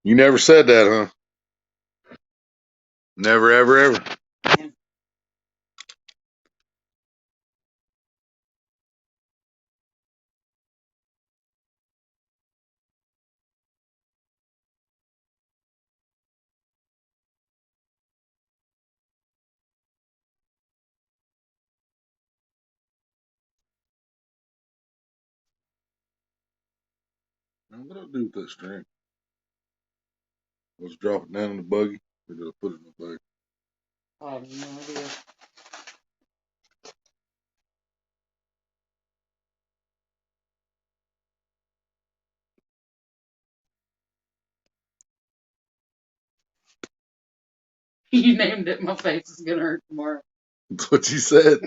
You never said that, huh? Never, ever, ever. What did I do with that string? Let's drop it down in the buggy, or did I put it in the bag? I have no idea. You named it. My face is gonna hurt tomorrow. That's what you said.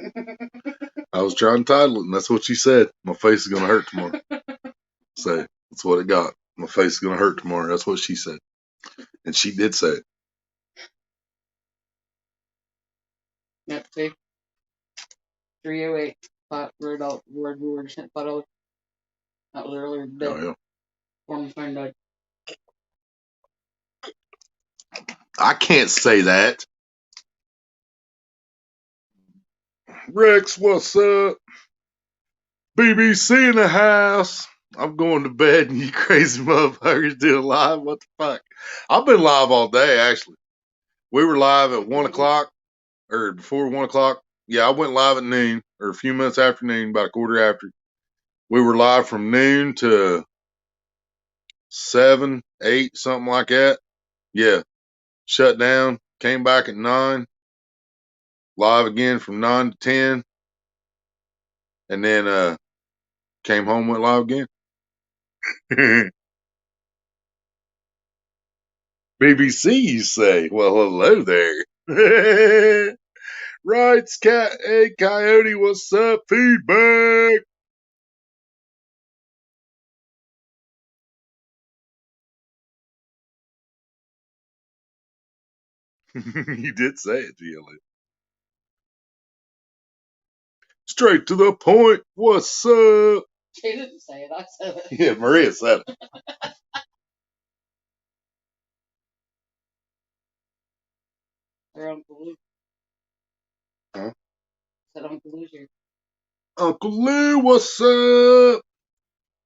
I was trying to title it, and that's what you said. My face is gonna hurt tomorrow. Say, that's what it got. My face is gonna hurt tomorrow. That's what she said, and she did say it. Yep, see? 308. Word we were sent $5. That was earlier today. Oh yeah. Before my phone died. I can't say that. Rex, what's up? BBC in the house. I'm going to bed, and you crazy motherfuckers doing live. What the fuck? I've been live all day, actually. We were live at 1 o'clock, or before 1 o'clock. Yeah, I went live at noon, or a few minutes after noon, about a quarter after. We were live from noon to 7, 8, something like that. Yeah. Shut down, came back at 9, live again from 9 to 10, and then came home, went live again. BBC, you say? Well, hello there. Right, hey, Coyote, what's up? Feedback. You did say it, GLA. Straight to the point. What's up? She didn't say it. I said it. Yeah, Maria said it. Or Uncle Lou. Huh? Said Uncle Lou's here. Uncle Lou, what's up?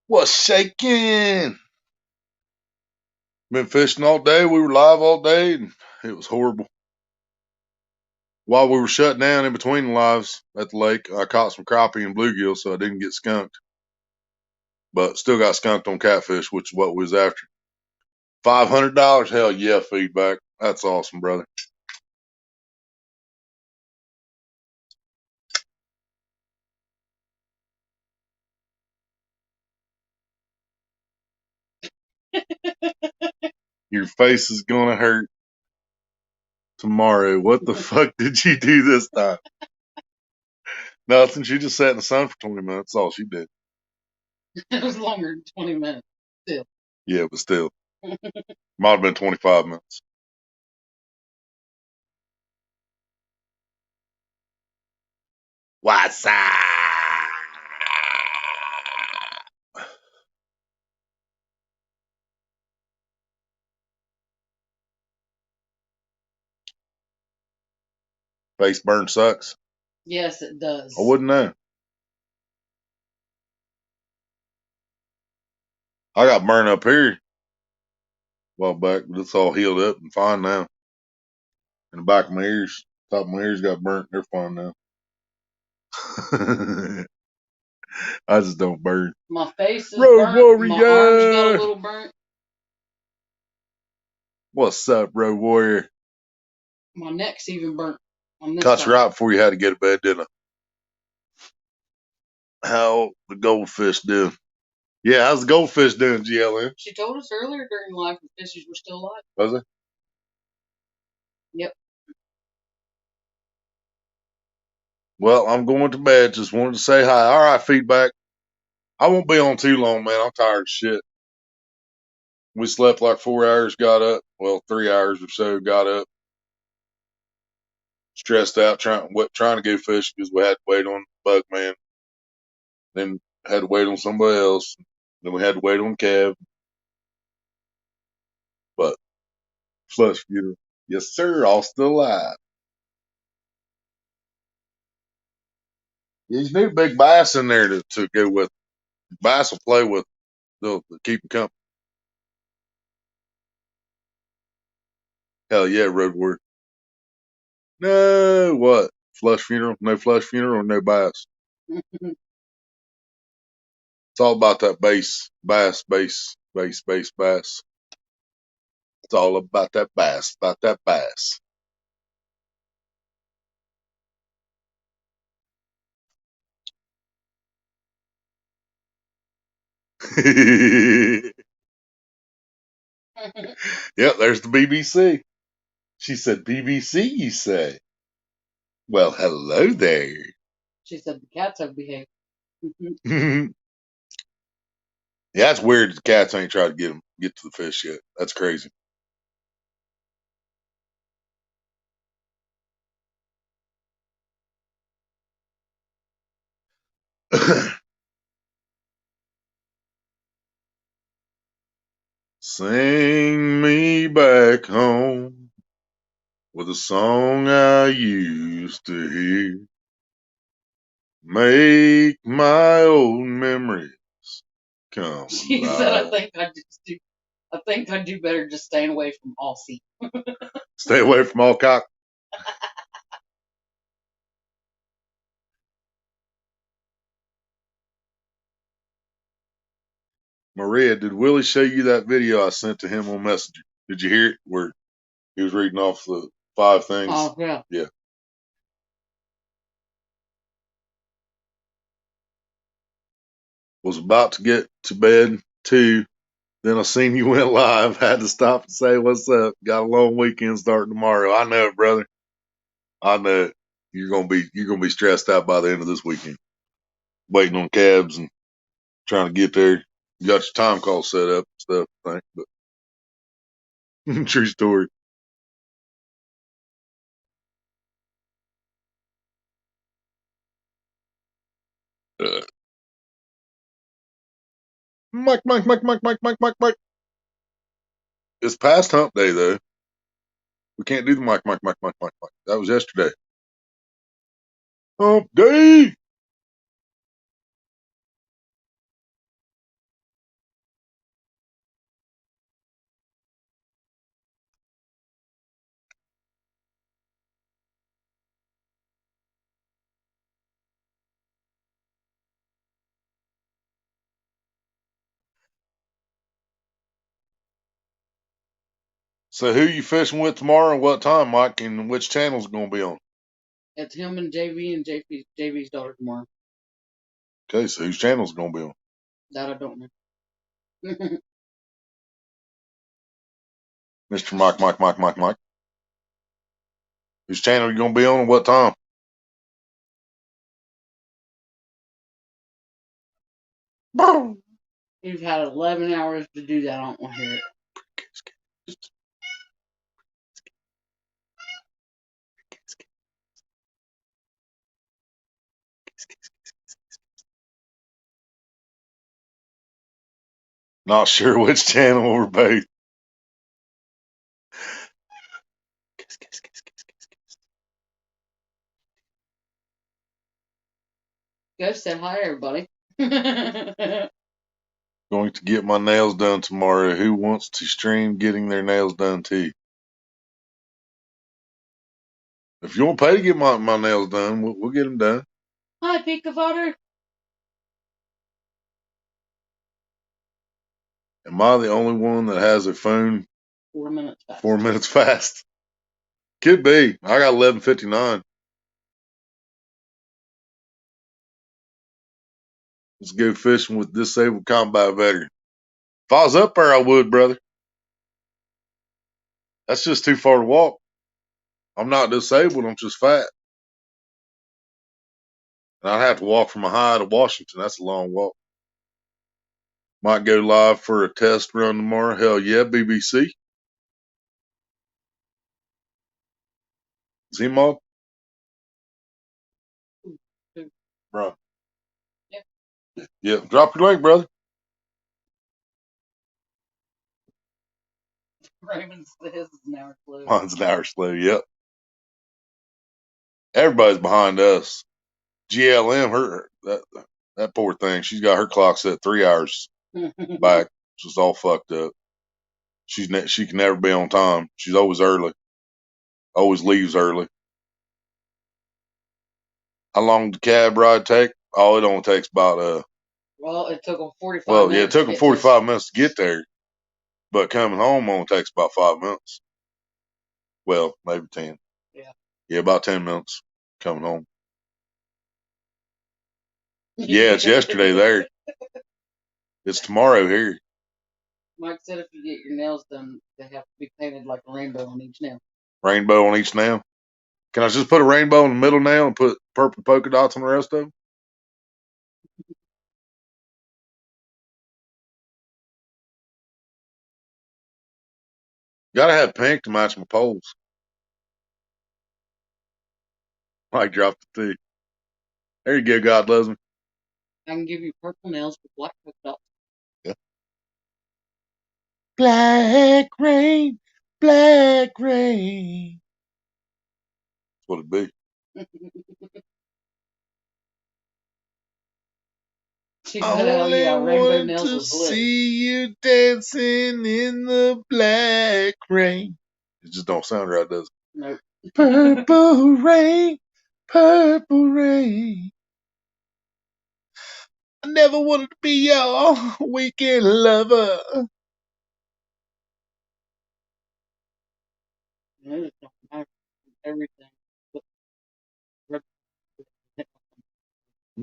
What's shaking? Been fishing all day. We were live all day, and it was horrible. While we were shut down in between the lives at the lake, I caught some crappie and bluegill, so I didn't get skunked. But still got skunked on catfish, which is what we was after. $500? Hell yeah, feedback. That's awesome, brother. Your face is gonna hurt tomorrow. What the fuck did you do this time? Nothing. She just sat in the sun for 20 minutes. That's all she did. It was longer than 20 minutes. Still. Yeah, but still. Might have been 25 minutes. What's up? Face burn sucks. Yes, it does. I wouldn't know. I got burned up here a while back, but it's all healed up and fine now. In the back of my ears, top of my ears got burnt. They're fine now. I just don't burn. My face is Road burnt. Warrior. My arms got a little burnt. What's up, Road Warrior? My neck's even burnt on this Caught side. you right before you had to get to bed, didn't I? How the goldfish doing? Yeah, how's the goldfish doing, GLM? She told us earlier during life the fishes were still alive. Was it? Yep. Well, I'm going to bed. Just wanted to say hi. All right, feedback. I won't be on too long, man. I'm tired of shit. We slept like 4 hours, got up. Well, 3 hours or so, got up. Stressed out, trying to go fish because we had to wait on Bug Man. Then had to wait on somebody else. Then we had to wait on Kev. But Flush funeral. Yes, sir. All still alive. You need a big bass in there to go with. Bass will play with. They'll keep them company. Hell yeah, road warrior. No, what? Flush funeral? No flush funeral or no bass? It's all about that bass. It's all about that bass. Yep, there's the BBC. She said, BBC, you say? Well, hello there. She said the cats have behaved. Yeah, that's weird. The cats ain't tried to get to the fish yet. That's crazy. Sing me back home with a song I used to hear. Make my old memories come She alive. said, I think I do better just staying away from all sea. Stay away from all cock. Maria, did Willie show you that video I sent to him on Messenger? Did you hear it? Where he was reading off the 5 things? Oh, yeah. Yeah. Was about to get to bed too. Then I seen you went live. Had to stop and say what's up. Got a long weekend starting tomorrow. I know it, brother. I know it. You're gonna be stressed out by the end of this weekend. Waiting on cabs and trying to get there. You got your time call set up and stuff, I think. But true story. Uh, Mike. It's past hump day though. We can't do the Mike. That was yesterday. Hump day. So who you fishing with tomorrow and what time, Mike, and which channel's gonna be on? It's him and JV and JV's daughter tomorrow. Okay, so whose channel's gonna be on? That I don't know. Mr. Mike. Whose channel you gonna be on and what time? You've had 11 hours to do that. I don't want to hear it. Not sure which channel we're both. Go say hi, everybody. Going to get my nails done tomorrow. Who wants to stream getting their nails done too? If you want to pay to get my nails done, we'll get them done. Hi, Pika Fodder. Am I the only one that has a phone 4 minutes fast. 4 minutes fast? Could be. I got 11:59. Let's go fishing with disabled combat veteran. If I was up there, I would, brother. That's just too far to walk. I'm not disabled. I'm just fat. And I'd have to walk from Ohio to Washington. That's a long walk. Might go live for a test run tomorrow. Hell yeah, BBC. Z-Mod? Bro. Yeah, drop your link, brother. Raymond's his is an hour slow. Mine's an hour slow. Yep. Everybody's behind us. GLM, that poor thing. She's got her clock set 3 hours back. She's all fucked up. She can never be on time. She's always early. Always leaves early. How long did the cab ride take? Oh, it only takes about Well, it took them 45 well, minutes. yeah, it took them 45 minutes to get there, but coming home only takes about 5 minutes. Well, maybe 10. Yeah. Yeah, about 10 minutes coming home. Yeah, it's yesterday there. It's tomorrow here. Mike said if you get your nails done, they have to be painted like a rainbow on each nail. Rainbow on each nail. Can I just put a rainbow in the middle nail and put purple polka dots on the rest of them? Gotta have pink to match my poles. Mike dropped the T. There you go, God loves me. I can give you purple nails with black polka dots. Yeah. Black rain, black rain. That's what it'd be. She said, "Oh yeah, rainbow nails to was lit." see you dancing in the black rain. It just don't sound right, does it? Nope. Purple rain, purple rain. I never wanted to be your weekend lover. No, it don't matter. Everything.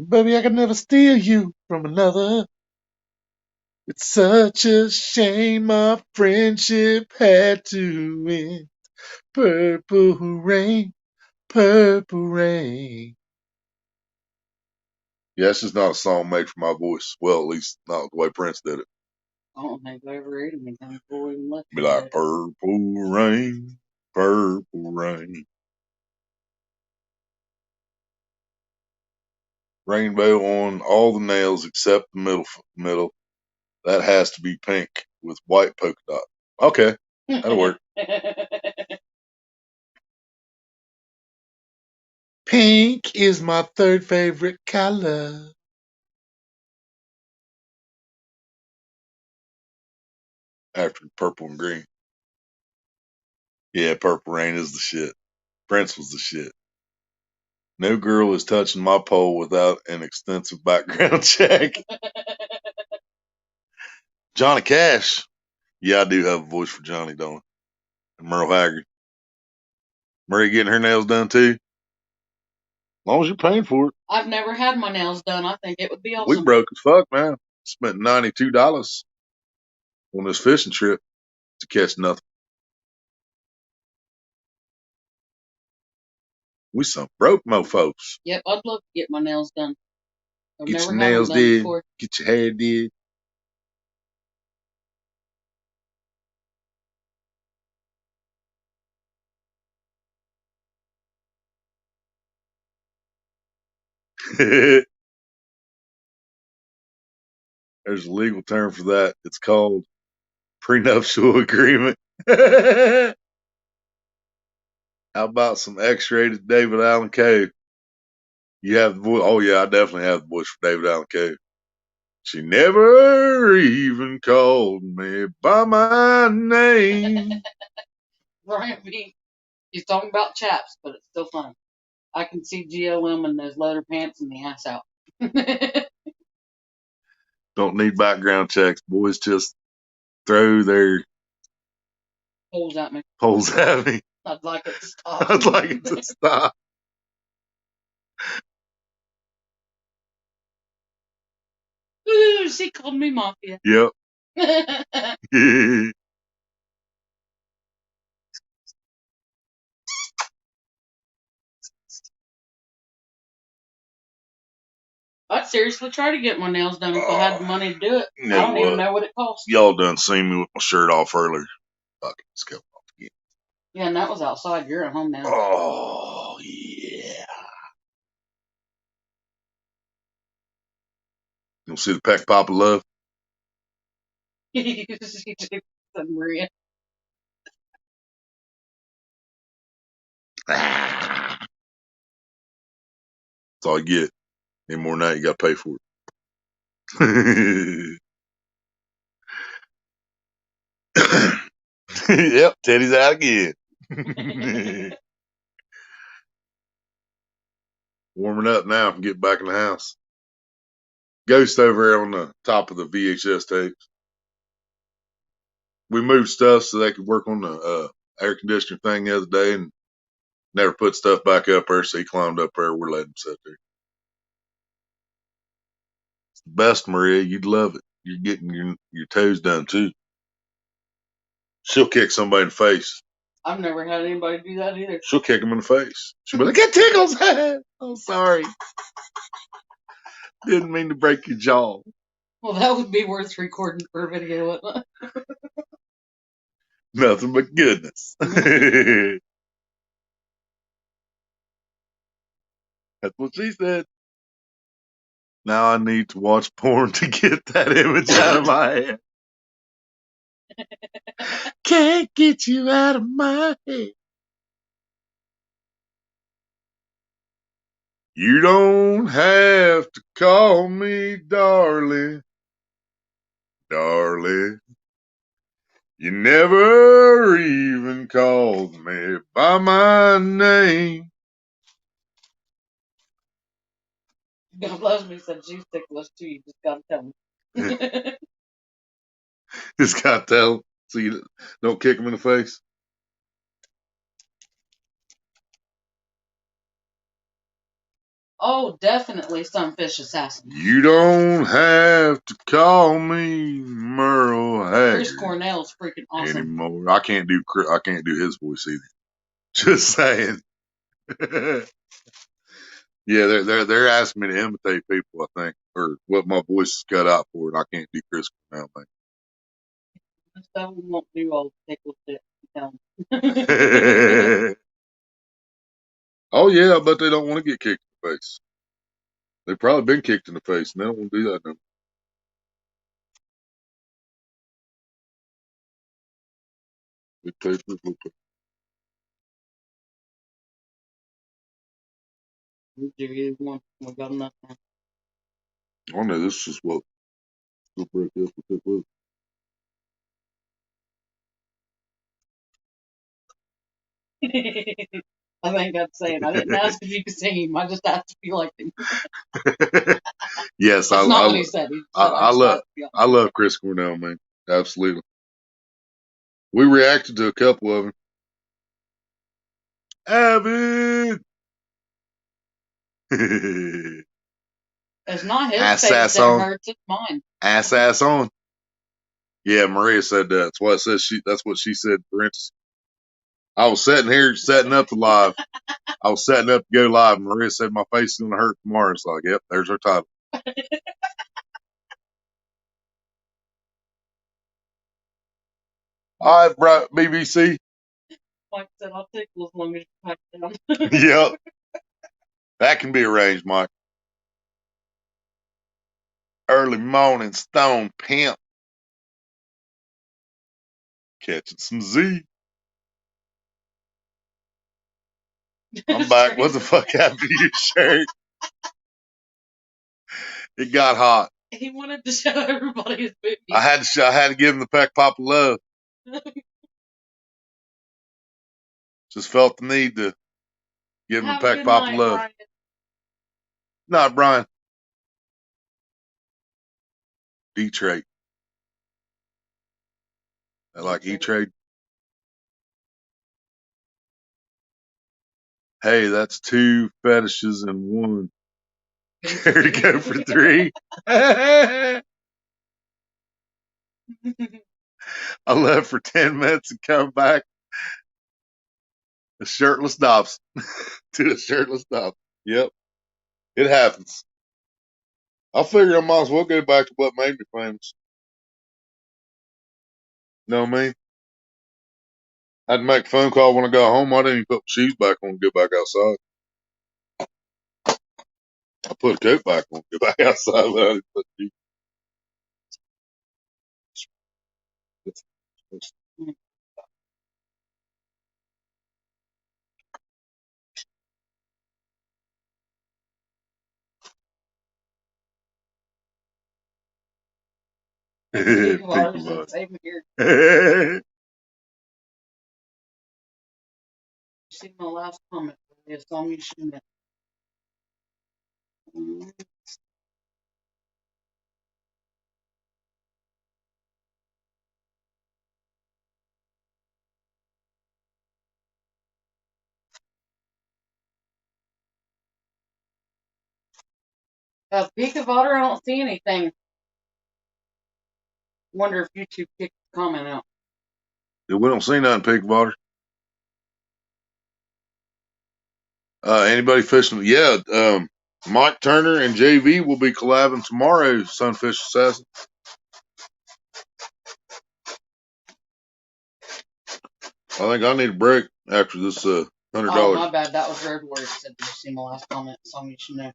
Baby, I could never steal you from another. It's such a shame our friendship had to end. Purple rain, purple rain. Yeah, it's just not a song made for my voice. Well, at least not the way Prince did it. I don't think I ever ate anything before we even left. Be like, purple rain, purple rain. Rainbow on all the nails except the middle. That has to be pink with white polka dot. Okay, that'll work. Pink is my third favorite color. After purple and green. Yeah, purple rain is the shit. Prince was the shit. No girl is touching my pole without an extensive background check. Johnny Cash. Yeah, I do have a voice for Johnny, don't I? And Merle Haggard. Murray getting her nails done too. As long as you're paying for it. I've never had my nails done. I think it would be awesome. We broke as fuck, man. Spent $92 on this fishing trip to catch nothing. We some broke mofos. Yep, I'd love to get my nails done. I've Get never your had nails them done did. before. Get your hair did. There's a legal term for that. It's called prenuptial agreement. How about some X-rated David Allen Cave? You have the voice. Oh yeah, I definitely have the voice for David Allen Cave. She never even called me by my name. Brian B. He's talking about chaps, but it's still funny. I can see GLM in those leather pants and the ass out. Don't need background checks. Boys just throw their Holes at me. holes at me. I'd like it to stop. I'd like it to stop. Ooh, she called me Mafia. Yep. I'd seriously try to get my nails done if I had the money to do it. You know I don't even what? know what it costs. Y'all done seen me with my shirt off earlier. Fuck it, let's go off again. Yeah, and that was outside. You're at home now. Oh, yeah. You see the peck pop of love? Maria. That's all you get. Any more than that, you got to pay for it. Yep, Teddy's out again. Warming up now. Get back in the house. Ghost over there on the top of the VHS tapes. We moved stuff so they could work on the air conditioner thing the other day and never put stuff back up there, so he climbed up there. We're letting him sit there. It's the best, Maria. You'd love it. You're getting your toes done too. She'll kick somebody in the face. I've never had anybody do that either. She'll kick him in the face. She'll be like, "It tickles." I'm sorry. Didn't mean to break your jaw. Well, that would be worth recording for a video, wouldn't it? Nothing but goodness. That's what she said. Now I need to watch porn to get that image out of my head. Can't get you out of my head. You don't have to call me darling, darling. You never even called me by my name. God bless me, said she's ticklish too. You just gotta tell me. Just gotta tell so you don't kick him in the face. Oh, definitely Sunfish Assassin. You don't have to call me Merle Haggard Chris Cornell's freaking awesome anymore. I can't do his voice either. Just saying. Yeah, they're asking me to imitate people, I think, or what my voice is cut out for, and I can't do Chris Cornell, man. So we won't do all the tickle shit. Tell Oh yeah, I bet they don't want to get kicked in the face. They've probably been kicked in the face, and they don't want to do that no more. Big paper, little paper. We got enough now. I know this is what will break up with it was. I think I'd say it. I didn't ask if you could sing him. I just asked if you liked him. Yes, That's not what he said. He said I love Chris Cornell, man. Absolutely. We reacted to a couple of them. Avid. It's not his face that hurts, it's mine. Ass on. Yeah, Maria said that. That's what it says. That's what she said. Parentheses. I was sitting here setting up the live. I was setting up to go live. And Maria said my face is gonna hurt tomorrow. It's like, yep, there's her title. All right, bro, BBC. Like I said, I'll tickle as long as you pack down. Yep. That can be arranged, Mike. Early morning stone pimp. Catching some Z. I'm back. What the fuck happened to your shirt? It got hot. He wanted to show everybody his booty. I had to give him the peck pop of love. Just felt the need to give him the peck pop of love. Brian. Not Brian. D-Trade. I like E-Trade. Hey, that's 2 fetishes in 1. Care to go for 3? I left for 10 minutes and come back. A shirtless Dobson. To a shirtless Dobson. Yep. It happens. I figured I might as well go back to what made me famous. Know what I mean? I had to make a phone call when I got home. I didn't even put my shoes back on to go back outside. I put a coat back on to go back outside, but I didn't put shoes. Big water Peak said same here. water. You see my last comment. The song you should know. Peak of water, I don't see anything. Wonder if YouTube kicked the comment out. We don't see nothing, Peak water. Anybody fishing? Yeah, Mike Turner and JV will be collabing tomorrow, Sunfish Assassin. I think I need a break after this $100. Oh, my bad. That was Road Warrior said, did you see my last comment? Song you should know.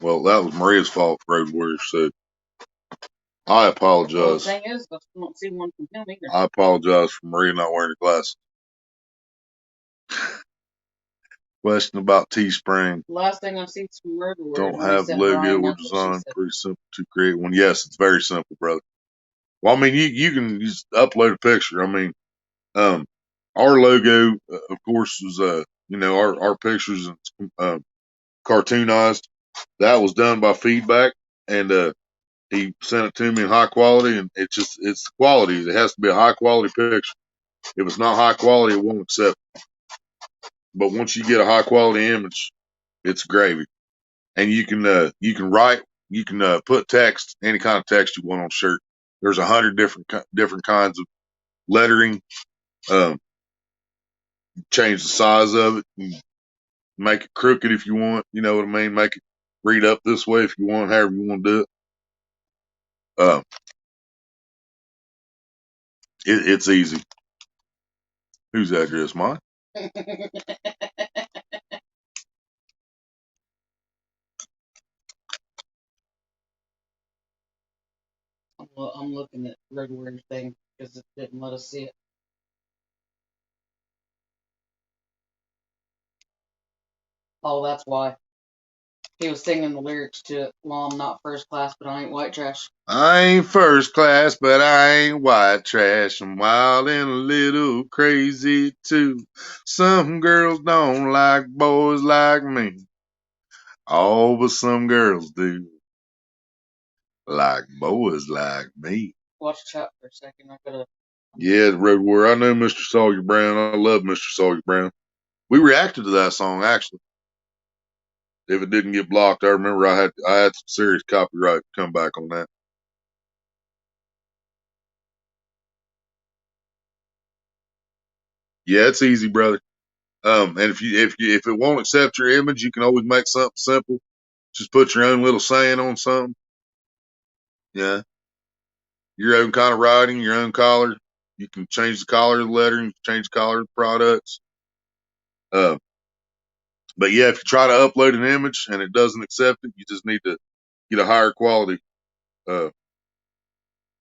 Well, that was Maria's fault, Road Warrior said. I apologize. Well, the thing is, I still don't see one from him either. I apologize for Maria not wearing her glasses. Question about Teespring. The last thing I see from Road Warrior Don't have logo or design. Pretty simple to create one. Yes, it's very simple, brother. Well, I mean, you can just upload a picture. I mean, our logo, of course, is our pictures cartoonized. That was done by feedback, and he sent it to me in high quality, and it's the quality. It has to be a high quality picture. If it's not high quality, it won't accept it. But once you get a high quality image, it's gravy. And you can write, you can put text, any kind of text you want on a shirt. There's 100 different kinds of lettering. Change the size of it, make it crooked if you want. You know what I mean? Make it read up this way if you want, however you want to do it. It's easy. Whose address? Mine? I'm looking at Road Warrior thing because it didn't let us see it. Oh, that's why. He was singing the lyrics to it. Well, I'm not first class, but I ain't white trash. I ain't first class, but I ain't white trash. I'm wild and a little crazy too. Some girls don't like boys like me. Oh, but some girls do. Like boys like me. Watch the chat for a second. I gotta. Yeah, the Road Warrior. I know Mr. Sawyer Brown. I love Mr. Sawyer Brown. We reacted to that song actually. If it didn't get blocked, I remember I had some serious copyright come back on that. Yeah, it's easy, brother. And if it won't accept your image, you can always make something simple. Just put your own little saying on something. Yeah, your own kind of writing, your own color. You can change the color of the lettering, you can change the color of the products. But yeah, if you try to upload an image and it doesn't accept it, you just need to get a higher quality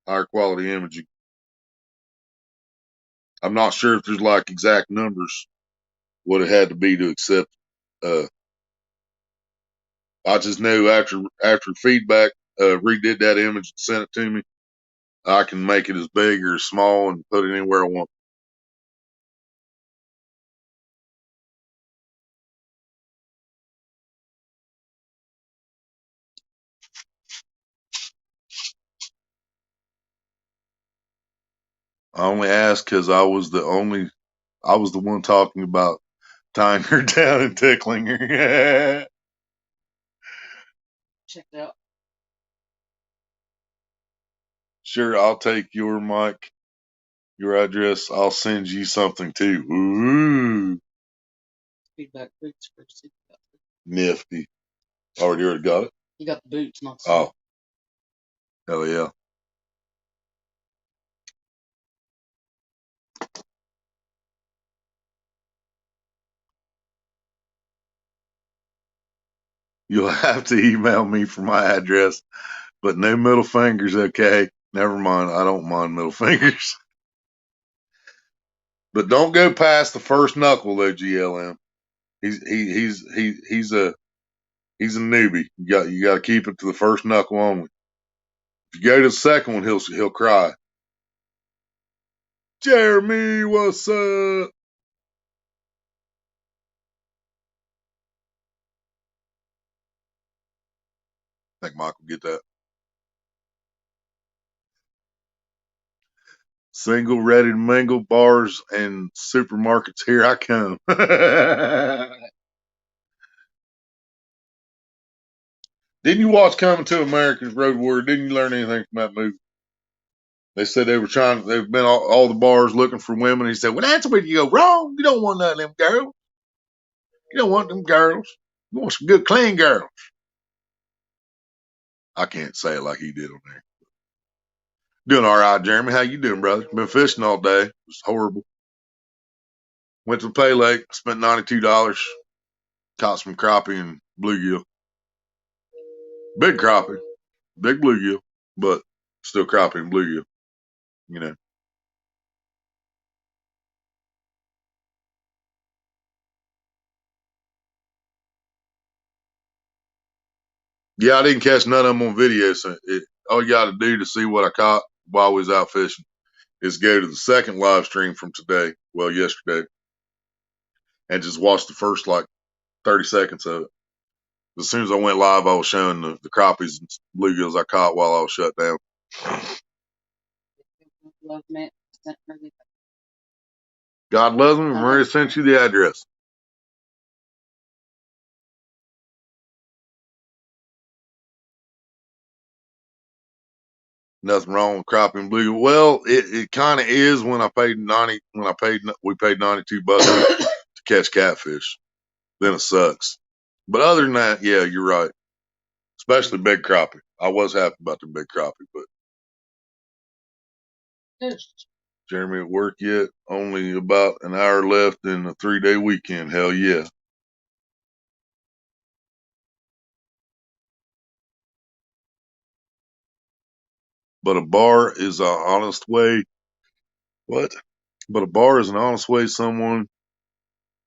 image. I'm not sure if there's like exact numbers what it had to be to accept. I just know after feedback, redid that image and sent it to me. I can make it as big or as small and put it anywhere I want. I only asked because I was the one talking about tying her down and tickling her. Check it out. Sure, I'll take your mic, your address. I'll send you something too. Ooh, Feedback boots for super. nifty. Already got it. You got the boots, not the Oh, hell yeah. You'll have to email me for my address, but no middle fingers, okay? Never mind. I don't mind middle fingers. But don't go past the first knuckle though, GLM. He's a newbie. You got to keep it to the first knuckle only. If you go to the second one, he'll cry. Jeremy, what's up? I think Mike will get that. Single, ready to mingle, bars and supermarkets. Here I come. Didn't you watch Coming to America's Road Warrior? Didn't you learn anything from that movie? They said they've been all the bars looking for women. He said, well, that's where you go wrong. You don't want none of them girls. You don't want them girls. You want some good, clean girls. I can't say it like he did on there. Doing all right, Jeremy. How you doing, brother? Been fishing all day. It was horrible. Went to the Pay Lake, spent $92, caught some crappie and bluegill. Big crappie, big bluegill, but still crappie and bluegill, you know. Yeah, I didn't catch none of them on video. So all you got to do to see what I caught while we was out fishing is go to the second live stream from today, well, yesterday, and just watch the first like 30 seconds of it. As soon as I went live, I was showing the crappies and bluegills I caught while I was shut down. God loves me. Maria sent you the address. Nothing wrong with crappie and bluegill. Well, it kind of is when we paid $92 to catch catfish. Then it sucks. But other than that, yeah, you're right. Especially big crappie. I was happy about the big crappie, but Jeremy at work yet? Only about an hour left in a 3-day weekend. Hell yeah. But a bar is an honest way. What? But a bar is an honest way someone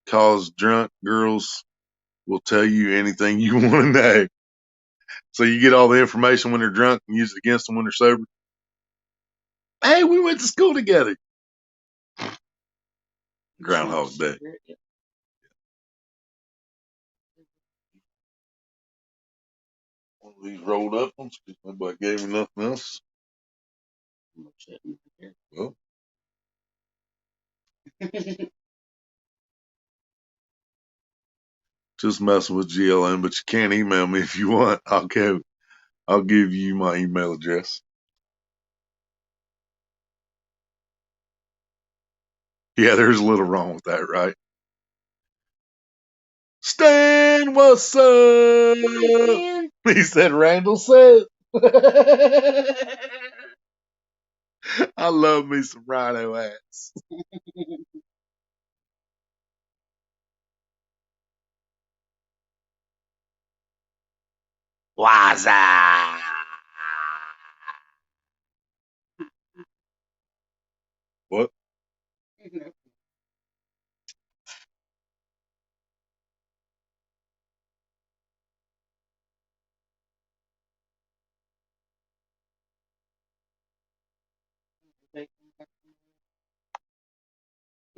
calls drunk girls will tell you anything you want to know. So you get all the information when they're drunk and use it against them when they're sober. Hey, we went to school together. Groundhog Day. One of these rolled up ones because nobody gave me nothing else. Well, just messing with GLN, but you can't email me if you want. I'll give you my email address. Yeah, there's a little wrong with that, right? Stan, what's up? Hey, he said Randall said. I love me some rhino ass. Waza. What?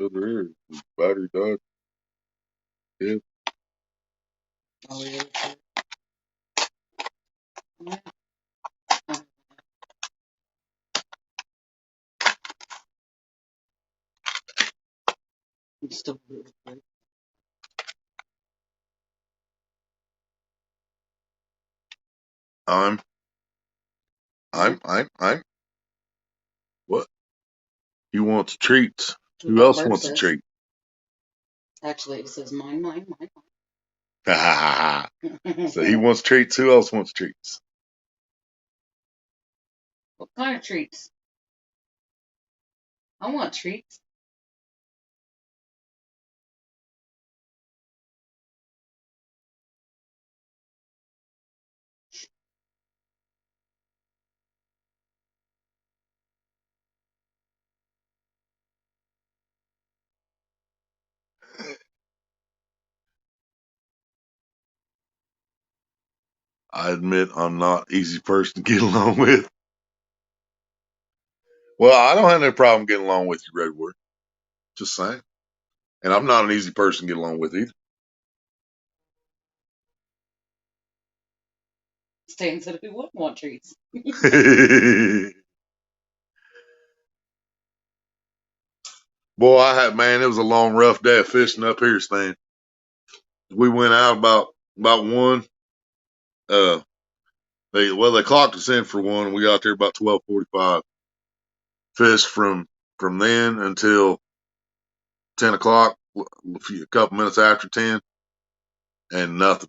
Over here, his battery died. Yeah. Oh, yeah. Still I'm. What? He wants treats. Who else wants a treat? Actually, it says mine. So he wants treats. Who else wants treats? What kind of treats? I want treats. I admit I'm not an easy person to get along with. Well, I don't have no problem getting along with you, Red Ward. Just saying. And I'm not an easy person to get along with either. Stan said who wouldn't want treats? Boy, it was a long, rough day of fishing up here, Stan. We went out about one. Uh, they clocked us in for one. And we got there about 12:45. Fished from then until 10 o'clock, a couple minutes after 10, and nothing.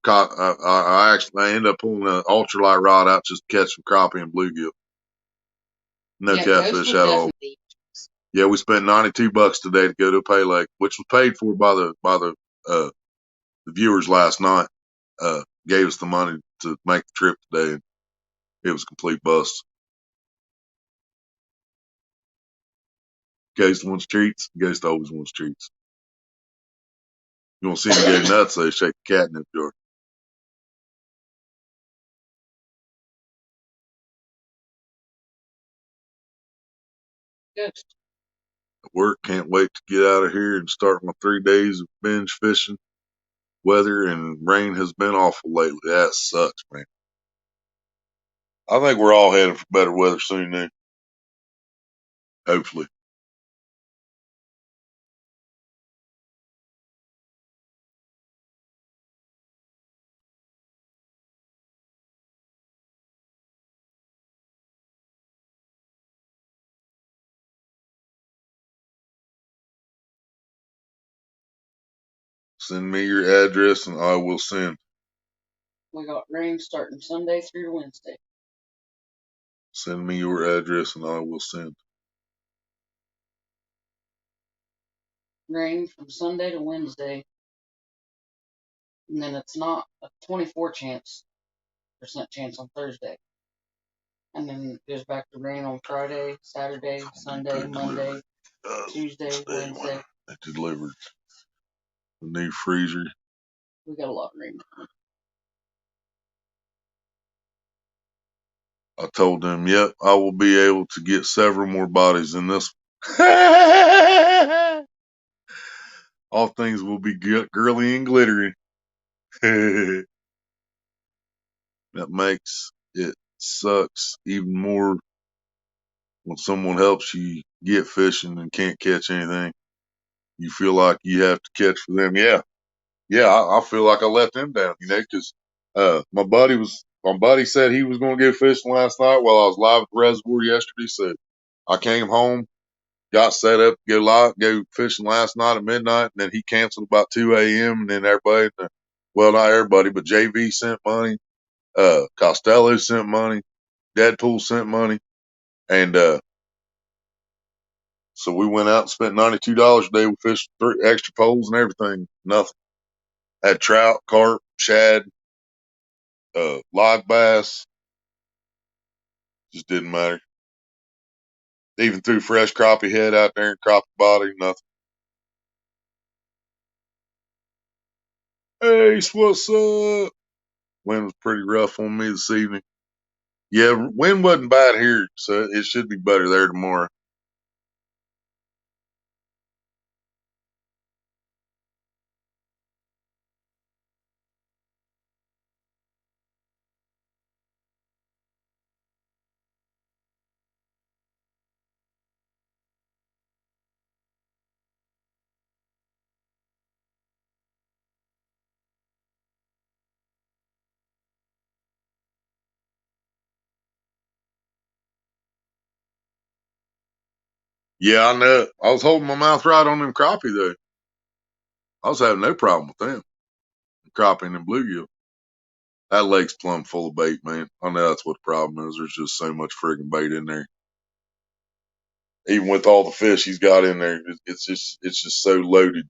Caught. I ended up pulling an ultralight rod out just to catch some crappie and bluegill. No Yeah, Ghost catfish was at all. definitely. Yeah, we spent $92 today to go to Pay Lake, which was paid for by the viewers last night. Gave us the money to make the trip today, and it was a complete bust. Ghost wants treats. Ghost always wants treats. You want to see me go nuts? They shake the catnip jar. Ghost. Work, can't wait to get out of here and start my 3 days of binge fishing. Weather and rain has been awful lately. That sucks, man. I think we're all heading for better weather soon now. Hopefully. Send me your address and I will send. We got rain starting Sunday through to Wednesday. Send me your address and I will send. Rain from Sunday to Wednesday. And then it's not a 24% chance on Thursday. And then it goes back to rain on Friday, Saturday, Sunday, Monday, Tuesday, Wednesday. They delivered the new freezer. We got a lot of rain. I told them, yep, I will be able to get several more bodies in this one. All things will be girly and glittery. That makes it sucks even more when someone helps you get fishing and can't catch anything. You feel like you have to catch for them. Yeah, I feel like I let them down, because my buddy said he was going to go fishing last night while I was live at the reservoir yesterday. So I came home, got set up to go fishing last night at midnight, and then he canceled about 2 a.m. And then everybody, well, not everybody, but JV sent money, Costello sent money, Deadpool sent money, and so we went out and spent $92 a day. We fished 3 extra poles and everything. Nothing. Had trout, carp, shad, live bass. Just didn't matter. Even threw fresh crappie head out there and crappie body. Nothing. Hey, what's up? Wind was pretty rough on me this evening. Yeah, wind wasn't bad here, so it should be better there tomorrow. Yeah, I know. I was holding my mouth right on them crappie though. I was having no problem with them. Crappie and them bluegill. That lake's plumb full of bait, man. I know that's what the problem is. There's just so much friggin' bait in there. Even with all the fish he's got in there, it's just so loaded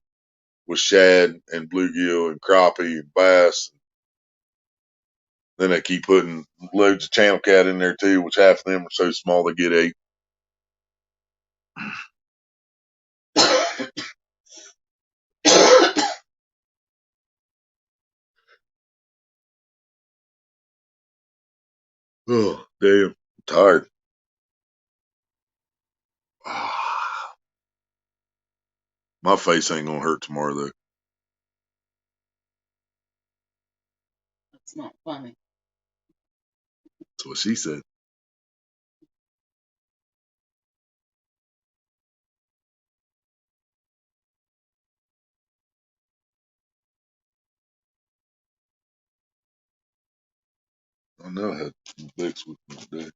with shad and bluegill and crappie and bass. Then they keep putting loads of channel cat in there too, which half of them are so small they get ate. Oh, damn. I'm tired. My face ain't gonna hurt tomorrow though. That's not funny. That's what she said. I know I had some Vicks with me today.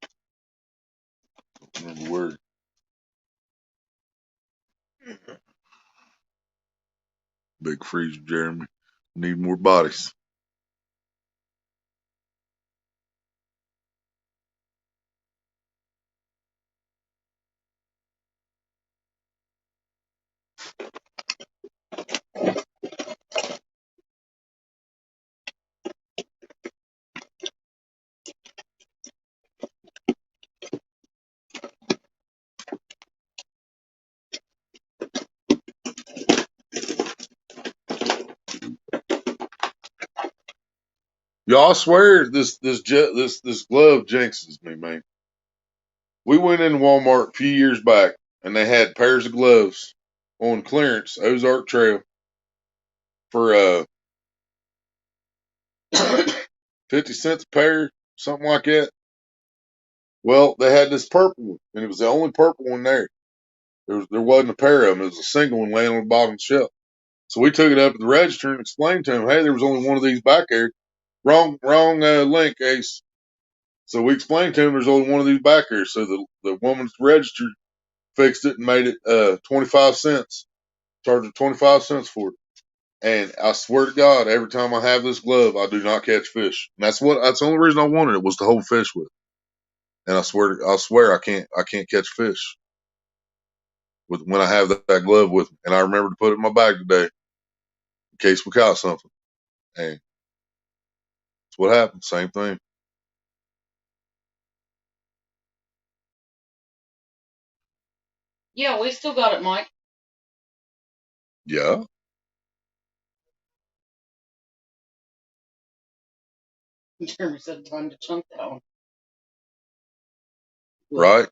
Don't remember where. Big freezer, Jeremy. Need more bodies. Y'all, I swear this glove jinxes me, man. We went into Walmart a few years back and they had pairs of gloves on clearance, Ozark Trail, for 50 cents a pair, something like that. Well, they had this purple one, and it was the only purple one there. There wasn't a pair of them. It was a single one laying on the bottom shelf. So we took it up at the register and explained to him, hey, there was only one of these back there. Wrong link, Ace. So we explained to him there's only one of these back here. So the woman at the register fixed it and made it 25 cents. Charged her 25 cents for it. And I swear to God, every time I have this glove, I do not catch fish. And that's the only reason I wanted it was to hold fish with. And I swear I can't catch fish when I have that glove with me. And I remember to put it in my bag today in case we caught something. And that's what happened. Same thing. Yeah, we still got it, Mike. Yeah. Jeremy said time to chunk that one. Right.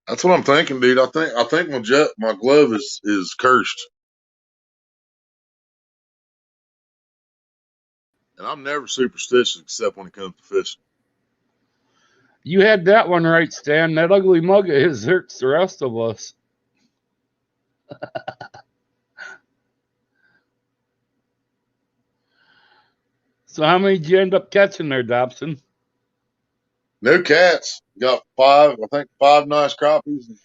That's what I'm thinking, dude. I think my glove is cursed. And I'm never superstitious except when it comes to fishing. You had that one right, Stan. That ugly mug of his hurts the rest of us. So how many did you end up catching there, Dobson? No cats. Got five nice crappies and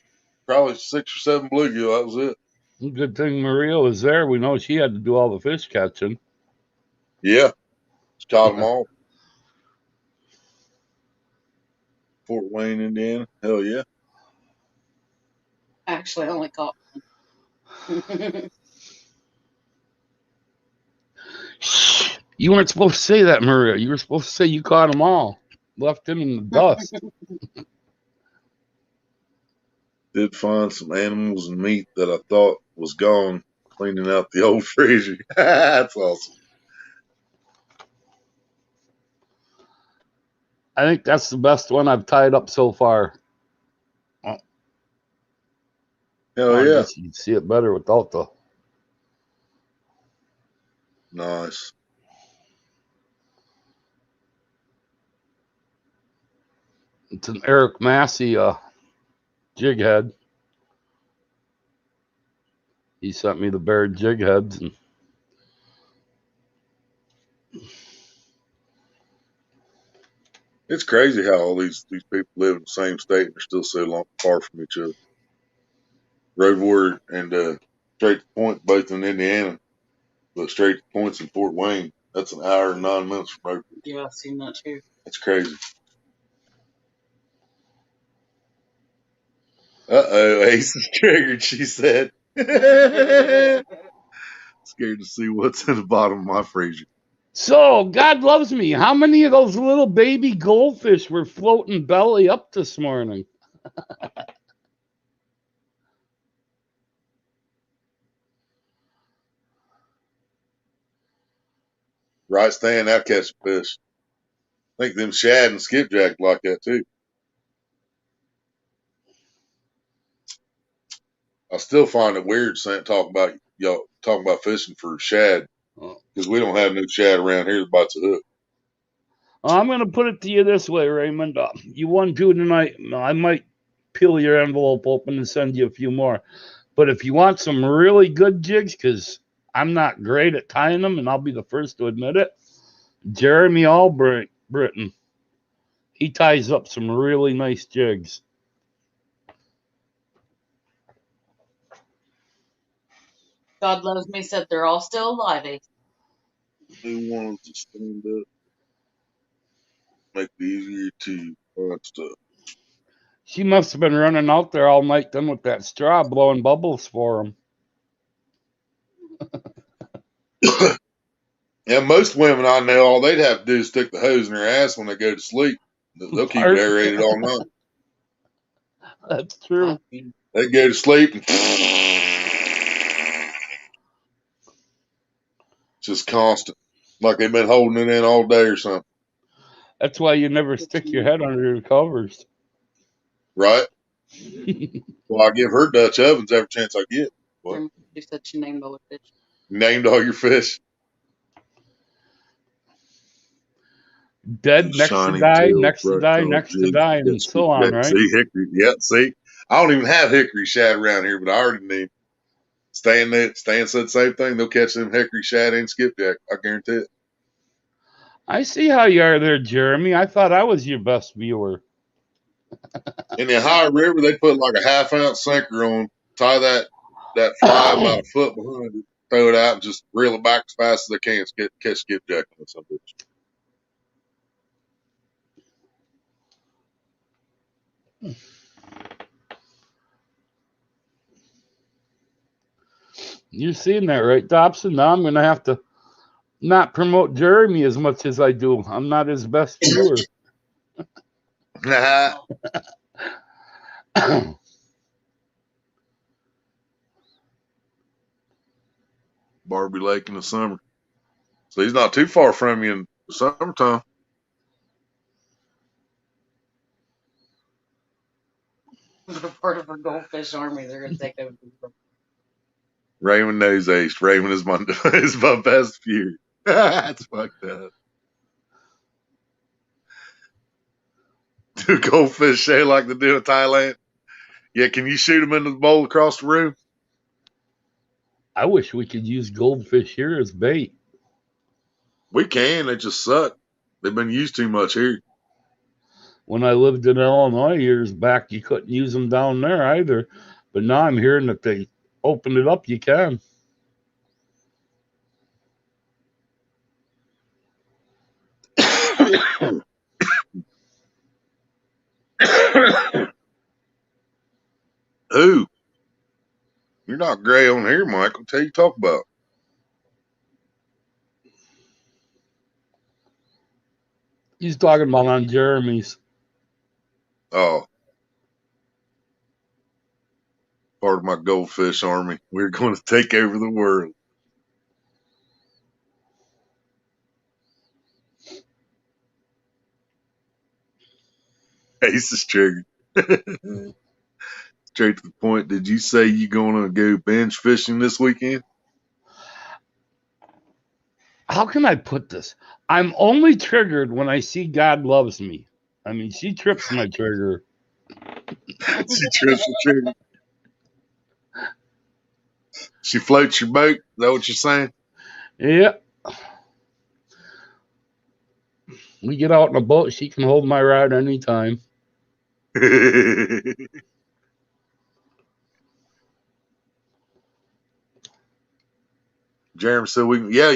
probably 6 or 7 bluegill. That was it. Good thing Maria was there. We know she had to do all the fish catching. Yeah. Just caught them all. Fort Wayne, Indiana. Hell yeah. Actually, I only caught one. Shh. You weren't supposed to say that, Maria. You were supposed to say you caught them all. Left him in the dust. Did find some animals and meat that I thought was gone cleaning out the old freezer. That's awesome. I think that's the best one I've tied up so far. Hell I yeah. guess you can see it better without the. Nice. It's an Eric Massey jig head. He sent me the Baird jig heads. And It's crazy how all these people live in the same state and they're still so far from each other. Road Warrior and Straight to Point, both in Indiana, but Straight to Point's in Fort Wayne. That's an hour and 9 minutes from Road Warrior. Yeah, I've seen that too. That's crazy. Ace is triggered, she said. Scared to see what's in the bottom of my freezer. so, God loves me. How many of those little baby goldfish were floating belly up this morning? Right, Stan, I'll catch a fish. I think them shad and skipjack like that too. I still find it weird saying talking about fishing for shad because we don't have no shad around here that bites a hook. I'm going to put it to you this way, Raymond. You won 2 tonight. I might peel your envelope open and send you a few more. But if you want some really good jigs, because I'm not great at tying them, and I'll be the first to admit it, Jeremy Albritton, he ties up some really nice jigs. God Loves Me said they're all still alive. Eh? Who wants to stand up? Make it easier to find stuff. She must have been running out there all night then with that straw blowing bubbles for him. And most women I know, all they'd have to do is stick the hose in their ass when they go to sleep. They'll keep it aerated all night. That's true. They go to sleep and just constant, like they've been holding it in all day or something. That's why you never stick your head under the covers. Right? Well, I give her Dutch ovens every chance I get. What? She said she named all the fish. Named all your fish. Dead, next to die, next to die, next to die, and so on, right? See, hickory. Yeah, see. I don't even have hickory shad around here, but I already knew. Stan said the same thing. They'll catch them hickory shad and skipjack. I guarantee it. I see how you are there, Jeremy. I thought I was your best viewer. In the Ohio River, they put like a half-ounce sinker on, tie that fly about a foot behind it, throw it out, and just reel it back as fast as they can to catch skipjack on some bitch. You're seeing that, right, Dobson? Now I'm going to have to not promote Jeremy as much as I do. I'm not his best viewer. Barbie Lake in the summer. So he's not too far from you in the summertime. They're part of her goldfish army. They're going to take over. Raymond knows Ace. Raymond is my best viewer. That's fucked up. Do goldfish show like they do in Thailand? Yeah, can you shoot them into the bowl across the room? I wish we could use goldfish here as bait. We can. They just suck. They've been used too much here. When I lived in Illinois years back, you couldn't use them down there either. But now I'm hearing that they opened it up. You can. Who? You're not gray on here, Michael. Tell you talk about. He's talking about on Jeremy's. Oh. Part of my goldfish army. We're going to take over the world. Ace is triggered. Straight to the point. Did you say you going to go binge fishing this weekend? How can I put this? I'm only triggered when I see God Loves Me. I mean, she trips my trigger. She trips the trigger. She floats your boat. Is that what you're saying? Yep. We get out in a boat. She can hold my rod anytime. Jeremy said we can. Yeah.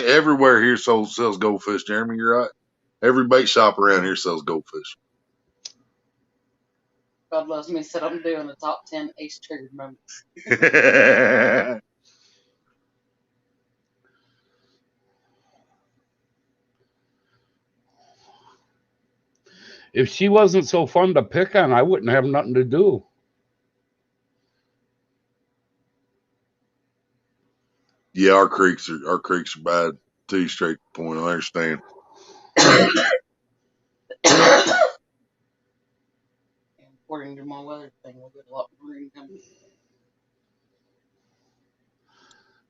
Everywhere here sells goldfish. Jeremy, you're right. Every bait shop around here sells goldfish. God Loves Me said I'm doing the top 10 Ace triggered moments. If she wasn't so fun to pick on, I wouldn't have nothing to do. Yeah, our creeks are bad too. Straight to the point. I understand. According to my weather thing, we'll get a lot more rain coming.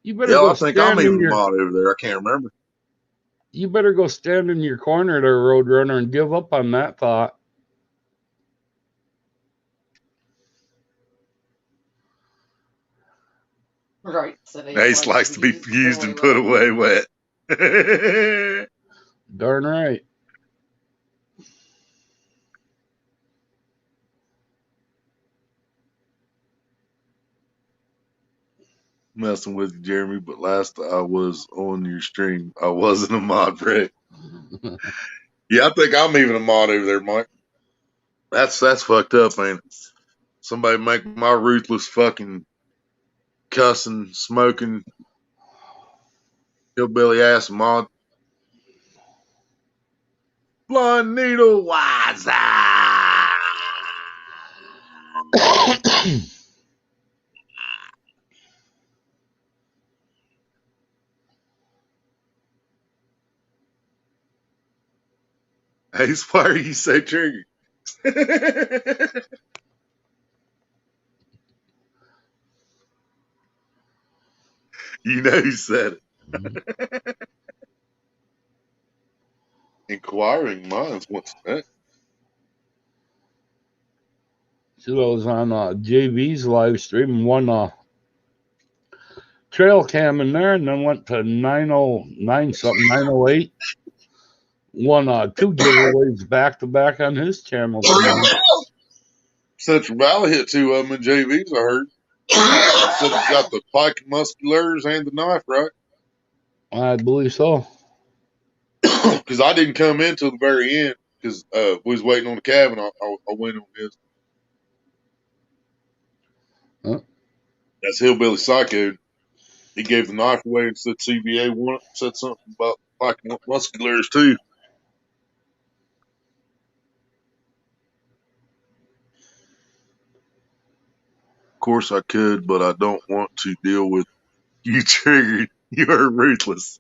You better Yeah, go I think I'm stand in even a your. mod over there. I can't remember. You better go stand in your corner there, Roadrunner, and give up on that thought. Right. So Ace likes to be used and put away wet. Darn right. Messing with you, Jeremy, but last I was on your stream, I wasn't a mod, Rick. Yeah, I think I'm even a mod over there, Mike. That's fucked up, man. Somebody make my ruthless fucking cussing, smoking, hillbilly ass mod. Blonde needle wise. Ace, why are you so triggered? You know who said it. Inquiring minds what's that? So I was on JV's live stream and won trail cam in there, and then went to 909 something, 908. Won 2 giveaways back to back on his channel tonight. Central Valley hit 2 of them in JVs, I heard. Said he's got the pike musculars and the knife, right? I believe so. Because I didn't come in till the very end because we was waiting on the cabin. I went on his. Huh? That's Hillbilly Psycho. He gave the knife away and said CVA won it. Said something about pike musculars too. Of course I could, but I don't want to deal with you triggered. You are ruthless.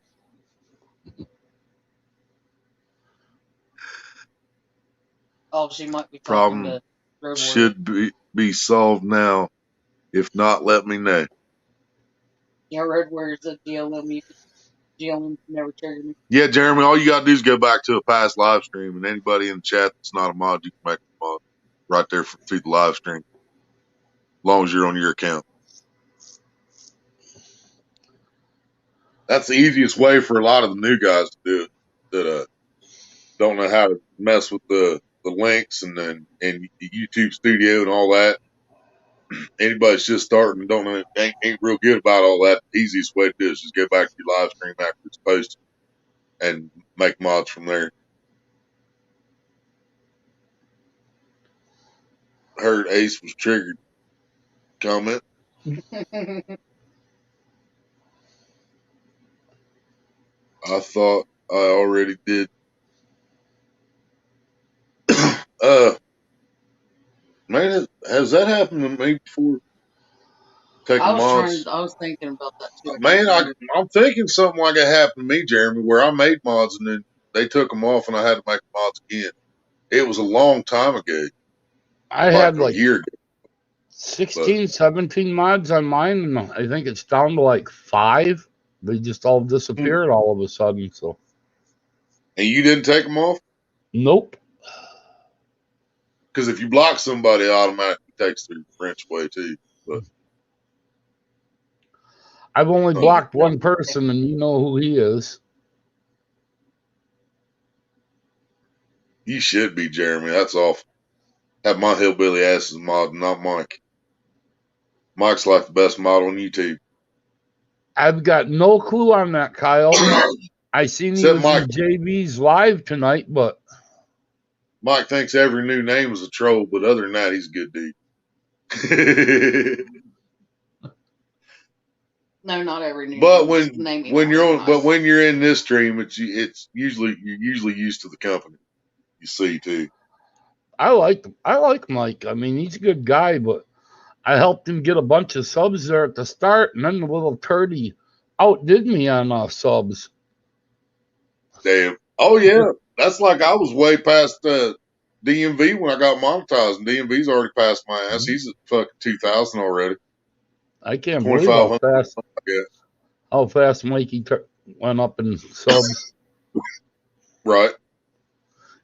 Oh, she might be talking Problem to Road Warrior. should be solved now. If not, let me know. Yeah, Road Warrior said GLM never triggered me. Yeah, Jeremy, all you got to do is go back to a past live stream, and anybody in the chat that's not a mod, you can make a mod right there through the live stream, as long as you're on your account. That's the easiest way for a lot of the new guys to do it that don't know how to mess with the links and YouTube Studio and all that. Anybody's just starting and don't know, ain't real good about all that. The easiest way to do it is just go back to your live stream after it's posted and make mods from there. Heard Ace was triggered. Comment. I thought I already did. Man, has that happened to me before? Taking mods. I was thinking about that too. Man, I'm thinking something like that happened to me, Jeremy, where I made mods and then they took them off and I had to make mods again. It was a long time ago. I had like a year ago. 16, 17 mods on mine, and I think it's down to like 5. They just all disappeared all of a sudden. So, and you didn't take them off? Nope. Because if you block somebody, it automatically takes their French away too. But I've only blocked one person, and you know who he is. You should be, Jeremy. That's awful. Have my hillbilly ass as mod, not Mike. Mike's like the best mod on YouTube. I've got no clue on that, Kyle. I seen he was in JV's live tonight, but Mike thinks every new name is a troll, but other than that, he's a good dude. No, not every new. But when you're in this stream, it's usually you're usually used to the company. You see too. I like Mike. I mean, he's a good guy, but I helped him get a bunch of subs there at the start, and then the little turdy outdid me on subs. Damn. Oh yeah, that's like I was way past DMV when I got monetized, and DMV's already passed my ass. He's at fucking 2,000 already. I can't believe how fast. how fast Mikey went up in subs. Right.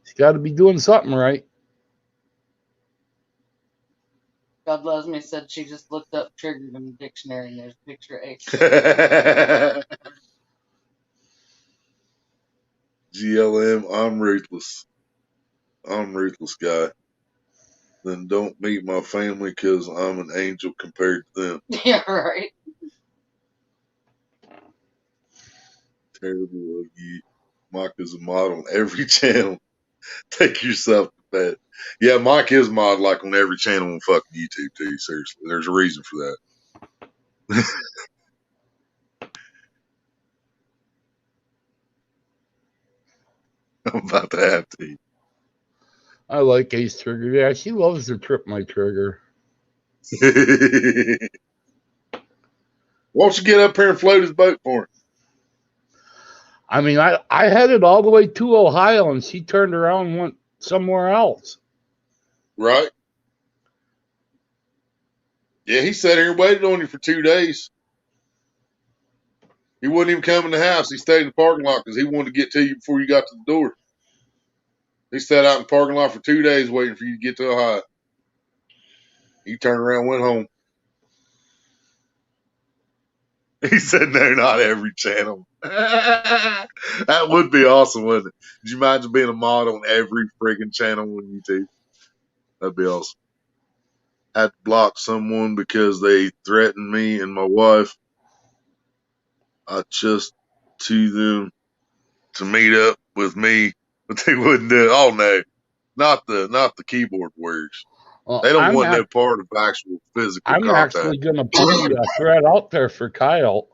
He's got to be doing something right. God loves me said she just looked up triggered in the dictionary and there's a picture of H. GLM, I'm ruthless. I'm ruthless guy. Then don't meet my family because I'm an angel compared to them. Yeah, right. Terrible of you. Mike is a mod on every channel. Take yourself to bed. Yeah, Mike is mod like on every channel on fucking YouTube too. Seriously, there's a reason for that. I'm about to have to. I like Ace Trigger. Yeah, she loves to trip my trigger. Why don't you get up here and float his boat for him? I mean, I headed all the way to Ohio, and she turned around and went somewhere else. Right? Yeah, he sat here and waited on you for 2 days. He wouldn't even come in the house. He stayed in the parking lot because he wanted to get to you before you got to the door. He sat out in the parking lot for 2 days waiting for you to get to Ohio. He turned around and went home. He said, no, not every channel. That would be awesome, wouldn't it? Could you imagine being a mod on every friggin' channel on YouTube? That'd be awesome. Had to block someone because they threatened me and my wife. I just to them to meet up with me, but they wouldn't do it. Oh no, not the keyboard warriors. Well, They don't want no part of actual physical I'm contact. actually going to put the thread out there for Kyle.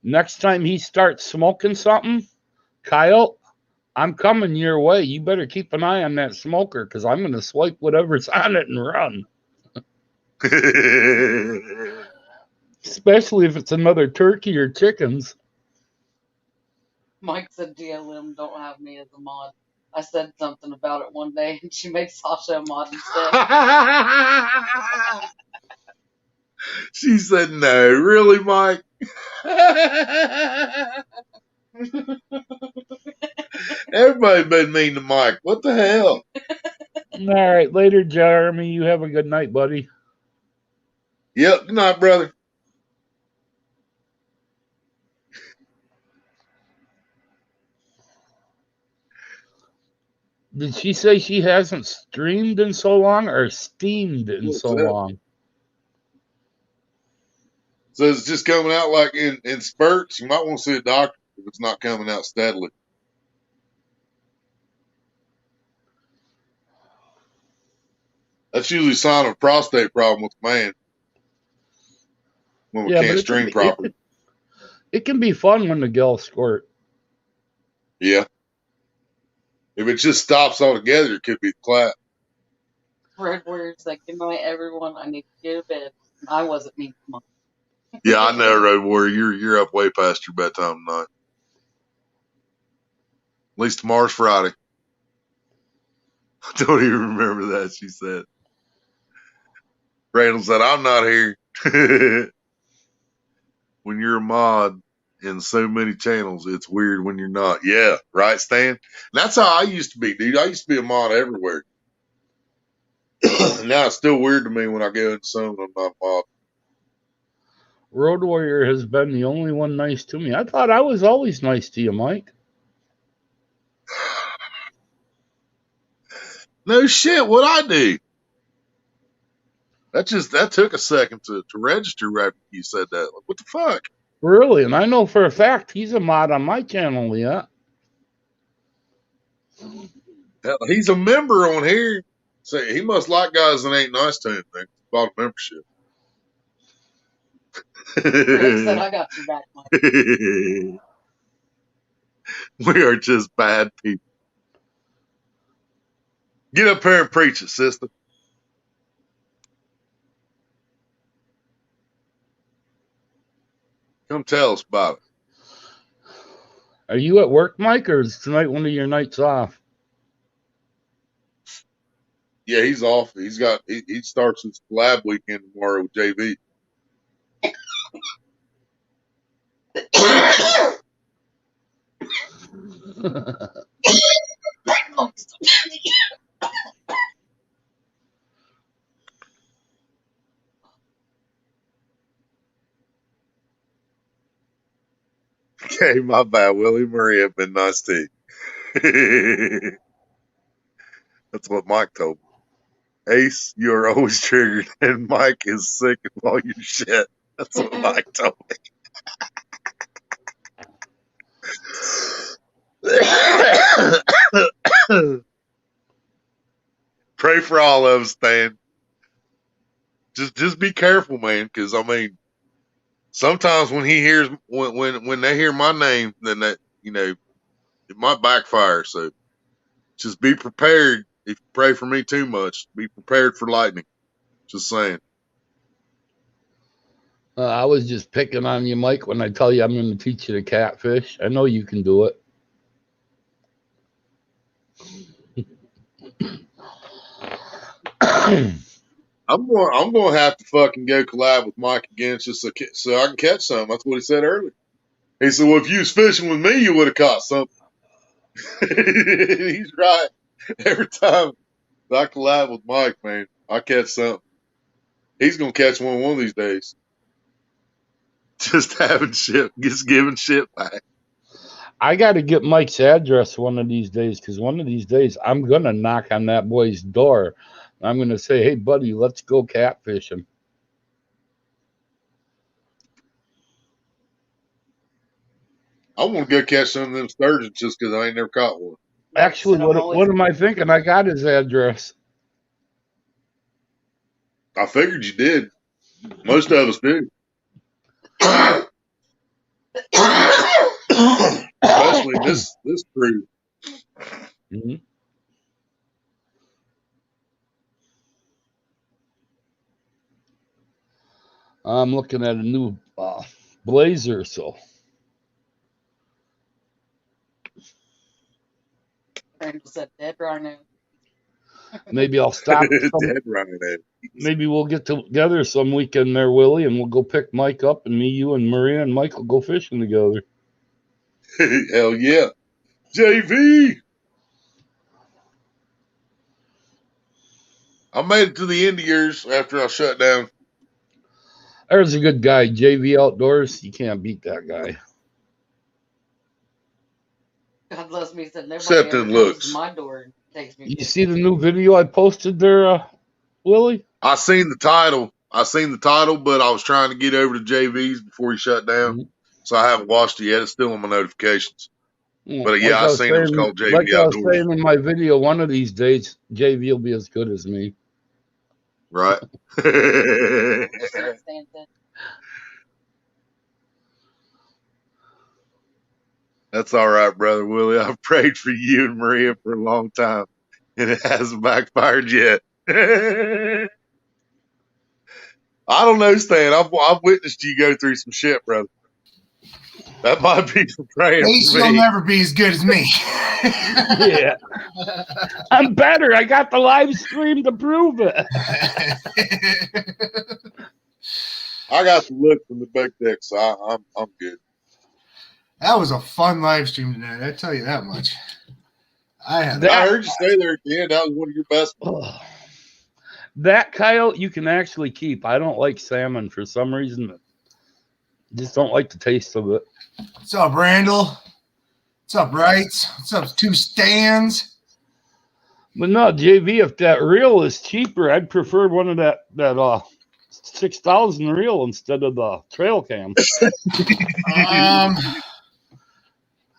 Next time he starts smoking something, Kyle, I'm coming your way. You better keep an eye on that smoker because I'm going to swipe whatever's on it and run. Especially if it's another turkey or chickens. Mike said GLM don't have me as a mod. I said something about it one day and she made Sasha a mod instead. She said, no, really, Mike? Everybody been mean to Mike. What the hell? All right, later, Jeremy. You have a good night, buddy. Yep, good night, brother. Did she say she hasn't streamed in so long or steamed in What's so that? long? So it's just coming out like in spurts. You might want to see a doctor if it's not coming out steadily. That's usually a sign of a prostate problem with the man when we can't stream properly. It can be fun when the gals squirt. Yeah. If it just stops altogether, it could be the clap. Red Warrior's like, good night, everyone. I need to get to bed. I wasn't mean to Mike. Yeah, I know, Road Warrior. You're up way past your bedtime tonight. At least tomorrow's Friday. I don't even remember that, she said. Randall said, I'm not here. When you're a mod in so many channels, it's weird when you're not. Yeah, right, Stan? And that's how I used to be, dude. I used to be a mod everywhere. Now it's still weird to me when I go into some I'm not a mod. Road Warrior has been the only one nice to me. I thought I was always nice to you, Mike. No shit, what I do? That took a second to register right after you said that. Like, what the fuck? Really? And I know for a fact he's a mod on my channel, yeah. Hell, he's a member on here. So he must like guys that ain't nice to him. They bought a membership. Rick said, I got your back, Mike. We are just bad people. Get up here and preach it, sister. Come tell us about it. Are you at work, Mike, or is tonight one of your nights off? Yeah, he's off. He starts his lab weekend tomorrow with JB. Okay, my bad. Willie Murray have been nice too. That's what Mike told me. Ace, you are always triggered, and Mike is sick of all your shit. That's what Mike told me. Pray for all of us, Stan. Just be careful, man, because I mean, sometimes when he hears when they hear my name, then that it might backfire. So just be prepared. If you pray for me too much, be prepared for lightning. Just saying. I was just picking on you, Mike, when I tell you I'm going to teach you to catfish. I know you can do it. I'm going to have to fucking go collab with Mike again just so I can catch some. That's what he said earlier. He said, "Well, if you was fishing with me, you would have caught something." He's right. Every time I collab with Mike, man, I catch something. He's gonna catch one of these days. Just having shit, just giving shit back. I got to get Mike's address one of these days, because one of these days I'm going to knock on that boy's door. I'm going to say, "Hey, buddy, let's go catfishing." I want to go catch some of them sturgeons just because I ain't never caught one. Actually, what am I thinking? I got his address. I figured you did. Most of us do. Especially this crew. Mm-hmm. I'm looking at a new Blazer, so Randall said dead rhino. maybe I'll stop. Dead running it. Maybe we'll get together some weekend there, Willie, and we'll go pick Mike up, and me, you, and Maria and Mike will go fishing together. Hell yeah. JV. I made it to the end of yours after I shut down. There's a good guy, JV Outdoors. You can't beat that guy. God bless me. He said nobody Except ever in comes looks. to my door and takes me. You see the new video I posted there, Willie? I seen the title, but I was trying to get over to JV's before he shut down. Mhm. So I haven't watched it yet. It's still on my notifications. But Like yeah, I seen it was called JV like I was Outdoors. saying in my video, one of these days, JV will be as good as me. Right. That's all right, brother Willie. I've prayed for you and Maria for a long time, and it hasn't backfired yet. I don't know, Stan. I've witnessed you go through some shit, brother. That might be for praying Ace, for you'll me. never be as good as me. Yeah. I'm better. I got the live stream to prove it. I got the look from the back deck, so I'm good. That was a fun live stream tonight. I tell you that much. I heard you say there at the end that was one of your best. That coyote you can actually keep. I don't like salmon for some reason. Just don't like the taste of it. What's up, Randall? What's up, Wrights? What's up, two Stans? But no, JV, if that reel is cheaper, I'd prefer one of that 6,000 reel instead of the trail cam.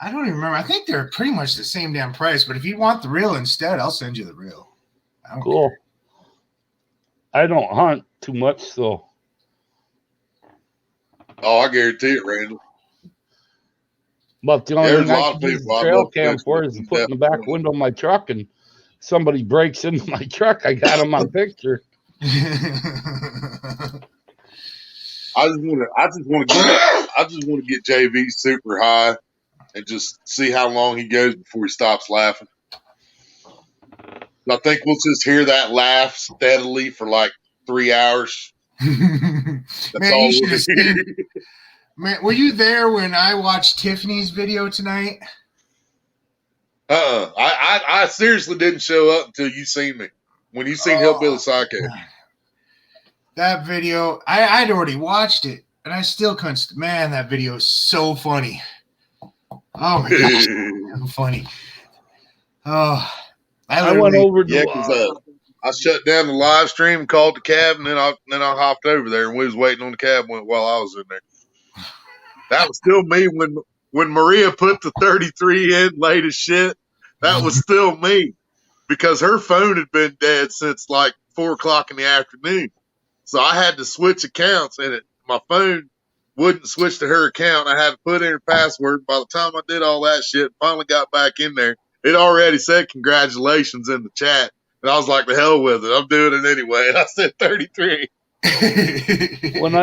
I don't even remember. I think they're pretty much the same damn price. But if you want the reel instead, I'll send you the reel. Cool. Care. I don't hunt too much, so. Oh, I guarantee it, Randall. But the only There's thing a lot I of can use people the I trail love cam fixing for it is to in put in the depth. back window of my truck, and somebody breaks into my truck. I got them on picture. I just want to get JV super high and just see how long he goes before he stops laughing. I think we'll just hear that laugh steadily for like 3 hours. That's Man, all you should we'll have hear. seen. Man, were you there when I watched Tiffany's video tonight? I seriously didn't show up until you seen me. When you seen Hillbilly Psycho. That video, I'd already watched it, and I still couldn't. Man, that video is so funny. Oh my gosh, so funny. Oh, I went over to Yeah, 'cause, I shut down the live stream, called the cab, and then I hopped over there, and we was waiting on the cab while I was in there. That was still me when Maria put the 33 in late as shit. That was still me because her phone had been dead since like 4 o'clock in the afternoon. So I had to switch accounts, and my phone wouldn't switch to her account. I had to put in her password. By the time I did all that shit, finally got back in there, it already said congratulations in the chat. And I was like, the hell with it. I'm doing it anyway. And I said 33. when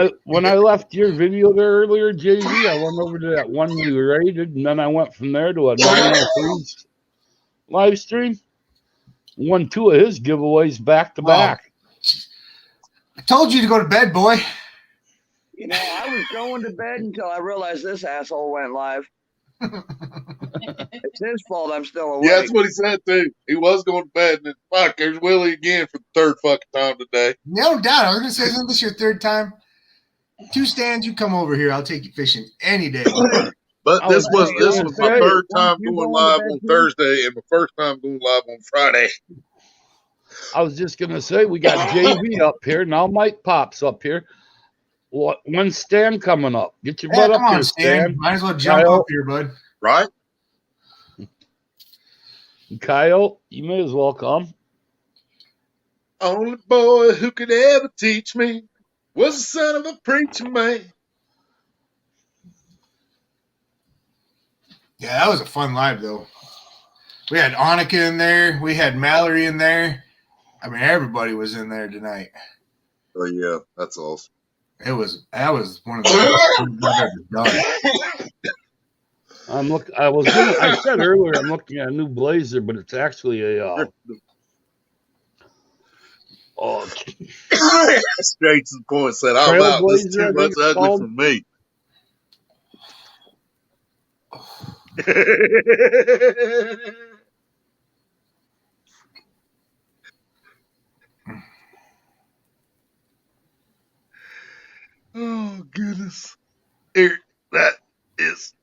I left your video there earlier, JV, I went over to that one you rated, and then I went from there to a 903 live stream. Won 2 of his giveaways back to back. I told you to go to bed, boy. You know, I was going to bed until I realized this asshole went live. It's his fault I'm still awake. Yeah, that's what he said too. He was going to bed, and then fuck, there's Willie again for the 3rd fucking time today. No doubt. I was gonna say, isn't this your 3rd time? 2 stands, you come over here. I'll take you fishing any day. But this was my 3rd time You going going to live bed on too? Thursday, and my 1st time going live on Friday. I was just gonna say we got JV up here now. Mike Pops up here. When's Stan coming up? Get your butt up come on, here, Stan. Stan. Might as well jump Kyle. up here, bud. Right? Kyle, you may as well come. Only boy who could ever teach me was the son of a preacher man. Yeah, that was a fun live though. We had Annika in there. We had Mallory in there. I mean, everybody was in there tonight. Oh yeah, that's awesome. That was one of the best things I've ever done. I said earlier I'm looking at a new blazer, but it's actually a Straight to the point, said, "How about this is too Trailblazer, I much think it's ugly called. for me." Oh goodness! Here, that is.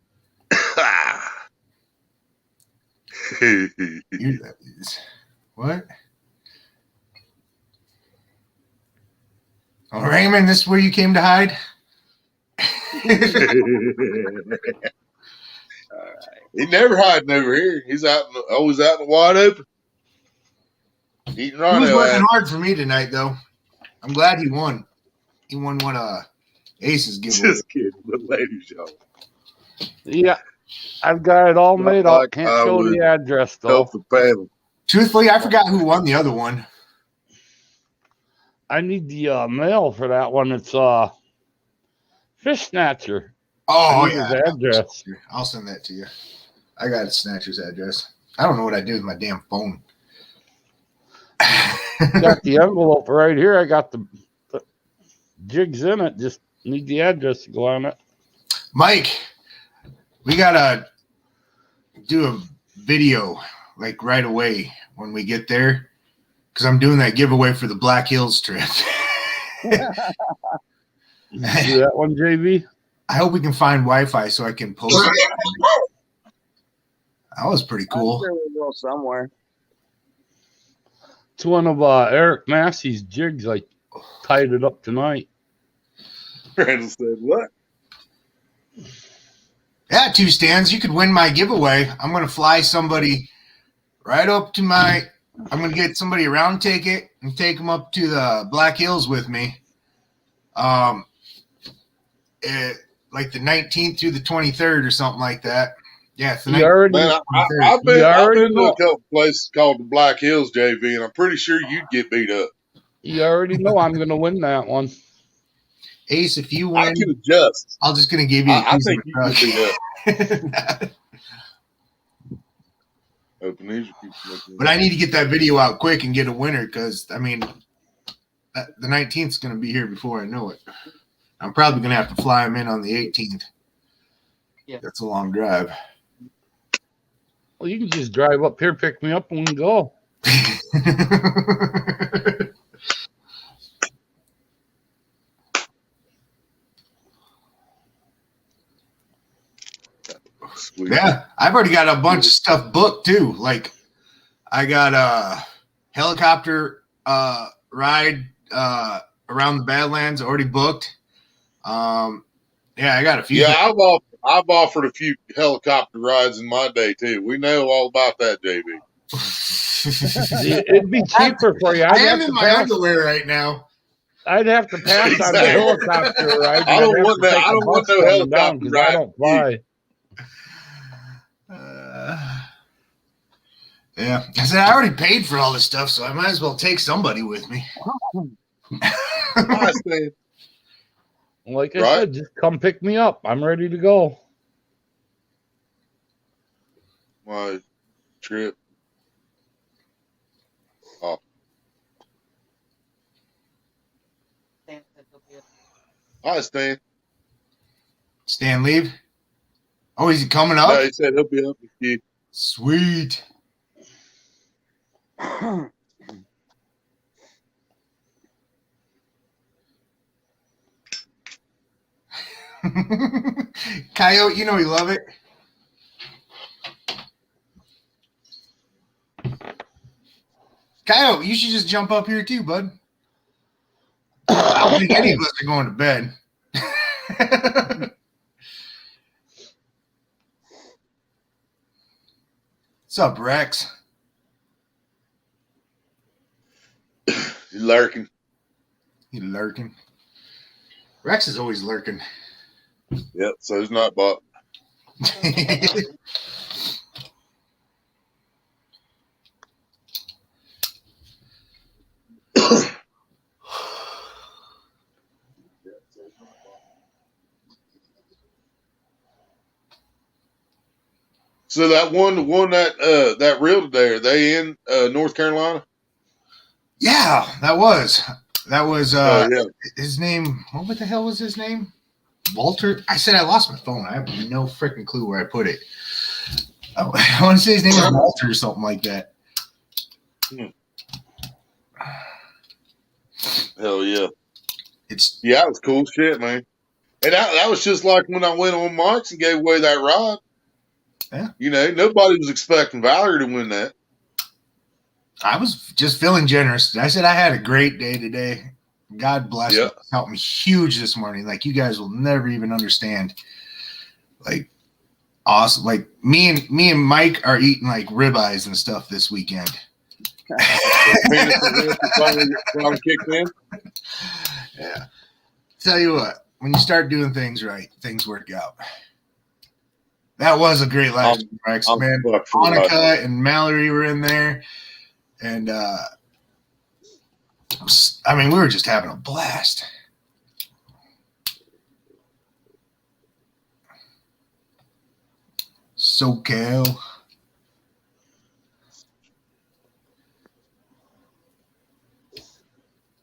What? Oh, Raymond, this is where you came to hide? He never hiding over here. He's always out in the wide open. Eating He was Rhino working ass. hard for me tonight, though. I'm glad he won. He won one Aces giveaway. Just kidding, but ladies, y'all. Yeah, I've got it all Not made up. like Can't I show would the address though. Help the panel. Truthfully, I forgot who won the other one. I need the mail for that one. It's Fish Snatcher. Oh, I need his address. I'll send that to you. I got a Snatcher's address. I don't know what I do with my damn phone. Got the envelope right here. I got the jigs in it. Just need the address to go on it. Mike, we gotta do a video like right away when we get there, because I'm doing that giveaway for the Black Hills trip. You see that one, JV? I hope we can find Wi-Fi so I can post it. That was pretty I'm cool. sure we will somewhere. It's one of Eric Massey's jigs. I tied it up tonight. Randall said, "What?" Yeah, 2 stands. You could win my giveaway. I'm going to fly somebody right up to I'm going to get somebody a round ticket and take them up to the Black Hills with me. Like the 19th through the 23rd or something like that. Yeah, it's the You 19th. already, Man, I've been to a couple places called the Black Hills, JV, and I'm pretty sure you'd get beat up. you already know I'm going to win that one. Ace, if you I win, can adjust. I'm just going to give you a I piece think of you my get beat up. truck. Open these. Or keep looking. But I need to get that video out quick and get a winner because, I mean, the 19th is going to be here before I know it. I'm probably gonna have to fly him in on the 18th. Yeah. That's a long drive. Well, you can just drive up here, pick me up, and we can go. Sweet. Yeah, I've already got a bunch of stuff booked too. Like I got a helicopter ride around the Badlands already booked. Yeah, I got a few. Yeah, I've offered a few helicopter rides in my day too. We know all about that, JB. It'd be cheaper for you. I am in my underwear right now. I'd have to pass on the helicopter ride. I don't want that. I don't want no helicopter because ride. I don't fly. Yeah, I said I already paid for all this stuff, so I might as well take somebody with me. I said, Like I Right. said, just come pick me up. I'm ready to go. my trip. Stan said he'll be up. Hi, Stan. Stan, leave. Oh, is he coming up? No, he said he'll be up with you. Sweet. Coyote, you know you love it. Coyote, you should just jump up here too, bud. I don't think any of us are going to bed. What's up, Rex? He's lurking. You lurking. Rex is always lurking. Yep, so he's not bought. So that one that reel today, are they in North Carolina? Yeah, that was Oh yeah. his name. What the hell was his name? Walter. I said I lost my phone. I have no freaking clue where I put it. Oh, I want to say his name was Walter or something like that. Hell yeah. It's Yeah, that was cool shit, man. And that was just like when I went on Mike's and gave away that ride. Yeah. You know, nobody was expecting Valerie to win that. I was just feeling generous. I said I had a great day today. God bless Yeah. me. Helped me huge this morning. Like you guys will never even understand. Like awesome. Like me and Mike are eating like ribeyes and stuff this weekend. Finally kicked in. Yeah. Tell you what, when you start doing things right, things work out. That was a great live stream, Rex, man. fucked for life. Monica and Mallory were in there. And I mean, we were just having a blast. SoCal.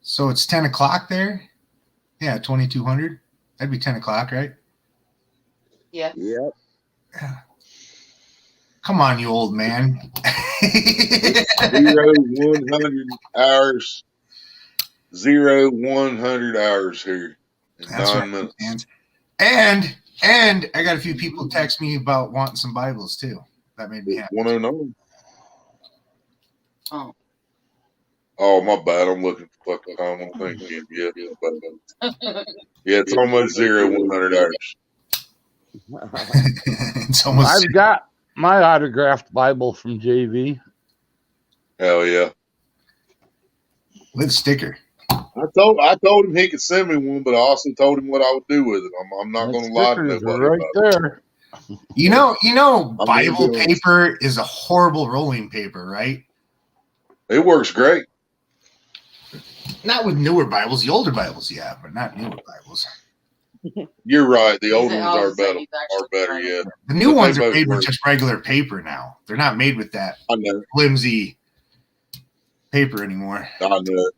So it's 10 o'clock there? Yeah, 2200. That'd be 10 o'clock, right? Yeah. Yep. Come on, you old man. 100 hours. 100 hours here in That's 9 right. minutes. And I got a few people text me about wanting some Bibles too. That made me happy. 109. Oh. Oh, my bad. I'm looking for fucking time. I'm thinking. Yeah. Yeah, it's almost 100 hours. It's almost I've got my autographed Bible from JV. Hell yeah. with sticker. I told him he could send me one, but I also told him what I would do with it. I'm not going to lie to That nobody right about it. there. You know, I'm Bible gonna do it. paper is a horrible rolling paper, right? It works great. Not with newer Bibles. The older Bibles, yeah, but not newer Bibles. You're right. The old He's- ones I are was saying better. he's actually Are better, trying to- yeah. The new But they ones are both made with work. just regular paper now. They're not made with that I know. flimsy paper anymore. I know.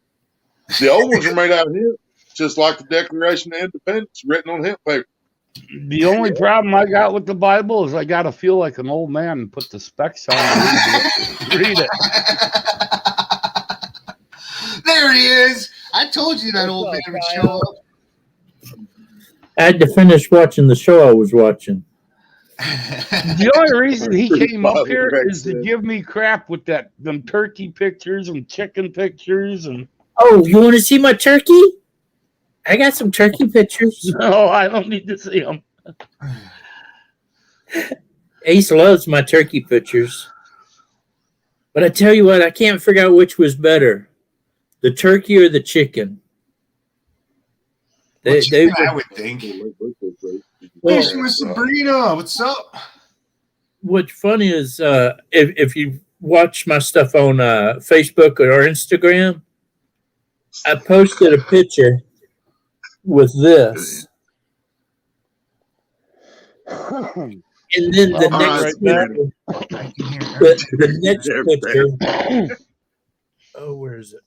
The old ones are made out of hemp. just like the Declaration of Independence written on hemp paper. The only problem I got with the Bible is I got to feel like an old man and put the specs on and read it. There he is. I told you that old man would show up. I had to finish watching the show I was watching. The only reason he came up here is to give me crap with them turkey pictures and chicken pictures and. Oh, you want to see my turkey? I got some turkey pictures. No, I don't need to see them. Ace loves my turkey pictures. But I tell you what, I can't figure out which was better, the turkey or the chicken. I would think. Well, Hey, Miss Sabrina, what's up? what's funny is if you watch my stuff on Facebook or Instagram, I posted a picture with this. And then the next picture. Oh, where is it?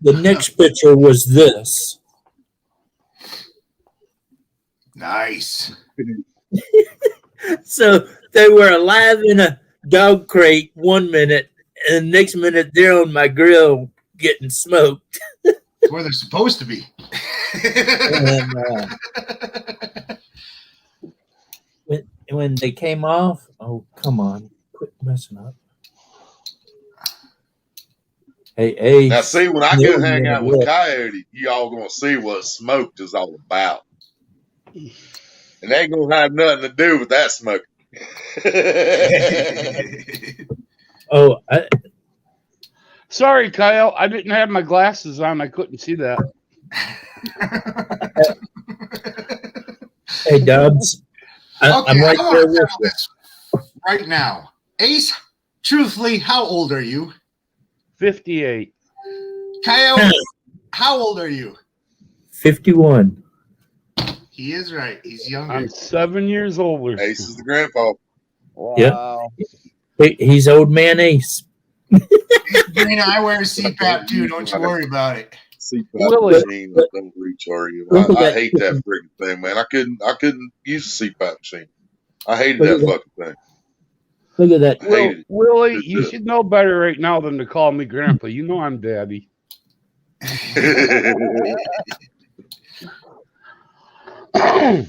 The next picture was this. Nice. So they were alive in a dog crate 1 minute, and the next minute they're on my grill getting smoked. It's where they're supposed to be. And when they came off, oh, come on, quit messing up. Hey, Now, see, when I go hang out with Coyote, y'all gonna see what smoked is all about, and they ain't gonna have nothing to do with that smoke. Oh, Sorry, Kyle. I didn't have my glasses on. I couldn't see that. hey, Dubs. I'm right there with you. Right now. Ace, truthfully, how old are you? 58. Kyle, how old are you? 51. He is right. He's younger. I'm 7 years older. Ace is the grandpa. Wow. He's old man Ace. Sabrina, I wear a CPAP too. Don't you worry about it. CPAP Willie. machine that don't recharge you. I hate that freaking thing, man. I couldn't use a CPAP machine. I hated that fucking thing. Look at that. Willie, you should know better right now than to call me Grandpa. You know I'm Daddy.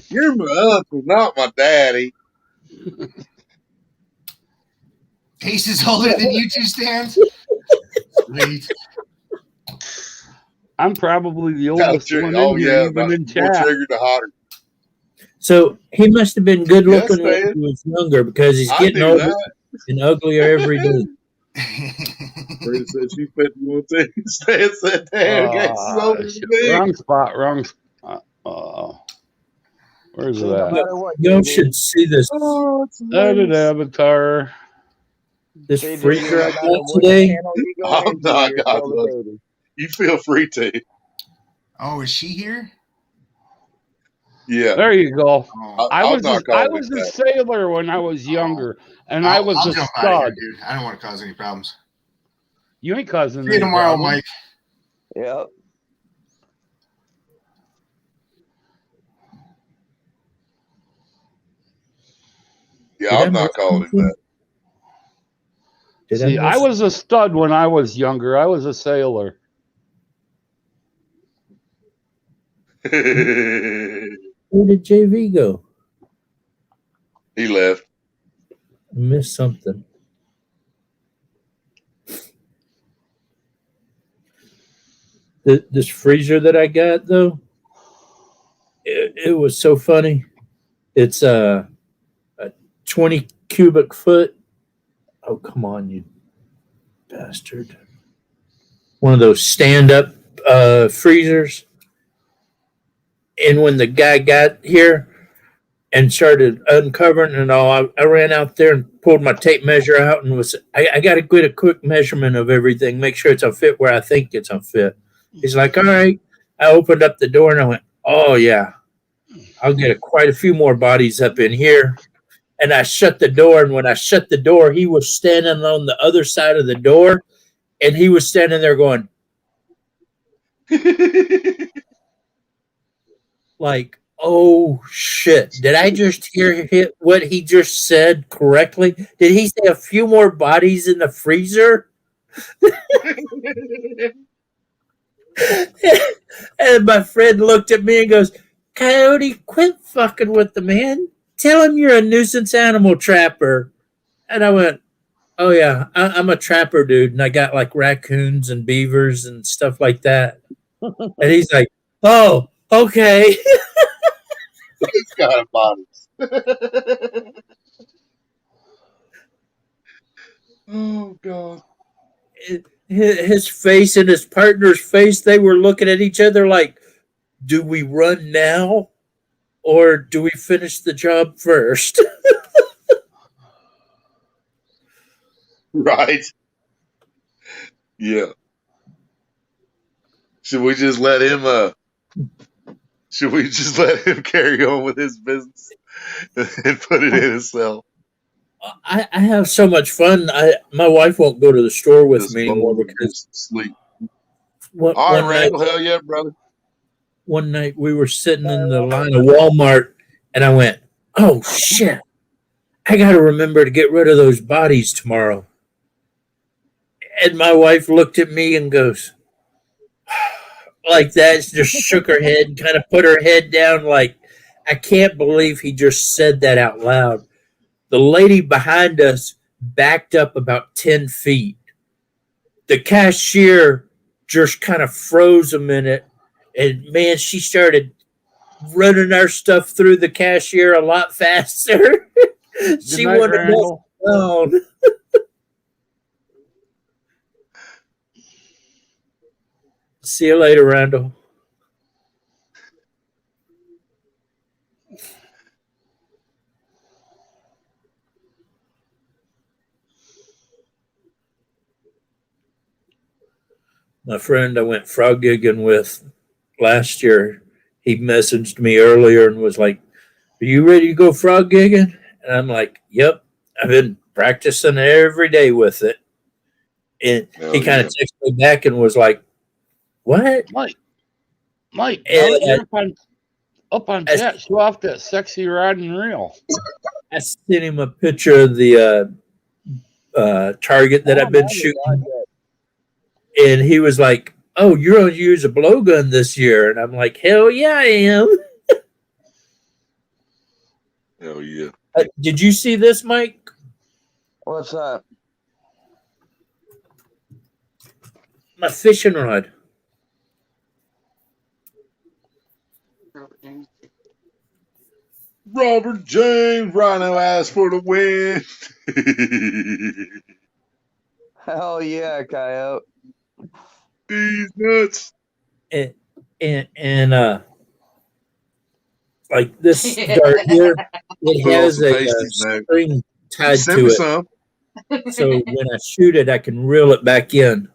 You're my uncle, not my daddy. Ace is older than you two, Stans? Sweet. I'm probably the oldest one in here, even in more chat. triggered, the hotter. So he must have been good looking Yes, when he was younger because he's I getting do older that. and uglier every day. Brady said she 51 too. Stan said, damn, Ace is older than me. Wrong spot, wrong spot. Where's So no that? matter what, Y'all JJ, should see this Oh, it's Edit nice. avatar. JJ, freezer no I matter got what today. channel you go I'm into, not you're God still the bless. baby. You feel free to. Oh, is she here? Yeah. There you go. Oh, I I'm was not a calling it a that. sailor when I was younger, and I was I'll a jump out of here, stud. dude. I don't want to cause any problems. You ain't causing See you any tomorrow, problem. Mike. Yep. Yeah, Did I I'm not miss calling it something? that. Did See, I miss- was a stud when I was younger. I was a sailor. Where did JV go? He left. I missed something. This freezer that I got though, it was so funny. It's a 20 cubic foot. Oh, come on, you bastard. One of those stand-up freezers. And when the guy got here and started uncovering and all, I ran out there and pulled my tape measure out and I got to get a quick measurement of everything, make sure it's unfit where I think it's unfit. He's like, all right. I opened up the door and I went, oh, yeah. I'll get quite a few more bodies up in here. And I shut the door. And when I shut the door, he was standing on the other side of the door. And he was standing there going, Like, oh shit! Did I just hear what he just said correctly? Did he say a few more bodies in the freezer? And my friend looked at me and goes, "Coyote, quit fucking with the man. Tell him you're a nuisance animal trapper." And I went, "Oh yeah, I'm a trapper, dude, and I got like raccoons and beavers and stuff like that." And he's like, "Oh, okay." It's got bodies. Oh God. His face and his partner's face, they were looking at each other like, do we run now or do we finish the job first? Right. Yeah. Should we just let him carry on with his business and put it in himself? I have so much fun. My wife won't go to the store with Just me anymore bold, because just sleep. one, All right, one night Randall. Hell yeah, brother. one night we were sitting in the line of Walmart and I went, oh shit, I got to remember to get rid of those bodies tomorrow. And my wife looked at me and goes, like that, just shook her head and kind of put her head down, like, I can't believe he just said that out loud. The lady behind us backed up about 10 feet. The cashier just kind of froze a minute. And man, she started running our stuff through the cashier a lot faster. She Good night, wanted us Randall. alone. See you later, Randall. My friend I went frog gigging with last year, he messaged me earlier and was like, are you ready to go frog gigging? And I'm like, yep, I've been practicing every day with it. And he kind of texted me back and was like, what? Mike, now that And you're up on chat, show off that sexy rod and reel. I sent him a picture of the target that I've been shooting. And he was like, oh, you're going to use a blowgun this year. And I'm like, hell yeah, I am. Hell yeah. Did you see this, Mike? What's that? My fishing rod. Robert James, Rhino asked for the win. Hell yeah, Coyote. These nuts. And like this dart here, it has a string tied to it. Some. So when I shoot it, I can reel it back in.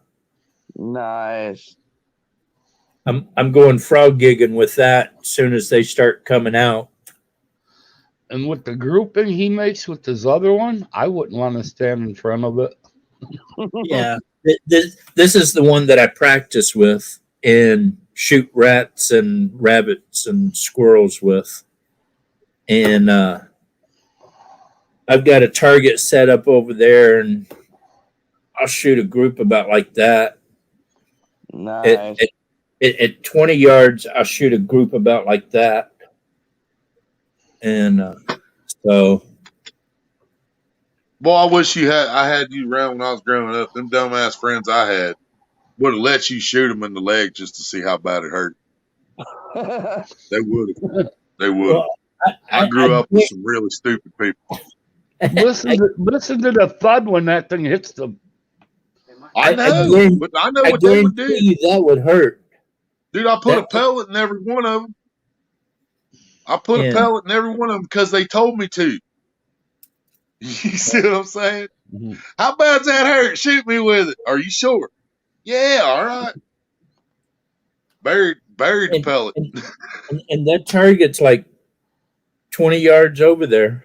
Nice. I'm going frog gigging with that as soon as they start coming out. And with the grouping he makes with his other one, I wouldn't want to stand in front of it. Yeah, this is the one that I practice with and shoot rats and rabbits and squirrels with. And I've got a target set up over there, and I'll shoot a group about like that. Nice. At 20 yards, I'll shoot a group about like that. And so. Boy, I wish I had you around when I was growing up. Them dumbass friends I had would have let you shoot them in the leg just to see how bad it hurt. They would have. They would. Well, I grew up with some really stupid people. Listen to the thud when that thing hits the. I know, but I know what they would do. That would hurt. Dude, I put a pellet in every one of them. I put a pellet in every one of them because they told me to. You see what I'm saying? Mm-hmm. How bad's that hurt? Shoot me with it. Are you sure? Yeah, all right. Buried the pellet. And that target's like 20 yards over there.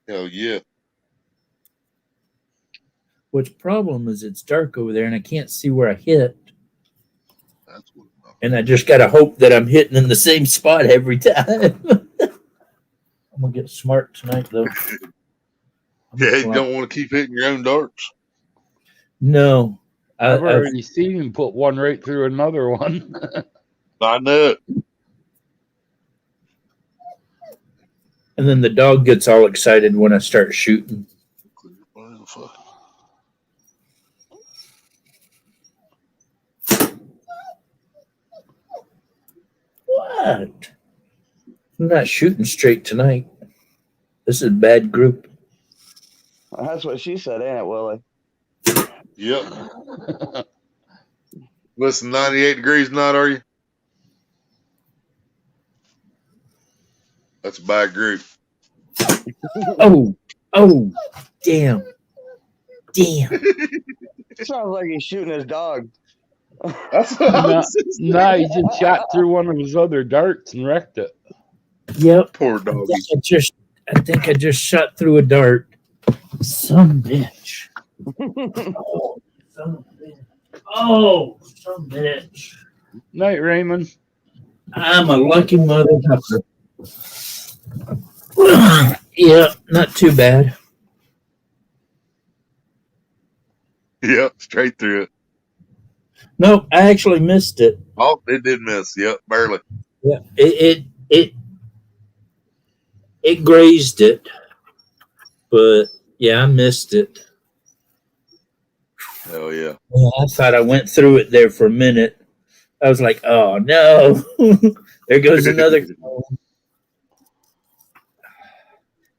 Hell yeah. Which problem is it's dark over there and I can't see where I hit. That's what. and I just gotta hope that I'm hitting in the same spot every time. I'm gonna get smart tonight, though. Yeah, you don't want to keep hitting your own darts. No, I've I've already seen him put one right through another one. I know it. and then the dog gets all excited when I start shooting. What? I'm not shooting straight tonight. This is a bad group. That's what she said, ain't it, Willie? Yep. Listen, 98 degrees tonight, are you? That's a bad group. Oh, damn. Sounds like he's shooting his dog. That's what I was just Nah, he just shot through one of his other darts and wrecked it. Yep. Poor doggy. I think I just shot through a dart. Some bitch. Some bitch. Night, Raymond. I'm a lucky motherfucker. Yeah, not too bad. Yep, straight through it. No, I actually missed it. Oh, it did miss. Yep, barely. Yeah, it grazed it, but yeah, I missed it. Hell yeah. Yeah, I thought I went through it there for a minute. I was like, oh no, there goes another cone.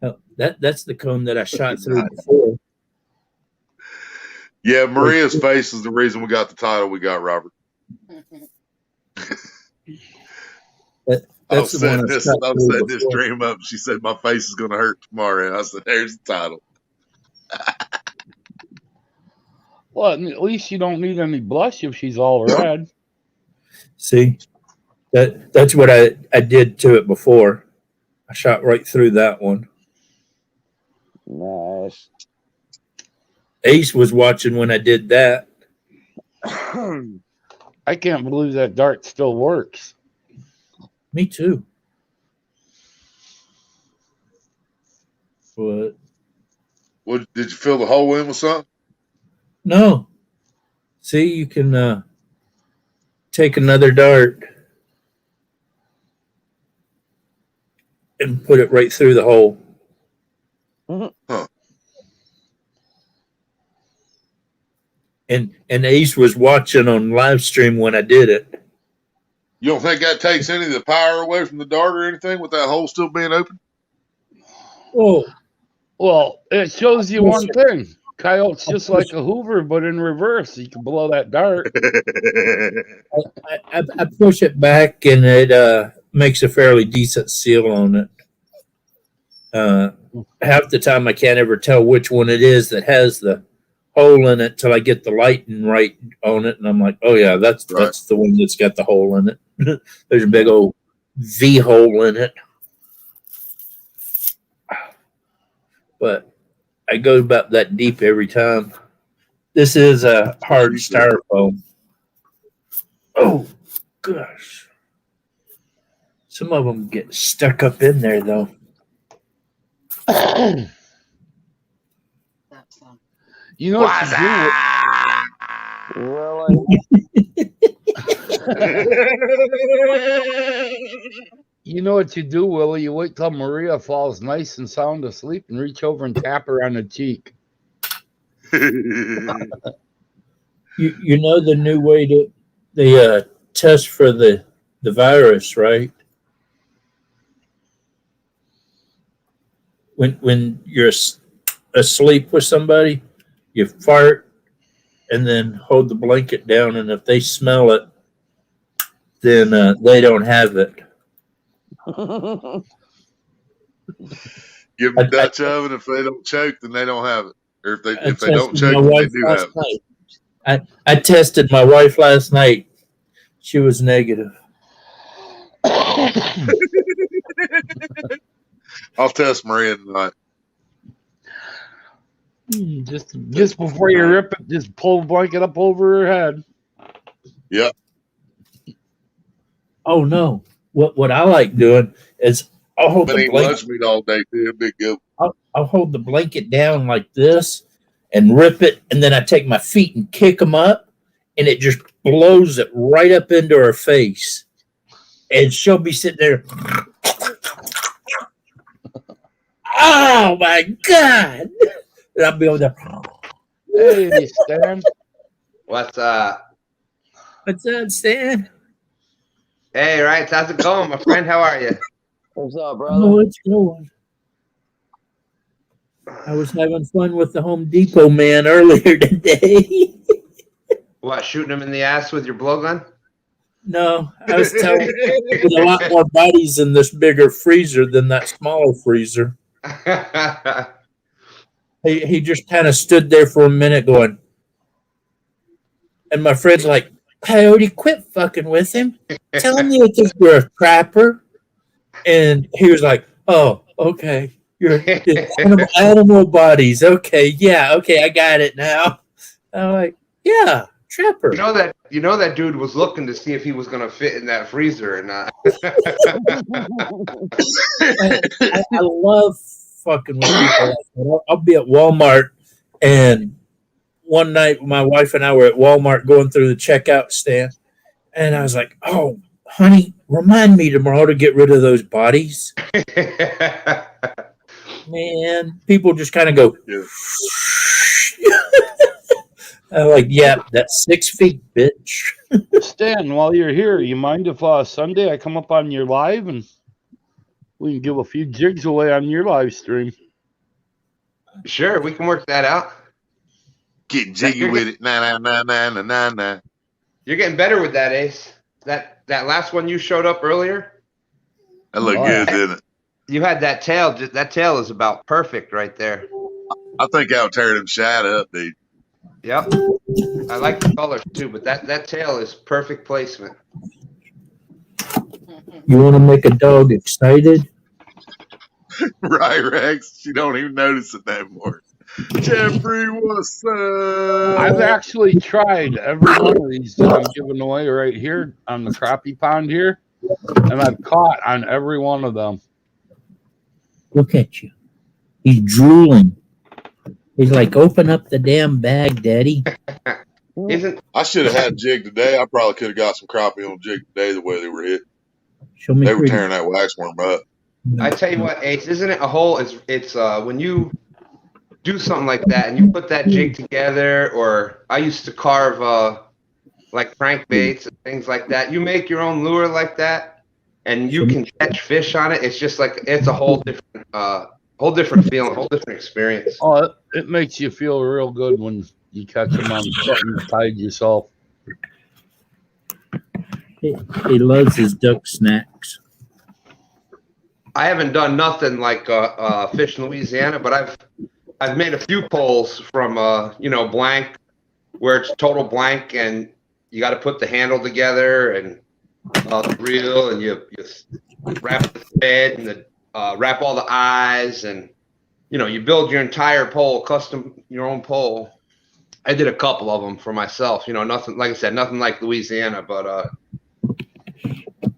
Oh, that's the cone that I shot through before. Yeah, Maria's face is the reason we got the title we got, Robert. I was That's the one setting I this, shot I was through setting this before. dream up. She said my face is going to hurt tomorrow. And I said, there's the title. Well, at least you don't need any blush if she's all red. See, that's what I did to it before. I shot right through that one. Nice. Ace was watching when I did that. I can't believe that dart still works. Me too. But What, did you fill the hole in with something? no. See, you can take another dart and put it right through the hole. Huh. And Ace was watching on live stream when I did it. You don't think that takes any of the power away from the dart or anything with that hole still being open? Oh, Well, it shows you one thing. Coyote's just like a Hoover, but in reverse. You can blow that dart. I push it back and it makes a fairly decent seal on it. Half the time I can't ever tell which one it is that has the hole in it till I get the lighting right on it, and I'm like, oh yeah, that's the one that's got the hole in it. There's a big old V hole in it. But I go about that deep every time. This is a hard styrofoam. Oh gosh. Some of them get stuck up in there though. That's You know what you Really? You know what you do, Willie? You wait till Maria falls nice and sound asleep and reach over and tap her on the cheek. You know the new way to the test for the virus, right? When you're asleep with somebody, you fart and then hold the blanket down, and if they smell it, then they don't have it. Give them a Dutch oven. If they don't choke, then they don't have it. Or if they don't tested choke, my then they wife do have last it. night. I tested my wife last night. She was negative. I'll test Maria tonight. Just before you rip it, just pull the blanket up over her head. Yep. Oh no! What I like doing is I'll hold Been the eating blanket. lunch meat all day too. Big good. I'll hold the blanket down like this and rip it, and then I take my feet and kick them up, and it just blows it right up into her face, and she'll be sitting there. Oh my God! And I'll be over there. Hey, Stan. What's up? What's up, Stan? Hey, right? How's it going, my friend? How are you? What's up, Oh, brother? it's going. I was having fun with the Home Depot man earlier today. What, shooting him in the ass with your blowgun? No, I was telling him there's a lot more bodies in this bigger freezer than that smaller freezer. He just kind of stood there for a minute going, and my friend's like, Coyote, quit fucking with him. Tell him you think you're a trapper. And he was like, oh, okay. You're animal bodies. Okay, yeah, okay, I got it now. I'm like, yeah, trapper. You know that dude was looking to see if he was gonna fit in that freezer or not. I love fucking with people like that. I'll be at Walmart, and one night my wife and I were at Walmart going through the checkout stand, and I was like, oh, honey, remind me tomorrow to get rid of those bodies. Man, people just kind of go. Yeah. I'm like, yeah, that's 6 feet, bitch. Stan, while you're here, you mind if Sunday I come up on your live and we can give a few jigs away on your live stream? Sure, we can work that out. Get jiggy with it. Nah. You're getting better with that, Ace. That last one you showed up earlier, That looked Oh, good, didn't it? you had that tail. That tail is about perfect right there. I think I'll tear them shad up, dude. Yep. I like the colors too, but that tail is perfect placement. You want to make a dog excited? Right, Rex? She don't even notice it that more. Jeffrey, what's up? I've actually tried every one of these that I'm giving away right here on the crappie pond here, and I've caught on every one of them. Look at you. He's drooling. He's like, open up the damn bag, Daddy. Isn't I should have had a jig today. I probably could have got some crappie on a jig today the way they were hit. Show me They were pretty. tearing that waxworm up. I tell you what, Ace, isn't it a whole? It's when you do something like that and you put that jig together, or I used to carve like crankbaits and things like that. You make your own lure like that, and you can catch fish on it. It's just like it's a whole different feeling, whole different experience. Oh, it makes you feel real good when you catch them on something tied yourself. He loves his duck snacks. I haven't done nothing like fish in Louisiana, but I've made a few poles from blank, where it's total blank, and you got to put the handle together and the reel, and you wrap the thread and wrap all the eyes, and you build your entire pole, custom your own pole. I did a couple of them for myself. Nothing, like I said, nothing like Louisiana, but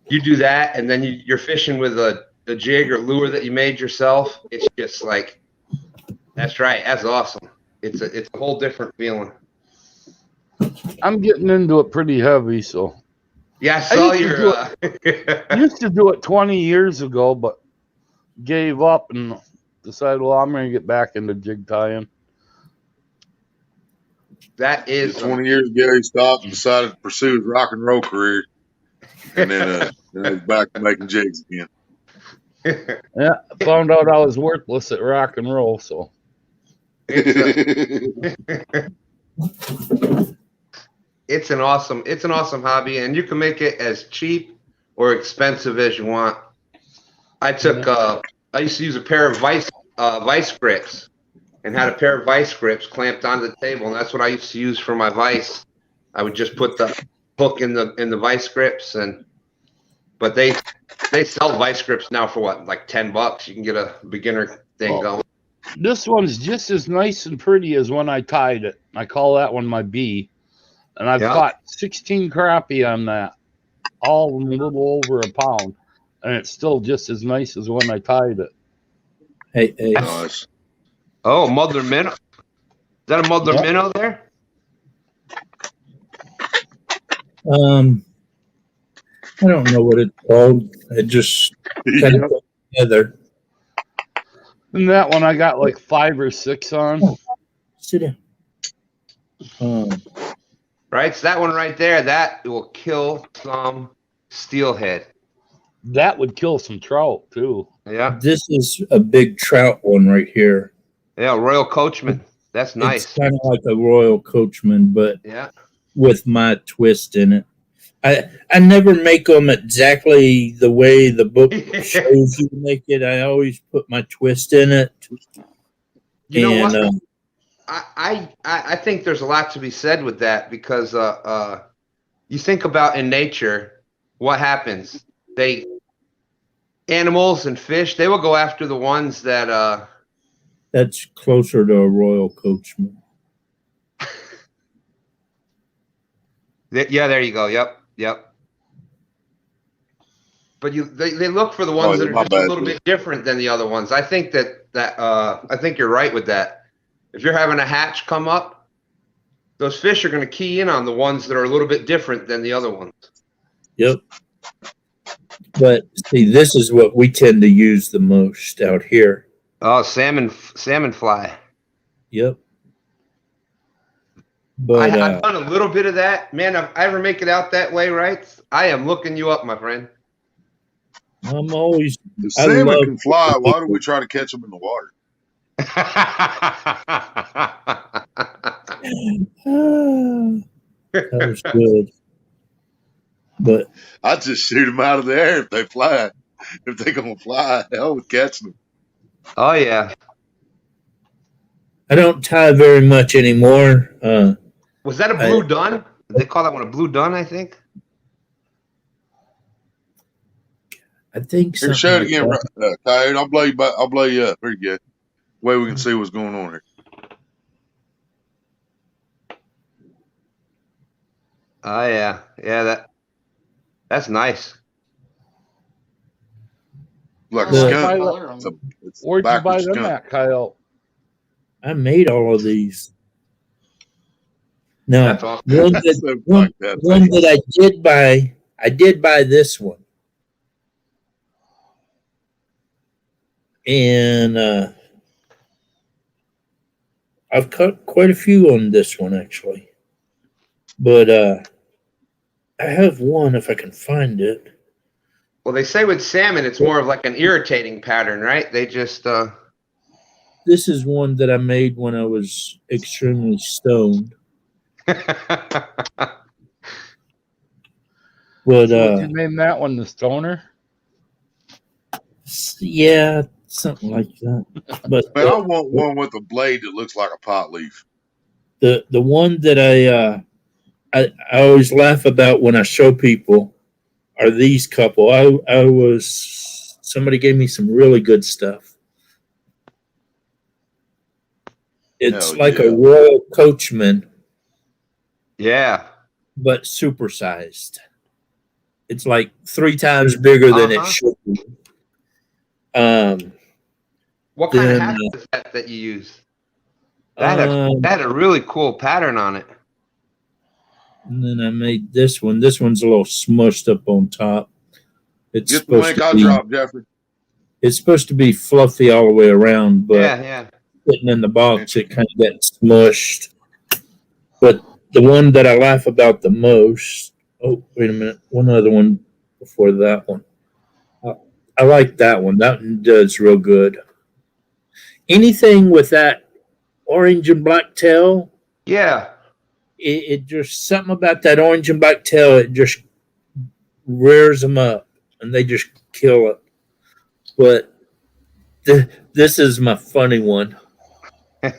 you do that, and then you're fishing with a jig or lure that you made yourself. It's just like, that's right, that's awesome. It's a whole different feeling. I'm getting into it pretty heavy, so Yeah, I saw I used to do it 20 years ago, but gave up and decided, well, I'm going to get back into jig tying. that is 20 years ago, he stopped and decided to pursue his rock and roll career. And then he's back to making jigs again. Yeah, found out I was worthless at rock and roll, so. It's an awesome hobby, and you can make it as cheap or expensive as you want. I used to use a pair of vice grips, and had a pair of vice grips clamped onto the table, and that's what I used to use for my vice. I would just put the hook in the vice grips, but they sell vice grips now for what, like $10? You can get a beginner thing going. This one's just as nice and pretty as when I tied it. I call that one my B. And I've caught 16 crappie on that. all of them a little over a pound, and it's still just as nice as when I tied it. Hey, Nice. Oh, mother minnow. Is that a mother Yep. minnow there? I don't know what it's called. It just kind Yeah. of put together. And that one I got like 5 or 6 on. Sit down. Right, so that one right there, that will kill some steelhead. That would kill some trout too. Yeah, This is a big trout one right here. yeah, Royal Coachman. That's nice. It's kind of like a Royal Coachman, but Yeah. with my twist in it. I never make them exactly the way the book shows you to make it. I always put my twist in it. You know what? And I think there's a lot to be said with that because you think about in nature what happens. Animals and fish, they will go after the ones that that's closer to a Royal Coachman. yeah, there you go. Yep. But they look for the ones that are my just a bad, little dude. bit different than the other ones. I think I think you're right with that. If you're having a hatch come up, those fish are going to key in on the ones that are a little bit different than the other ones. Yep. But see, this is what we tend to use the most out here. Oh, salmon fly. Yep. But I've done a little bit of that. Man, if I ever make it out that way, right? I am looking you up, my friend. I'm always If I salmon love- can fly, why do we try to catch them in the water? that was good. But I'd just shoot them out of the air if they fly. If they're going to fly, hell with catching them. Oh yeah. I don't tie very much anymore. Was that a blue dun? They call that one a blue dun, I think. I think Here, something show it like again, that. Coyote. I'll blow you back. I'll blow you up. Here you go. Way we can see what's going on here. Oh yeah. That's nice. Like a Yeah. skunk. Color 'em. It's Where'd you buy backwards them skunk. at, Kyle? I made all of these. No, That's awesome. one that, So one, like that. one that I did buy this one. And I've cut quite a few on this one actually. But I have one if I can find it. Well, they say with salmon, it's more of like an irritating pattern, right? They just This is one that I made when I was extremely stoned. But So you name that one the Stoner? yeah, something like that. But Man, I want one with a blade that looks like a pot leaf. the one that I always laugh about when I show people are these couple. Somebody gave me some really good stuff. It's Hell like yeah. a Royal Coachman, yeah. but supersized. It's like 3 times bigger than it Uh-huh. should be. What kind of Then, hat is that you use? That had a really cool pattern on it. And then I made this one. This one's a little smushed up on top. It's Get the link I dropped, Jeffrey. It's supposed to be fluffy all the way around, but Yeah. sitting in the box, it kind of got smushed. But the one that I laugh about the most, oh, wait a minute, one other one before that one. I like that one. That one does real good. Anything with that orange and black tail, Yeah. it just, something about that orange and black tail, it just rears them up and they just kill it. But this is my funny one. I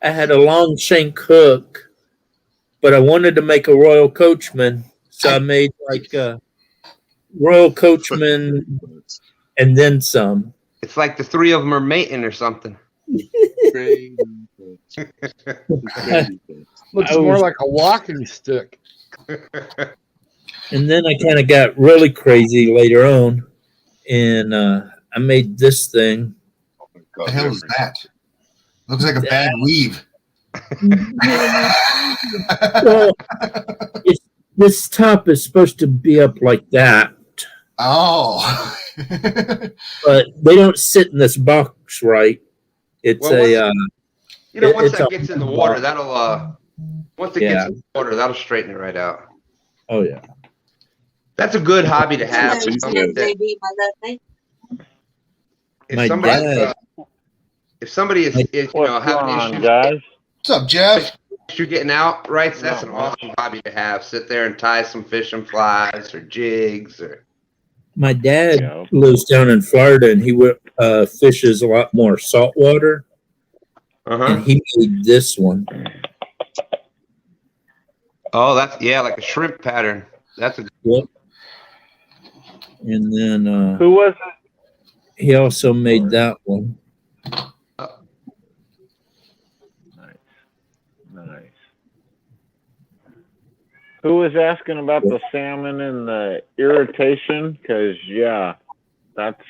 had a long shank hook, but I wanted to make a Royal Coachman, so I made like a Royal Coachman and then some. It's like the 3 of them are mating or something. Looks I more was- like a walking stick. And then I kind of got really crazy later on, and I made this thing. What the hell is that? Looks like a bad weave. Well, this top is supposed to be up like that, Oh. but they don't sit in this box right. It's Well, once it's that a- gets in the water, that'll once it gets in the water, that'll straighten it right out. oh yeah. That's a good hobby to have. Yeah, It's something that JB, my birthday. My if somebody is What's going having on, issues, guys? What's up, Jeff? you're getting out, right? So that's an awesome hobby to have. Sit there and tie some fishing flies or jigs or. My dad Yeah. lives down in Florida, and he fishes a lot more saltwater, and he made this one. Oh, that's like a shrimp pattern. That's a Yep. And then Who was it? he also made that one. Nice. Who was asking about the salmon and the irritation? Because, yeah, that's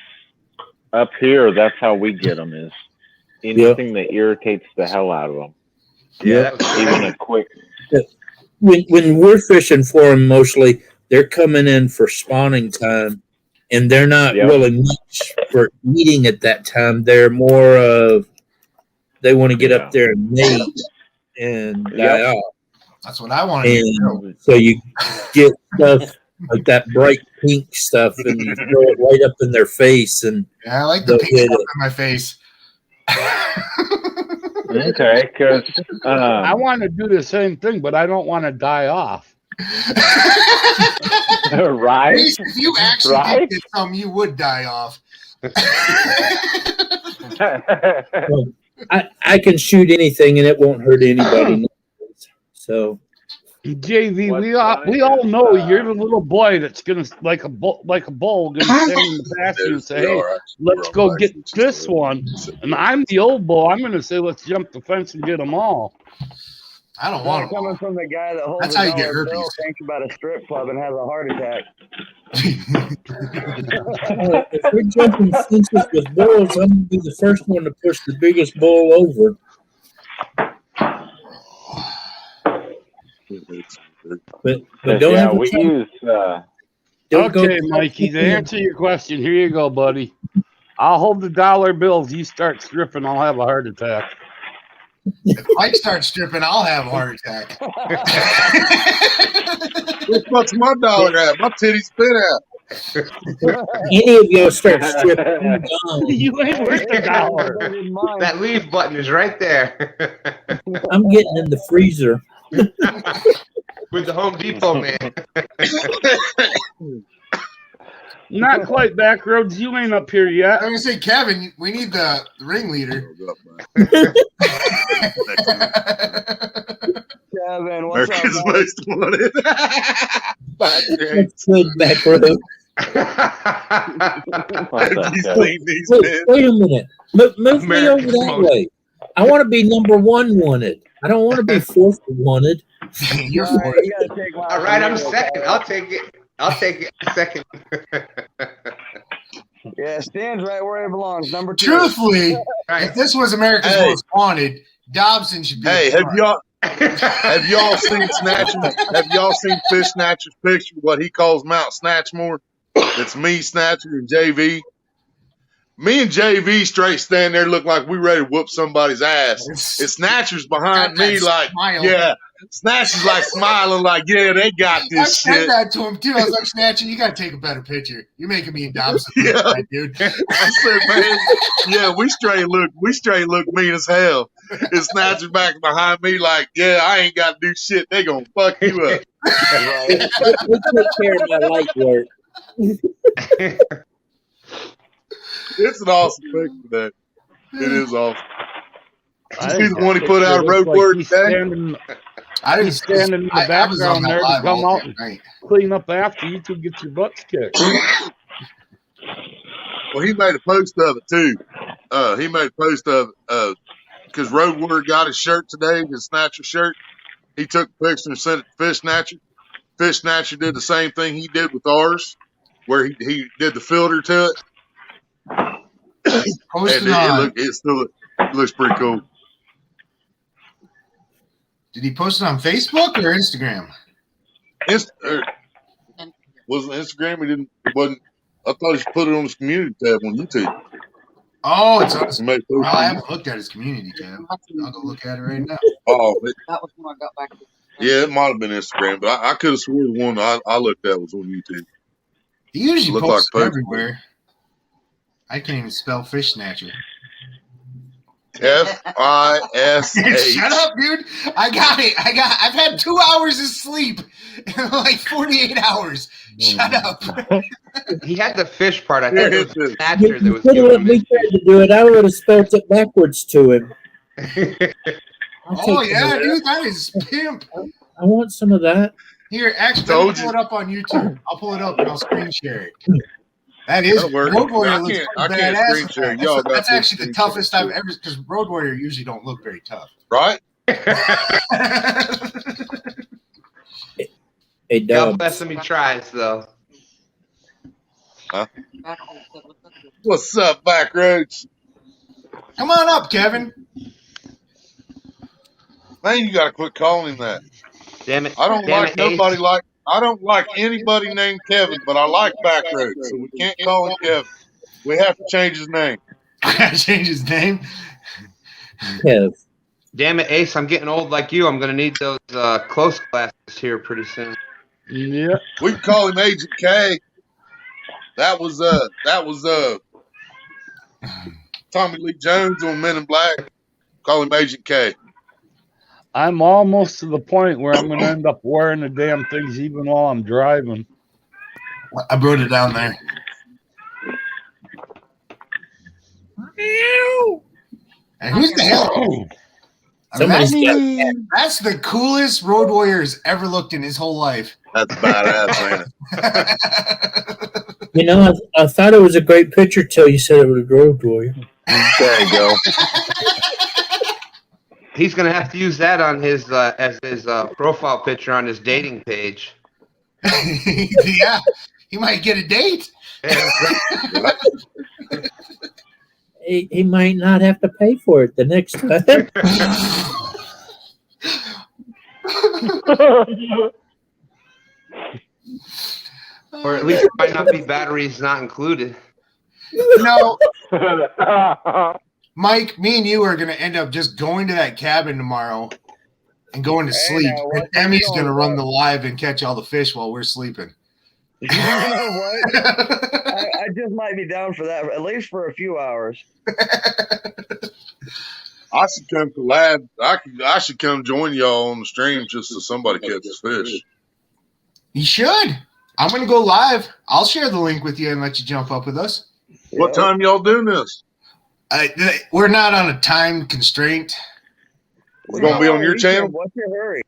up here. That's how we get them, is anything that irritates the hell out of them. yeah. Even a quick. When we're fishing for them, mostly they're coming in for spawning time, and they're not Yep. really much for eating at that time. They're more of they want to get up there and mate and die off. That's what I want to do. And so you get stuff like that bright pink stuff and you throw it right up in their face, and Yeah, I like the They'll pink get stuff it. in my face. Okay, because I want to do the same thing, but I don't want to die off. right? Reese, if you actually Right? did get some, you would die off. I can shoot anything and it won't hurt anybody. So JV, What's we funny all is, know you're the little boy that's gonna like a bull gonna stand in the past you and say, "Hey, let's go get this one." And I'm the old bull. I'm gonna say, "Let's jump the fence and get them all." I don't want them. Coming from the guy that holds That's a how you get dollar bill, herpes. thinks about a strip club and has a heart attack. if we're jumping fences with bulls, I'm gonna be the first one to push the biggest bull over. But don't yeah, have we use. don't go- Okay, Mikey, to answer your question, here you go, buddy. I'll hold the dollar bills. You start stripping, I'll have a heart attack. If Mike starts stripping, I'll have a heart attack. What the fuck's my dollar at? My titties spit out. any of y'all start stripping, I'm gone. You ain't worth a dollar. That leave button is right there I'm getting in the freezer. with the Home Depot man. Not quite back roads. You ain't up here yet. I'm gonna say, Kevin, we need the ringleader. Kevin, what's up, America's man? Most Wanted. That's good back road. What Have you the seen these men? Wait a minute. Move me America's over that Most- way. I want to be number one wanted. I don't want to be fourth wanted. You're All for right, it. you gotta take my All right, I'm opinion, second. okay? I'll take it. I'll take it second. Yeah, Stan's right where he belongs. Number 2. Truthfully, Right. if this was America's Hey. Most Wanted, Dobson should be. Hey, the have y'all seen Snatcher? Have y'all seen Fish Snatcher's picture? What he calls Mount Snatchmore? It's me, Snatcher, and JV. Me and JV straight stand there, look like we ready to whoop somebody's ass. And Snatcher's behind Got that me, like, smile. yeah. Snatcher's like smiling, like, yeah, they got I this said shit. that to him too. I was like, Snatcher, you gotta take a better picture. You're making me and Dobson look Yeah. bad, dude. I said, man, yeah, we straight look mean as hell. And Snatcher's back behind me, like, yeah, I ain't got to do shit. They gonna fuck you up. We take care of my light work. It's an awesome picture, that. It is awesome. I Did you see think the one he that put picture out looks road like word he's today? standing, I didn't He's standing in the I was on background that there to live come all out and night. clean up after you two get your butts kicked. Well, he made a post of it too. He made a post of it because Road Warrior got his shirt today, his Snatcher shirt. He took a picture and sent it to Fish Snatcher. Fish Snatcher did the same thing he did with ours, where he did the filter to it. Posted And on. it looks pretty cool. Did he post it on Facebook or Instagram? Wasn't Instagram? It wasn't. I thought he put it on his community tab on YouTube. Oh, it's on his, He made well, posts I on haven't looked at his community tab. I'll go look at it right now. That was when I got back. Yeah, it might have been Instagram, but I could have sworn the one I looked at was on YouTube. He usually Look posts like post. everywhere. I can't even spell Fish Snatcher. FISH. Shut up, dude. I got it. I've had 2 hours of sleep in like 48 hours. Shut up. He had the fish part. I thought Here it it was is. the Snatcher that You was could have let giving me him try to do it. I would have spelled it backwards to him. his I'll Oh, take yeah, some of that. dude. That is pimp. I want some of that. Here, actually, Told let me pull you. it up on YouTube. I'll pull it up and I'll screen share it. That is That'll work. Road Warrior I looks can't pretty screen badass. share. With that. Y'all That's, got that's this actually the screen toughest share. I've ever, because Road Warrior usually don't look very tough. Right? Hey, God Dubs. bless him. He tries though. What's up, Backroads? Come on up, Kevin. Man, you gotta quit calling him that. Damn it! I don't Damn like it, nobody Ace. like. I don't like anybody named Kevin, but I like Backroads, so we can't call him Kevin. We have to change his name. I gotta change his name. Kev. Damn it, Ace. I'm getting old like you. I'm gonna need those close glasses here pretty soon. Yeah. We can call him Agent K. That was Tommy Lee Jones on Men in Black. Call him Agent K. I'm almost to the point where I'm going to end up wearing the damn things even while I'm driving. I wrote it down there. And who's the hell? I mean, Somebody's that's the coolest Road Warrior has ever looked in his whole life. That's badass, man. You know, I thought it was a great picture till you said it was Road Warrior. There you go. He's gonna have to use that on his as his profile picture on his dating page. Yeah, he might get a date. He might not have to pay for it the next time. Or at least it might not be batteries not included. No, Mike, me and you are going to end up just going to that cabin tomorrow and going to sleep. now, And what Emmy's you going to doing? run the live and catch all the fish while we're sleeping. You know what? I just might be down for that, at least for a few hours. I should come to lab. I should come join y'all on the stream just so somebody catches fish. You should. I'm going to go live. I'll share the link with you and let you jump up with us. What time y'all doing this? We're not on a time constraint. It's gonna be on your channel. What's your hurry?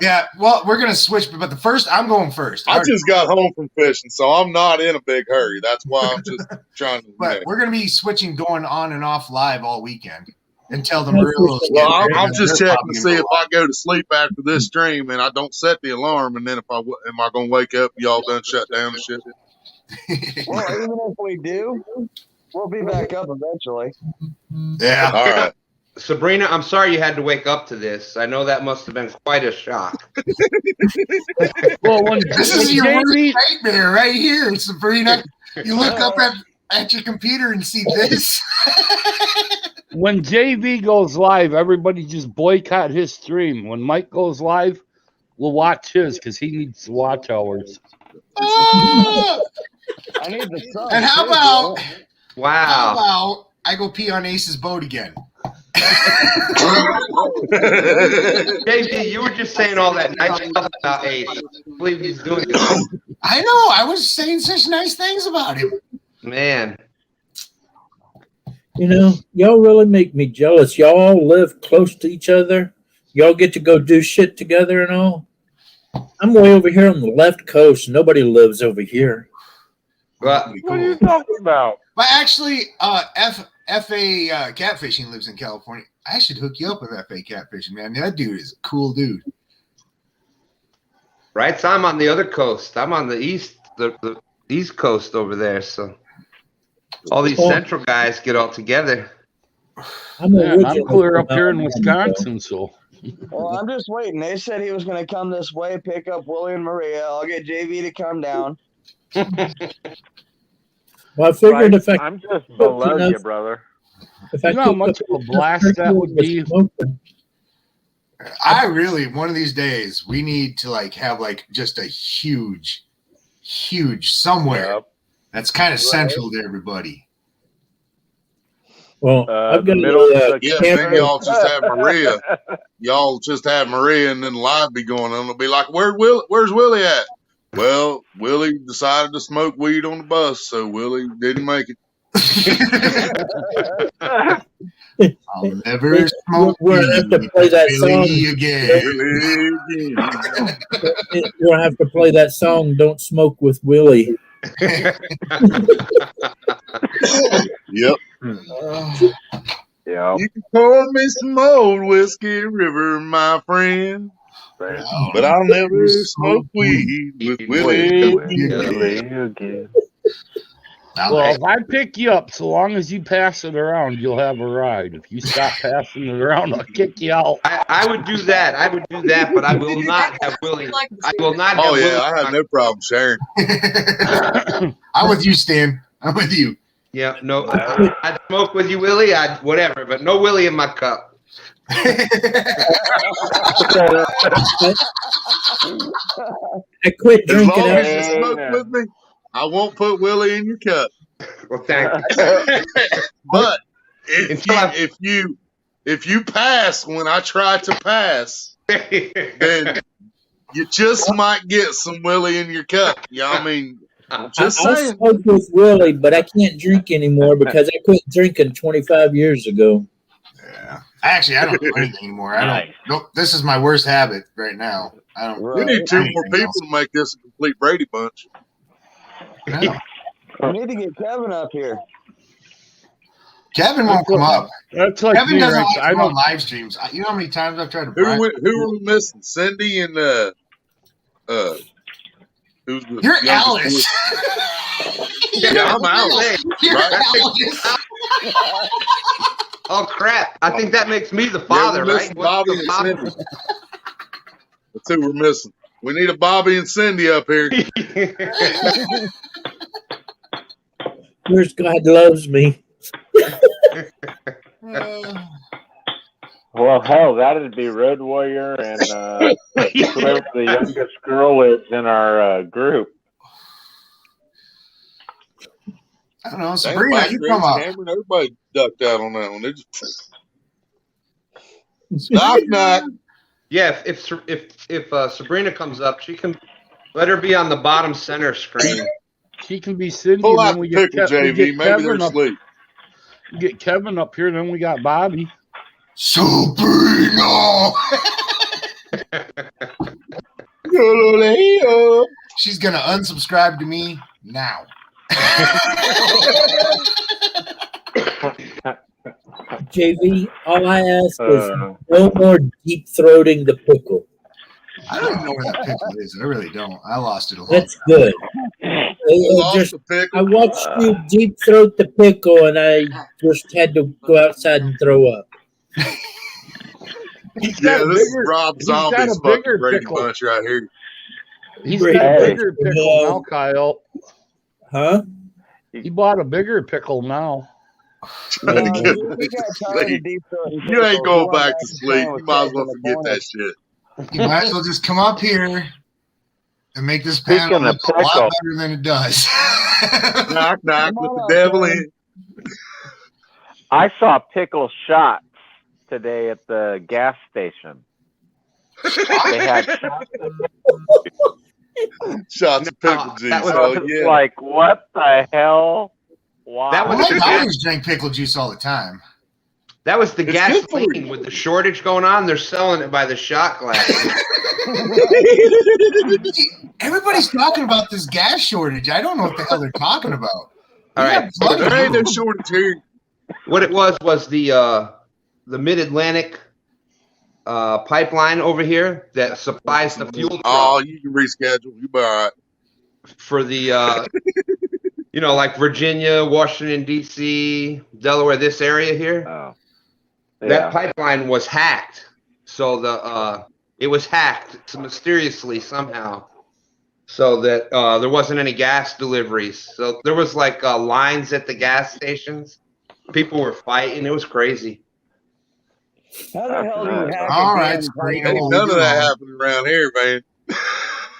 Yeah, well, we're going to switch, but the first, I'm going first. I just got home from fishing, so I'm not in a big hurry. That's why I'm just trying to. But we're going to be switching, going on and off live all weekend until the Murillos get Well, there. I'm just They're checking probably to gonna see go if I go to sleep after this stream and I don't set the alarm, and then if am I gonna wake up? Y'all done shut down and shit. Well, even if we do, we'll be back up eventually. Yeah. All right. Sabrina, I'm sorry you had to wake up to this. I know that must have been quite a shock. Well, when, This when is your worst JV, nightmare right here, Sabrina. You look up at your computer and see this. when JV goes live, everybody just boycott his stream. When Mike goes live, we'll watch his because he needs watch hours. Oh! I need the sun. And how too, about Wow. I go pee on Ace's boat again? JV, you were just saying all that nice stuff about Ace. I believe he's doing it. I know. I was saying such nice things about him. Man. You know, y'all really make me jealous. Y'all all live close to each other. Y'all get to go do shit together and all. I'm way over here on the left coast. Nobody lives over here. Well, Pretty What are you cool. talking about? But actually, FA Catfishing lives in California. I should hook you up with FA Catfishing, man. That dude is a cool dude. Right? So I'm on the other coast. I'm on the east, the east coast over there. So all these central guys get all together. I'm clear up here in Wisconsin, so. Well, I'm just waiting. They said he was going to come this way, pick up Willie and Maria. I'll get JV to come down. Well, I figured if I'm just below you, brother. If I You know how much of a blast that would be? I really, one of these days, we need to like have like just a huge somewhere that's kind of central to everybody. Well, I've got yeah, maybe y'all just have Maria. Y'all just have Maria, and then live be going on. It'll be like, where's Willie at? Well, Willie decided to smoke weed on the bus, so Willie didn't make it. I'll never smoke we're gonna have to play that Willie song again. We'll have to play that song. Don't smoke with Willie. Yep. Yeah. You can pour me some old whiskey river, my friend, but I'll never smoke weed with Willie again. Well, if I pick you up, so long as you pass it around, you'll have a ride. If you stop passing it around, I'll kick you out. I would do that. But I will not have Willie. I will not have Willie. I have no problem sharing. I'm with you, Stan. I'm with you. Yeah, no, I'd smoke with you, Willie. I'd whatever, but no Willie in my cup. I quit As drinking. long as you smoke with me, I won't put Willie in your cup. Well, thank you. But if you pass when I try to pass, then you just might get some Willie in your cup. Yeah, I mean, just I saying. smoke with Willie, but I can't drink anymore because I quit drinking 25 years ago. Yeah. Actually, I don't do anything anymore. This is my worst habit right now. I don't. We need 2 more people to make this a complete Brady bunch. Yeah. We need to get Kevin up here. Kevin won't come up. That's like Kevin me, doesn't right? like I to go on don't. live streams. You know how many times I've tried to. Who are we missing? Cindy and who's the You're youngest Alice. boy? Yeah, I'm Alice. You're Right? Alice. Oh crap! I think that makes me the father, we're right? missing Bobby and Cindy. That's who we're missing. We need a Bobby and Cindy up here. Where's God loves me? Well, hell, that'd be Road Warrior and whoever the youngest girl is in our group. I don't know, Sabrina, you come up. Cameron, everybody ducked out on that one. They just knock knock. Yeah, if Sabrina comes up, she can let her be on the bottom center screen. She can be Cindy. Pull and out then we the get pickle, JV. Maybe Kevin they're up. asleep. Get Kevin up here, then we got Bobby. Sabrina. She's gonna unsubscribe to me now. JV, all I ask is no more deep throating the pickle. I don't even know where that pickle is. I really don't. I lost it a lot. That's good. I watched you deep throat the pickle, and I just had to go outside and throw up. He's Yeah, got a this is bigger- Rob he's got Zombie's a bigger fucking Brady pickle. Bunch right here. He's got a bigger pickle now, Kyle. Huh? He bought a bigger pickle now. You ain't going back to sleep. You might as well forget that shit. You might as well just come up here and make this panel Speaking of look a lot pickle. better than it does. Knock knock with the devil in. I saw pickle shots today at the gas station. They had shots of pickle juice. that was like, what the hell? Wow. That was My the daughters drink pickle juice all the time. That was the It's good for gasoline you. with the shortage going on. They're selling it by the shot glass. Everybody's talking about this gas shortage. I don't know what the hell they're talking about. All right. There ain't no shortage here. What it was the Mid-Atlantic pipeline over here that supplies the fuel Oh, truck you can reschedule. You be all right. for the, like Virginia, Washington, D.C., Delaware, this area here. Oh. That Yeah. pipeline was hacked. So it was hacked mysteriously somehow. So that there wasn't any gas deliveries. So there was like lines at the gas stations. People were fighting. It was crazy. How the hell do you hack All a right, damn Sabrina, pipeline? Ain't well, none of that happening around here, man.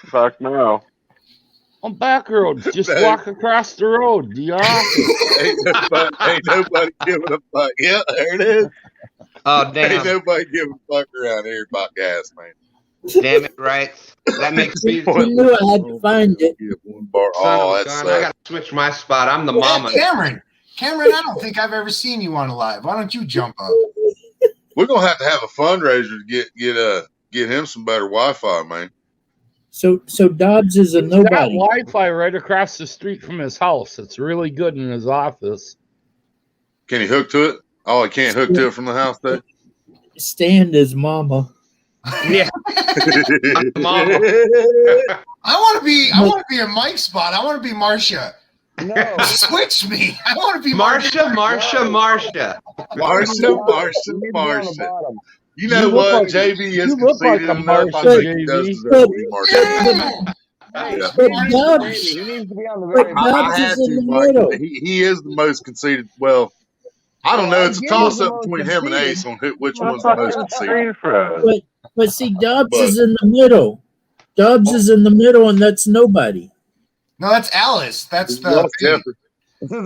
Fuck no. On back roads, just Hey. walk across the road. The office. ain't nobody giving a fuck. Yeah, there it is. Oh, Ain't damn. nobody giving a fuck around here about gas, man. Damn it, right? That makes me You knew I had to find it. Give one bar. son Oh, of a that's gun. I got to switch my spot. I'm the mama. Cameron, I don't think I've ever seen you on a live. Why don't you jump up? we're gonna have a fundraiser to get him some better Wi-Fi, man. So Dobbs is a He's got nobody. Wi-Fi right across the street from his house. It's really good in his office. Can he hook to it? Oh, he can't hook to it from the house, though. Stand his mama. Yeah. I'm the mama. I want to be in Mike's spot. I want to be Marcia. No. Switch me. I want to be Marsha. Marsha, You need to be on the Marsha. bottom. You know You look what? like- JV is you look like conceited a enough. I Marsha, think he does JV. deserve to be Marsha. Hey, Yeah. But he needs Dobbs, he needs to be on the but very I Dobbs had is in to, the Mike. middle. He is the most conceited. Well, I don't know. It's a Jim is toss the up most between him and conceited. Ace on which My one's the most fucking conceited. screen froze. But see, Dobbs But- is in the middle. Dobbs is in the middle, and that's nobody. No, that's Alice. That's the Lost maid. effort.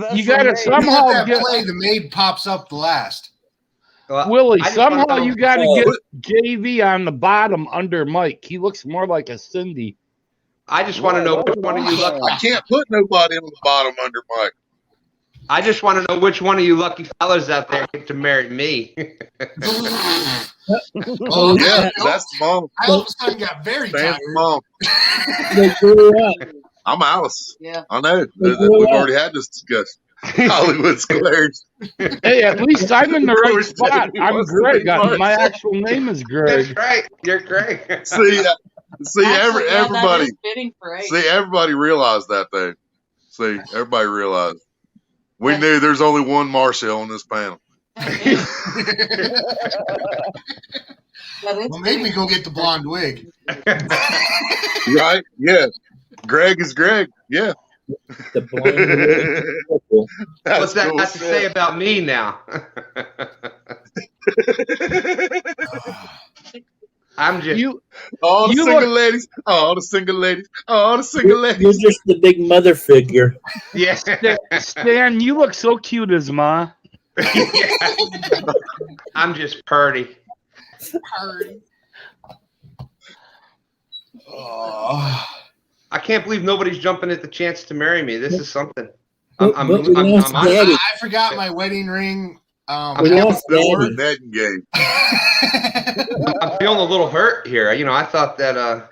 That's You gotta the main- somehow You let that get- play. The maid pops up the last. Willie, I just wanna somehow know- you got to get JV on the bottom under Mike. He looks more like a Cindy. I just want to know which one of you lucky. I can't put nobody on the bottom under Mike. I just want to know which one of you lucky fellas out there get to marry me. Oh, Yeah, that's the mom. I all of a sudden got very Stan's tired. the mom. They grew up. I'm Alice. Yeah. I know. They We've grew up. already had this discussion. Hollywood Squares. Hey, at least I'm in the Of right course, spot. JV I'm wants to Greg. be My Marcia. actual name is That's Greg. right. You're great. See, Actually, yeah, that everybody. is fitting for Ace. See, everybody realized that thing. See, everybody realized. We Yeah. knew there's only one Marshall on this panel. Yeah, that's Well, maybe fitting. go get the blonde wig. Right? Yeah. Greg is Greg. Yeah. The blonde purple. What's that cool got to say shit. about me now? I'm just. You, All the You single ladies. All the single ladies. All the single You're ladies. just the big mother figure. Yeah. Stan, you look so cute as Ma. I'm just purdy. Oh. I can't believe nobody's jumping at the chance to marry me. This is something. But we lost I'm Daddy. I forgot my wedding ring. We lost Still Daddy. in that game. I'm feeling a little hurt here. I thought that.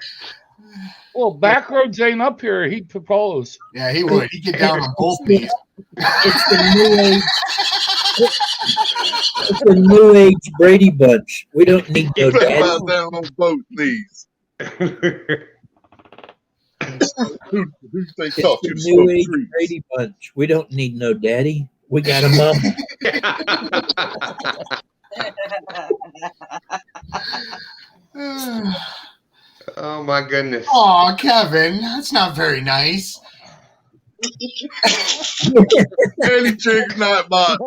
Well, Backroads ain't up here. He'd propose. Yeah, he would. He'd get down on both knees. It's the new age. It's the new age Brady bunch. We don't need no Put daddy. about down on both knees. Who they It's talk the to the new smoke age trees? Brady bunch. We don't need no daddy. We got a mama. Oh my goodness. Oh, Kevin, that's not very nice. Any Trigger Nightbot.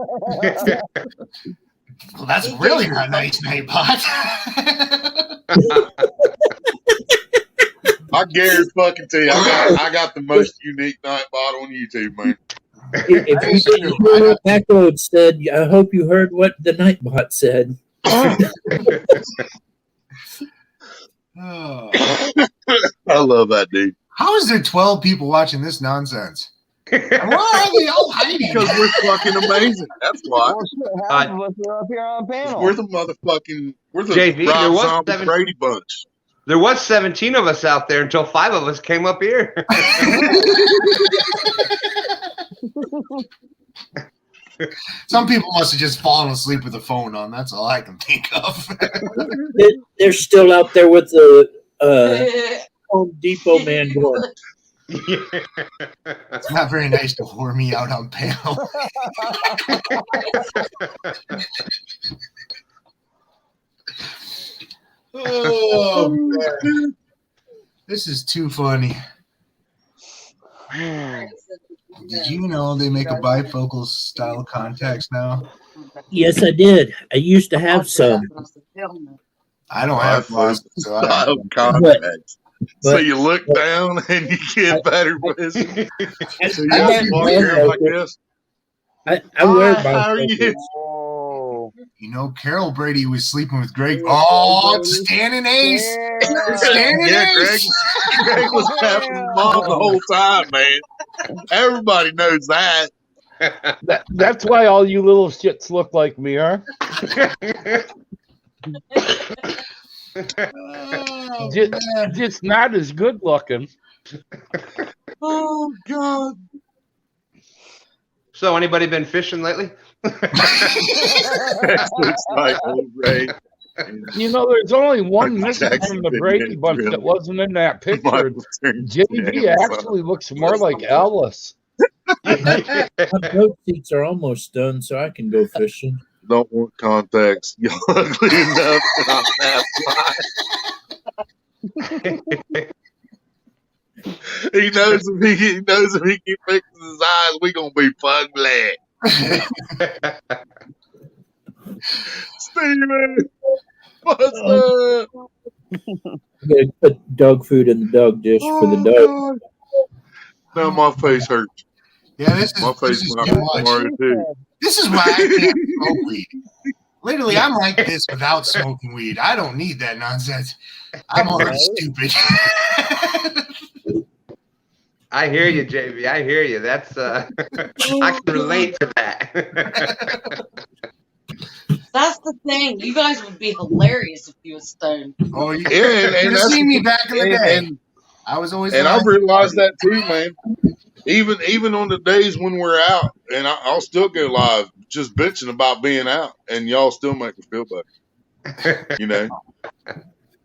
Well, that's really not nice, Nightbot. I guarantee fucking tell you, I got the most unique Nightbot on YouTube, man. If you didn't hear what Backroad said, I hope you heard what the Nightbot said. Oh. I love that dude. How is there 12 people watching this nonsense? And why are they all hiding? Because we're fucking amazing. That's why. Well, shit, half of us are up here on panel. We're the motherfucking, we're the JV, there Rob was Zombie 7 Brady bunch. There was 17 of us out there until 5 of us came up here. Some people must have just fallen asleep with the phone on. That's all I can think of. They're still out there with the Home Depot man going, It's not very nice to whore me out on panel. Oh, man. This is too funny. Did you know they make a bifocal style contacts now? yes, I did. I used to have some. I don't have glasses, so I Style don't. contacts. So But- you look down and you get better vision. So you I have got to walk around like bifocals. this. I wear Hi, how are bifocals. you? Oh. You know, Carol Brady was sleeping with Greg. Oh, it's Stan and Ace. It's Stan and Yeah, Ace. Greg was having mom the whole time, man. Everybody knows that. That's why all you little shits look like me, huh? Oh, Just, man. just not as good looking. Oh God. So, anybody been fishing lately? That looks like old Ray. You know, there's only one Michael missing Jackson from the didn't Brady get bunch drilled. that wasn't in that picture. Michael turned JV his son. actually looks more like Elvis. My boat seats are almost done, so I can go fishing. Don't want contacts. You're ugly enough to not have fly. He knows if he keep fixing his eyes, we gonna be fugly. Steven, what's up? I gotta put dog food in the dog dish for the dog. Now my face hurts. Yeah, this My is face might too hurt much. tomorrow too. This is why I can't smoke weed. Literally, I'm like this without smoking weed. I don't need that nonsense. I'm already stupid. I hear you, JV. I hear you. That's I can relate to that. That's the thing. You guys would be hilarious if you was stoned. Oh, you Yeah, and should have that's seen me back in the day. and I was always And I lying. realized that too, man. Even on the days when we're out, and I'll still go live, just bitching about being out, and y'all still make me feel better. You know.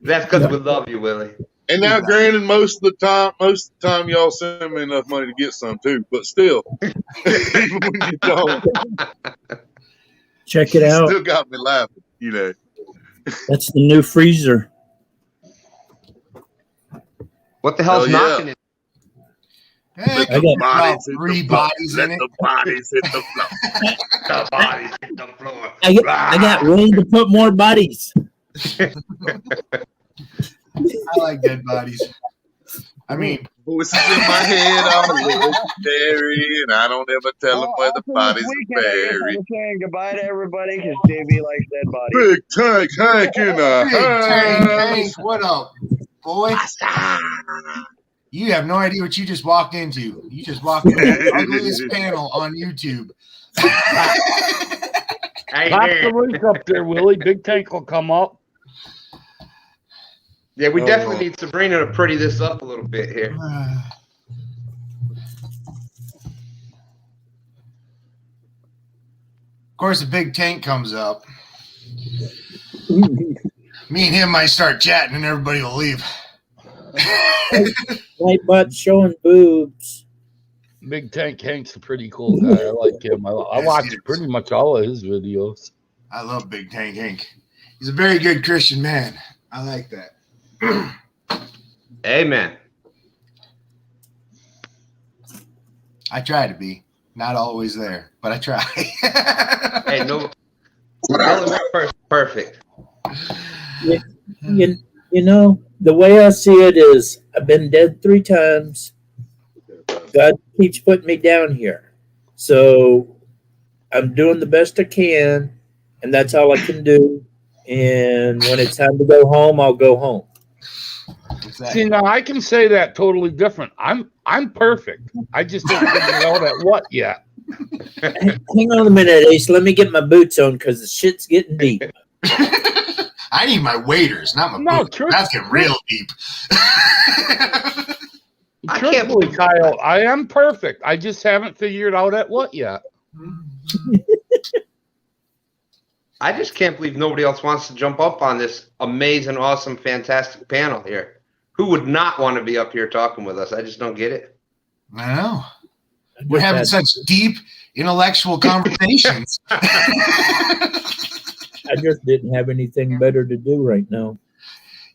That's because we love you, Willie. And now, granted, most of the time, y'all send me enough money to get some too. But still, even when you don't, Check it you out. still got me laughing. You know. That's the new freezer. What the hell's Hell yeah. knocking it? Hey, Let I the got bodies hit three the floor. bodies Let in it. the bodies hit the floor. The bodies hit the floor. I got room to put more bodies. I like dead bodies. I mean, Voices in my head are legendary, and I don't ever tell them where the bodies are buried. I'm saying goodbye to everybody because JB likes dead bodies. Big Tank Hank in the big tank, house. Hank, what up, boy? You have no idea what you just walked into. You just walked into the ugliest panel on YouTube. I Pop hear the you. link up there, Willie. Big Tank will come up. Yeah, we Oh. definitely need Sabrina to pretty this up a little bit here. Of course, a big tank comes up. Me and him might start chatting, and everybody will leave. White butt showing boobs. Big Tank Hank's a pretty cool guy. I like him. I watch pretty much all of his videos. I love Big Tank Hank. He's a very good Christian man. I like that. Amen. I try to be. Not always there, but I try. Hey, no. Perfect. You know, the way I see it is I've been dead 3 times. God keeps putting me down here. So I'm doing the best I can, and that's all I can do. And when it's time to go home, I'll go home. See, now I can say that totally different. I'm perfect. I just don't figure out at what yet. Hang on a minute, Ace. Let me get my boots on because the shit's getting deep. I need my waders, not my No, boots. That's getting real deep. I can't Truthfully, Kyle, I am perfect. I just haven't figured out at what yet. I just can't believe nobody else wants to jump up on this amazing, awesome, fantastic panel here. Who would not want to be up here talking with us? I just don't get it. I know. We're having such deep intellectual conversations. I just didn't have anything better to do right now.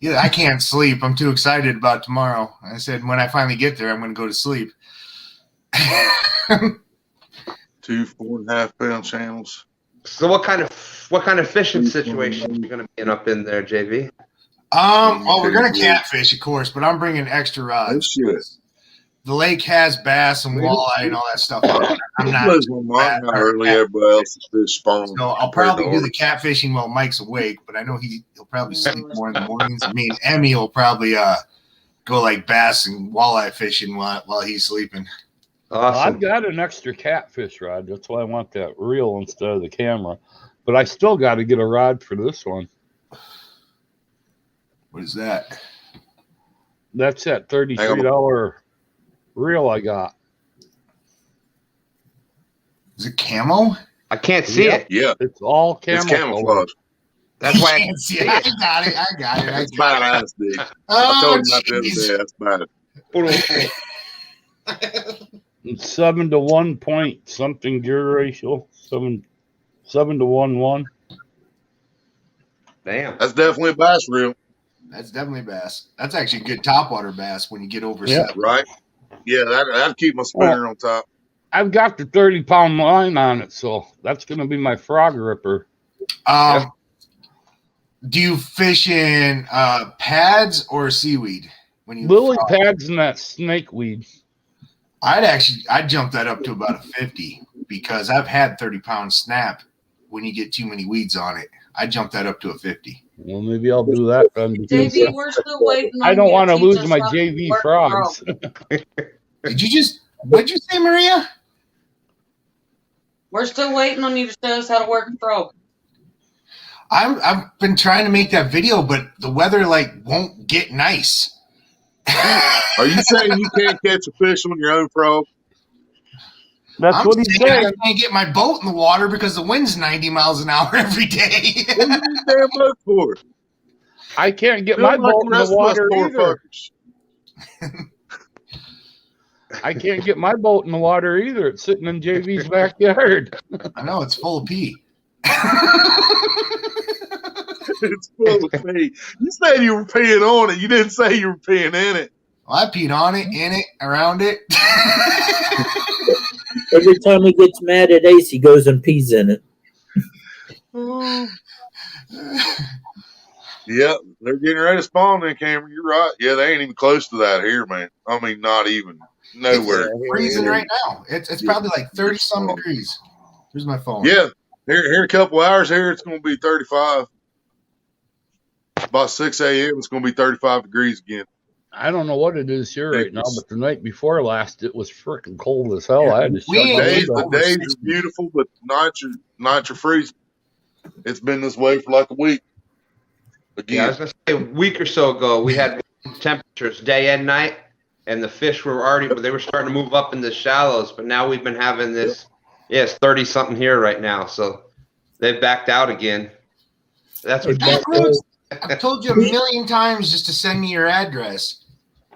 Yeah, I can't sleep. I'm too excited about tomorrow. I said when I finally get there, I'm going to go to sleep. 2 4.5 pound channels. So what kind of fishing situation are you going to be up in there, JV? Well, we're going to catfish, of course, but I'm bringing extra rods. Oh, shit. The lake has bass and walleye and all that stuff. I'm not. Blows my mind how early everybody else's fish spawn. So I'll probably do the catfishing while Mike's awake, but I know he'll probably sleep more in the mornings. I mean, Emmy will probably go like bass and walleye fishing while he's sleeping. Awesome. I've got an extra catfish rod. That's why I want that reel instead of the camera. But I still got to get a rod for this one. What is that? That's that $33 reel I got. Is it camo? I can't see it. Yeah, It's all it's camouflage. camouflage. That's why I can't see it. I got it. It's badass, dude. I Oh, told him that the other jeez. day. That's bad. It's 7 to 1 point something gear ratio. 7 to 1. Damn. That's definitely a bass reel, That's definitely bass. That's actually good topwater bass when you get over Yeah. 7. right? Yeah, that'd keep my spinner on top. I've got the 30-pound line on it, so that's going to be my frog ripper. Do you fish in pads or seaweed when you Lily pads and that snakeweed. I'd jump that up to about a 50 because I've had 30-pound snap when you get too many weeds on it. I'd jump that up to a 50. Well, maybe I'll do that then. Because JV, we're still waiting on I don't you want to teach lose us my how to JV work frogs. What did you say, Maria? We're still waiting on you to show us how to work a frog. I've been trying to make that video, but the weather won't get nice. Are you saying you can't catch a fish on your own frog? That's I'm what he's saying saying. I can't get my boat in the water because the wind's 90 miles an hour every day. What do you need damn boat for? I can't get Feel my like boat in the rest of us water poor either. fuckers. I can't get my boat in the water either. It's sitting in JV's backyard. I know, it's full of pee. It's full of pee. You said you were peeing on it. You didn't say you were peeing in it. Well, I peed on it, in it, around it. Every time he gets mad at Ace, he goes and pees in it. Yeah, they're getting ready to spawn then, Cameron. You're right. Yeah, they ain't even close to that here, man. I mean, not even. Nowhere. It's freezing right now. It's probably like 30-some degrees. Here's my phone. Yeah. Here in a couple hours here, it's going to be 35. About 6 a.m., it's going to be 35 degrees again. I don't know what it is here right now, but the night before last, it was freaking cold as hell. I had to shut We my ain't window. The days are beautiful, but nights are freezing. It's been this way for like a week. Yeah, I Again. was gonna say a week or so ago we had temperatures day and night, and the fish they were starting to move up in the shallows. But now we've been having this. Yeah, it's 30 something here right now, so they've backed out again. That's what. I've told you a million times just to send me your address.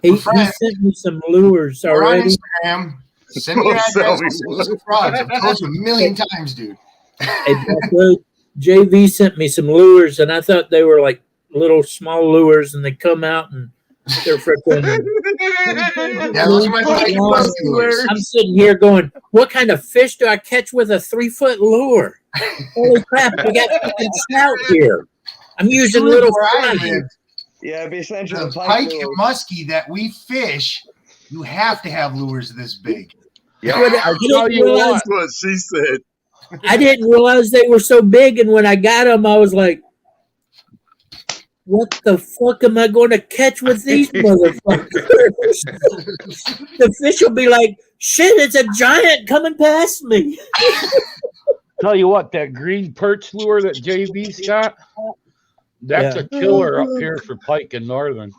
He sent me some lures We're on already. Instagram. Send me your address. I'll send you some frogs. I've told you a million times, dude. Hey, Bucko, JV sent me some lures, and I thought they were like little small lures, and they come out and they're freaking. Yeah, those are my fucking best lures. I'm sitting here going, "What kind of fish do I catch with a 3-foot lure? Holy crap! We got fucking snout here. I'm using little Where I flies." live, Yeah, be essentially the pike and muskie that we fish, you have to have lures this big. Yeah. But I tell didn't you realize That's what she said. I didn't realize they were so big, and when I got them, I was like, "What the fuck am I going to catch with these motherfuckers?" The fish will be like, "Shit, it's a giant coming past me." Tell you what, that green perch lure that JV's got, that's a killer up here for pike and northern.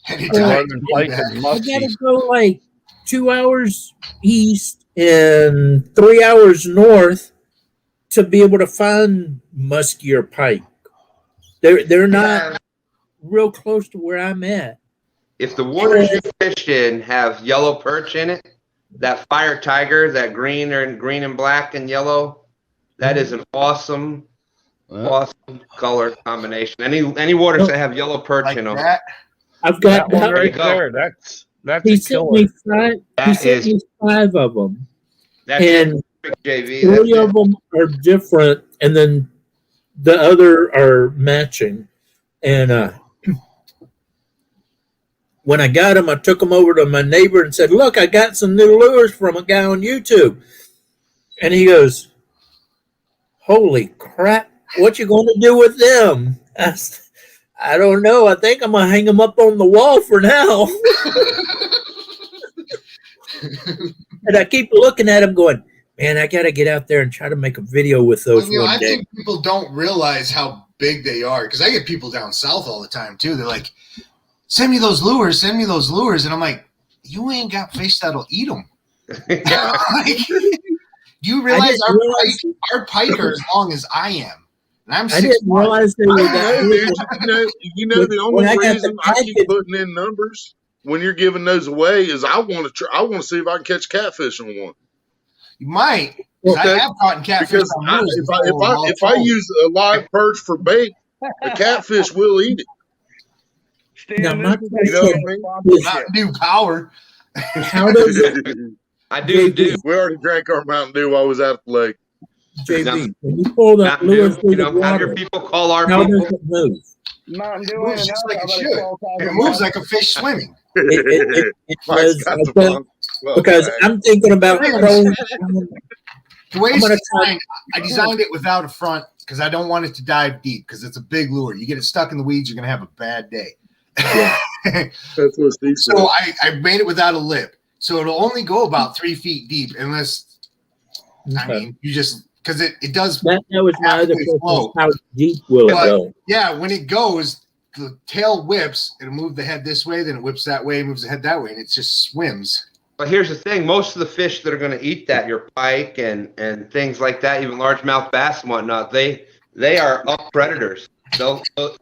Northern pike and I gotta muskie. go like 2 hours east and 3 hours north to be able to find muskie or pike. They're not real close to where I'm at. If the waters you fished in have yellow perch in it, that fire tiger, that green and black and yellow, that is an awesome color combination. Any waters that have yellow perch Like in them. that. That I've got one There right you go. there. That's he a sent killer. me five. He That sent me 5 of them, That's and perfect, JV. 3 of them are different, and then the other are matching. And when I got them, I took them over to my neighbor and said, "Look, I got some new lures from a guy on YouTube." And he goes, "Holy crap! What you going to do with them?" I don't know. I think I'm gonna hang them up on the wall for now. And I keep looking at them, going, "Man, I got to get out there and try to make a video with those Well, one I day." think people don't realize how big they are because I get people down south all the time too. They're like, "Send me those lures, send me those lures," and I'm like, "You ain't got fish that'll eat them." Like, you realize didn't realize- our pike are as long as I am, and I'm I 6'1". didn't realize they were I that know, big. dude. You know the When only I got the reason I keep package- putting in numbers when you're giving those away is I want to see if I can catch catfish on one. You might. 'Cause Okay. I have caught in catfish Because on lures if I use a live perch for bait, the catfish will eat it. Now, my You know what I mean? not new power. How does it, I do. We already drank our Mountain Dew while I was out at the lake. JV, when you pull that Mountain lure Dew, through the have water, your people call our how people. does it move? Mountain It Dew moves ain't just enough. like I it better should. call Tiger It moves Mike. like a fish swimming. It Mike's does, got I the think, bunk. Well, because dang. I'm thinking about throwing. The way I'm it's gonna try- designed, I designed it without a front because I don't want it to dive deep because it's a big lure. You get it stuck in the weeds, you're gonna have a bad day. That's what Steve said. So I made it without a lip, so it'll only go about 3 feet deep unless I mean you just because it does. that was my other halfway question: flow. how deep will it But- go? Yeah, when it goes, the tail whips. It'll move the head this way, then it whips that way, moves the head that way, and it just swims. But here's the thing: most of the fish that are going to eat that, your pike and things like that, even largemouth bass and whatnot, they are up predators.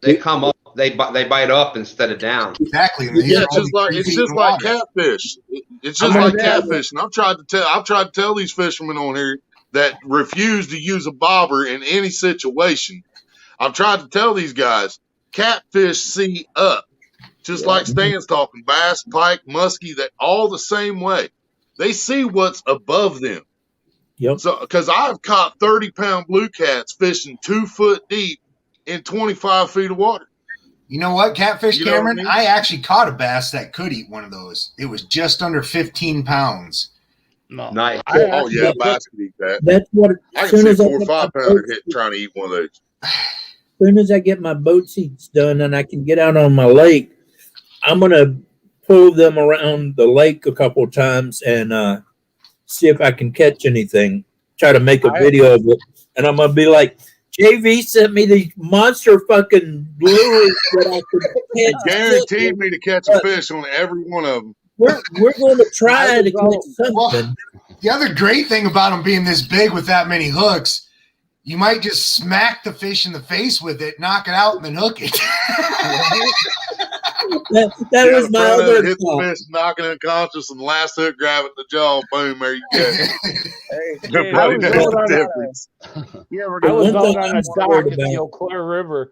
They come up, they bite up instead of down. Exactly. And Yeah, these are it's just only like 3 it's feet just in like water. catfish. It's I'm just like gonna have catfish, and I've tried to tell these fishermen on here that refuse to use a bobber in any situation. I've tried to tell these guys catfish see up, just like Stan's talking. Bass, pike, muskie, they all the same way. They see what's above them. Yep. So, because I've caught 30-pound blue cats fishing 2 foot deep in 25 feet of water. You know what, Catfish You know what I Cameron? mean? I actually caught a bass that could eat one of those. It was just under 15 pounds. No. Nice. I Oh actually yeah, took- bass can eat that. That's what. I As can soon see as I 4 or get 5 my pounder boat hit trying to eat one of those. soon as I get my boat seats done and I can get out on my lake, I'm gonna pull them around the lake a couple of times and see if I can catch anything. Try to make a video of it, and I'm gonna be like, JV sent me these monster fucking lures that I could He catch. guaranteed me to catch a fish on every one of them. We're going to try I to was catch Well, something. the other great thing about them being this big with that many hooks, you might just smack the fish in the face with it, knock it out, and then hook it. That Yeah, was my trying to other hit the thought. fish, knocking unconscious, and last hook, grab it in the jaw, boom, there you go. Hey, Steve, Nobody was knows going the on difference. you ever I go was one out thing on I'm a scared dock in the about- Eau Claire River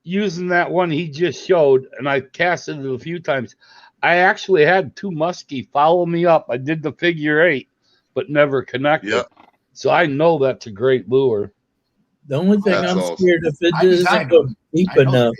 using that one he just showed, and I casted it a few times. I actually had 2 muskie follow me up. I did the figure 8, but never connected. Yep. So I know that's a great lure. The only thing That's I'm awesome. scared if it I doesn't designed go them. deep I know enough.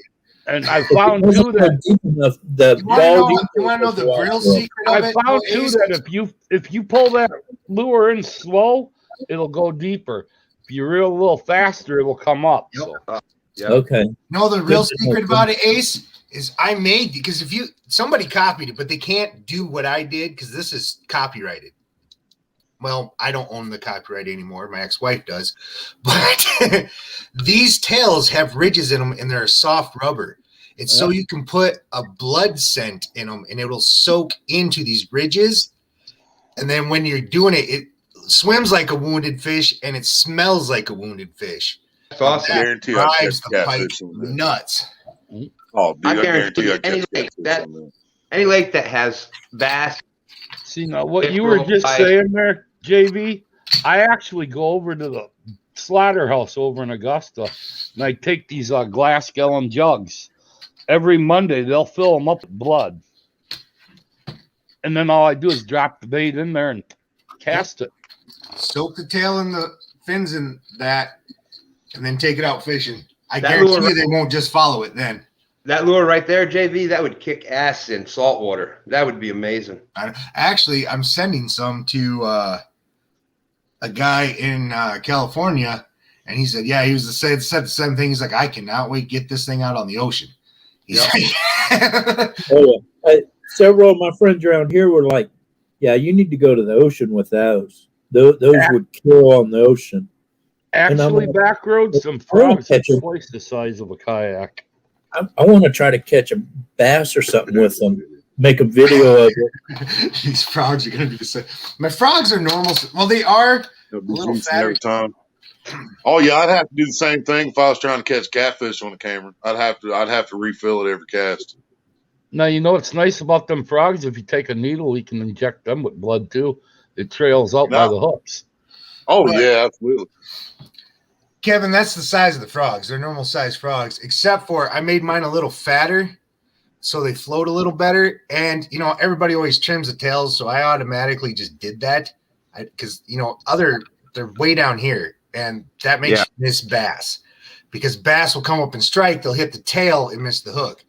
And I If it found doesn't too go that deep enough, the You ball. want to know the real secret of I it? found though, too Ace? that if you pull that lure in slow, it'll go deeper. If you reel a little faster, it will come up. Yep. So Yeah. Okay. No, the real Good to secret know. about it, Ace, is I made because if you somebody copied it, but they can't do what I did because this is copyrighted. Well, I don't own the copyright anymore. My ex-wife does, but these tails have ridges in them, and they're soft rubber. It's so you can put a blood scent in them, and it'll soak into these ridges. And then when you're doing it, swims like a wounded fish and it smells like a wounded fish. That's awesome. I guarantee I catch Drives the pike catfish on that. nuts. Oh, dude, I I guarantee guarantee I any catch lake catfish that- on that. Any lake that has bass. See, now what you were just saying there, JV, I actually go over to the slaughterhouse over in Augusta, and I take these glass gallon jugs. Every Monday, they'll fill them up with blood. And then all I do is drop the bait in there and cast it. Soak the tail and the fins in that, and then take it out fishing. I That guarantee lure- you they won't just follow it then. That lure right there, JV, that would kick ass in saltwater. That would be amazing. Actually, I'm sending some to a guy in California, and he said, yeah, he was said the same thing. He's like, I cannot wait to get this thing out on the ocean. He's like, Oh, yeah. Several of my friends around here were like, yeah, you need to go to the ocean with those. Those would kill on the ocean. Actually, like, back roads, some I wanna frogs are catch 'em. twice the size of a kayak. I want to try to catch a bass or something with them. Make a video of it. these frogs are going to be the same. My frogs are normal. Well, they are. It'll be Little juicing fatter. every time. Oh yeah, I'd have to do the same thing if I was trying to catch catfish on the camera. I'd have to refill it every cast. Now, you know what's nice about them frogs? If you take a needle, you can inject them with blood too. It trails out by No. the hooks. Oh Right. yeah, absolutely. Kevin, that's the size of the frogs. They're normal size frogs, except for I made mine a little fatter so they float a little better. And, you know, everybody always trims the tails, so I automatically just did that because, you know, they're way down here, and that makes Yeah. you miss bass because bass will come up and strike. They'll hit the tail and miss the hook.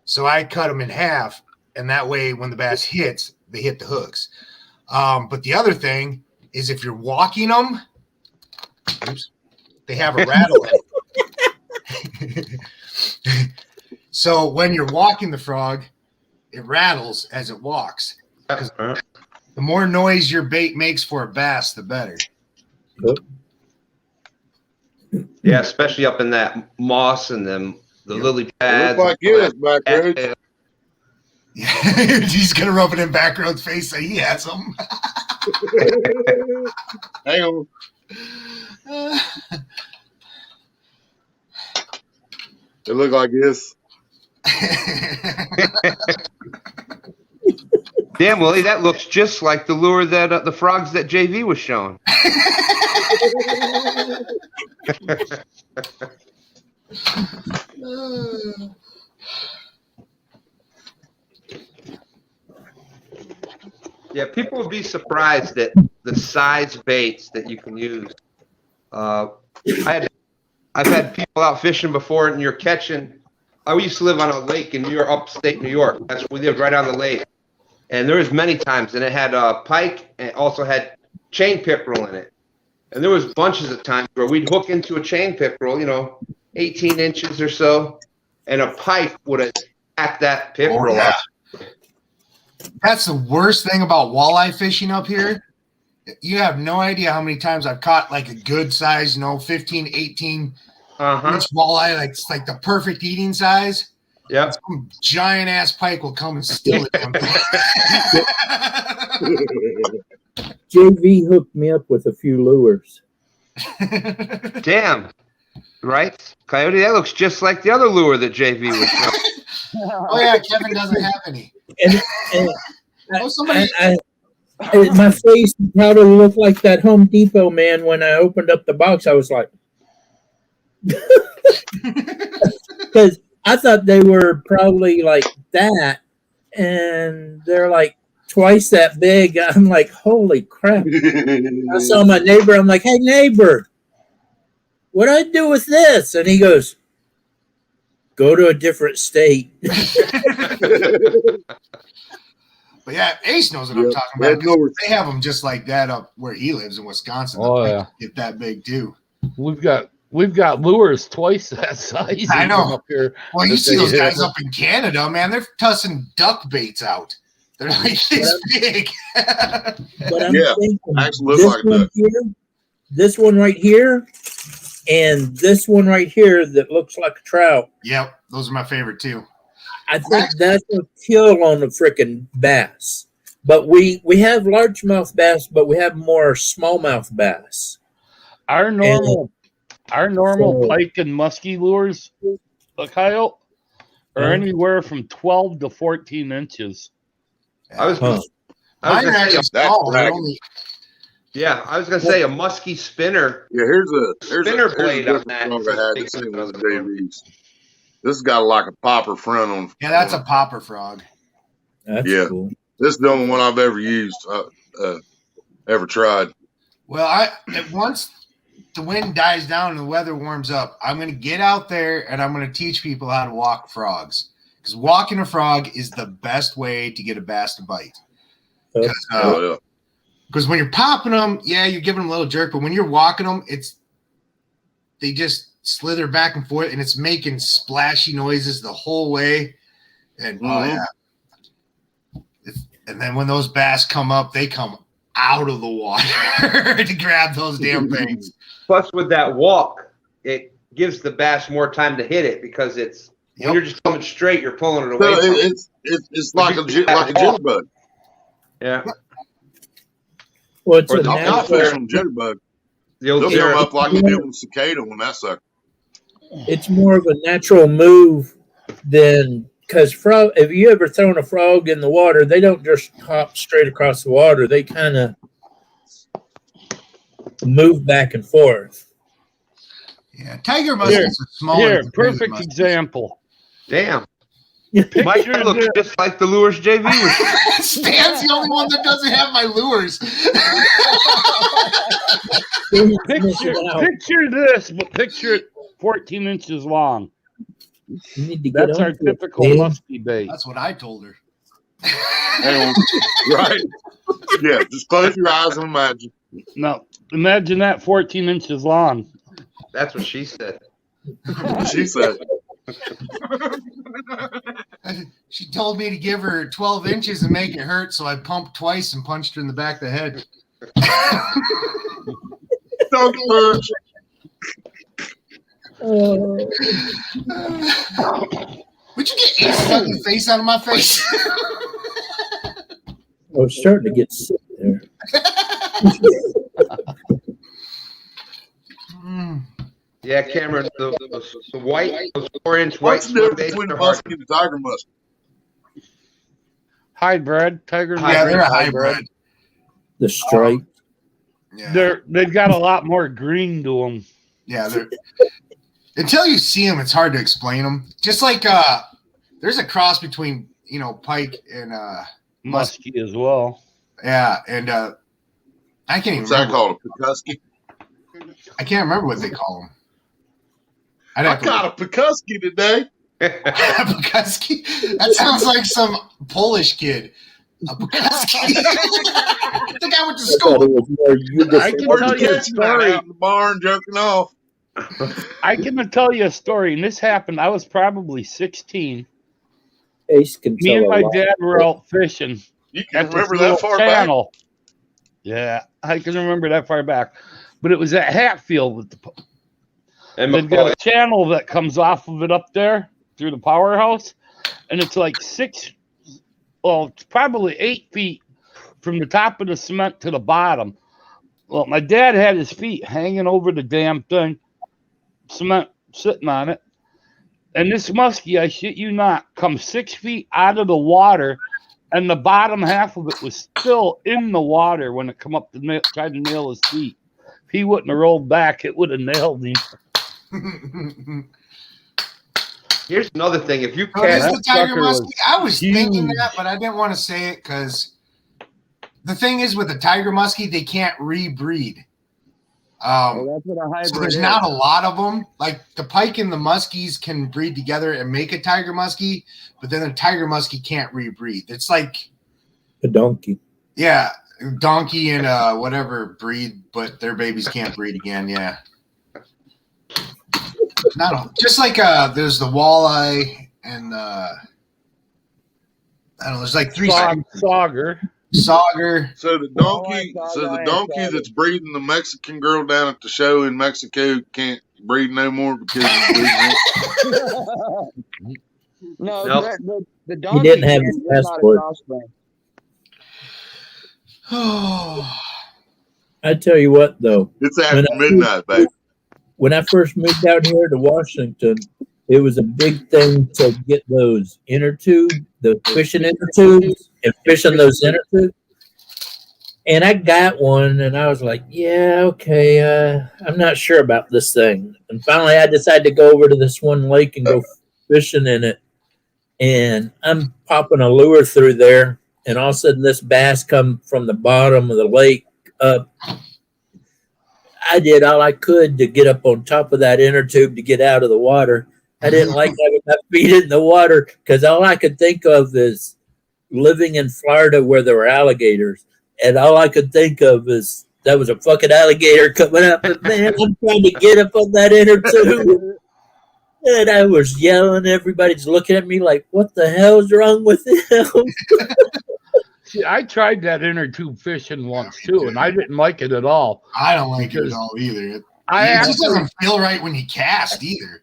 So I cut them in half, and that way when the bass hits, they hit the hooks. But the other thing is if you're walking them, oops, they have a rattle in it. So when you're walking the frog, it rattles as it walks. The more noise your bait makes for a bass, the better. Yeah, especially up in that moss and the lily It pads. looks like this back roads. Yeah, he's gonna rub it in Backroad's face. Say he has them. Hang on. It look like this. Damn, Willie, that looks just like the lure that the frogs that JV was showing. Yeah, people would be surprised at the size baits that you can use. I've had people out fishing before, and you're catching. I used to live on a lake in New York, upstate New York. We lived right on the lake, and there was many times, and it had pike, and it also had chain pickerel in it. And there was bunches of times where we'd hook into a chain pickerel, 18 inches or so, and a pike would attack that pickerel up. That's the worst thing about walleye fishing up here. You have no idea how many times I've caught like a good size, 15, 18 inch walleye, like it's like the perfect eating size. Yep. Some giant ass pike will come and steal it. JV hooked me up with a few lures. Damn. Right? Coyote, that looks just like the other lure that JV was showing. Oh yeah, Kevin doesn't have any. And Oh, somebody. my face probably looked like that Home Depot man when I opened up the box. I was like, because I thought they were probably like that, and they're like twice that big. I'm like, holy crap. I saw my neighbor. I'm like, hey, neighbor, what do I do with this? And he goes, go to a different state. But yeah, Ace knows what I'm talking about. They have them just like that up where he lives in Wisconsin. Oh yeah, get that big too. We've got lures twice that size. I know. Up here. Well, you see those guys up in Canada, man. They're tossing duck baits out. They're like this big. But I'm Yeah, thinking actually this look like one that. here, this one right here, and this one right here that looks like a trout. Yep, those are my favorite too. I think that's a kill on the freaking bass. But we have largemouth bass, but we have more smallmouth bass. Our normal So- pike and muskie lures, Kyle, are Huh? anywhere from 12 to 14 inches. I was, Huh. I was Mine are gonna say, actually That's small. They're dragon. only, yeah, I was gonna say a musky spinner. Yeah, here's a Spinner blade on different that frog is I had. big This ain't as one of the another one. JVs. This has got like a popper front on. yeah, that's a popper frog. That's Yeah. cool. This is the only one I've ever used, ever tried. Well, once the wind dies down and the weather warms up, I'm going to get out there and I'm going to teach people how to walk frogs. Because walking a frog is the best way to get a bass to bite. Because Oh yeah. when you're popping them, yeah, you're giving them a little jerk, but when you're walking them, they just slither back and forth, and it's making splashy noises the whole way. And oh Mhm. yeah. And then when those bass come up, they come out of the water to grab those damn things. Plus, with that walk, it gives the bass more time to hit it because it's when Yep. you're just coming straight, you're pulling it So away. From it. it's like a jitterbug. Yeah, Well, it's Or a the I'll natural, fish on jitterbug. the old They'll come zero. up like you do with cicada on that sucker. it's more of a natural move than because frog. If you ever thrown a frog in the water, they don't just hop straight across the water. They kind of move back and forth. Yeah, tiger muskies are smaller. Here, than perfect muskies. example. Damn, Picture Mike looks the- just like the Lures JV. Was. Stan's the only one that doesn't have my lures. picture this, but picture it 14 inches long. You need to get That's our onto it, typical man. musky bait. That's what I told her. And, right? Yeah, just close your eyes and imagine. Now, imagine that 14 inches long. That's what she said. She said, She told me to give her 12 inches and make it hurt, so I pumped twice and punched her in the back of the head. "Don't punch." Would you get Ace stuck in the face out of my face? I was starting to get sick there. Mm. Yeah, Cameron, the white, those 4-inch white What's the difference baits between are a hard. muskie and a tiger musk? Hybrid, tiger. Yeah, they're a hybrid. hybrid. The stripe. Yeah, They've got a lot more green to them. yeah. Until you see them, it's hard to explain them. Just like there's a cross between pike and Musky as well. yeah, and I can't even What's that remember. called? A Pekusky? I can't remember what they call them. I caught a Pekusky today. Pekusky? That sounds like some Polish kid. A Pekusky. The guy went to I thought school. it was more I can Where'd tell you you a catch him at? story. Out in the barn jerking off. I can tell you a story, and this happened. I was probably 16. Ace can Me tell and a my lot. dad were out fishing You can at this remember little that far back? channel. Yeah, I can remember that far back. But it was at Hatfield. With And they've got McCoy. a channel that comes off of it up there through the powerhouse, and it's like it's probably 8 feet from the top of the cement to the bottom. Well, my dad had his feet hanging over the damn thing, cement sitting on it. And this muskie, I shit you not, comes 6 feet out of the water, and the bottom half of it was still in the water when it come up to try to nail his feet. If he wouldn't have rolled back, it would have nailed him. Here's another thing. If you Oh, is catch, the tiger sucker was muskie? I was thinking huge. that, but I didn't want to say it because the thing is with the tiger muskie, they can't rebreed. Well, that's what a hybrid So there's is. not a lot of them. Like the pike and the muskies can breed together and make a tiger muskie, but then the tiger muskie can't rebreed. It's like, A donkey. yeah, donkey and whatever breed, but their babies can't breed again. Yeah. Not just like there's the walleye and I don't know. There's like three Sauger. sauger. So the donkey that's breeding the Mexican girl down at the show in Mexico can't breed no more because he's breeding. No, Nope. the donkey didn't have can, his just not a passport. crossbreed. Oh, I tell you what, though, It's after midnight, baby. when I first moved out here to Washington, it was a big thing to get those inner tube, the fishing inner tubes, and fishing those inner tubes. And I got one, and I was like, "Yeah, okay, I'm not sure about this thing." And finally, I decided to go over to this one lake and go fishing in it. And I'm popping a lure through there, and all of a sudden, this bass come from the bottom of the lake up. I did all I could to get up on top of that inner tube to get out of the water. I didn't like having my feet in the water because all I could think of is living in Florida where there were alligators. And all I could think of is that was a fucking alligator coming up. But man, I'm trying to get up on that inner tube. And I was yelling. Everybody's looking at me like, what the hell's wrong with him? See, I tried that inner tube fishing once too, and I didn't like it at all. I don't like it Because at all either. It I just doesn't feel right when you cast either.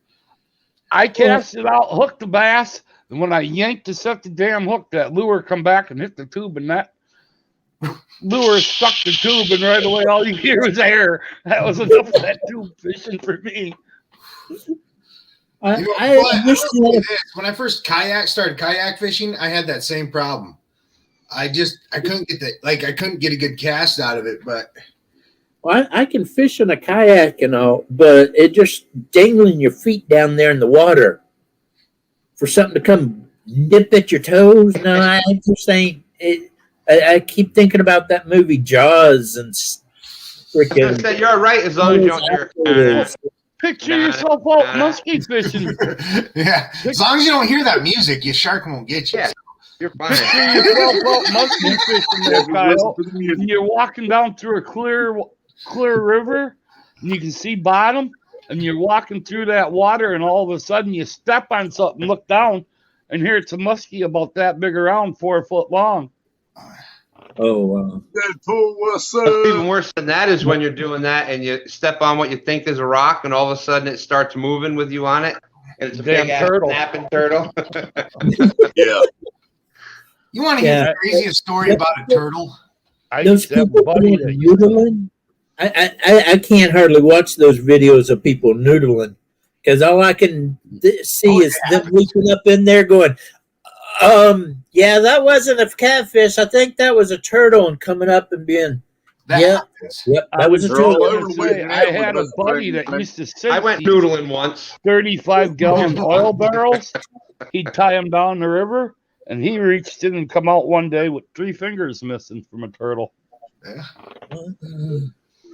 I cast it out, hooked the bass, and when I yanked to set the damn hook, that lure come back and hit the tube, and that lure stuck the tube, and right away all you hear was air. That was enough of that tube fishing for me. I You know, I but I wish will say this. When I first started kayak fishing, I had that same problem. I couldn't get I couldn't get a good cast out of it, but Well, I can fish in a kayak and all, but it just dangling your feet down there in the water for something to come nip at your toes. No, I just ain't. I keep thinking about that movie Jaws and freaking. You're right as long as you don't hear. Picture yourself out musky fishing. yeah, as long as you don't hear that music, your shark won't get you. Yeah. You're fine. Picture yourself out musky fishing there, Kyle. And you're walking down through a clear river, and you can see bottom, and you're walking through that water, and all of a sudden you step on something, look down, and here it's a muskie about that big around, 4 foot long. Oh, wow. Deadpool, what's Even up? worse than that is when you're doing that and you step on what you think is a rock, and all of a sudden it starts moving with you on it, and it's a Damn big ass turtle. snapping turtle. Yeah. You want to hear the craziest story about a turtle? I Those used to have a people buddy doing that noodling. I can't hardly watch those videos of people noodling because all I can see is them leaping up in there going, yeah, that wasn't a catfish. I think that was a turtle, and coming up and being, That yep, happens. yep, I that was a was They're all turtle. over going the to say, place I now had with a those buddy things, that man. used to sit I went these noodling once. 35-gallon oil barrels. He'd tie them down the river, and he reached in and come out one day with 3 fingers missing from a turtle. Yeah.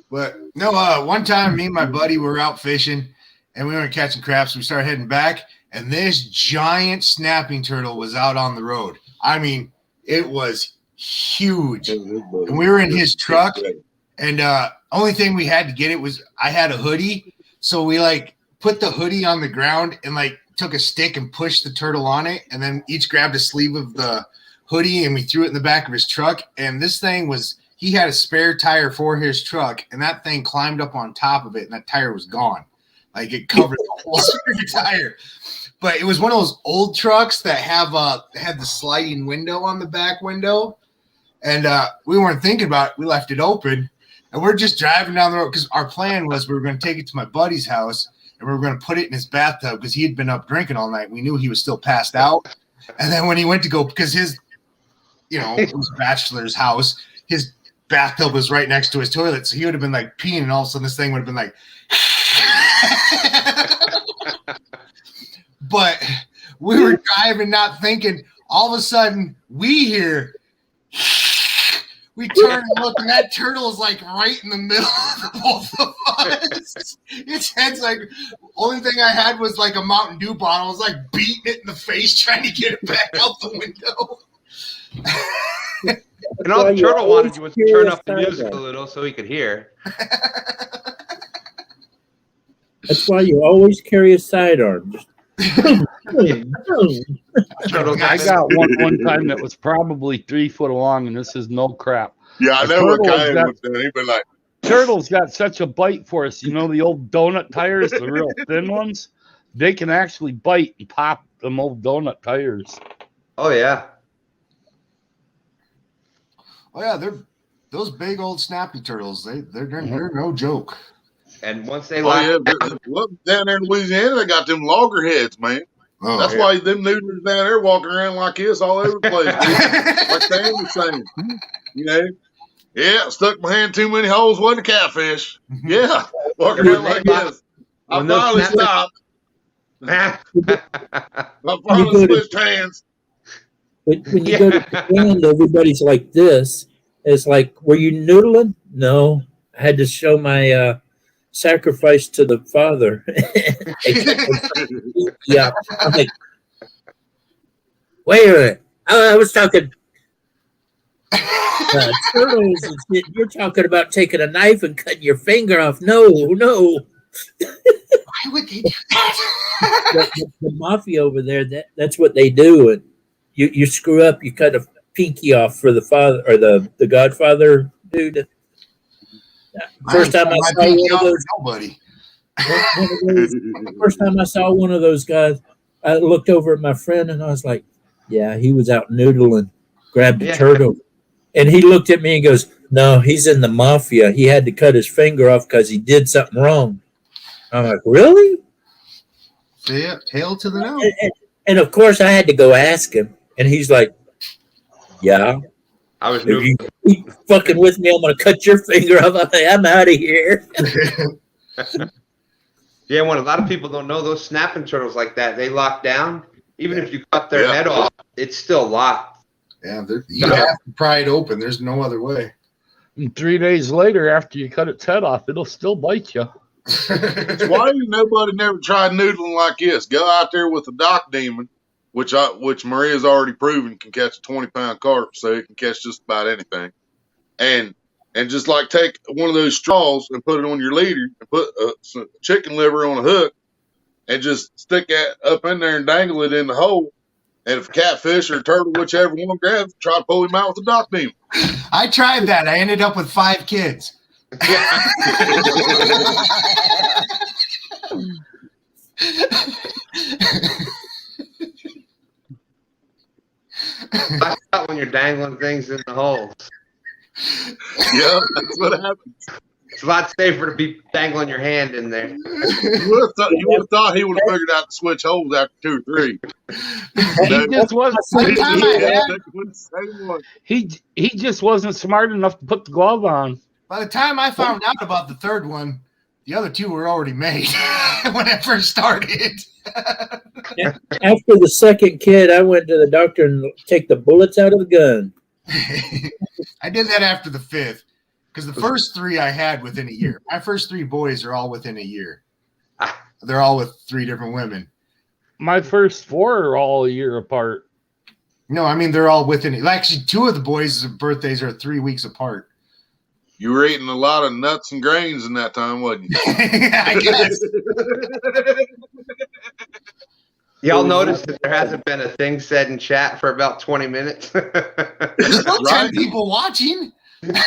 But no, one time me and my buddy were out fishing and we were catching craps. We started heading back, and this giant snapping turtle was out on the road. I mean, it was huge. And we were in his truck, and only thing we had to get it was I had a hoodie. So we put the hoodie on the ground and took a stick and pushed the turtle on it, and then each grabbed a sleeve of the hoodie and we threw it in the back of his truck. And this thing he had a spare tire for his truck, and that thing climbed up on top of it, and that tire was gone. It covered the whole spare tire. But it was one of those old trucks that had the sliding window on the back window. And we weren't thinking about it. We left it open, and we're just driving down the road because our plan was we were going to take it to my buddy's house, and we were going to put it in his bathtub because he had been up drinking all night. We knew he was still passed out. And then when he went to go, because his, it was a bachelor's house, his bathtub was right next to his toilet. So he would have been peeing, and all of a sudden this thing would have been like, but we were driving, not thinking. All of a sudden we hear, we turn and look, and that turtle is right in the middle of both of us. Its head's only thing I had was a Mountain Dew bottle. I was beating it in the face, trying to get it back out the window. And all the turtle wanted you was to turn up the music a little so he could hear. That's why you always carry a sidearm. Turtle I got one time that was probably 3 foot long, and this is no crap. Yeah, I A know what turtle Kyle got- was doing. He'd been like, Turtles got such a bite for us. The old donut tires, the real thin ones? They can actually bite and pop them old donut tires. Oh yeah. Oh yeah, Those big old snappy turtles, they're no joke. And once they Oh lock yeah, look, down there in Louisiana, they got them loggerheads, man. Oh, That's why them noodlers down there walking around like this all over the place, dude. Like Sam was saying, you know. Yeah, stuck my hand too many holes, wasn't a catfish. Yeah, walking around like this. I when those finally snapping- stopped. Ah. I finally switched hands. When you go to Japan, everybody's like this. It's like, were you noodling? No, I had to show my sacrifice to the father. Yeah, I'm like, wait a minute. I was talking turtles and shit. You're talking about taking a knife and cutting your finger off. No. why would they do that? The mafia over there, that's what they do. And you screw up, you cut a pinky off for the father or the Godfather dude. First time I saw one of those, nobody. first time I saw one of those guys, I looked over at my friend and I was like, yeah, he was out noodling, grabbed a turtle. And he looked at me and goes, no, he's in the mafia. He had to cut his finger off because he did something wrong. I'm like, really? Yeah, tail to the nose. And of course, I had to go ask him. And he's like, yeah. I was If new. you keep fucking with me, I'm going to cut your finger off. I'm out of here. Yeah, when a lot of people don't know those snapping turtles like that, they lock down. Even if you cut their head off, it's still locked. Yeah, you have to pry it open. There's no other way. And 3 days later, after you cut its head off, it'll still bite you. That's why nobody never tried noodling like this. Go out there with a dock demon, which Maria's already proven can catch a 20-pound carp, so it can catch just about anything. And just like take one of those straws and put it on your leader and put some chicken liver on a hook and just stick that up in there and dangle it in the hole. And if a catfish or a turtle, whichever one grabs, try to pull him out with a dock beam. I tried that. I ended up with 5 kids. I thought when you're dangling things in the holes. Yeah, that's what happens. It's a lot safer to be dangling your hand in there. You would have thought he would have figured out to switch holes after 2 or 3. He just wasn't. He just wasn't smart enough to put the glove on. By the time I found out about the third one, the other 2 were already made when I first started. After the second kid, I went to the doctor and take the bullets out of the gun. I did that after the 5th because the first 3 I had within a year. My first 3 boys are all within a year. They're all with 3 different women. My first 4 are all a year apart. No, I mean they're all within. Actually, 2 of the boys' birthdays are 3 weeks apart. You were eating a lot of nuts and grains in that time, wasn't you? I guess. Y'all notice that there hasn't been a thing said in chat for about 20 minutes? There's still 10 people watching. Yeah,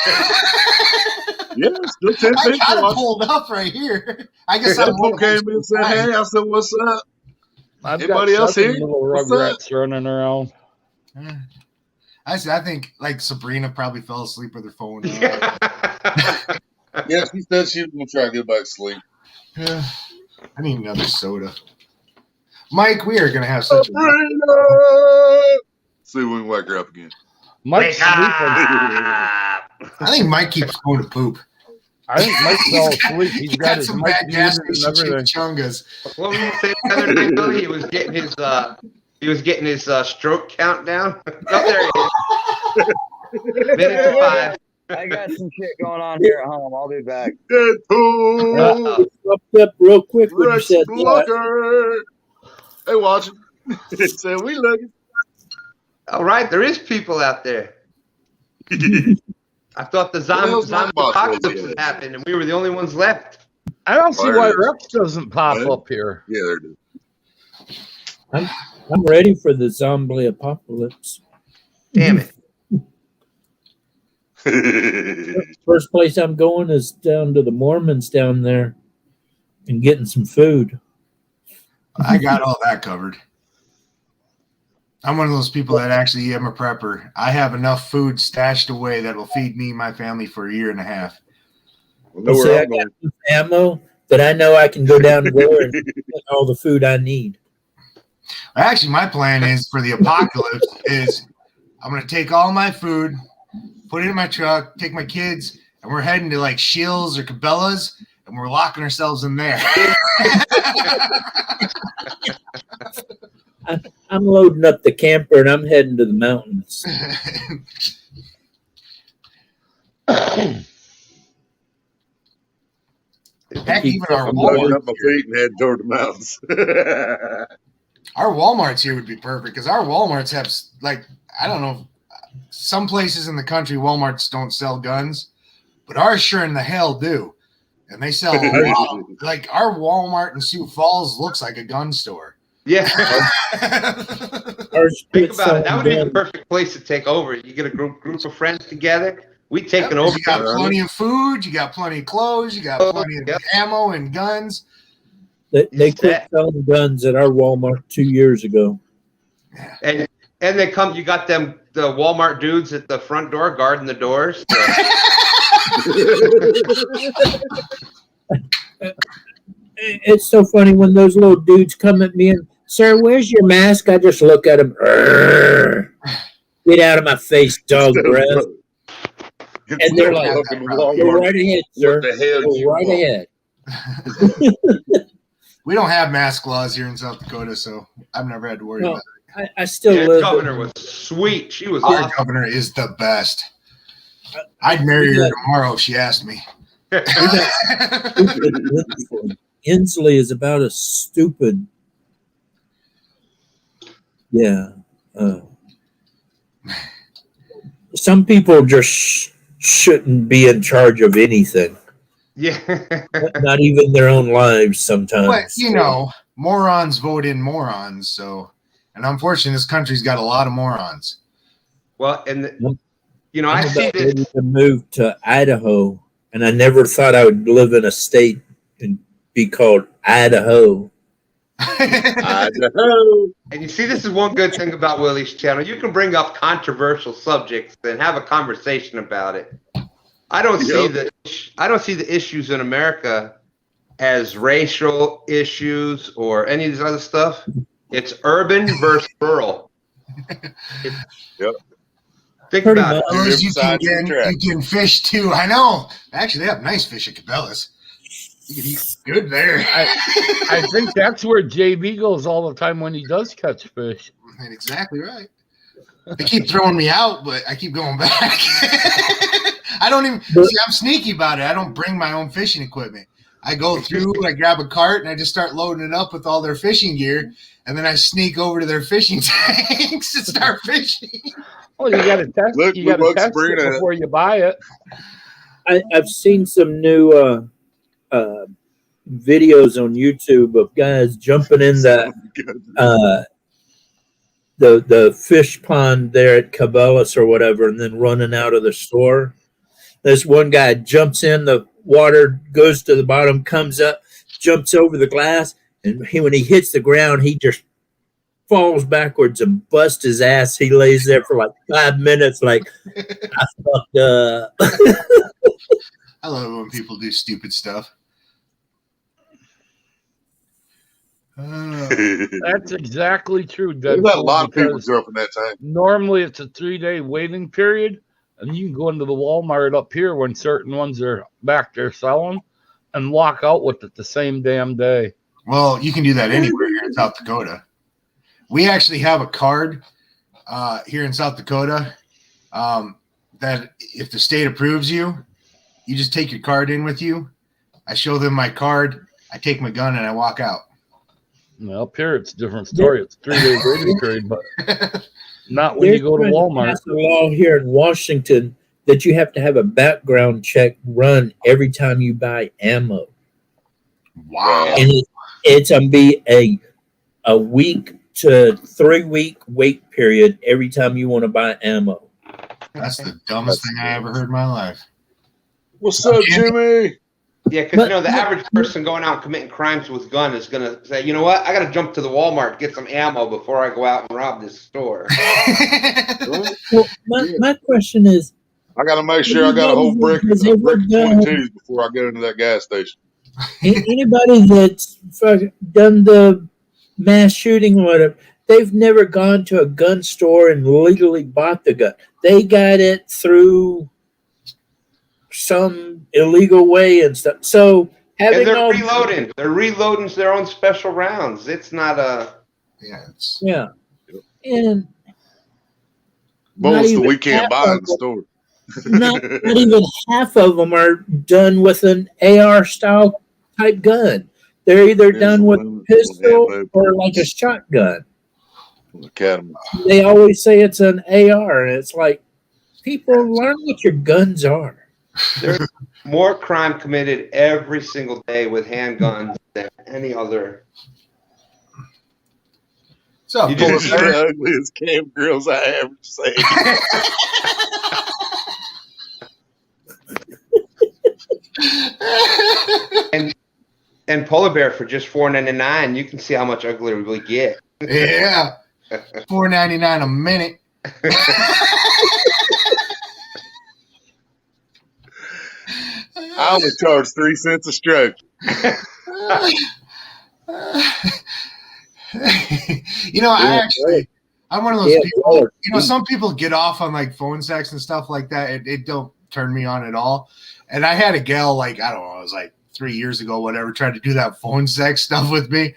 still 10 I people got it watching. pulled up right here. I guess Some I'm people came in and said, hey, I said, what's up? I've Anybody got else 7 here? little What's rugrats running around. I think like Sabrina probably fell asleep with her phone. Yeah, she said she was going to try to get back to sleep. I need another soda. Mike, we are going to have such a... See when we wake her up again. Mike's sleeping. I think Mike keeps going to poop. I think Mike's all asleep. He's got his some mic bad gas muted and station everything. chungas. What were you saying the other night, Billy? He was getting his stroke count down. Oh, there he is. Minute to 5. I got some shit going on here at home. I'll be back. Deadpool! Popped up real quick when you Rex said that. Lucker! Hey, watching. It said, we looking. All right, there is people out there. I thought the zombie hell's my boss apocalypse was had happened, and we were the only ones left. I don't see why Fire. Rex doesn't pop up here. Yeah, there it is. I'm ready for the zombie apocalypse. Damn it. First place I'm going is down to the Mormons down there and getting some food. I got all that covered. I'm one of those people that actually am a prepper. I have enough food stashed away that will feed me and my family for a year and a half. I know Well, see, where I I'm got going. enough ammo that I know I can go down there and get all the food I need. Actually, my plan is for the apocalypse is I'm going to take all my food, put it in my truck, take my kids, and we're heading to like Shields or Cabela's, and we're locking ourselves in there. I'm loading up the camper and I'm heading to the mountains. Heck, even our I'm loading Walmart, up my feet and heading toward the mountains. our Walmarts here would be perfect because our Walmarts have like I don't know, some places in the country Walmarts don't sell guns, but ours sure in the hell do, and they sell a lot. Like our Walmart in Sioux Falls looks like a gun store. Yeah. Ours Think quit about it. That would be the selling guns. perfect place to take over. You get a group of friends together. We taking Yep, over. you got plenty of food, you got plenty of clothes, you got plenty of Yep. ammo and guns. They quit selling guns at our Walmart 2 years ago. And they come. You got them the Walmart dudes at the front door guarding the doors. It's so funny when those little dudes come at me and, sir, where's your mask? I just look at them. Get out of my face, dog breath. And they're like, go right ahead, sir. What the hell Go you right want? ahead. We don't have mask laws here in South Dakota, so I've never had to worry No, about it. I still Yeah, live. governor was sweet. She was Our awesome. governor is the best. I'd marry her tomorrow if she asked me. Inslee is about as stupid. Yeah. Some people just shouldn't be in charge of anything, Yeah. not even their own lives sometimes. But, you know, morons vote in morons, so. And unfortunately, this country's got a lot of morons. Well, and you know, I I'm see about this. ready to move to Idaho, and I never thought I would live in a state and be called Idaho. Idaho. And you see, this is one good thing about Willie's channel. You can bring up controversial subjects and have a conversation about it. I don't see the issues in America as racial issues or any of this other stuff. It's urban versus rural. Yep. Think Pretty about it. much. Fellas, you Side of the track. can fish too. I know. Actually, they have nice fish at Cabela's. You can eat good there. I think that's where JB goes all the time when he does catch fish. Exactly right. They keep throwing me out, but I keep going back. I don't even see. I'm sneaky about it. I don't bring my own fishing equipment. I go through, I grab a cart, and I just start loading it up with all their fishing gear, and then I sneak over to their fishing tanks and start fishing. Well, you got to test. Look, You got to look, test bring it it. before you buy it. I've seen some new videos on YouTube of guys jumping in the fish pond there at Cabela's or whatever, and then running out of the store. This one guy jumps in the water, goes to the bottom, comes up, jumps over the glass, and when he hits the ground, he just falls backwards and busts his ass. He lays there for like 5 minutes, like, I fucked up. I love it when people do stupid stuff. That's exactly true. We've had a lot of people because jump in that tank. normally it's a 3-day waiting period, and you can go into the Walmart up here when certain ones are back there selling and walk out with it the same damn day. Well, you can do that anywhere here in South Dakota. We actually have a card here in South Dakota that if the state approves you, you just take your card in with you. I show them my card. I take my gun and I walk out. Now, up here it's a different story. It's a 3-day waiting period, but not when you go to They're trying Walmart. pass a law here in Washington that you have to have a background check run every time you buy ammo, Wow. and it's gonna be a week to 3 week wait period every time you want to buy ammo. That's the dumbest thing I ever heard in my life. What's up, Jimmy? Yeah, because the average person going out and committing crimes with gun is gonna say, you know what, I gotta jump to the Walmart, get some ammo before I go out and rob this store. Well, my question is, I got to make sure I got a whole brick of 22s before I get into that gas station. anybody that's done the mass shooting or whatever, they've never gone to a gun store and legally bought the gun. They got it through some illegal way and stuff. So having And they're reloading their own special rounds. It's not a and most of we can't buy in the store. not even half of them are done with an AR style type gun. They're either done with a pistol or like a shotgun. Academy. They always say it's an AR, and it's like, people, learn what your guns are. There's more crime committed every single day with handguns than any other. So You just the ugliest camp girls I ever seen. And polar bear for just $4.99, you can see how much uglier we get. Yeah, $4.99 a minute. I only charge 3 cents a stroke. I'm one of those people. Some people get off on like phone sex and stuff like that. It don't turn me on at all. And I had a gal, like, I don't know, it was like 3 years ago, whatever, tried to do that phone sex stuff with me.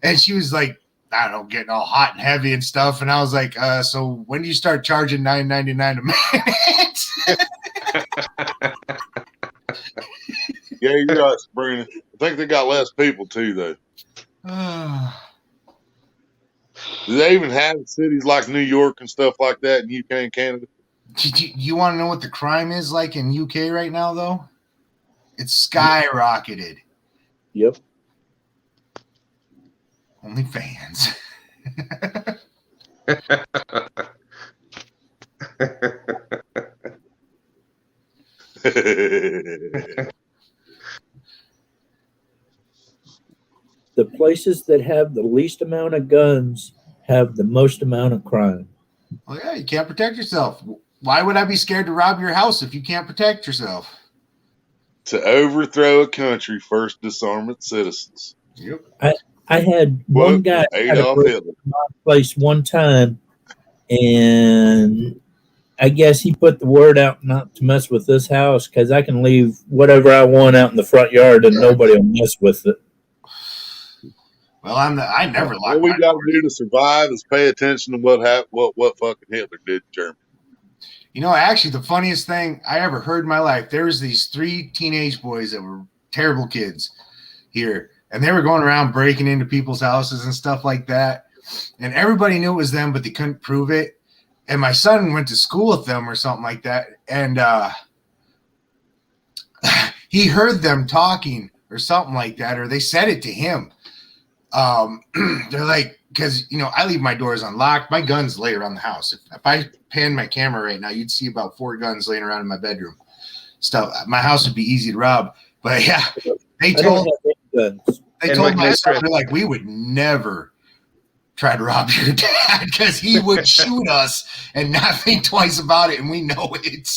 And she was like, I don't know, getting all hot and heavy and stuff. And I was like, so when do you start charging $9.99 a minute? Yeah, you're right, Sabrina. I think they got less people too, though. Do they even have cities like New York and stuff like that in UK and Canada? You want to know what the crime is like in UK right now, though? It's skyrocketed. Yep. Only fans. The places that have the least amount of guns have the most amount of crime. Well, yeah, you can't protect yourself. Why would I be scared to rob your house if you can't protect yourself? To overthrow a country, first disarm its citizens. Yep. I had one guy at a place one time, and I guess he put the word out not to mess with this house because I can leave whatever I want out in the front yard and nobody will mess with it. Well, I never lock. What we got to do to survive is pay attention to what fucking Hitler did to Germany. Actually, the funniest thing I ever heard in my life, there was these 3 teenage boys that were terrible kids here, and they were going around breaking into people's houses and stuff like that, and everybody knew it was them, but they couldn't prove it. And my son went to school with them or something like that, and he heard them talking or something like that, or they said it to him. They're like, because I leave my doors unlocked. My guns lay around the house. If I pan my camera right now, you'd see about 4 guns laying around in my bedroom. Stuff. My house would be easy to rob. But yeah, they told my son, they're like, we would never try to rob your dad because he would shoot us and not think twice about it, and we know it.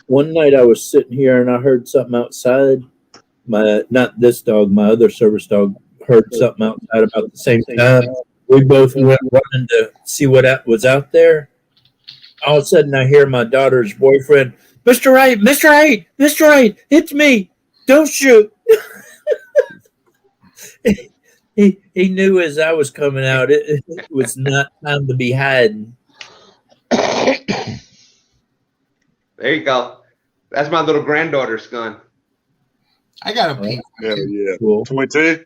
One night I was sitting here and I heard something outside. Not this dog, my other service dog heard something outside about the same time. We both went running to see what was out there. All of a sudden I hear my daughter's boyfriend, Mr. Wright, Mr. Wright, Mr. Wright, it's me. Don't shoot. He knew as I was coming out, it was not time to be hiding. There you go. That's my little granddaughter's gun. I got a pink. Yeah. Cool. 22?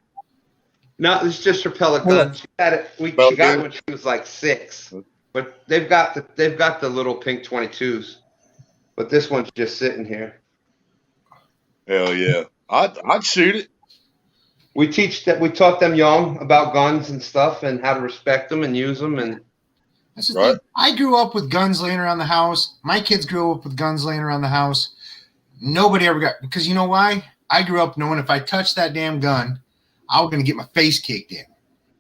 No, it's just her pellet gun. She got it. She got it when she was like 6. But they've got the little pink 22s. But this one's just sitting here. Hell yeah. I'd shoot it. We taught them young about guns and stuff and how to respect them and use them. And that's the thing. I grew up with guns laying around the house. My kids grew up with guns laying around the house. Nobody ever got, because you know why? I grew up knowing if I touched that damn gun, I was going to get my face kicked in.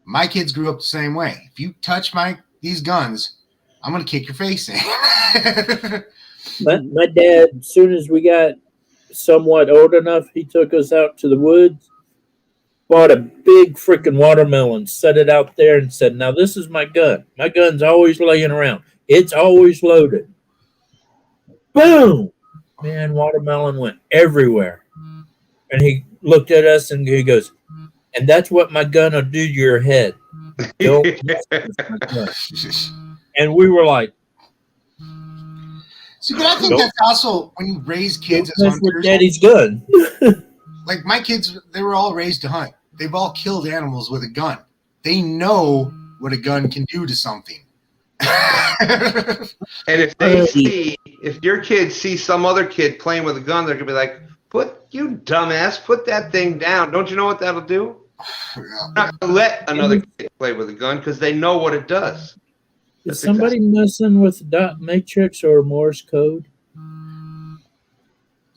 My kids grew up the same way. If you touch these guns, I'm going to kick your face in. My dad, as soon as we got somewhat old enough, he took us out to the woods, bought a big freaking watermelon, set it out there, and said, "Now this is my gun. My gun's always laying around. It's always loaded." Boom! Man, watermelon went everywhere. And he looked at us and he goes, "And that's what my gun will do to your head. Don't mess with my gun." And we were like, See, but I think that's also when you raise kids as "Don't mess with hunters. Daddy's gun." Like my kids, they were all raised to hunt. They've all killed animals with a gun. They know what a gun can do to something. And if your kids see some other kid playing with a gun, they're gonna be like, "You dumbass, put that thing down. Don't you know what that'll do?" They're not gonna let another kid play with a gun because they know what it does. Is somebody messing with dot matrix or Morse code? No,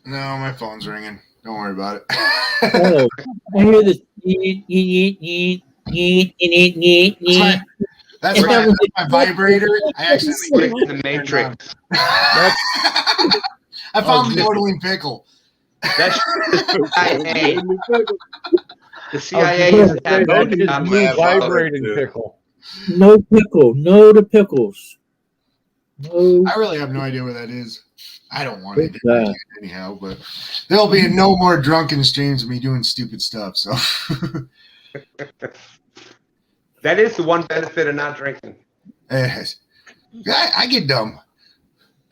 my phone's ringing. Don't worry about it. Oh, I hear this. That's my vibrator. I accidentally Click the matrix. I found the yodeling pickle. That's the CIA. The CIA has had That is on new my vibrating too. pickle. No pickle. No to pickles. No. I really have no idea where that is. I don't want it Yeah. anyhow, but there'll be no more drunken streams of me doing stupid stuff. So That is the one benefit of not drinking. yes. I get dumb.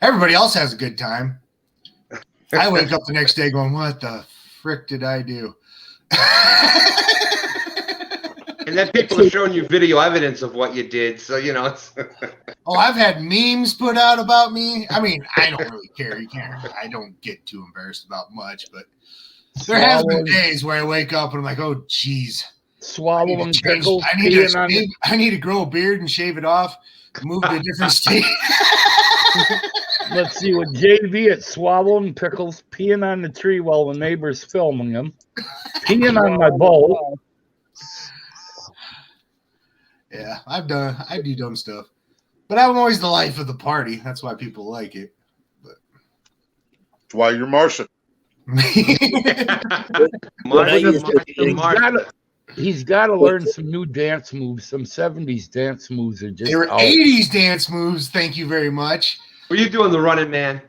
Everybody else has a good time. I wake up the next day going, "What the frick did I do?" And then people are showing you video evidence of what you did. So, it's. Oh, I've had memes put out about me. I mean, I don't really care. I don't get too embarrassed about much, but there has been days where I wake up and I'm like, "Oh, geez. Swallowing pickles. I need to grow a beard and shave it off, move to a different state." Let's see, with JV, it's swallowing pickles, peeing on the tree while the neighbor's filming him, peeing on my bowl. Yeah, I do dumb stuff, but I'm always the life of the party. That's why people like it. That's why you're Martian. He's got to learn some new dance moves. Some 70s dance moves are just They were out. 80s dance moves. Thank you very much. Were you doing the running man?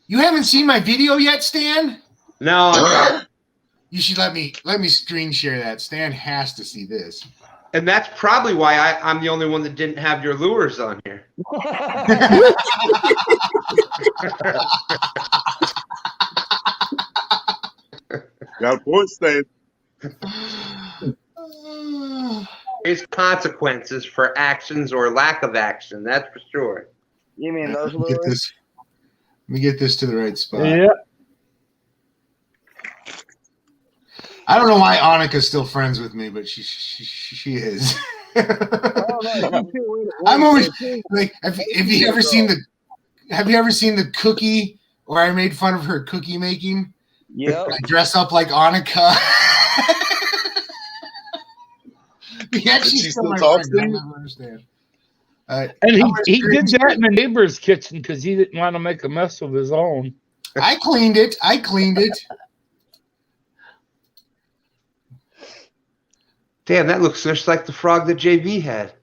You haven't seen my video yet, Stan? No. You should let me screen share that. Stan has to see this. And that's probably why I'm the only one that didn't have your lures on here. Got a point, Stan. There's consequences for actions or lack of action. That's for sure. You mean those Let me get lures? this. Let me get this to the right spot. Yeah. I don't know why Annika's still friends with me, but she is. I'm always like, have you ever seen the cookie where I made fun of her cookie making? Yep. I dress up like Annika. Yeah, She she's still my talks friend. to I don't understand. And I'm he gonna did screen that in the neighbor's kitchen because he didn't want to make a mess of his own. I cleaned it. Damn, that looks just like the frog that JV had.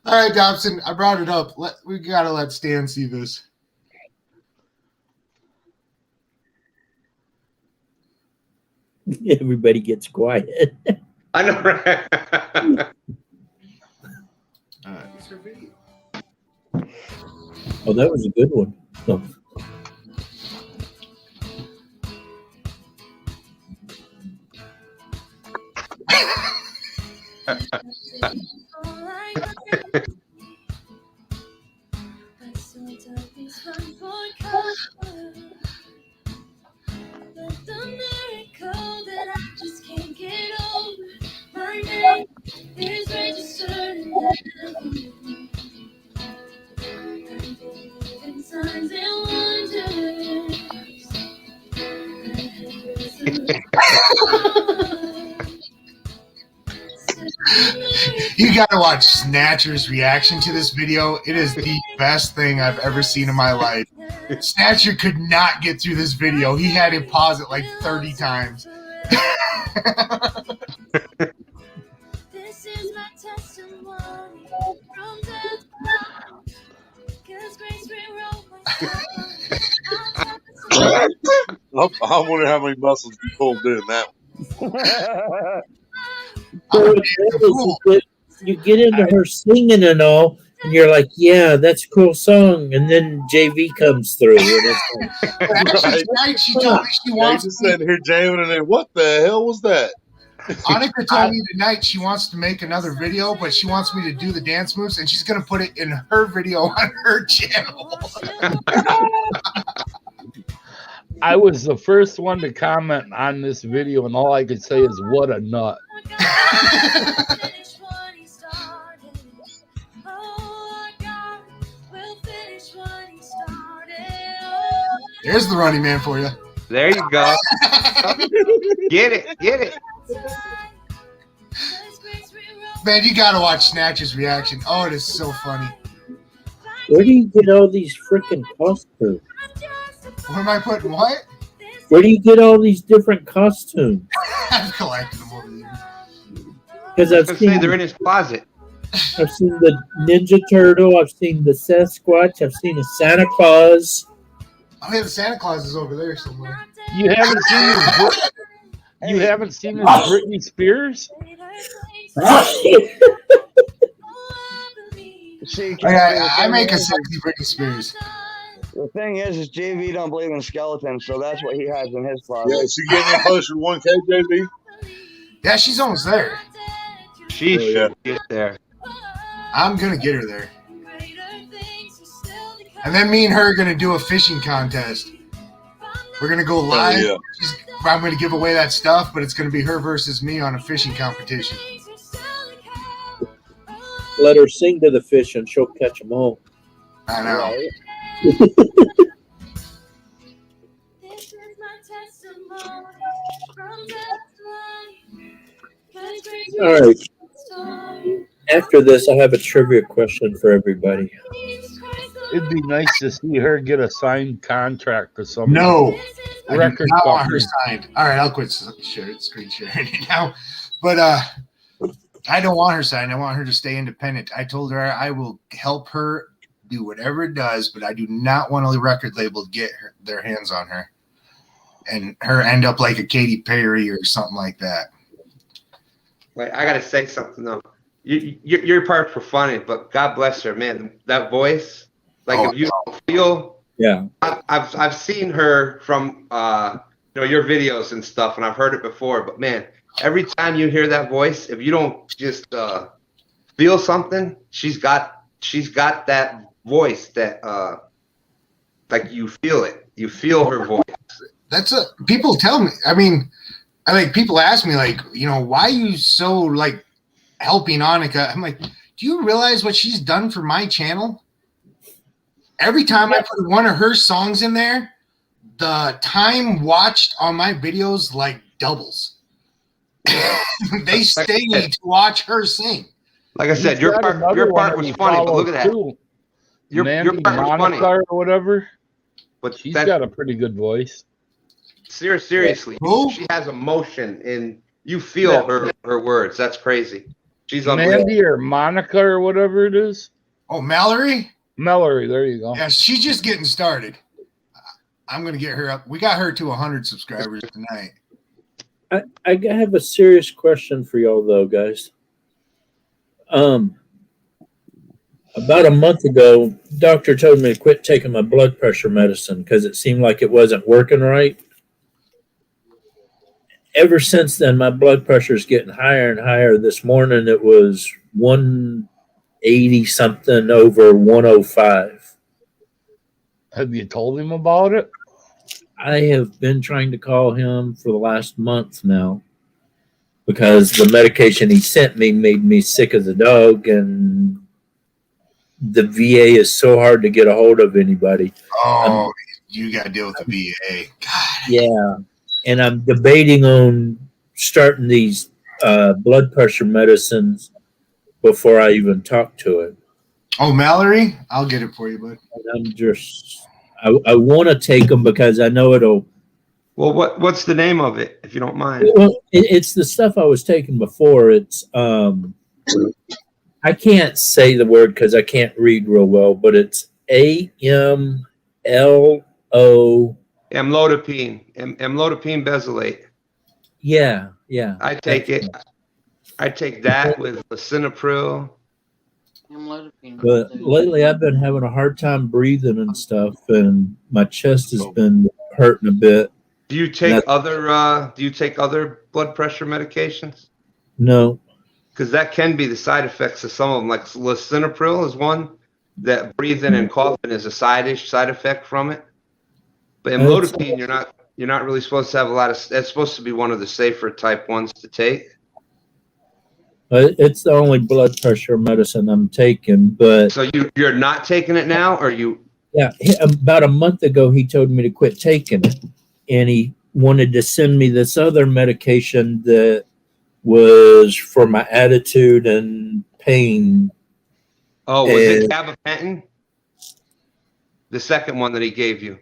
All right, Dobson, I brought it up. We gotta let Stan see this. Everybody gets quiet. I know, right? All right. It's her video. Oh, that was a good one. Oh. You gotta watch Snatcher's reaction to this video. It is the best thing I've ever seen in my life. Snatcher could not get through this video. He had to pause it like 30 times. This is my testimony from death. 'Cause grace rewrote my story. I wonder how many muscles you pulled doing that. So you get into her singing and all, and you're like, yeah, that's a cool song. And then JV comes through. And it's like, Actually, tonight she told me she Yeah, wants just me. sitting here jamming, and then what the hell was that? Annika told me tonight she wants to make another video, but she wants me to do the dance moves, and she's gonna put it in her video on her channel. I was the first one to comment on this video, and all I could say is, what a nut. Finish what he started. Oh, God will finish what he started. Oh, There's the Running Man for you. There you go. Get it. Man, you gotta watch Snatcher's reaction. Oh, it is so funny. where do you get all these freaking costumes? Where am I putting what? Where do you get all these different costumes? I've collected them over the years. Because I I've was gonna say seen, they're in his closet. I've seen the Ninja Turtle, I've seen the Sasquatch, I've seen a Santa Claus. Oh yeah, the Santa Claus is over there somewhere. You haven't seen his, you haven't seen his Britney Spears? See, I make a sexy Britney Spears. The thing is JV don't believe in skeletons, so that's what he has in his Yeah, closet. she getting closer to 1K, JB. Yeah, she's almost there. She Oh, yeah. should get there. I'm gonna get her there. And then me and her are gonna do a fishing contest. We're gonna go live. yeah. I'm gonna give away that stuff, but it's gonna be her versus me on a fishing competition. Let her sing to the fish and she'll catch them all. I know. Right? this is my testimony from death. 'Cause grace All right. rewrote my story. After this, I have a trivia question for everybody. Jesus Christ, It'd be nice to see her get a signed contract or something. No, this is I do Record not want her company. signed. All right, I'll quit screen sharing it now. But I don't want her signed. I want her to stay independent. I told her I will help her do whatever it does, but I do not want a record label to get their hands on her and her end up like a Katy Perry or something like that. Like, I gotta say something though. Your parts were funny, but God bless her, man. That voice, like Oh, if you don't feel, Yeah. I've seen her from your videos and stuff, and I've heard it before. But man, every time you hear that voice, if you don't just feel something, she's got that voice that like you feel it. You feel her voice. People tell me. I mean, people ask me why are you so like helping Annika? I'm like, do you realize what she's done for my channel? Every time I put one of her songs in there, the time watched on my videos like doubles. They stay to watch her sing. Like I said, He's your got part another one was he funny, but look at that. follows, too. Your Mandy part was funny. Monica or whatever. But She's that, got a pretty good voice. seriously, Who? she has emotion, and you feel her words. That's crazy. She's unbelievable. Mandy or Monica or whatever it is. Oh, Mallory? Mallory, there you go. Yeah, she's just getting started. I'm going to get her up. We got her to 100 subscribers tonight. I have a serious question for y'all, though, guys. About a month ago, doctor told me to quit taking my blood pressure medicine because it seemed like it wasn't working right. Ever since then, my blood pressure is getting higher and higher. This morning, it was 180 something over 105. Have you told him about it? I have been trying to call him for the last month now because the medication he sent me made me sick as a dog, and the VA is so hard to get a hold of anybody. Oh, you got to deal with the VA. God. Yeah. and I'm debating on starting these blood pressure medicines before I even talk to him. Oh, Mallory, I'll get it for you, bud. And I want to take them because I know it'll. Well, what's the name of it, if you don't mind? Well, it's the stuff I was taking before. It's I can't say the word because I can't read real well, but it's AMLO. Amlodipine. Amlodipine benzoate. Yeah. I take it. I take that with lisinopril. Amlodipine. But lately, I've been having a hard time breathing and stuff, and my chest has been hurting a bit. Do you take other blood pressure medications? No. Because that can be the side effects of some of them. Like lisinopril is one that breathing and coughing is a side effect from it. But amlodipine, you're not really supposed to have a lot of. That's supposed to be one of the safer type ones to take. It's the only blood pressure medicine I'm taking, but So you're not taking it now, or you? yeah, about a month ago he told me to quit taking it, and he wanted to send me this other medication that was for my attitude and pain. Oh, was it gabapentin? The second one that he gave you.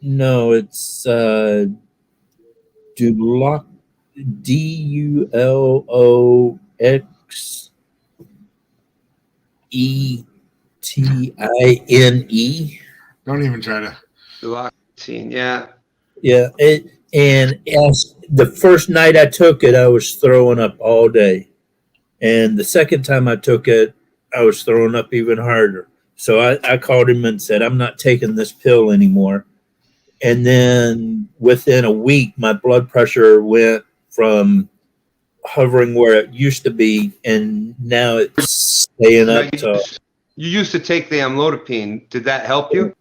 No, it's Duloxetine. Don't even try to. Duloxetine, yeah. Yeah, and as the first night I took it, I was throwing up all day, and the second time I took it, I was throwing up even harder. So I called him and said, "I'm not taking this pill anymore." And then within a week, my blood pressure went from hovering where it used to be, and now it's staying Now, up to. you used to take the amlodipine. Did that help you?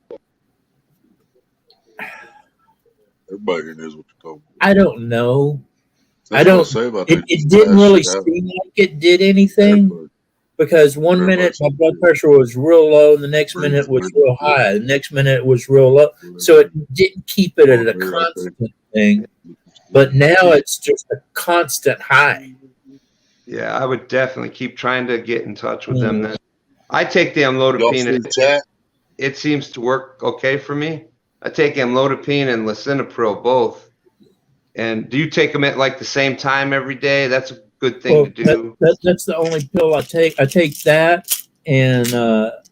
Everybody here knows what you're talking about. I don't know. That's I don't. what say about It these didn't fast really shit out. seem like it did anything. Everybody- Because one minute my blood pressure was real low, the next minute it was real high, the next minute it was real low. So it didn't keep it at a constant thing. But now it's just a constant high. Yeah, I would definitely keep trying to get in touch with them then. I take the amlodipine Y'all see and the chat? it seems to work okay for me. I take amlodipine and lisinopril both. And do you take them at like the same time every day? That's a good thing Well, to do. that's the only pill I take. I take that and a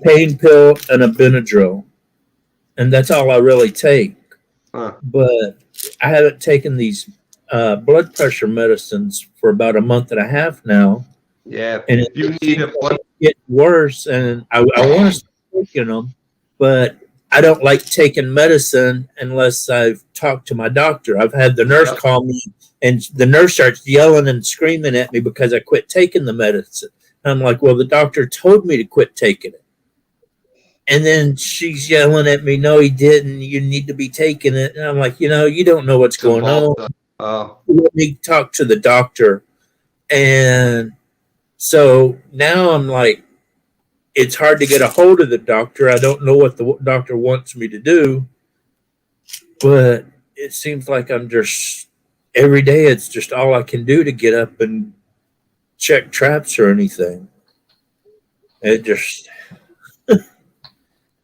pain pill and a Benadryl. And that's all I really take. Huh. But I haven't taken these blood pressure medicines for about a month and a half now. Yeah, And if you need a blood, get worse, and I want to start taking them, but I don't like taking medicine unless I've talked to my doctor. I've had the nurse call me, and the nurse starts yelling and screaming at me because I quit taking the medicine. And I'm like, well, the doctor told me to quit taking it. And then she's yelling at me, no, he didn't. You need to be taking it. And I'm like, you don't know what's going on. Let me talk to the doctor. And so now I'm like, it's hard to get a hold of the doctor. I don't know what the doctor wants me to do, but it seems like I'm just every day. It's just all I can do to get up and check traps or anything. It just,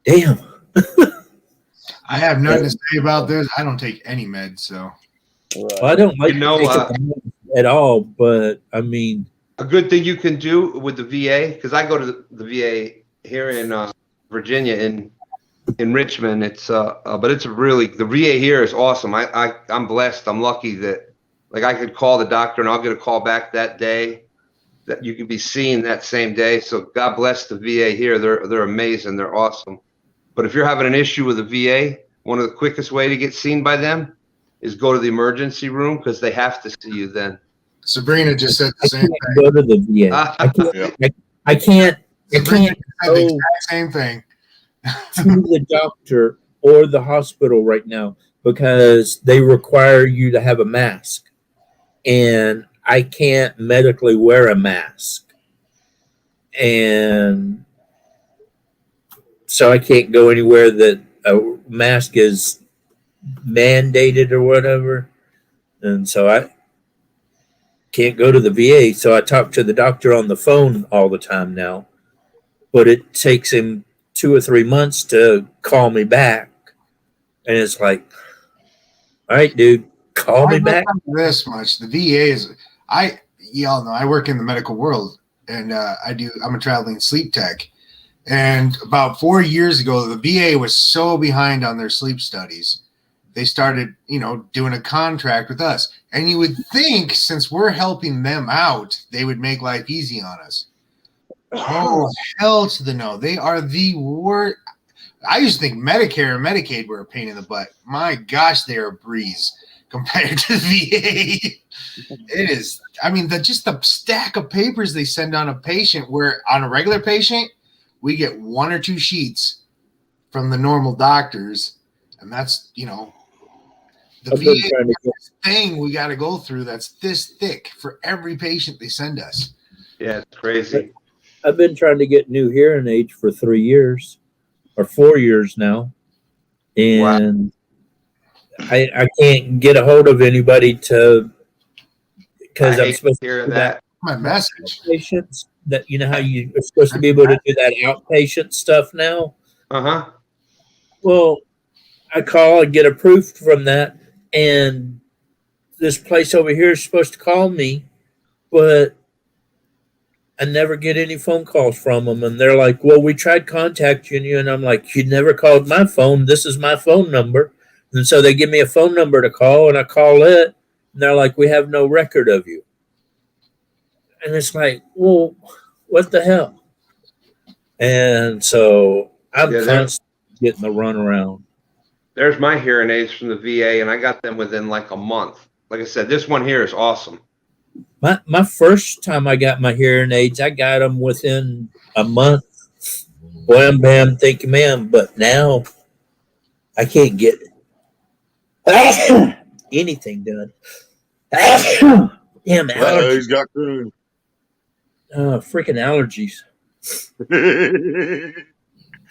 damn. I have nothing to say about this. I don't take any meds, so. Well, I don't like taking at all, but I mean, a good thing you can do with the VA, because I go to the VA here in Virginia in Richmond. It's but it's really, the VA here is awesome. I'm blessed. I'm lucky that like I could call the doctor and I'll get a call back that day that you can be seen that same day. So God bless the VA here. They're amazing. They're awesome. But if you're having an issue with the VA, one of the quickest way to get seen by them is go to the emergency room because they have to see you then. Sabrina just said the same thing. Go to the VA. I can't said the go exact same thing. to the doctor or the hospital right now because they require you to have a mask, and I can't medically wear a mask, and so I can't go anywhere that a mask is mandated or whatever, and so I can't go to the VA. So I talk to the doctor on the phone all the time now, but it takes him 2 or 3 months to call me back, and it's like, all right, dude, call me back. This much. The VA is y'all know I work in the medical world, and I'm a traveling sleep tech. And about 4 years ago, the VA was so behind on their sleep studies. They started, doing a contract with us. And you would think, since we're helping them out, they would make life easy on us. Oh, hell to the no. They are the worst. I used to think Medicare and Medicaid were a pain in the butt. My gosh, they're a breeze compared to the VA. It is. I mean, just the stack of papers they send on a patient, where on a regular patient, we get 1 or 2 sheets from the normal doctors. And that's, the VA thing we got to go through that's this thick for every patient they send us. Yeah, it's crazy. I've been trying to get new hearing aids for 3 years or 4 years now. And I can't get a hold of anybody because I'm supposed to hear that. My message. Patients that, how you are supposed to be able to do that outpatient stuff now. Uh-huh. Well, I call and get approved from that, and this place over here is supposed to call me, but I never get any phone calls from them. And they're like, well, we tried contacting you. And I'm like, you never called my phone. This is my phone number. And so they give me a phone number to call, and I call it, and they're like, we have no record of you. And it's like, well, what the hell? And so I'm constantly getting the runaround. There's my hearing aids from the VA, and I got them within like a month. Like I said, this one here is awesome. My first time I got my hearing aids, I got them within a month. Wham, bam, thank you, ma'am. But now I can't get anything done. Damn allergies. He's got crew. Freaking allergies.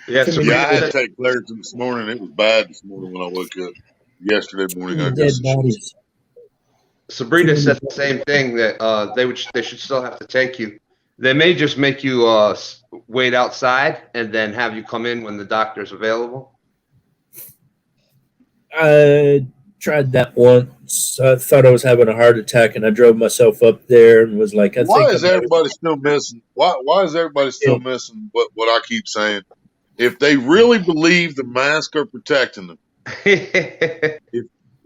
Yeah, I had to take Claritin this morning. It was bad this morning when I woke up. Yesterday morning, I guess. Sabrina said the same thing, that they should still have to take you. They may just make you wait outside and then have you come in when the doctor's available. I tried that once. I thought I was having a heart attack, and I drove myself up there and was like, Why is everybody still missing? Why is everybody still missing what I keep saying? If they really believe the masks are protecting them,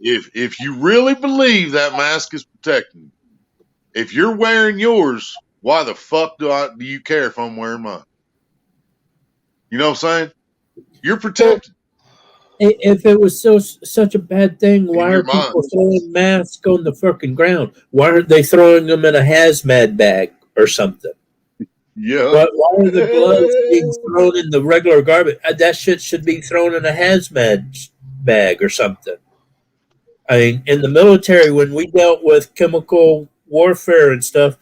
if you really believe that mask is protecting them, if you're wearing yours, why the fuck do you care if I'm wearing mine? You know what I'm saying? You're protected. If it was such a bad thing, why are people throwing masks on the fucking ground? Why aren't they throwing them in a hazmat bag or something? Yeah. But why are the gloves being thrown in the regular garbage? That shit should be thrown in a hazmat bag or something. I mean, in the military, when we dealt with chemical warfare and stuff,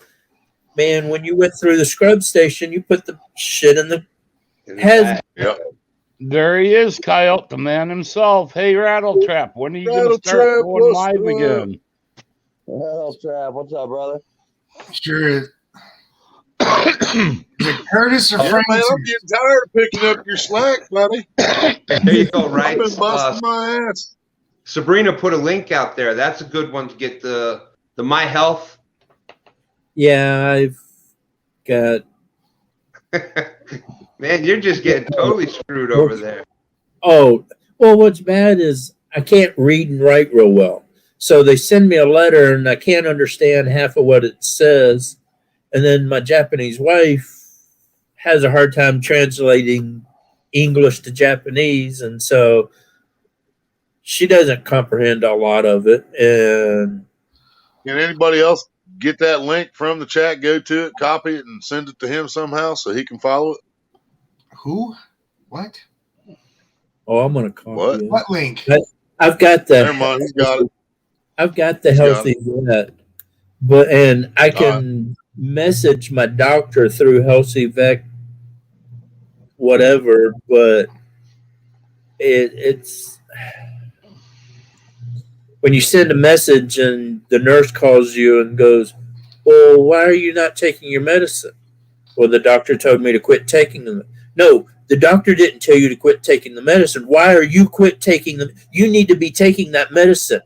man, when you went through the scrub station, you put the shit in the hazmat. Yep. There he is, Coyote, the man himself. Hey, Rattletrap, when are you going to start going live again? Rattletrap, what's up, brother? Sure is. Is it Curtis or Man, Frank? I'm getting tired of picking up your slack, buddy. There you go, right? I've been busting my ass. Sabrina put a link out there. That's a good one to get the My Health. Yeah, I've got. Man, you're just getting totally screwed over there. Oh, well, what's bad is I can't read and write real well. So they send me a letter and I can't understand half of what it says. And then my Japanese wife has a hard time translating English to Japanese. And so she doesn't comprehend a lot of it. And can anybody else get that link from the chat, go to it, copy it, and send it to him somehow so he can follow it? Who? What? Oh, I'm gonna copy it. What link? I've got the. Never mind, he's got it. I've got the Healthy Vet, and I can message my doctor through Healthy Vet, whatever. But it's when you send a message and the nurse calls you and goes, "Well, why are you not taking your medicine?" "Well, the doctor told me to quit taking them." No, the doctor didn't tell you to quit taking the medicine. Why are you quit taking them? You need to be taking that medicine.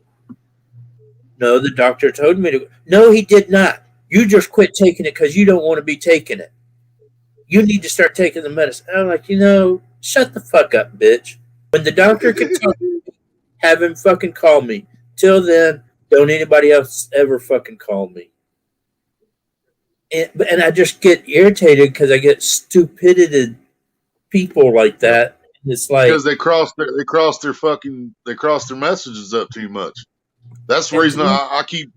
No, the doctor told me to. No, he did not. You just quit taking it because you don't want to be taking it. You need to start taking the medicine. And I'm like, shut the fuck up, bitch. When the doctor can talk, have him fucking call me. Till then, don't anybody else ever fucking call me. And I just get irritated because I get stupidity people like that. It's like, Because they cross their messages up too much. That's the reason I keep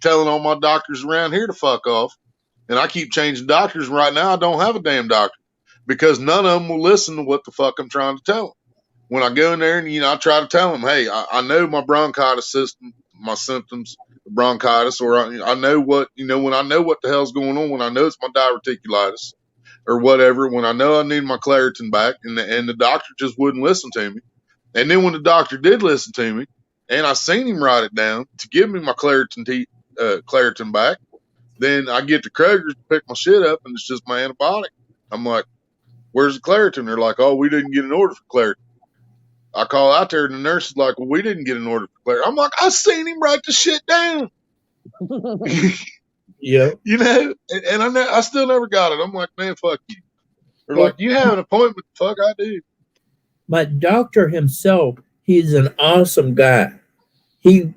telling all my doctors around here to fuck off, and I keep changing doctors. Right now, I don't have a damn doctor because none of them will listen to what the fuck I'm trying to tell them. When I go in there and I try to tell them, hey, I know my bronchitis system, my symptoms, bronchitis, or I know what when I know what the hell's going on, when I know it's my diverticulitis or whatever, when I know I need my Claritin back, and the doctor just wouldn't listen to me. And then when the doctor did listen to me, and I seen him write it down to give me my Claritin back, then I get to Kroger's to pick my shit up, and it's just my antibiotic. I'm like, where's the Claritin? They're like, oh, we didn't get an order for Claritin. I call out there, and the nurse is like, well, we didn't get an order for Claritin. I'm like, I seen him write the shit down. yeah. And I still never got it. I'm like, man, fuck you. They're like, you have an appointment? Fuck, I do. My doctor himself, he's an awesome guy. He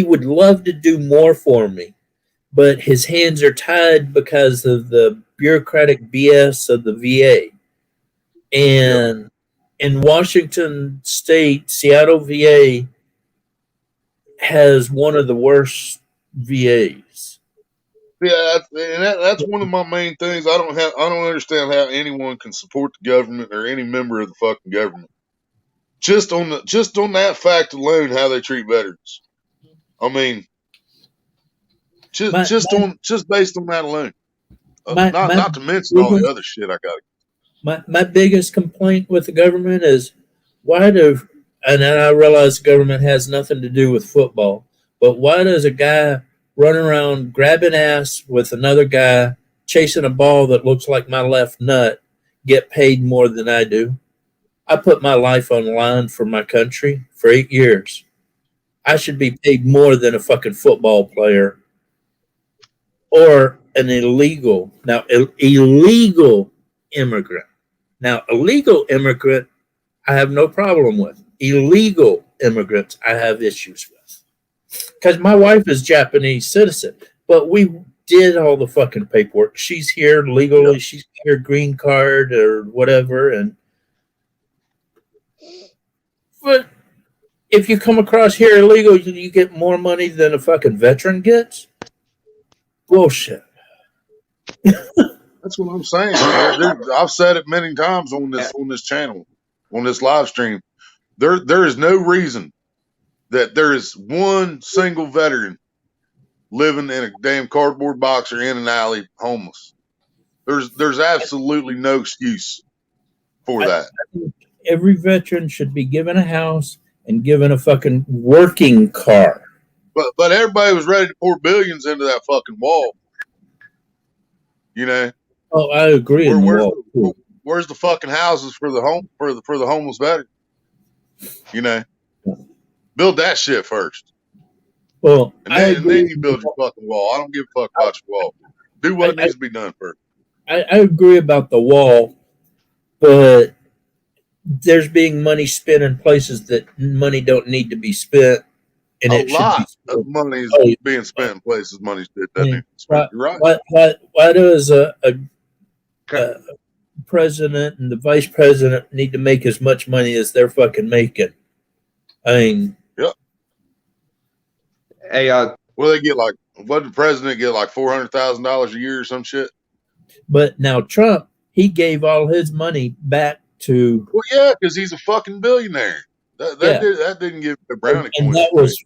would love to do more for me, but his hands are tied because of the bureaucratic BS of the VA. And in Washington State, Seattle VA has one of the worst VAs. Yeah, that's one of my main things. I don't understand how anyone can support the government or any member of the fucking government. Just on that fact alone, how they treat veterans. I mean, just based on that alone. Not to mention all the other shit I got. My biggest complaint with the government is and I realize the government has nothing to do with football, but why does a guy run around grabbing ass with another guy chasing a ball that looks like my left nut get paid more than I do? I put my life on the line for my country for 8 years. I should be paid more than a fucking football player or an illegal immigrant. Now, illegal immigrant, I have no problem with. Illegal immigrants, I have issues with. Because my wife is Japanese citizen, but we did all the fucking paperwork. She's here legally. She's got her green card or whatever. But if you come across here illegal, you get more money than a fucking veteran gets? Bullshit. That's what I'm saying. I've said it many times on this channel, on this live stream. There is no reason that there is one single veteran living in a damn cardboard box or in an alley homeless. There's absolutely no excuse for that. Every veteran should be given a house and given a fucking working car. But everybody was ready to pour billions into that fucking wall. Oh, I agree. Where's the fucking houses for the homeless veteran? Build that shit first. Well, and then you build your fucking wall. I don't give a fuck about your wall. Do what needs to be done first. I agree about the wall, but there's being money spent in places that money don't need to be spent. And a lot of money is being spent in places money doesn't need to be spent. You're right. Why does a president and the vice president need to make as much money as they're fucking making? I mean, hey, they get what did the president get, like $400,000 a year or some shit? But now Trump, he gave all his money back to. Well, yeah, because he's a fucking billionaire. That didn't give the brownie points.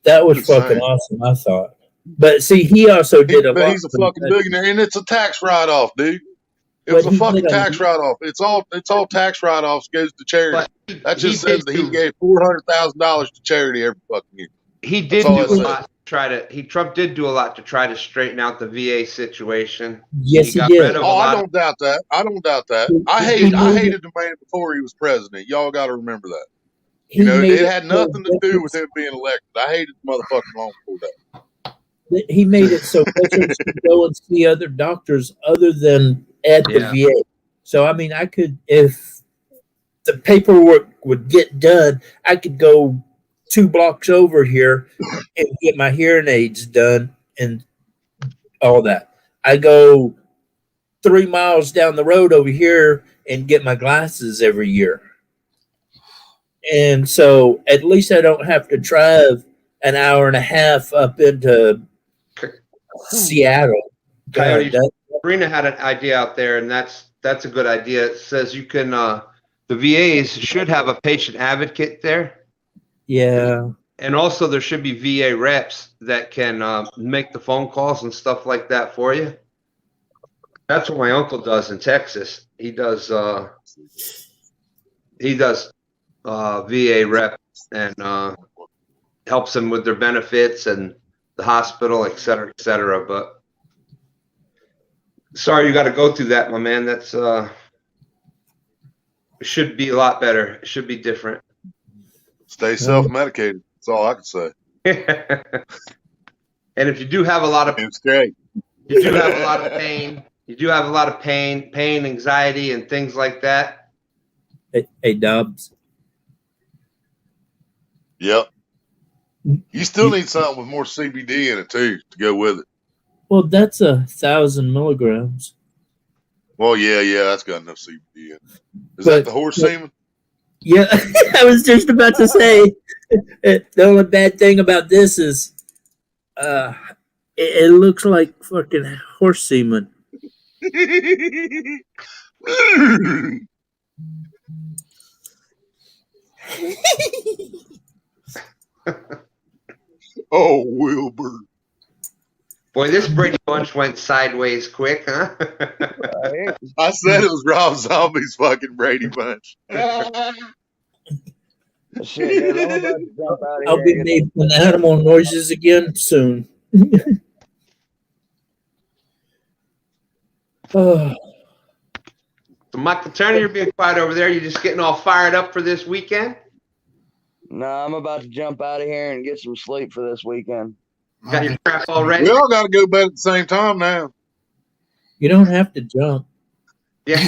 That was fucking awesome, I thought. But see, he also did a lot. He's a fucking billionaire, and it's a tax write-off, dude. It was a fucking tax write-off. It's all tax write-offs goes to charity. That just says that he gave $400,000 to charity every fucking year. He did all do I a said. lot Trump did do a lot to try to straighten out the VA situation. Yes, he got did. rid of a Oh, I lot of don't doubt that. I don't doubt that. He- I he made it- hated the man before he was president. Y'all got to remember that. He You know, made it had so nothing to do with veterans- him being elected. I hated the motherfucker long before that. He made it so veterans could go and see other doctors other than at the Yeah. VA. So I mean, I could, if the paperwork would get done, I could go 2 blocks over here and get my hearing aids done and all that. I go 3 miles down the road over here and get my glasses every year. And so at least I don't have to drive an hour and a half up into Seattle. Coyote, God, that- Sabrina had an idea out there, and that's a good idea. It says you can the VAs should have a patient advocate there, yeah. and also there should be VA reps that can make the phone calls and stuff like that for you. That's what my uncle does in Texas. He does VA rep and helps them with their benefits and the hospital, et cetera, et cetera. But sorry you got to go through that, my man. That's it should be a lot better. It should be different. Stay self-medicated. That's all I can say. And if you do have a lot of It's great. you do have a lot of pain, pain, anxiety, and things like that. Hey, Dobbs. Yep. You still need something with more CBD in it too to go with it. Well, that's 1,000 milligrams. Well, yeah, that's got enough CBD in it. Is But- that the horse semen? Yeah, I was just about to say the only bad thing about this is it looks like fucking horse semen. Oh, Wilbur. Boy, this Brady Bunch went sideways quick, huh? Right? I said it was Rob Zombie's fucking Brady Bunch. Shit, guys, I'm about to jump out of I'll here be and get making animal noises again soon. Oh, So Michael Turner, you're being quiet over there. You're just getting all fired up for this weekend? No, I'm about to jump out of here and get some sleep for this weekend. Got your crap all ready? We all got to go to bed at the same time now. you don't have to jump. Yeah.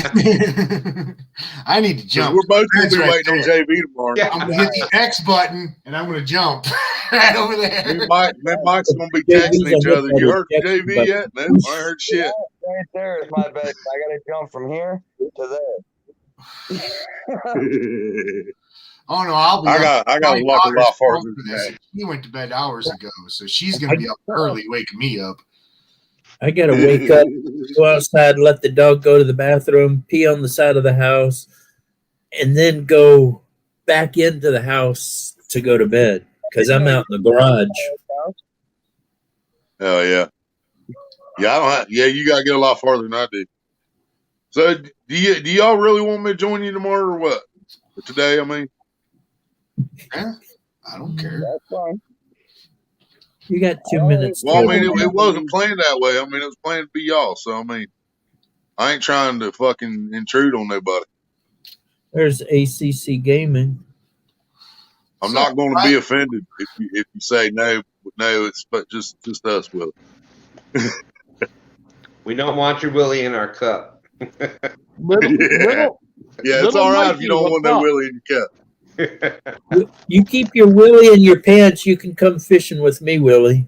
I need to 'Cause jump. we're both going That's to be right waiting on there. JV tomorrow. Yeah. I'm gonna hit the X button and I'm gonna jump right over Me there. and Mike's going to be JV's texting each on other. his You heard text from JV button. yet? No, I ain't heard shit. Right there is my bed. I gotta jump from here to there. Oh no, I'll be. I up. got My to walk a daughter's lot farther home for than this. that. She went to bed hours ago, so she's gonna be up early, waking me up. I gotta wake up, go outside, let the dog go to the bathroom, pee on the side of the house, and then go back into the house to go to bed because I'm out in the garage. Oh, yeah. Yeah, I don't have, yeah, you got to get a lot farther than I do. So, do y'all really want me to join you tomorrow or what? Or today, I mean. Yeah, I don't care. That's fine. You got 2 minutes. Well, I to- mean, it wasn't planned that way. I mean, it was planned to be y'all. So, I mean, I ain't trying to fucking intrude on nobody. There's ACC Gaming. I'm So, not going to be offended if you say no. No, it's but just us, Will. We don't want your Willie in our cup. Little, Yeah. little, Yeah, it's Little all right if Mikey, you don't want what's no up? Willie in your cup. You keep your Willie in your pants. You can come fishing with me, Willie.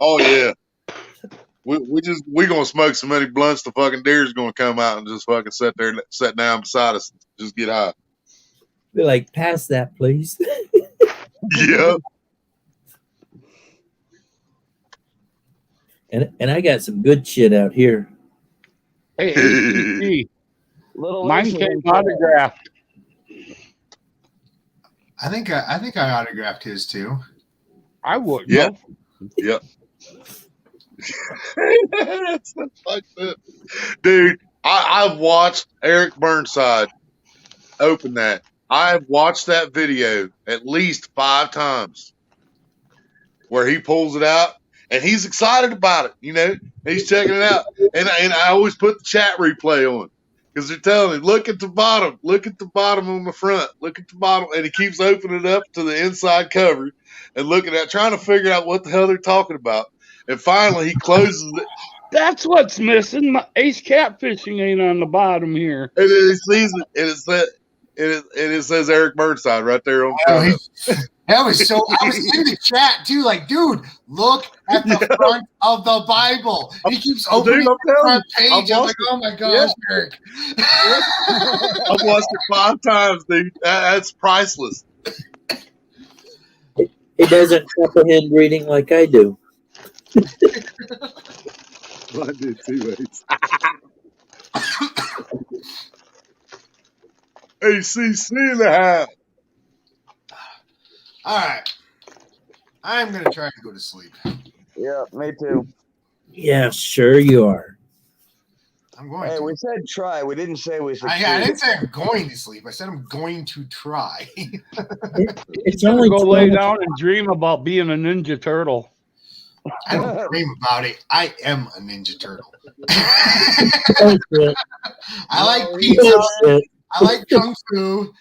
Oh yeah. We gonna smoke so many blunts the fucking deer's gonna come out and just fucking sit down beside us and just get high. Be like, pass that, please. Yeah. And I got some good shit out here. hey, ACC, Little mine Lucy came and- autographed. I think I autographed his too. I would. Yeah. no? Yep. That's like that. Dude, I've watched Eric Burnside open that. I've watched that video at least 5 times where he pulls it out and he's excited about it. You know, he's checking it out. And I always put the chat replay on because they're telling him, look at the bottom on the front, look at the bottom. And he keeps opening it up to the inside cover and looking at, trying to figure out what the hell they're talking about. And finally he closes it. That's what's missing. My Ace Catfishing ain't on the bottom here. And then he sees it, and it says Eric Burnside right there on front. That was so. I was in the chat too, like, dude, look at the front of the Bible. He keeps opening the front page. I'm like, oh my gosh, Eric. I've watched it 5 times, dude. That's priceless. He doesn't comprehend reading like I do. Well, I did too, Ace. ACC in the house. All right. I'm going to try to go to sleep. Yeah, me too. Yeah, sure you are. I'm going Hey, to. we said try. We didn't say we should. I didn't say I'm going to sleep. I said I'm going to try. It's only Go lay 12. down and dream about being a Ninja Turtle. I don't dream about it. I am a Ninja Turtle. Bullshit. I like pizza. Bullshit. I like kung fu.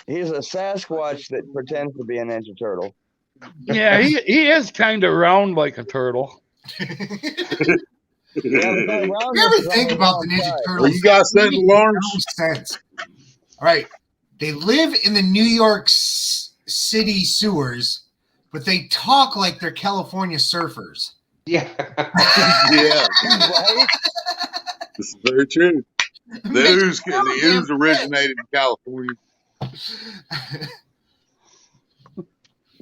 He's a Sasquatch that pretends to be a Ninja Turtle. Yeah, he is kind of round like a turtle. You ever think about the Ninja Turtles? Well, you guys set alarms? No sense. All right. They live in the New York City sewers, but they talk like they're California surfers. Yeah. Yeah. Right? This is very true. The ooze originated in California.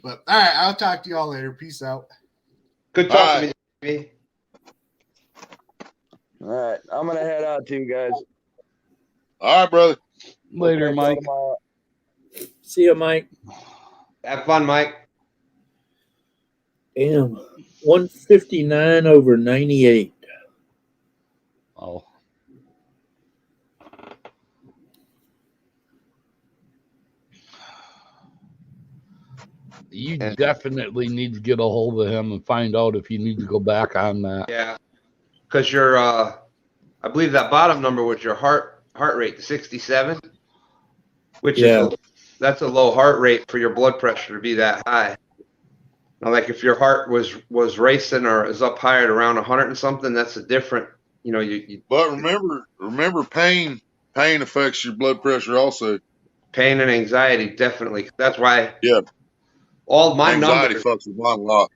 But all right, I'll talk to y'all later. Peace out. Good talking to you. All right, I'm gonna head out too, guys. All right, brother. Later, Mike. See you, Mike. Have fun, Mike. Damn. 159 over 98. Oh. You definitely need to get a hold of him and find out if you need to go back on that. Yeah, because your, I believe that bottom number was your heart rate, 67, which is that's a low heart rate for your blood pressure to be that high. Now, like if your heart was racing or is up higher at around 100 and something, that's a different. You know, you. But remember, pain affects your blood pressure also. Pain and anxiety, definitely. That's why. Yeah. All my anxiety numbers. fucks with mine a lot.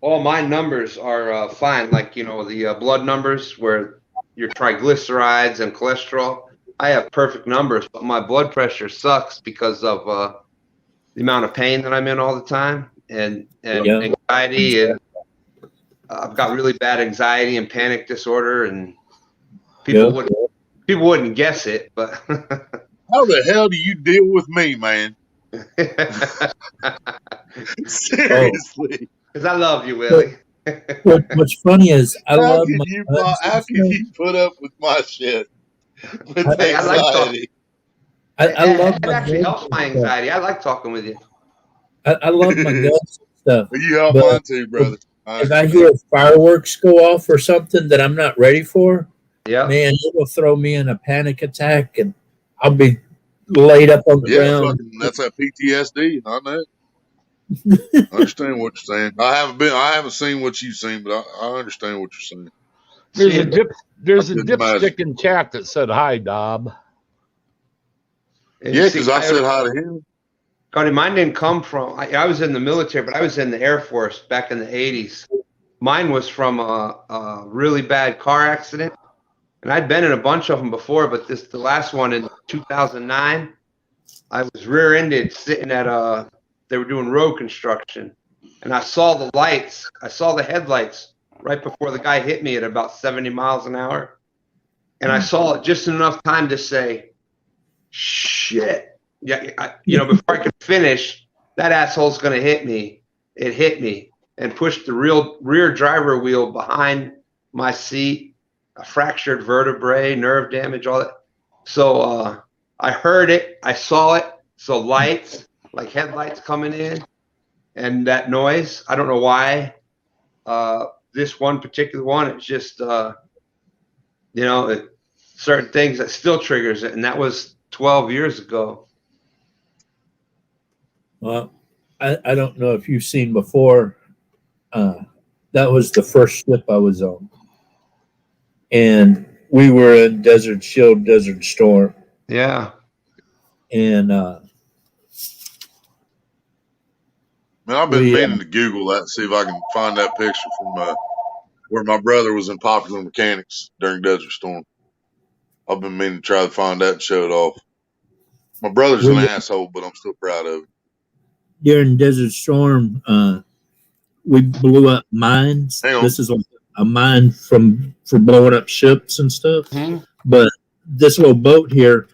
All my numbers are fine. Like, you know, the blood numbers where your triglycerides and cholesterol, I have perfect numbers, but my blood pressure sucks because of the amount of pain that I'm in all the time and anxiety. And I've got really bad anxiety and panic disorder, and people wouldn't guess it, but how the hell do you deal with me, man? Seriously. Because I love you, Willie. What's funny is how can you put up with my shit? With anxiety. I love it actually helps my anxiety. I like talking with you. I love my guts and stuff. You help mine too, brother. If I hear fireworks go off or something that I'm not ready for, man, it'll throw me in a panic attack and I'll be laid up on the ground. That's that PTSD. I know. I understand what you're saying. I haven't seen what you've seen, but I understand what you're saying. There's a dipstick in chat that said hi, Dob. Yeah, because I said hi to him. Connie, mine didn't come from. I was in the military, but I was in the Air Force back in the 80s. Mine was from a really bad car accident, and I'd been in a bunch of them before, but the last one in 2009, I was rear-ended sitting at they were doing road construction, and I saw the lights. I saw the headlights right before the guy hit me at about 70 miles an hour, and I saw it just enough time to say, "Shit." Yeah, before I could finish, that asshole's going to hit me. It hit me and pushed the rear driver wheel behind my seat, a fractured vertebrae, nerve damage, all that. So I heard it. I saw it. So lights, like headlights coming in, and that noise. I don't know why. This one particular one, it's just, certain things that still triggers it, and that was 12 years ago. Well, I don't know if you've seen before. That was the first ship I was on. And we were in Desert Shield, Desert Storm. Yeah. And Man, I've been meaning to Google that, see if I can find that picture from where my brother was in Popular Mechanics during Desert Storm. I've been meaning to try to find that and show it off. My brother's an asshole, but I'm still proud of it. During Desert Storm, we blew up mines. This is like a mine for blowing up ships and stuff. Mhm. But this little boat here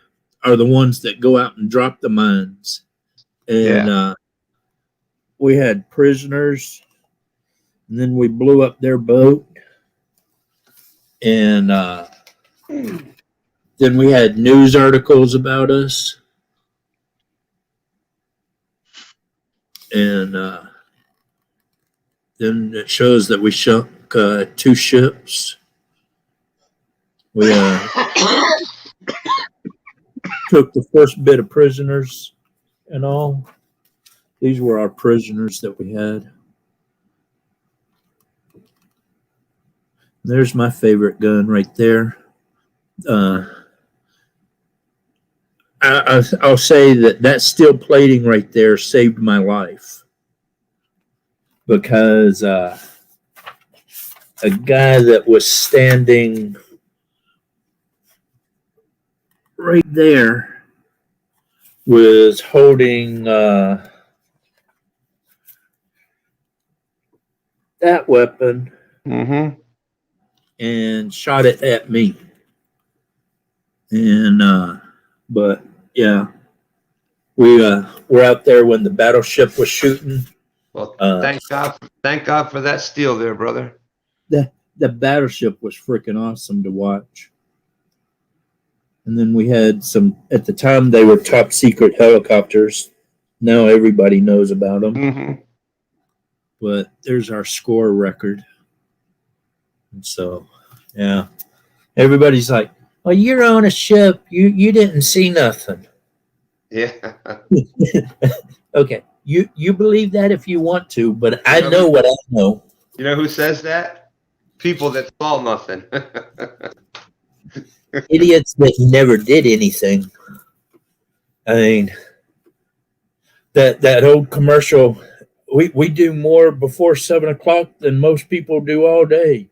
are the ones that go out and drop the mines. And we had prisoners, and then we blew up their boat. And then we had news articles about us. And then it shows that we sunk 2 ships. We took the first bit of prisoners and all. These were our prisoners that we had. There's my favorite gun right there. I'll say that steel plating right there saved my life, because a guy that was standing right there was holding that weapon and shot it at me. And but yeah, we were out there when the battleship was shooting. Well, thank God for that steel there, brother. The battleship was freaking awesome to watch. And then we had some, at the time they were top secret helicopters. Now everybody knows about them. But there's our score record. And so, yeah, everybody's like, "Oh, you're on a ship. You didn't see nothing." Yeah. Okay, you believe that if you want to, but I know what I know. You know who says that? People that saw nothing. Idiots that never did anything. I mean, that old commercial. We do more before 7 o'clock than most people do all day.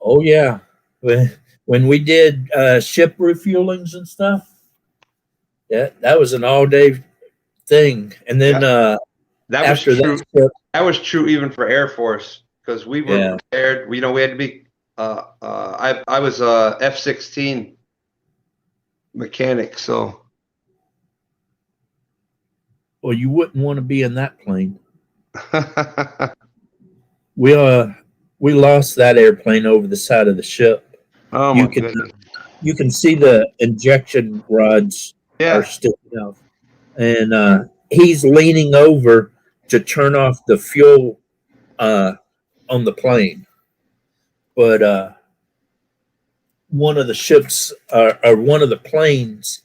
Oh yeah, when we did ship refuelings and stuff, that was an all-day thing. And then that was after true. that was true even for Air Force, because we were prepared. We had to be. I was a F-16 mechanic, so. Well, you wouldn't want to be in that plane. We lost that airplane over the side of the ship. Oh my goodness! You can see the injection rods are sticking out, and he's leaning over to turn off the fuel on the plane. But one of the ships or one of the planes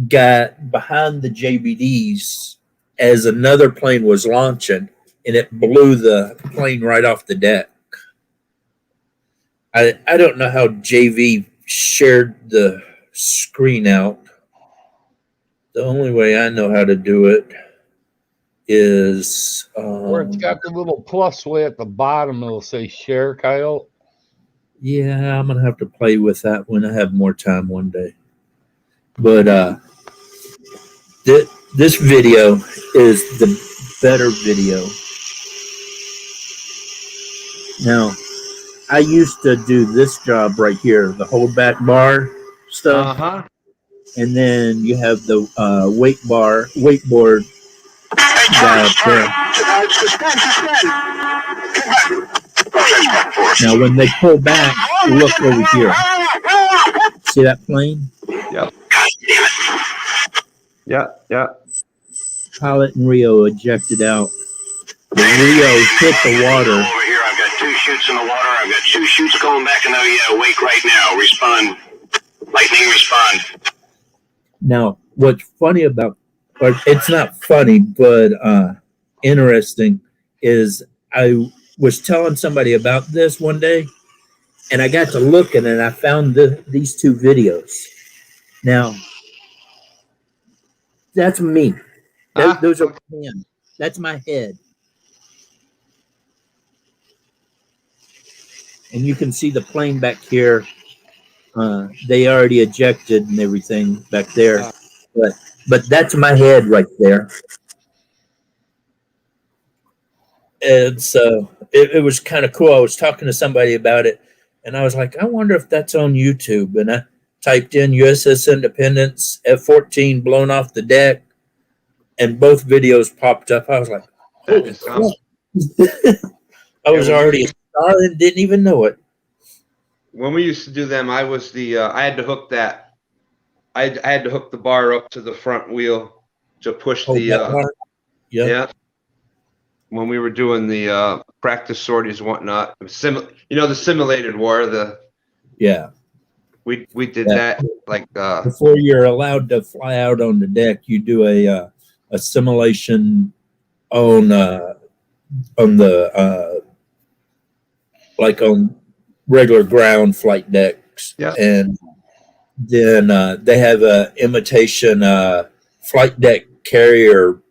got behind the JBDs as another plane was launching, and it blew the plane right off the deck. I don't know how JV shared the screen out. The only way I know how to do it is where it's got the little plus way at the bottom. It'll say share, Kyle. Yeah, I'm gonna have to play with that when I have more time one day. But this video is the better video. Now, I used to do this job right here, the hold back bar stuff. And then you have the wakeboard guy up there. Now, when they pull back, look over here. See that plane? Yep. Yeah, yeah. Pilot and Rio ejected out. The Rio hit the water. Over here, I've got 2 chutes in the water. I've got 2 chutes going back in the wake right now. Respond. Lightning, respond. Now, what's funny about, or it's not funny, but interesting, is I was telling somebody about this one day, and I got to looking, and I found these 2 videos. Now, that's me. Those are hands. That's my head. And you can see the plane back here. They already ejected and everything back there. But that's my head right there. And so it was kind of cool. I was talking to somebody about it, and I was like, I wonder if that's on YouTube. And I typed in USS Independence, F-14 blown off the deck, and both videos popped up. I was like, holy crap. I was already a star and didn't even know it. When we used to do them, I was the I had to hook that. I had to hook the bar up to the front wheel to push the. Yeah. When we were doing the practice sorties and whatnot, the simulated war. Yeah. We did that like before you're allowed to fly out on the deck, you do a simulation on the like on regular ground flight decks. Yeah. And then they have a imitation flight deck carrier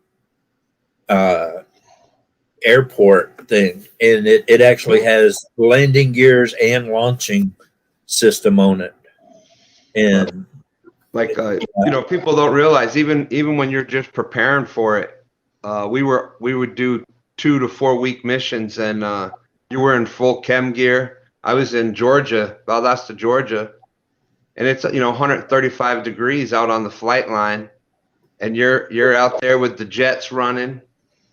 airport thing, and it actually has landing gears and launching system on it. And like people don't realize even when you're just preparing for it, we would do 2 to 4 week missions, and you were in full chem gear. I was in Georgia, Valdosta, Georgia, and it's 135 degrees out on the flight line, and you're out there with the jets running,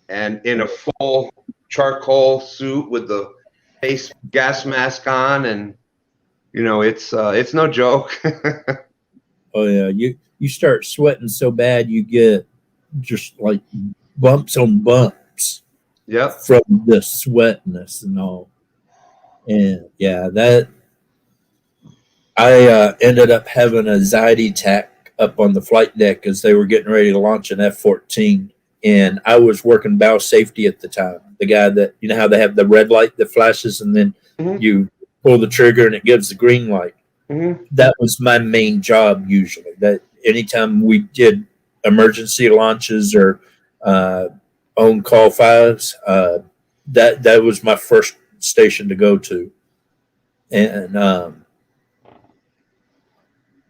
and in a full charcoal suit with the face gas mask on, and it's no joke. Oh yeah, you start sweating so bad you get just like bumps on bumps. Yep. From the sweatness and all. And yeah, that I ended up having a anxiety attack up on the flight deck as they were getting ready to launch an F-14, and I was working bow safety at the time. The guy that how they have the red light that flashes, and then you pull the trigger and it gives the green light. That was my main job usually. That anytime we did emergency launches or on call fives, that was my first station to go to. And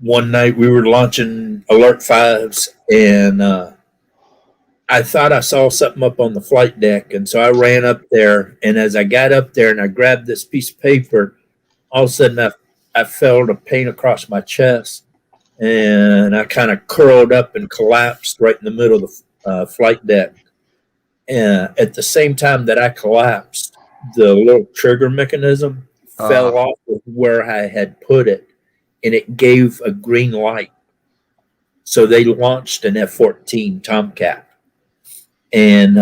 one night we were launching alert fives, and I thought I saw something up on the flight deck, and so I ran up there, and as I got up there and I grabbed this piece of paper, all of a sudden I felt a pain across my chest, and I kind of curled up and collapsed right in the middle of the flight deck. And at the same time that I collapsed, the little trigger mechanism fell off of where I had put it, and it gave a green light. So they launched an F-14 Tomcat, and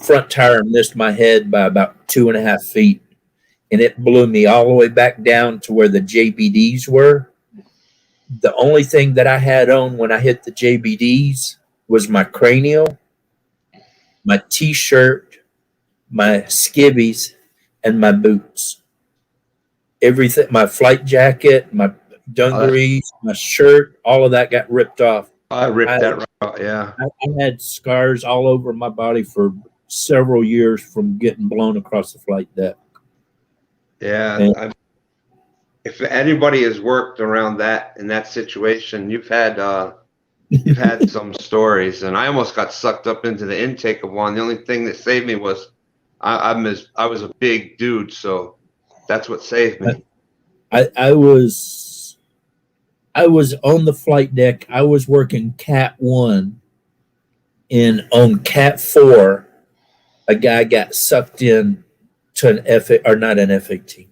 front tire missed my head by about 2.5 feet, and it blew me all the way back down to where the JBDs were. The only thing that I had on when I hit the JBDs was my cranial, my T-shirt, my skivvies, and my boots. Everything, my flight jacket, my dungarees, my shirt, all of that got ripped off. I ripped that right off, yeah. I had scars all over my body for several years from getting blown across the flight deck. Yeah. If anybody has worked around that in that situation, you've had some stories, and I almost got sucked up into the intake of one. The only thing that saved me was I was a big dude, so that's what saved me. I was on the flight deck. I was working Cat 1, and on Cat 4, a guy got sucked in to an F-18.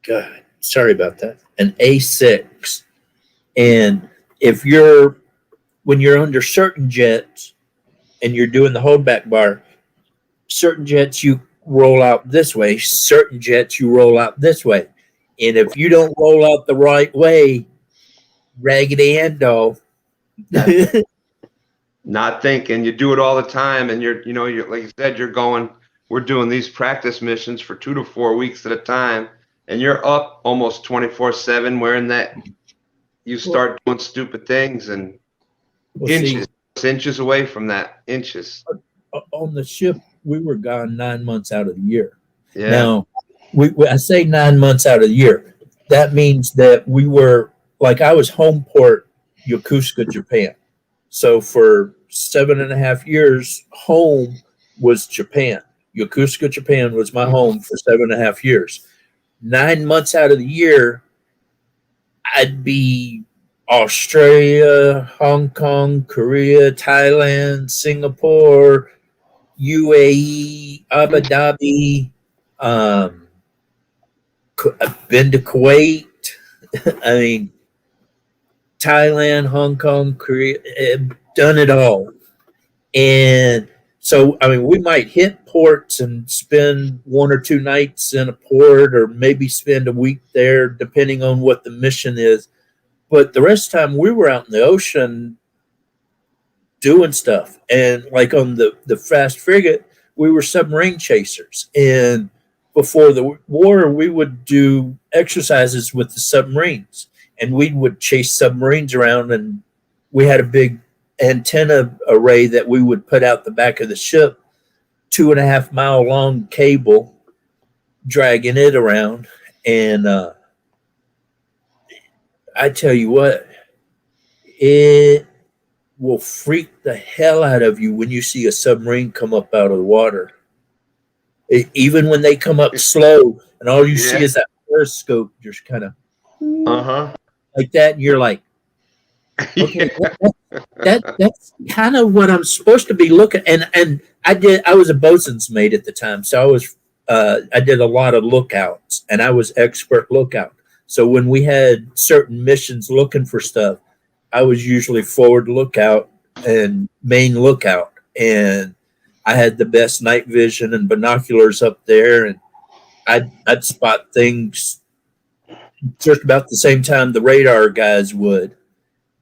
God, sorry about that. An A6. And if you're when you're under certain jets and you're doing the holdback bar, certain jets you roll out this way, certain jets you roll out this way. And if you don't roll out the right way, Raggedy Ann doll. Not thinking. You do it all the time, and you're like you said, we're doing these practice missions for 2 to 4 weeks at a time, and you're up almost 24/7 wearing that. You start doing stupid things, and inches away from that, inches. On the ship, we were gone 9 months out of the year. Yeah. Now, I say 9 months out of the year. That means that we were, like, I was home port Yokosuka, Japan. So for 7.5 years, home was Japan. Yokosuka, Japan was my home for 7.5 years. 9 months out of the year, I'd be Australia, Hong Kong, Korea, Thailand, Singapore, UAE, Abu Dhabi. I've been to Kuwait. I mean, Thailand, Hong Kong, Korea, done it all. And so, I mean, we might hit ports and spend 1 or 2 nights in a port, or maybe spend a week there, depending on what the mission is. But the rest of the time, we were out in the ocean doing stuff. And like on the fast frigate, we were submarine chasers. And before the war, we would do exercises with the submarines. And we would chase submarines around, and we had a big antenna array that we would put out the back of the ship, 2.5 mile long cable, dragging it around. And I tell you what, it will freak the hell out of you when you see a submarine come up out of the water. Even when they come up slow, and all you see is that periscope just kind of like that, and you're like, okay, that's kind of what I'm supposed to be looking. And I was a boatswain's mate at the time, so I did a lot of lookouts, and I was expert lookout. So when we had certain missions looking for stuff, I was usually forward lookout and main lookout, and I had the best night vision and binoculars up there, and I'd spot things just about the same time the radar guys would.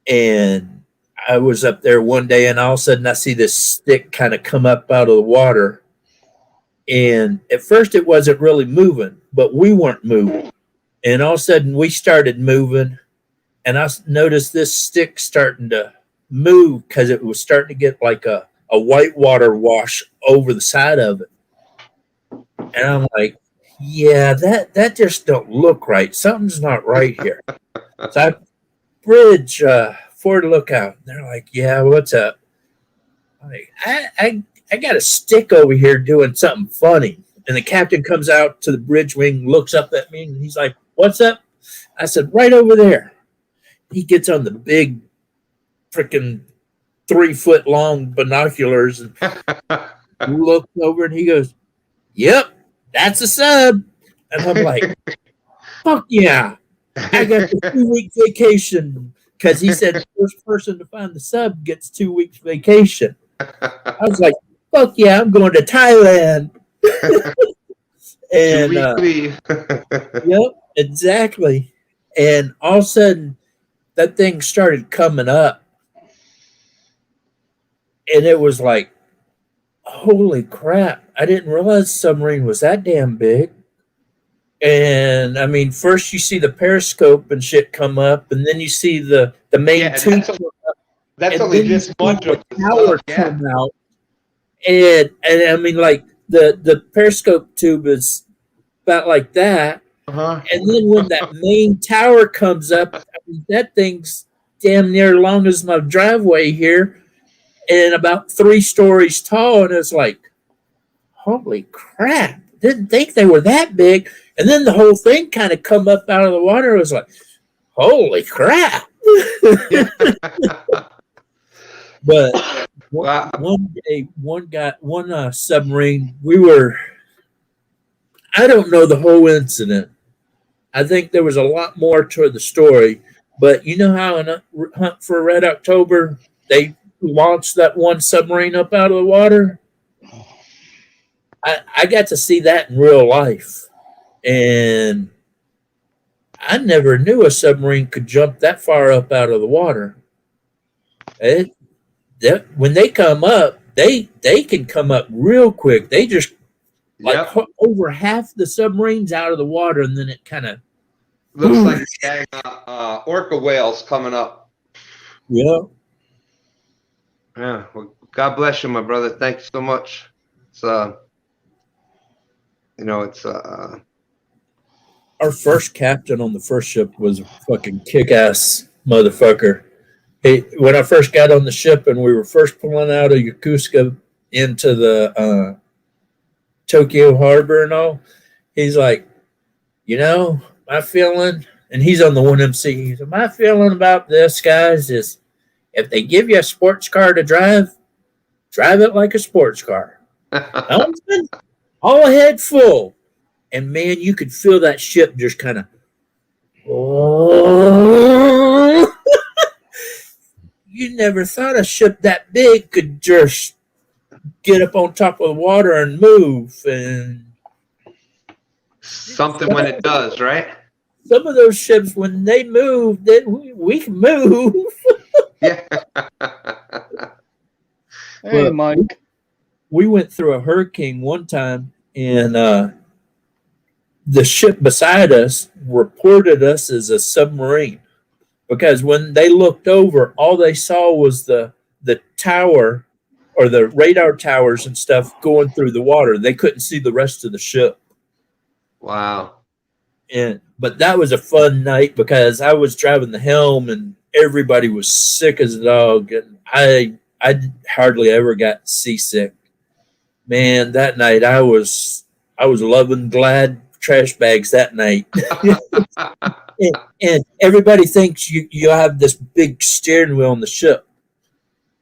And I was up there one day, and all of a sudden I see this stick kind of come up out of the water. And at first it wasn't really moving, but we weren't moving. And all of a sudden we started moving, and I noticed this stick starting to move because it was starting to get like a whitewater wash over the side of it. And I'm like, yeah, that just don't look right. Something's not right here. So I bridge forward lookout. And they're like, yeah, what's up? I'm like, I got a stick over here doing something funny. And the captain comes out to the bridge wing, looks up at me, and he's like, what's up? I said, right over there. He gets on the big freaking 3-foot long binoculars and looks over, and he goes, yep, that's a sub. And I'm like, fuck yeah. I got the 2-week vacation, because he said the first person to find the sub gets 2 weeks vacation. I was like, fuck yeah, I'm going to Thailand. And yep, exactly. And all of a sudden that thing started coming up, and it was like, holy crap, I didn't realize the submarine was that damn big. And I mean, first you see the periscope and shit come up, and then you see the main tube come up. That's only this much of the tower come out. And I mean, like the periscope tube is about like that. And then when that main tower comes up, I mean, that thing's damn near long as my driveway here, and about 3 stories tall. And it's like, holy crap, didn't think they were that big. And then the whole thing kind of come up out of the water. It was like, holy crap. But one day, one submarine, I don't know the whole incident. I think there was a lot more to the story. But you know how in Hunt for Red October, they launched that one submarine up out of the water. I got to see that in real life, and I never knew a submarine could jump that far up out of the water. When they come up, they can come up real quick. They just over half the submarines out of the water, and then it kind of looks like a gang orca whales coming up. Yeah. Yeah. Well, God bless you, my brother. Thank you so much. It's it's our first captain on the first ship was a fucking kick-ass motherfucker. When I first got on the ship and we were first pulling out of Yokosuka into the Tokyo Harbor and all, he's like, my feeling, and he's on the 1MC, he said, my feeling about this, guys, is if they give you a sports car to drive it like a sports car. All head full. And man, you could feel that ship just kind of, you never thought a ship that big could just get up on top of the water and move. And something when it does, right? Some of those ships, when they move, then we can move. Yeah. Hey, Mike. We went through a hurricane one time, and the ship beside us reported us as a submarine because when they looked over, all they saw was the tower or the radar towers and stuff going through the water. They couldn't see the rest of the ship. Wow. But that was a fun night because I was driving the helm and everybody was sick as a dog, and I hardly ever got seasick. Man, that night I was loving glad trash bags that night. and everybody thinks you have this big steering wheel on the ship.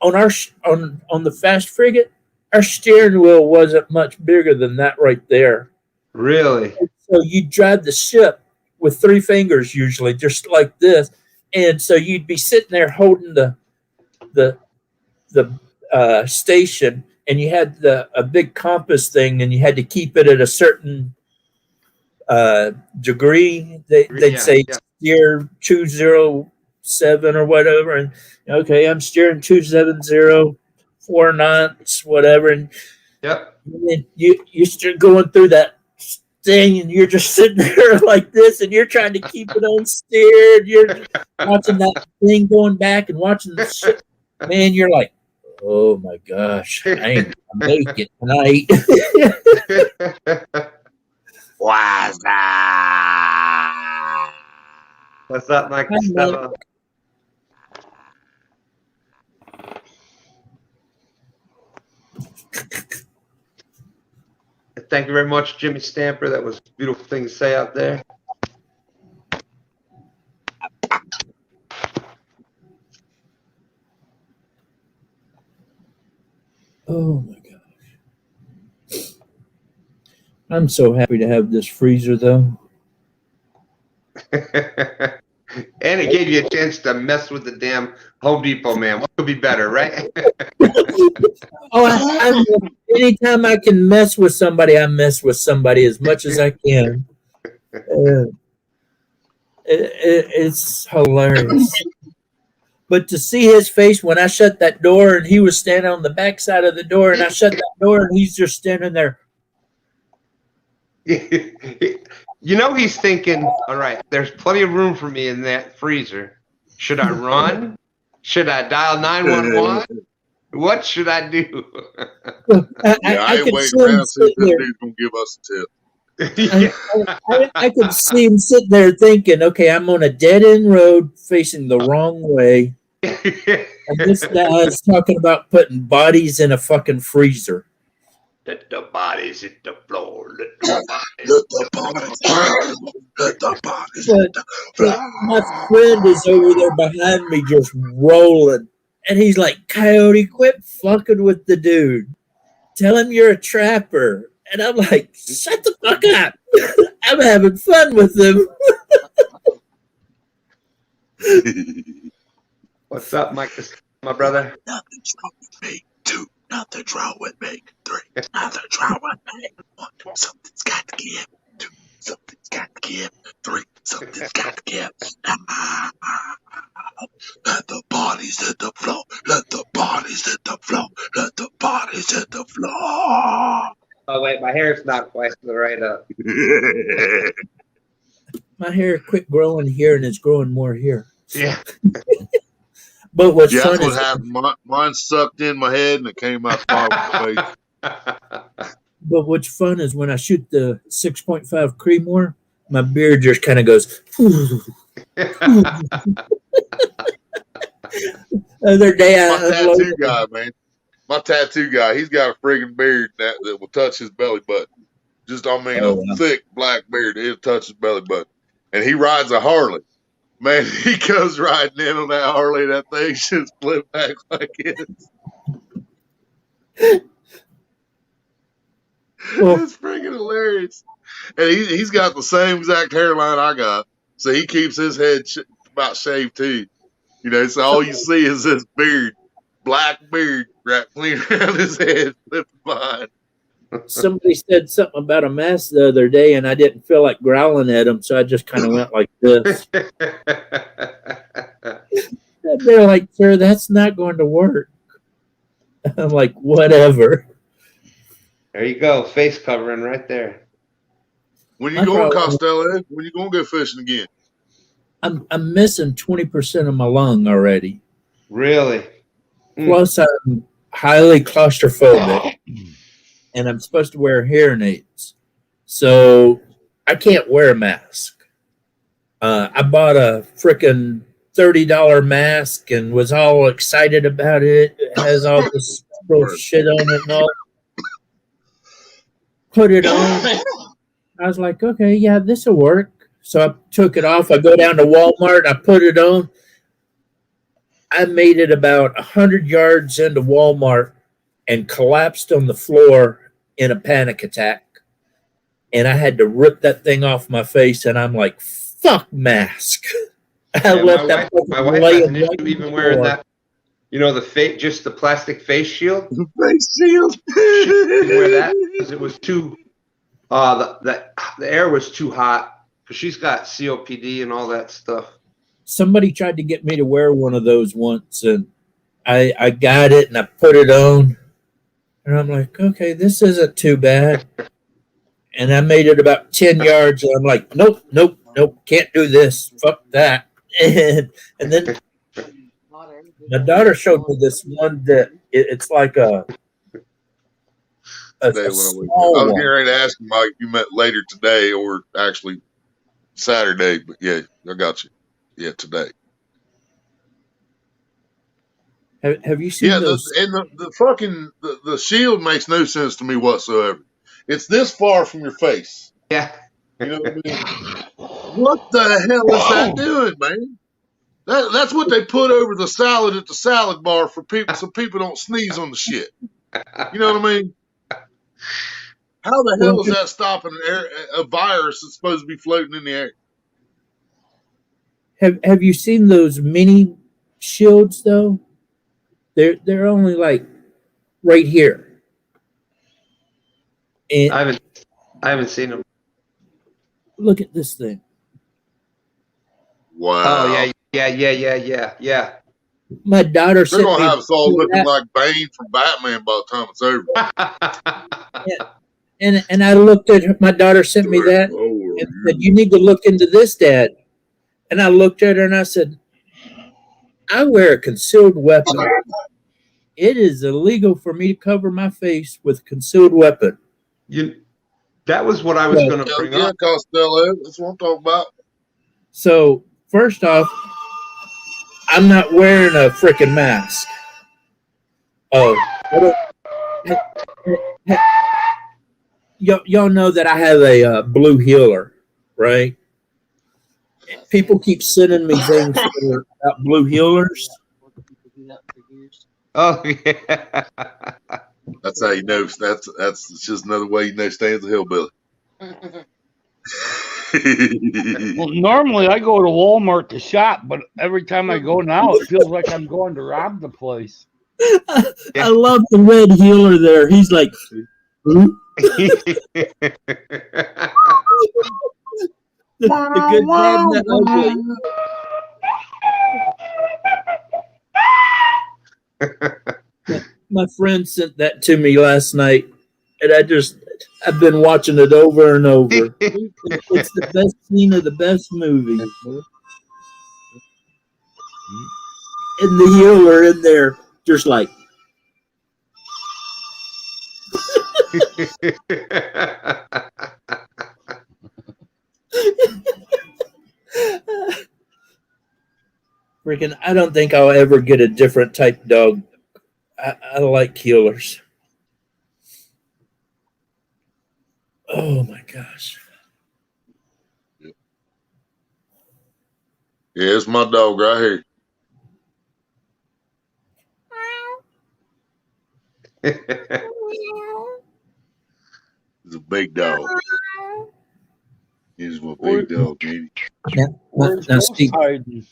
On the fast frigate, our steering wheel wasn't much bigger than that right there. Really? So you drive the ship with 3 fingers usually, just like this, and so you'd be sitting there holding the station, and you had a big compass thing, and you had to keep it at a certain degree. They'd say steer 207 or whatever, and okay, I'm steering 270, 4 knots, whatever, and and you start going through that thing, and you're just sitting there like this, and you're trying to keep it on steered. You're watching that thing going back and watching the ship. Man, you're like, oh my gosh, I ain't gonna make it tonight. What's up, Mike? Thank you very much, Jimmy Stamper. That was a beautiful thing to say out there. Oh my gosh. I'm so happy to have this freezer though. And it gave you a chance to mess with the damn Home Depot man. What could be better, right? Anytime I can mess with somebody, I mess with somebody as much as I can. It's hilarious. But to see his face when I shut that door and he was standing on the back side of the door and I shut that door and he's just standing there. He's thinking, all right, there's plenty of room for me in that freezer. Should I run? Should I dial 911? What should I do? I ain't waiting around see if this dude's going to give us a tip. I could see him sitting there thinking, okay, I'm on a dead-end road facing the wrong way. And this guy's talking about putting bodies in a fucking freezer. Let the bodies hit the floor. But my friend is over there behind me just rolling. And he's like, Coyote, quit fucking with the dude. Tell him you're a trapper. And I'm like, shut the fuck up. I'm having fun with him. What's up, Mike? my brother. Nothing's wrong with me. 2, nothing's wrong with me. 3, nothing's wrong with me. 1, something's got to give. 2, something's got to give. 3, something's got to give. Let the bodies hit the floor. Let the bodies hit the floor. Let the bodies hit the floor. Oh wait, my hair's not quite right up. My hair quit growing here and it's growing more here. Yeah. But what's Yeah, fun that's what is happened. Mine sucked in my head and it came out my face. but what's fun is when I shoot the 6.5 Creedmoor, my beard just kind of goes. Other day, My I tattoo unloaded- guy, man. My tattoo guy, he's got a friggin' beard that will touch his belly button. Just, I mean, Oh, a wow. thick black beard. It'll touch his belly button. And he rides a Harley. Man, he goes riding in on that Harley. That thing just flip back like this. Well- It's freaking hilarious. And he's got the same exact hairline I got. So he keeps his head about shaved too. You know, so all you see is this beard. Black beard wrapped clean around his head, flipping behind. Somebody said something about a mask the other day, and I didn't feel like growling at them, so I just kind of went like this. They're like, "Sir, that's not going to work." I'm like, "Whatever." There you go, face covering right there. When you My going, problem- Costello? When you going to go fishing again? I'm missing 20% of my lung already. Really? Plus, I'm highly claustrophobic, and I'm supposed to wear hearing aids, so I can't wear a mask. I bought a frickin' $30 mask and was all excited about it. It has all this little shit on it and all. Put it on. I was like, okay, yeah, this will work. So I took it off. I go down to Walmart. I put it on. I made it about 100 yards into Walmart and collapsed on the floor in a panic attack. And I had to rip that thing off my face. And I'm like, fuck mask. I Yeah, left that my wife lay has an right issue even on the wearing floor. that. You know, the face, just the plastic face shield. Face shield. She didn't wear that because it was too. The air was too hot because she's got COPD and all that stuff. Somebody tried to get me to wear one of those once, and I got it and I put it on, and I'm like, okay, this isn't too bad. And I made it about 10 yards, and I'm like, nope, can't do this. Fuck that. And then my daughter showed me this one that it's like a Today when I small was one. getting ready to ask him, Mike, you meant later today or actually Saturday, but yeah, I got you. Yeah, today. Have you seen Yeah, those? the fucking the shield makes no sense to me whatsoever. It's this far from your face. Yeah. You know what I mean? What the hell is that doing, man? That's what they put over the salad at the salad bar for people so people don't sneeze on the shit. You know what I mean? How the hell is that stopping a virus that's supposed to be floating in the air? Have you seen those mini shields though? They're only like right here. And I haven't seen them. look at this thing. Wow. Oh yeah. My daughter They're sent gonna me have us all looking that, like Bane from Batman by the time it's over. and I looked at her, my daughter sent me that Lord. and said, "You need to look into this, Dad." And I looked at her and I said, "I wear a concealed weapon. It is illegal for me to cover my face with a concealed weapon." That was what I was Yeah. going to bring Yeah, up. Costello. That's what I'm talking about. So first off, I'm not wearing a freaking mask. Oh, y'all know that I have a blue healer, right? People keep sending me things about blue healers. Oh yeah. That's how you know. That's just another way you know Stan's a hillbilly. Well, normally I go to Walmart to shop, but every time I go now, it feels like I'm going to rob the place. I love the red healer there. He's like, "Who?" the good, bad, and the ugly. My friend sent that to me last night, and I've been watching it over and over. It's the best scene of the best movie. And the healer in there, just like, freaking, I don't think I'll ever get a different type dog. I like healers. Oh my gosh. Yeah, it's my dog right here. He's a big dog. He's my big dog, baby. Now, Steve, hiding?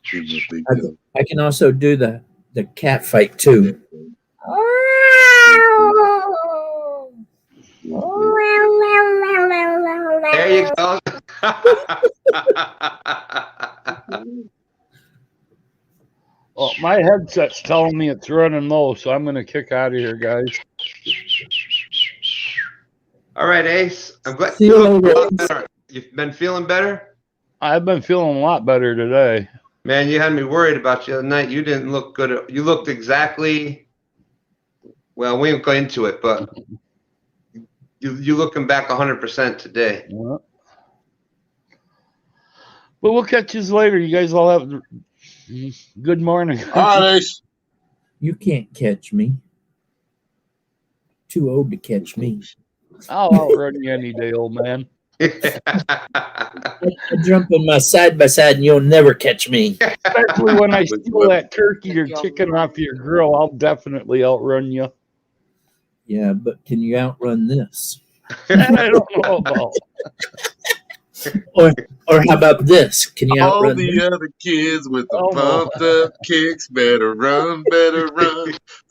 He's my big dog. I can also do the cat fight too. There you go. Well, my headset's telling me it's running low, so I'm going to kick out of here, guys. All right, Ace. I'm glad See you you look a later, lot Ace. better. You've been feeling better? I've been feeling a lot better today. Man, you had me worried about you the other night. You didn't look good. You looked exactly. Well, we won't go into it, but you looking back 100% today. Yeah. But we'll catch you later. You guys all have good morning. All right, Ace. You can't catch me. Too old to catch me. I'll outrun you any day, old man. I jump in my side by side and you'll never catch me. Especially when I steal that turkey or chicken off your grill, I'll definitely outrun you. Yeah, but can you outrun this? I don't know about. Or how about this? Can you All outrun the this? other kids with the Oh, no. pumped up kicks better run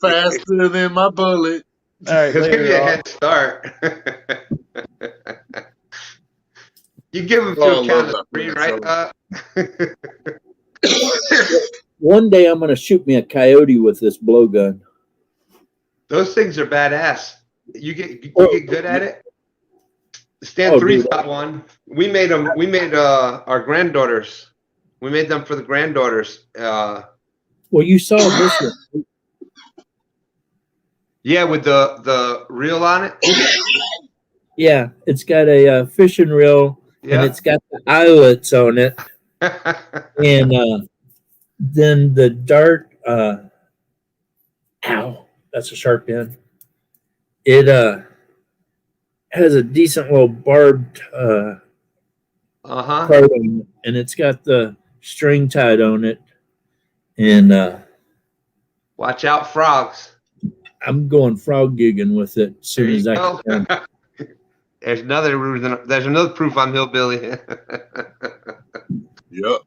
faster than my bullet. All right, He'll give you a later. head start. You give him to Oh, I a count love of that 3, man, right? One day I'm going to shoot me a coyote with this blowgun. Those things are badass. You get good at it. Stand Oh, 3's dude. got one. We made them. We made our granddaughters. We made them for the granddaughters. Well, you saw this one. Yeah, with the reel on it. Yeah, it's got a fishing reel and Yeah. it's got the eyelets on it. And then the dart, ow, that's a sharp end. It has a decent little barbed Uh-huh. part on it, and it's got the string tied on it. And Watch out, frogs. I'm going frog gigging with it as soon as I Oh. can. There's another reason. There's another proof I'm hillbilly. Yep.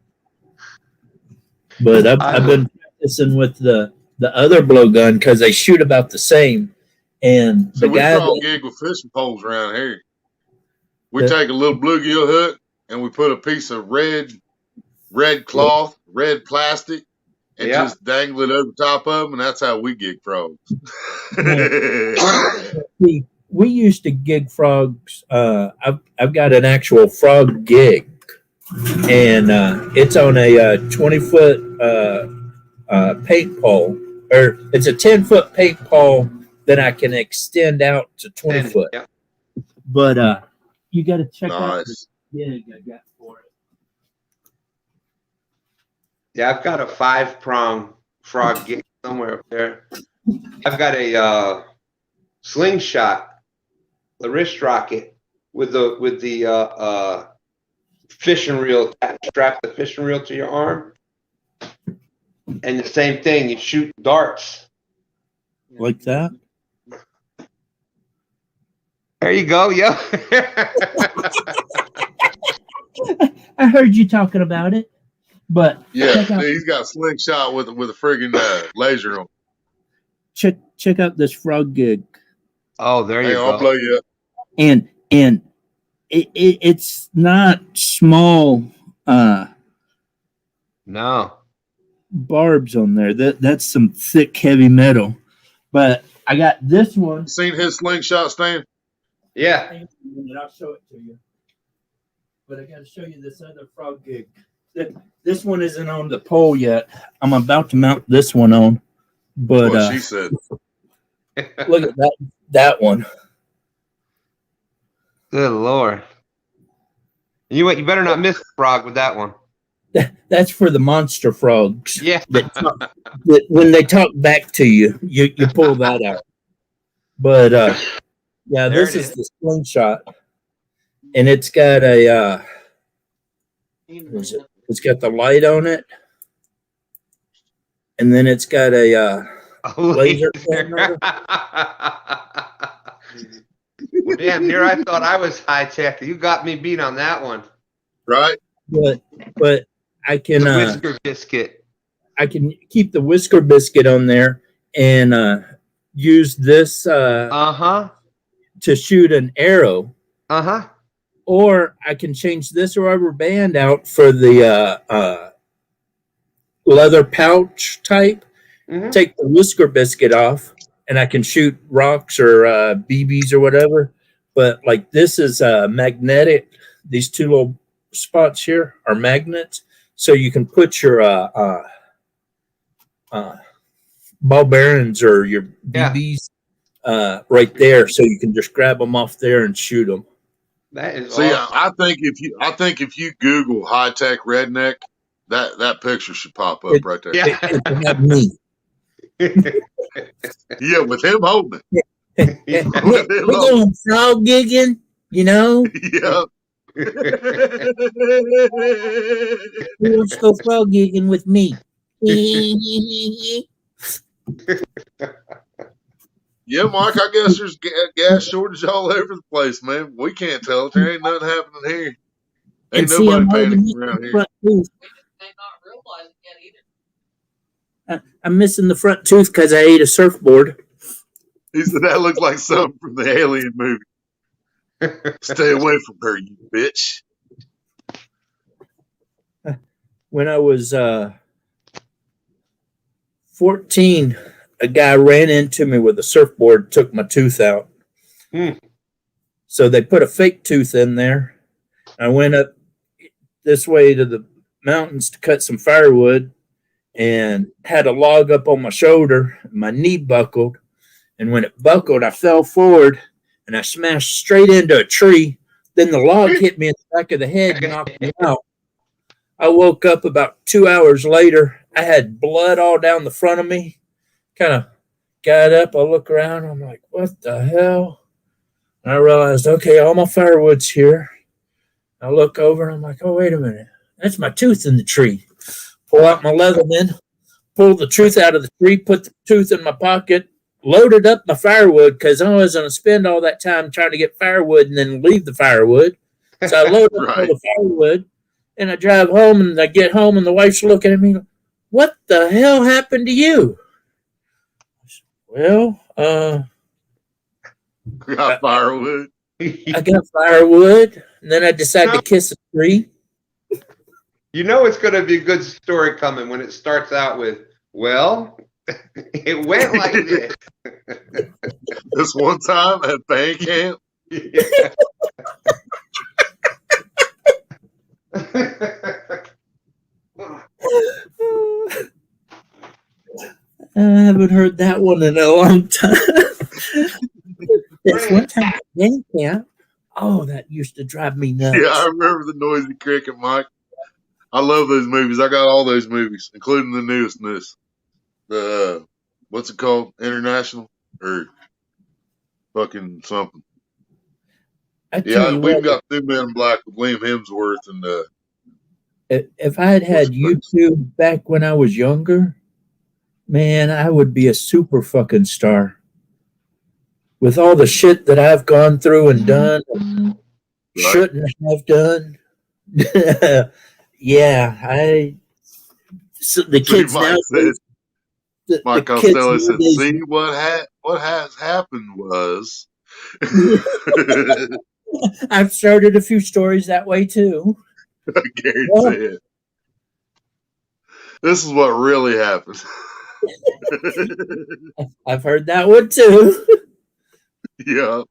But I've been practicing with the other blowgun because they shoot about the same. And So the we guy, frog gig with fishing poles around here. We Yeah. take a little bluegill hook and we put a piece of red cloth, red plastic, and Yeah. just dangle it over top of them, and that's how we gig frogs. we used to gig frogs. I've got an actual frog gig, and it's on a 20-foot paint pole, or it's a 10-foot paint pole that I can extend out to 20 foot. Yeah. But you got to check out the Nice. gig I got for it. Yeah, I've got a 5-prong frog gig somewhere up there. I've got a slingshot, the wrist rocket with the fishing reel, strap the fishing reel to your arm, and the same thing. You shoot darts. Like that. There you go, yeah. I heard you talking about it, but Yeah, check out he's got a slingshot with a friggin' laser on. check out this frog gig, Oh, there you Hang on, I'll go. blow you up. and it's not small No. barbs on there. That's some thick heavy metal. But I got this one. Seen his slingshot, Stan? Yeah. Hang on a minute, I'll show it to you. But I got to show you this other frog gig. This one isn't on the pole yet. I'm about to mount this one on. But What she said. look at that one. Good Lord. You better not miss the frog with that one. That's for the monster frogs. Yeah. That when they talk back to you, you pull that out. But yeah, There this it is is. the slingshot, and it's got a what is it? It's got the light on it, and then it's got a laser camera. Well, damn near I thought I was high tech. You got me beat on that one. Right? But I can The whisker biscuit. I can keep the whisker biscuit on there and use this Uh-huh. to shoot an arrow, Uh-huh. or I can change this rubber band out for the leather pouch type. Mhm. Take the whisker biscuit off, and I can shoot rocks or BBs or whatever. But like this is magnetic. These two little spots here are magnets, so you can put your ball bearings or your BBs right there, so you can just grab them off there and shoot them. That is See, awesome. I think if you Google high tech redneck, that picture should pop up right there. Yeah. It can have me. Yeah, with him holding it. We're going frog gigging, you know. Yeah. Who wants to go frog gigging with me? Yeah, Mike, I guess there's gas shortage all over the place, man. We can't tell it. There ain't nothing happening here. Ain't And see, nobody I'm holding panicking around the here. front tooth. They not realize it yet either. I'm missing the front tooth because I ate a surfboard. He said that looks like something from the Alien movie. Stay away from her, you bitch. When I was 14, a guy ran into me with a surfboard, took my tooth out. So they put a fake tooth in there. I went up this way to the mountains to cut some firewood and had a log up on my shoulder. My knee buckled. And when it buckled, I fell forward and I smashed straight into a tree. Then the log hit me in the back of the head and knocked me out. I woke up about 2 hours later. I had blood all down the front of me. Kind of got up. I look around. I'm like, what the hell? And I realized, okay, all my firewood's here. I look over and I'm like, oh, wait a minute. That's my tooth in the tree. Pull out my Leatherman, pull the tooth out of the tree, put the tooth in my pocket, loaded up my firewood because I was going to spend all that time trying to get firewood and then leave the firewood. So I loaded up all the firewood and I drive home and I get home and the wife's looking at me, what the hell happened to you? Well, Got firewood. I got firewood and then I decided to kiss a tree. You know it's going to be a good story coming when it starts out with, well, it went like this. This one time at band camp. I haven't heard that one in a long time. That's one time at band camp. Oh, that used to drive me nuts. Yeah, I remember the Noisy Cricket, Mike. I love those movies. I got all those movies, including the newest. The what's it called? International or fucking something. Yeah, we've got Two Men in Black with Liam Hemsworth and if I had YouTube back when I was younger, man, I would be a super fucking star. With all the shit that I've gone through and done, shouldn't have done, Yeah, so the See, kids Mike now, said, the Mike kids Costello said, nowadays, see, what has happened was. I've started a few stories that way too. Gary Well, said, this is what really happened. I've heard that one too. Yeah.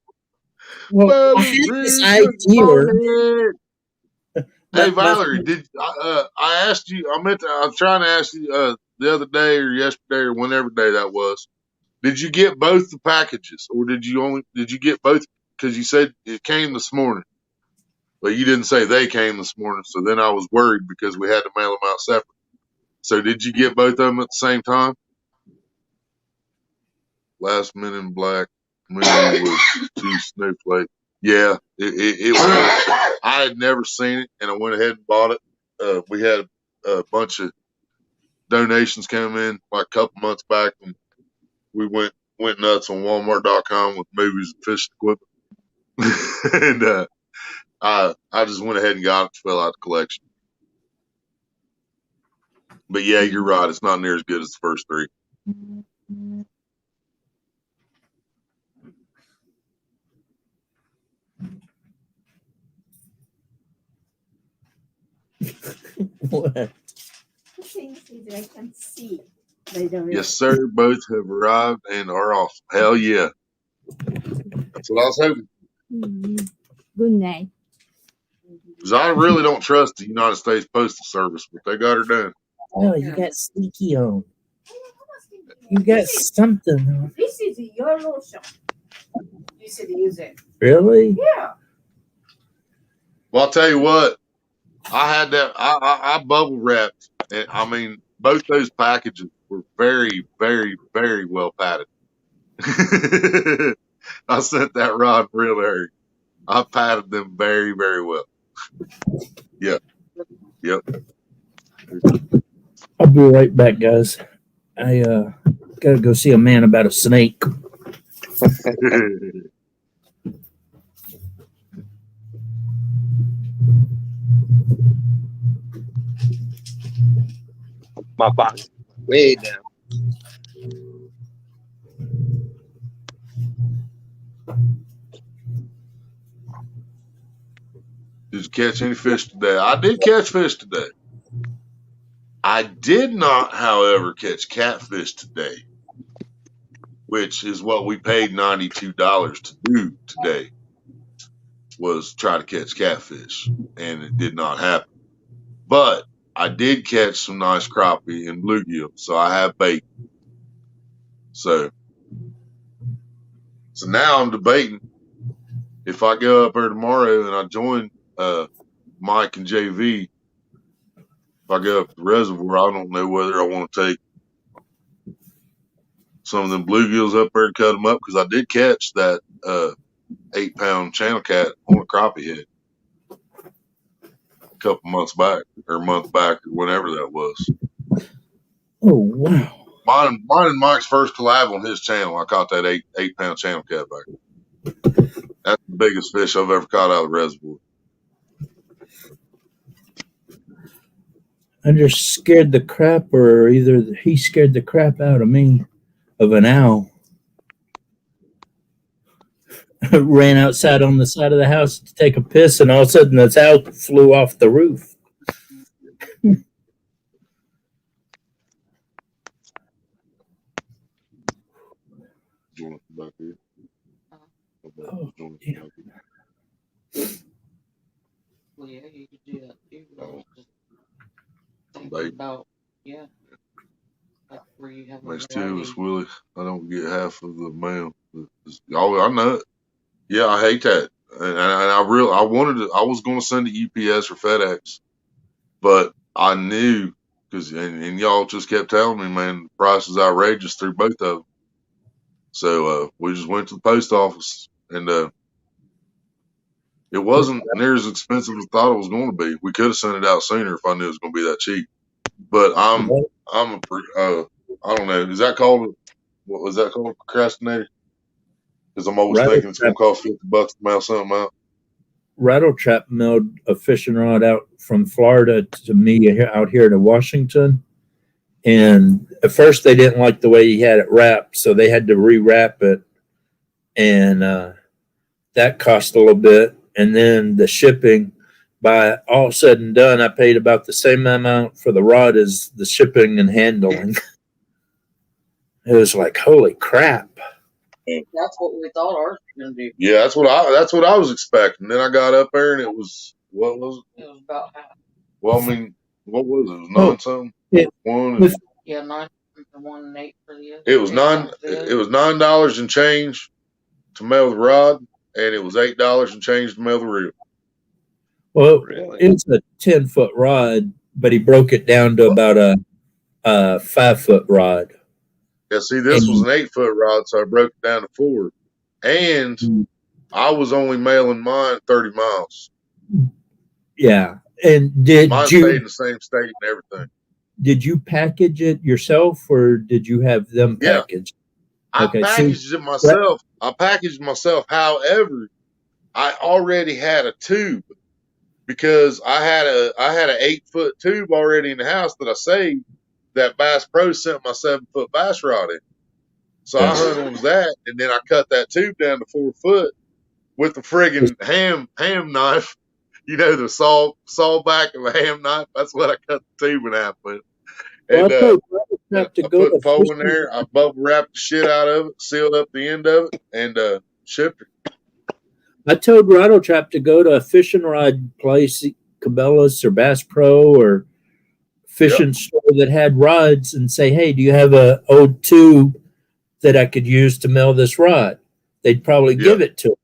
Well, I had this idea. Hey My Valerie, did I asked you? I was trying to ask you the other day or yesterday or whenever day that was. Did you get both the packages, or did you get both? Because you said it came this morning, but you didn't say they came this morning. So then I was worried because we had to mail them out separate. So did you get both of them at the same time? Last Men in Black movie was 2 Snowflake. Yeah, it was. I had never seen it, and I went ahead and bought it. We had a bunch of donations come in like a couple months back, and we went nuts on Walmart.com with movies and fishing equipment. And I just went ahead and got it to fill out the collection. But yeah, you're right. It's not near as good as the first 3. What? I can see. They don't Yes, sir. Both have arrived and are off. Hell yeah. That's what I was hoping. Good night. Because I really don't trust the United States Postal Service, but they got her done. Oh, you got sneaky on. You got something on. This is your lotion. You should use it. Really? Yeah. Well, I'll tell you what. I had that. I bubble wrapped, and I mean both those packages were very, very, very well padded. I sent that rod real early. I padded them very, very well. Yeah. Yep. I'll be right back, guys. I gotta go see a man about a snake. My box way down. Did you catch any fish today? I did catch fish today. I did not, however, catch catfish today, which is what we paid $92 to do today, was try to catch catfish, and it did not happen. But I did catch some nice crappie and bluegill, so I have bait. So now I'm debating if I go up there tomorrow and I join Mike and JV. If I go up to the reservoir, I don't know whether I want to take some of them bluegills up there and cut them up, because I did catch that 8-pound channel cat on a crappie head a couple months back, or a month back, or whenever that was. Oh wow! Mine and Mike's first collab on his channel. I caught that 8-pound channel cat back. That's the biggest fish I've ever caught out of the reservoir. I just scared the crap, or either he scared the crap out of me, of an owl. Ran outside on the side of the house to take a piss, and all of a sudden this owl flew off the roof. Back here. Oh, yeah. Well, yeah, you could do that too. But I was just thinking Bait. about, yeah, like where you have a Makes 2 variety. of us, Willie. I don't get half of the mail. Oh, I know it. Yeah, I hate that. And I was going to send it UPS or FedEx, but I knew, and y'all just kept telling me, man, the price is outrageous through both of them. So we just went to the post office, and it wasn't near as expensive as I thought it was going to be. We could have sent it out sooner if I knew it was going to be that cheap. But I don't know. Is that called? What was that called? Procrastinator? Because I'm always thinking it's going to cost $50 to mail something out. Rattle Trap mailed a fishing rod out from Florida to me out here to Washington. And at first they didn't like the way he had it wrapped, so they had to rewrap it. And that cost a little bit. And then the shipping, by all said and done, I paid about the same amount for the rod as the shipping and handling. It was like, holy crap. That's what we thought ours was going to do. Yeah, that's what I was expecting. Then I got up there and it was, what was it? It was about half. Well, I mean, what was it? It was nine something. Yeah. One. Yeah, 9 for one and 8 for the other. It was $9 and change to mail the rod, and it was $8 and change to mail the reel. Well, Really? it's a 10-foot rod, but he broke it down to about a 5-foot rod. Yeah, see, this was an 8-foot rod, so I broke it down to 4. And I was only mailing mine 30 miles. Yeah. And did Mine stayed you in the same state and everything. package it yourself, or did you have them Yeah. package? I Okay, so- packaged it myself. However, I already had a tube because I had an 8-foot tube already in the house that I saved that Bass Pro sent my 7-foot bass rod in. So I hung on to that, and then I cut that tube down to 4 foot with the friggin' ham knife. You know, the saw back of a ham knife. That's what I cut the tube in half with. Well, And I told Rattle Trap I to go put to the pole in fishing- there. I bubble wrapped the shit out of it, sealed up the end of it, and shipped it. I told Rattle Trap to go to a fishing rod place, Cabela's or Bass Pro or fishing store that had rods, and say, hey, do you have a old tube that I could use to mail this rod? They'd probably give it to him.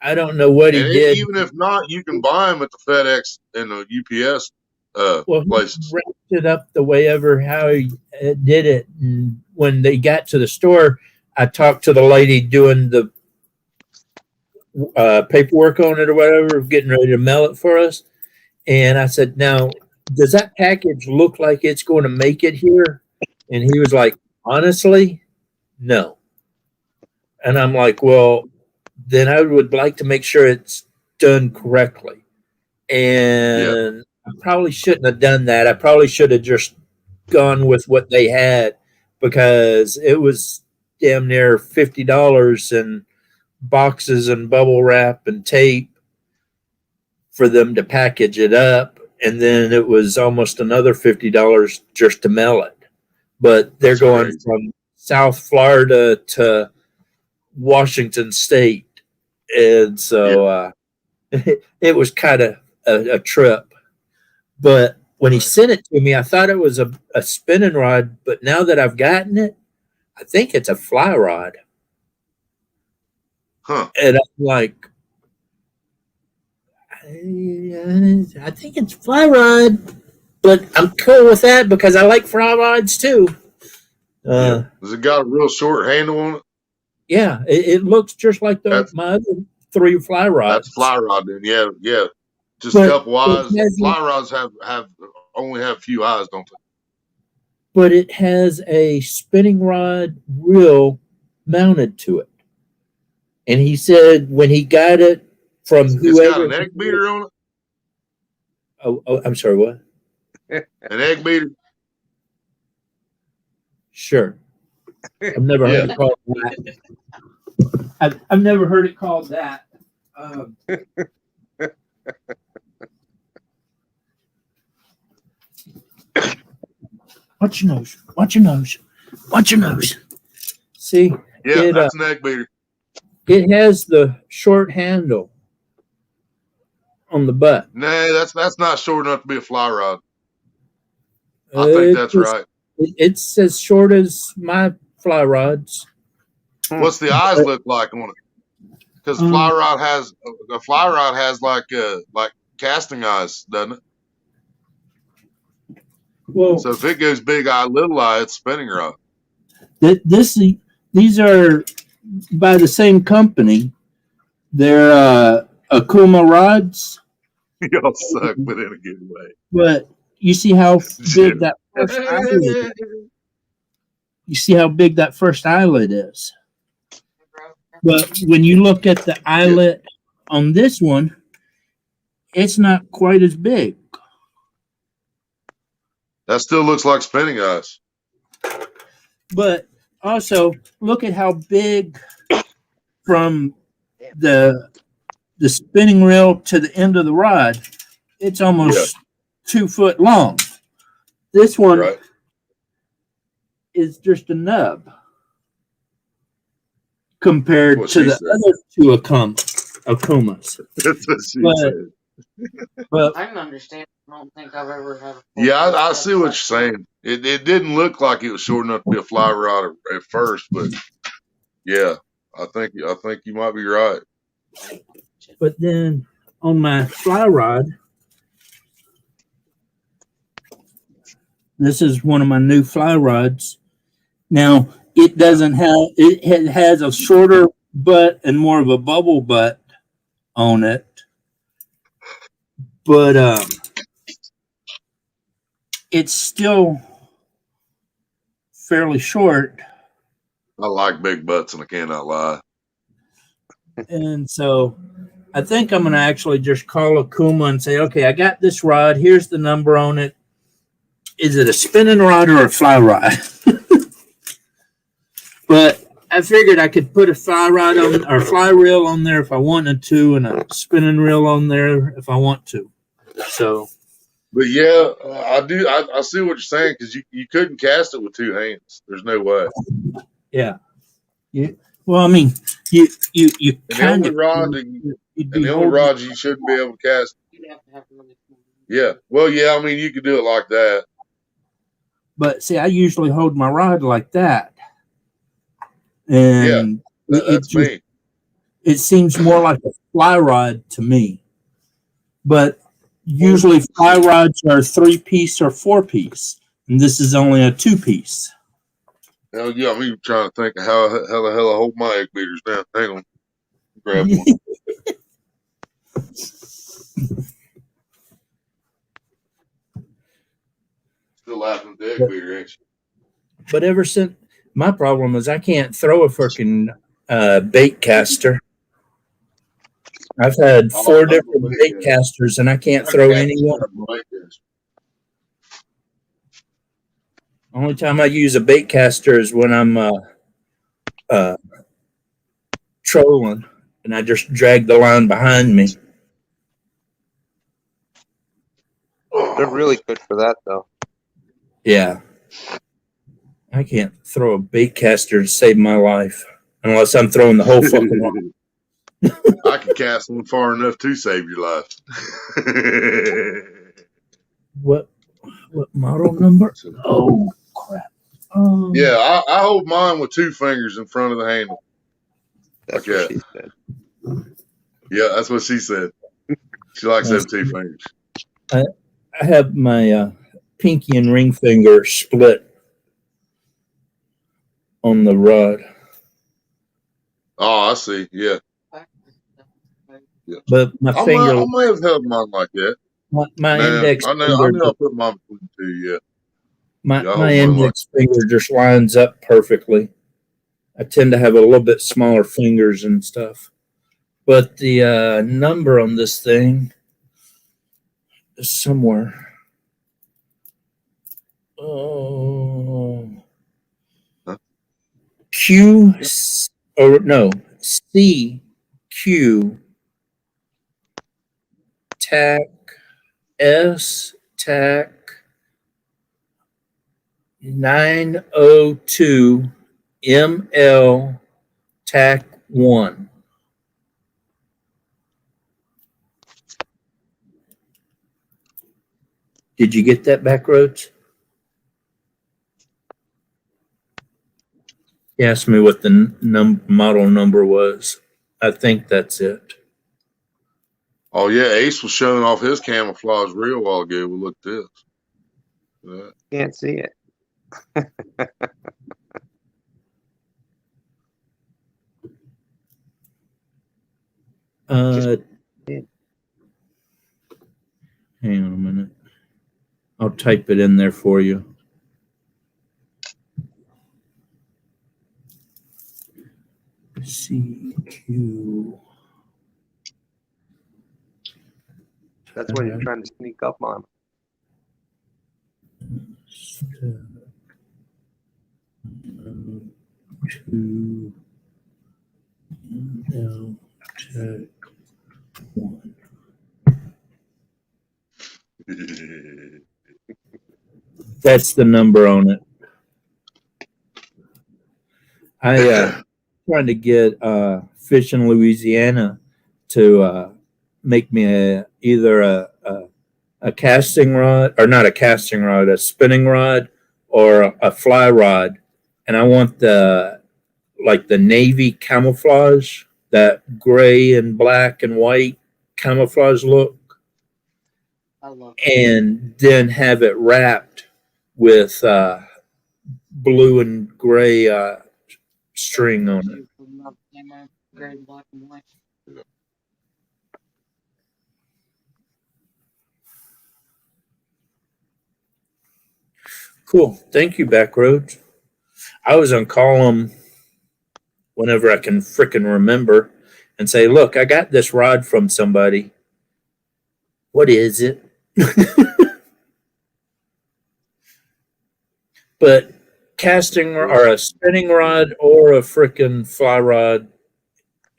I don't know what he And did. even if not, you can buy them at the FedEx and the UPS Well, places. he wrapped it up the way ever how he did it. And when they got to the store, I talked to the lady doing the paperwork on it or whatever, getting ready to mail it for us. And I said, now, does that package look like it's going to make it here? And he was like, honestly, no. And I'm like, well, then I would like to make sure it's done correctly. And I probably shouldn't have done that. I probably should have just gone with what they had, because it was damn near $50 in boxes and bubble wrap and tape for them to package it up. And then it was almost another $50 just to mail it. But they're going from South Florida to Washington State. And so it was kind of a trip. But when he sent it to me, I thought it was a spinning rod. But now that I've gotten it, I think it's a fly rod. Huh. And I'm like, I think it's fly rod, but I'm cool with that because I like fly rods too. Has it got a real short handle on it? Yeah, it looks just like my other 3 fly rods. That's fly rod then. Yeah. Just But a couple eyes. it has- Fly rods have only have a few eyes, don't they? But it has a spinning rod reel mounted to it. And he said when he got it from It's whoever. got an egg beater on it. Oh, I'm sorry, what? An egg beater. Sure. I've never heard it called that. I've never heard it called that. Watch your nose. Watch your nose. Watch your nose. See? Yeah, It, that's an egg beater. It has the short handle on the butt. Nah, that's not short enough to be a fly rod. I think that's right. It's as short as my fly rods. What's the eyes look like on it? Because a fly rod has like casting eyes, doesn't it? Well, So if it goes big eye, little eye, it's spinning rod. These are by the same company. They're Akuma rods, Y'all suck, but in a good way. but you see how big that first eyelid is. You see how big that first eyelid is. But when you look at the eyelet on this one, it's not quite as big. That still looks like spinning ice. But also, look at how big from the spinning reel to the end of the rod. It's almost 2 foot long. This one is just a nub compared to the other two Akumas. That's what she said. But I can understand. I don't think I've ever had a Yeah, I see what you're saying. It didn't look like it was short enough to be a fly rod at first, but yeah, I think you might be right. But then on my fly rod, this is one of my new fly rods. Now it doesn't have it has a shorter butt and more of a bubble butt on it, but it's still fairly short. I like big butts, and I cannot lie. And so I think I'm going to actually just call Akuma and say, okay, I got this rod. Here's the number on it. Is it a spinning rod or a fly rod? But I figured I could put a fly rod on or fly reel on there if I wanted to, and a spinning reel on there if I want to. So, but yeah, I do. I see what you're saying because you couldn't cast it with two hands. There's no way. Yeah. Well, I mean, you kind of the only rod you shouldn't be able to cast. Yeah. Well, yeah. I mean, you could do it like that. But see, I usually hold my rod like that, and that's me. It seems more like a fly rod to me. But usually, fly rods are 3-piece or 4-piece, and this is only a 2-piece. Hell yeah, I'm even trying to think of how the hell I hold my egg beaters down. Hang on. Grab one. Still laughing at the egg beater, ain't you? But ever since, my problem is I can't throw a freaking bait caster. I've had 4 different bait casters, and I can't throw any one. Only time I use a bait caster is when I'm trolling, and I just drag the line behind me. They're really good for that, though. Yeah. I can't throw a bait caster to save my life unless I'm throwing the whole fucking line. I can cast one far enough to save your life. What model number? Oh, crap. Yeah, I hold mine with 2 fingers in front of the handle. That's what she said. Yeah, that's what she said. She likes to have 2 fingers. I have my pinky and ring finger split on the rod. Oh, I see. Yeah. But my finger. I may have held mine like that. My index I finger. knew I put mine between 2, yeah. My index finger just lines up perfectly. I tend to have a little bit smaller fingers and stuff. But the number on this thing is somewhere. Oh. Huh? CQ TAC S TAC 902 ML TAC 1. Did you get that, Backroads? He asked me what the model number was. I think that's it. Oh, yeah. Ace was showing off his camouflage reel a while ago. Well, look at this. Can't see it. Hang on a minute. I'll type it in there for you. CQ. That's when you're trying to sneak up on them. Two. No, check. One. That's the number on it. I trying to get Fish in Louisiana to make me either a casting rod, or not a casting rod, a spinning rod, or a fly rod, and I want the navy camouflage, that gray and black and white camouflage look, I love and then have it wrapped with blue and gray string on it. Gray, black, and white. Cool. Thank you, Backroads. I was going to call them whenever I can frickin' remember and say, look, I got this rod from somebody. What is it? But casting or a spinning rod or a frickin' fly rod,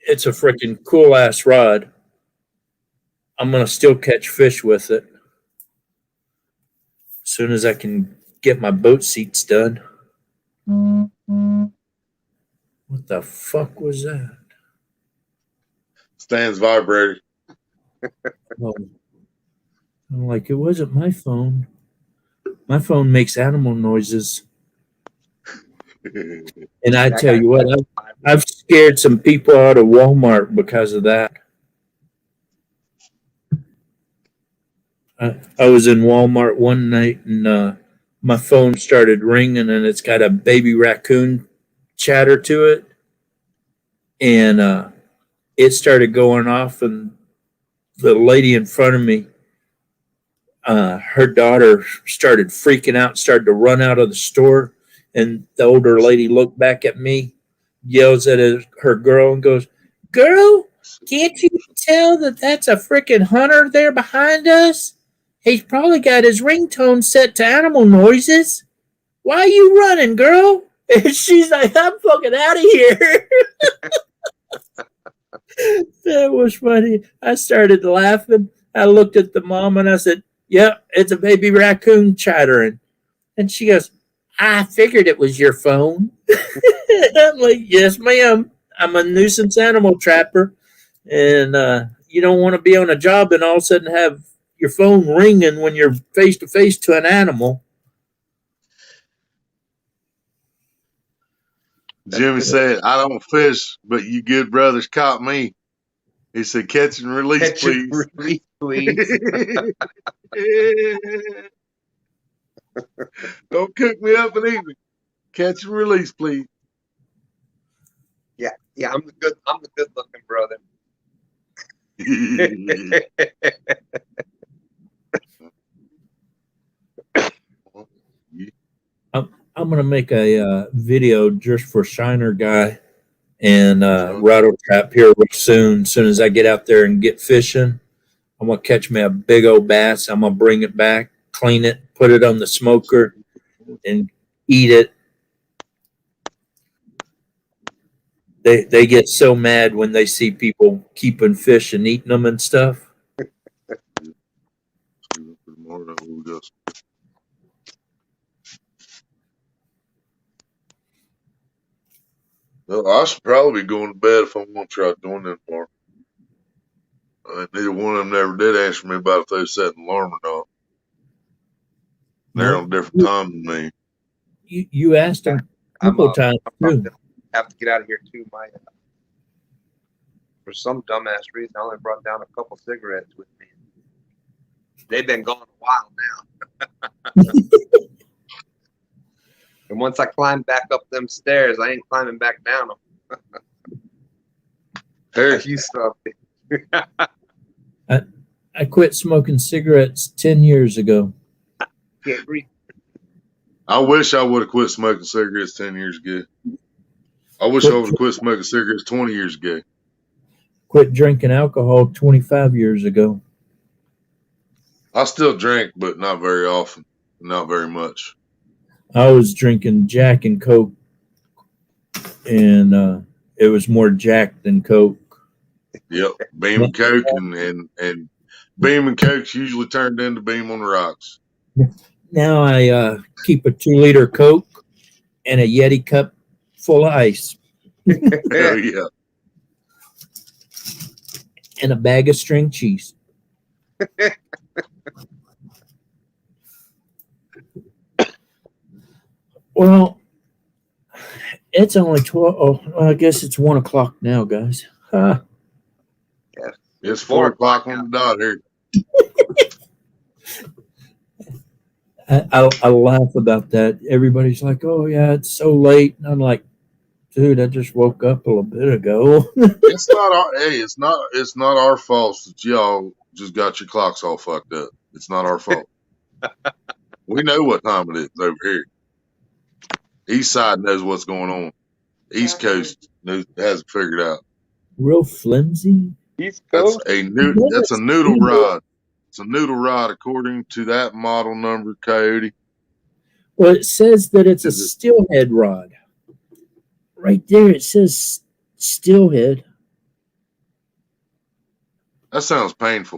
it's a frickin' cool ass rod. I'm going to still catch fish with it as soon as I can get my boat seats done. What the fuck was that? Stan's vibrator. Oh. I'm like, it wasn't my phone. My phone makes animal noises. And I tell you what, I've scared some people out of Walmart because of that. I was in Walmart one night and my phone started ringing and it's got a baby raccoon chatter to it. And it started going off, and the lady in front of me, her daughter started freaking out, started to run out of the store. And the older lady looked back at me, yells at her girl and goes, "Girl, can't you tell that that's a freaking hunter there behind us? He's probably got his ringtone set to animal noises. Why are you running, girl?" And she's like, "I'm fucking out of here." That was funny. I started laughing. I looked at the mom and I said, "Yep, it's a baby raccoon chattering." And she goes, "I figured it was your phone." I'm like, "Yes, ma'am. I'm a nuisance animal trapper. And you don't want to be on a job and all of a sudden have your phone ringing when you're face to face to an animal." Jimmy said, "I don't fish, but you good brothers caught me." He said, "Catch and release, Catch and please." release, please. Don't cook me up and eat me. Catch and release, please. Yeah, I'm the good looking brother. I'm going to make a video just for Shiner Guy and Rattle Trap here real soon. As soon as I get out there and get fishing, I'm going to catch me a big old bass. I'm going to bring it back, clean it, put it on the smoker, and eat it. They get so mad when they see people keeping fish and eating them and stuff. Well, I should probably be going to bed if I want to try doing that more. Neither one of them never did answer me about if they set an alarm or not. They're on a different time than me. You asked them a couple of times too. Have to get out of here too. For some dumbass reason, I only brought down a couple cigarettes with me. They've been gone a while now. And once I climb back up them stairs, I ain't climbing back down them. Hey, you stop it. I quit smoking cigarettes 10 years ago. Can't breathe. I wish I would have quit smoking cigarettes 10 years ago. I wish I would have quit smoking cigarettes 20 years ago. Quit drinking alcohol 25 years ago. I still drink, but not very often, not very much. I was drinking Jack and Coke, and it was more Jack than Coke. Yep, Beam and Coke, and Beam and Coke's usually turned into Beam on the Rocks. Now I keep a 2-liter Coke and a Yeti cup full of ice. Hell yeah. And a bag of string cheese. Well, it's only 12. Oh, I guess it's 1 o'clock now, guys. Huh. It's 4 o'clock on the dot here. I laugh about that. Everybody's like, "Oh yeah, it's so late," and I'm like, "Dude, I just woke up a little bit ago." It's not our it's not our fault that y'all just got your clocks all fucked up. It's not our fault. We know what time it is over here. East side knows what's going on. East Coast has it figured out. Real flimsy. East That's Coast. a noodle rod. It's a noodle rod according to that model number, Coyote. Well, it says that it's a steelhead rod. Right there, it says steelhead. That sounds painful.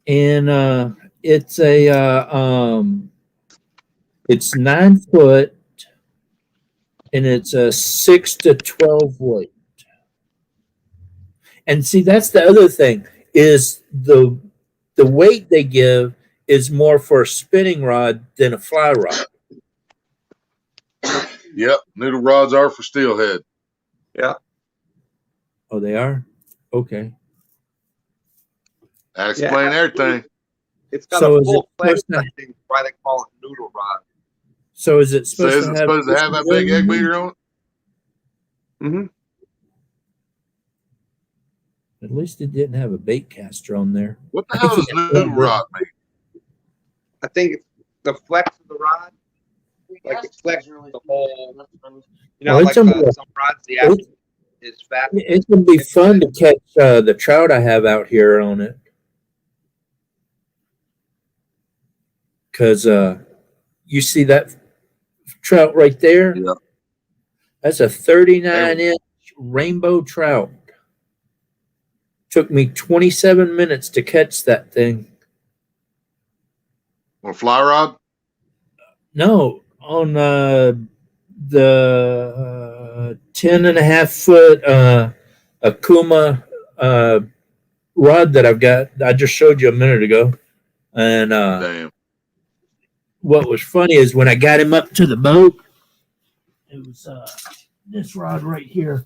And it's it's 9 foot, and it's a 6 to 12 weight. And see, that's the other thing is the weight they give is more for a spinning rod than a fly rod. Yep, noodle rods are for steelhead. Yeah. Oh, they are? Okay. That explains everything. It's got So a is full it flex, supposed I think, why they call it noodle rod. So is it So supposed to have that big egg beater on it? Mm-hmm. At least it didn't have a bait caster on there. What the hell does noodle rod mean? I think it's the flex of the rod. Like it flexes the whole, you know, Well, like it's some rods, the action is fat. It's going to be fun to catch the trout I have out here on it. Because you see that trout right there? Yeah. That's a 39-inch rainbow trout. Took me 27 minutes to catch that thing. On a fly rod? No, on the 10.5 foot Akuma rod that I've got. I just showed you a minute ago. And Damn. what was funny is when I got him up to the boat, it was this rod right here.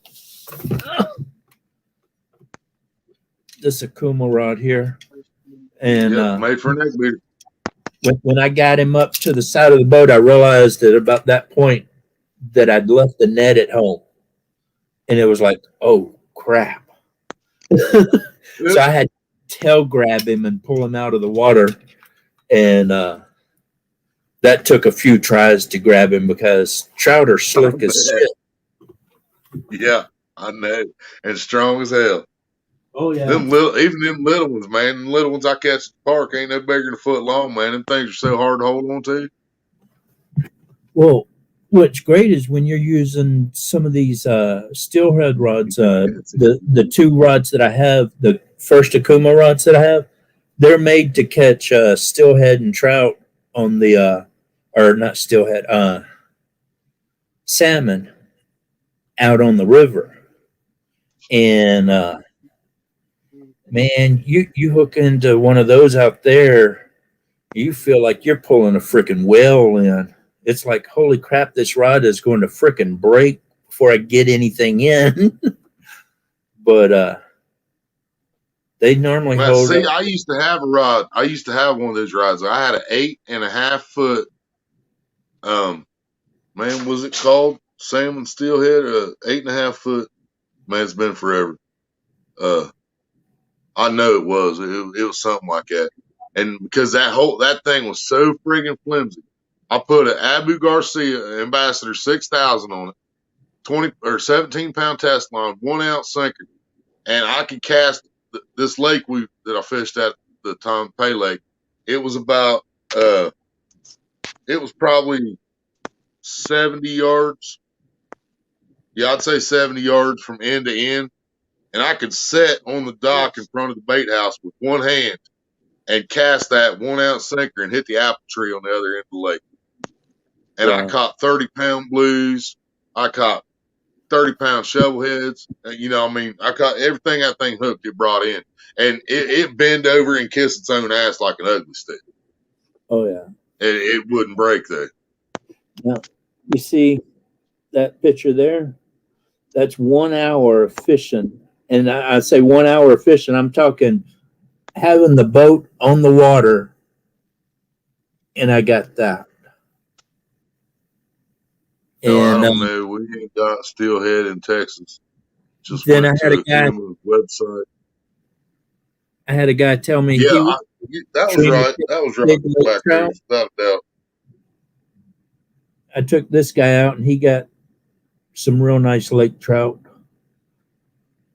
This Akuma rod here. And Yep, made for an egg beater. when I got him up to the side of the boat, I realized at about that point that I'd left the net at home. And it was like, oh, crap. So I had to tail grab him and pull him out of the water. And that took a few tries to grab him because trout are slick as shit. Yeah, I know. And strong as hell. Oh, yeah. Even them little ones, man. The little ones I catch at the park ain't no bigger than a foot long, man. Them things are so hard to hold on to. Well, what's great is when you're using some of these steelhead rods, the 2 rods that I have, the first Akuma rods that I have, they're made to catch steelhead and trout on the, or not steelhead, salmon out on the river. And man, you hook into one of those out there, you feel like you're pulling a freaking whale in. It's like, holy crap, this rod is going to freaking break before I get anything in. But they normally hold See, up. I used to have a rod. I used to have one of those rods. I had an 8.5 foot, man, was it called salmon steelhead? 8.5 foot. Man, it's been forever. I know it was. It was something like that. And because that thing was so friggin' flimsy, I put an Abu Garcia Ambassador 6000 on it, 20 or 17-pound test line, 1 ounce sinker, and I could cast this lake that I fished at the Tom Pay Lake. It was about it was probably 70 yards. Yeah, I'd say 70 yards from end to end. And I could sit on the dock in front of the bait house with one hand and cast that 1 ounce sinker and hit the apple tree on the other end of the lake. And I caught 30-pound blues. I caught 30-pound shovel heads. You know, I mean, I caught everything that thing hooked, it brought in. And it bend over and kiss its own ass like an ugly stick. Oh, yeah. It wouldn't break though. Now, you see that picture there? That's 1 hour of fishing. And I say 1 hour of fishing, I'm talking having the boat on the water, and I got that. No, I And don't know. We ain't got steelhead in Texas. Just then I went had to a guy. Tim's website. I had a guy tell me, Yeah, that was right. That was right. Back there, without a doubt. I took this guy out, and he got some real nice lake trout.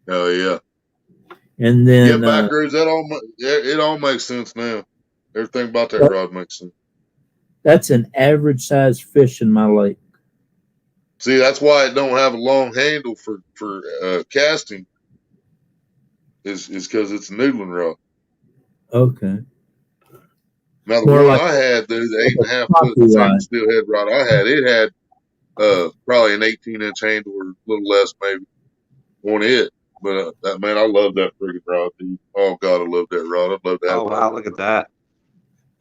Oh yeah. And then back roads. It all makes sense now. Everything about that rod makes sense. That's an average size fish in my lake. See, that's why it don't have a long handle for casting. Is because it's a noodling rod. Okay. Now the More one like I had, the 8.5 poppy foot rod. steelhead rod I had, it had probably an 18-inch handle or a little less maybe on it. But that man, I love that friggin' rod, dude. Oh God, I love that rod. I'd love to have Oh wow, look at that.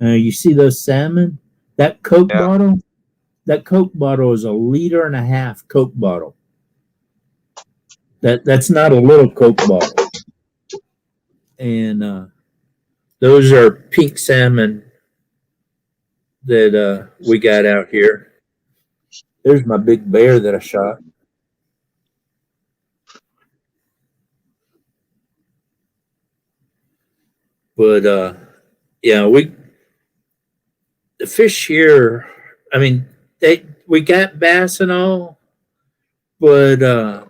You see those salmon? That Coke bottle? That Coke bottle is 1.5 liters Coke bottle. That's not a little Coke bottle. And those are pink salmon that we got out here. There's my big bear that I shot. But yeah, the fish here, I mean, we got bass and all, but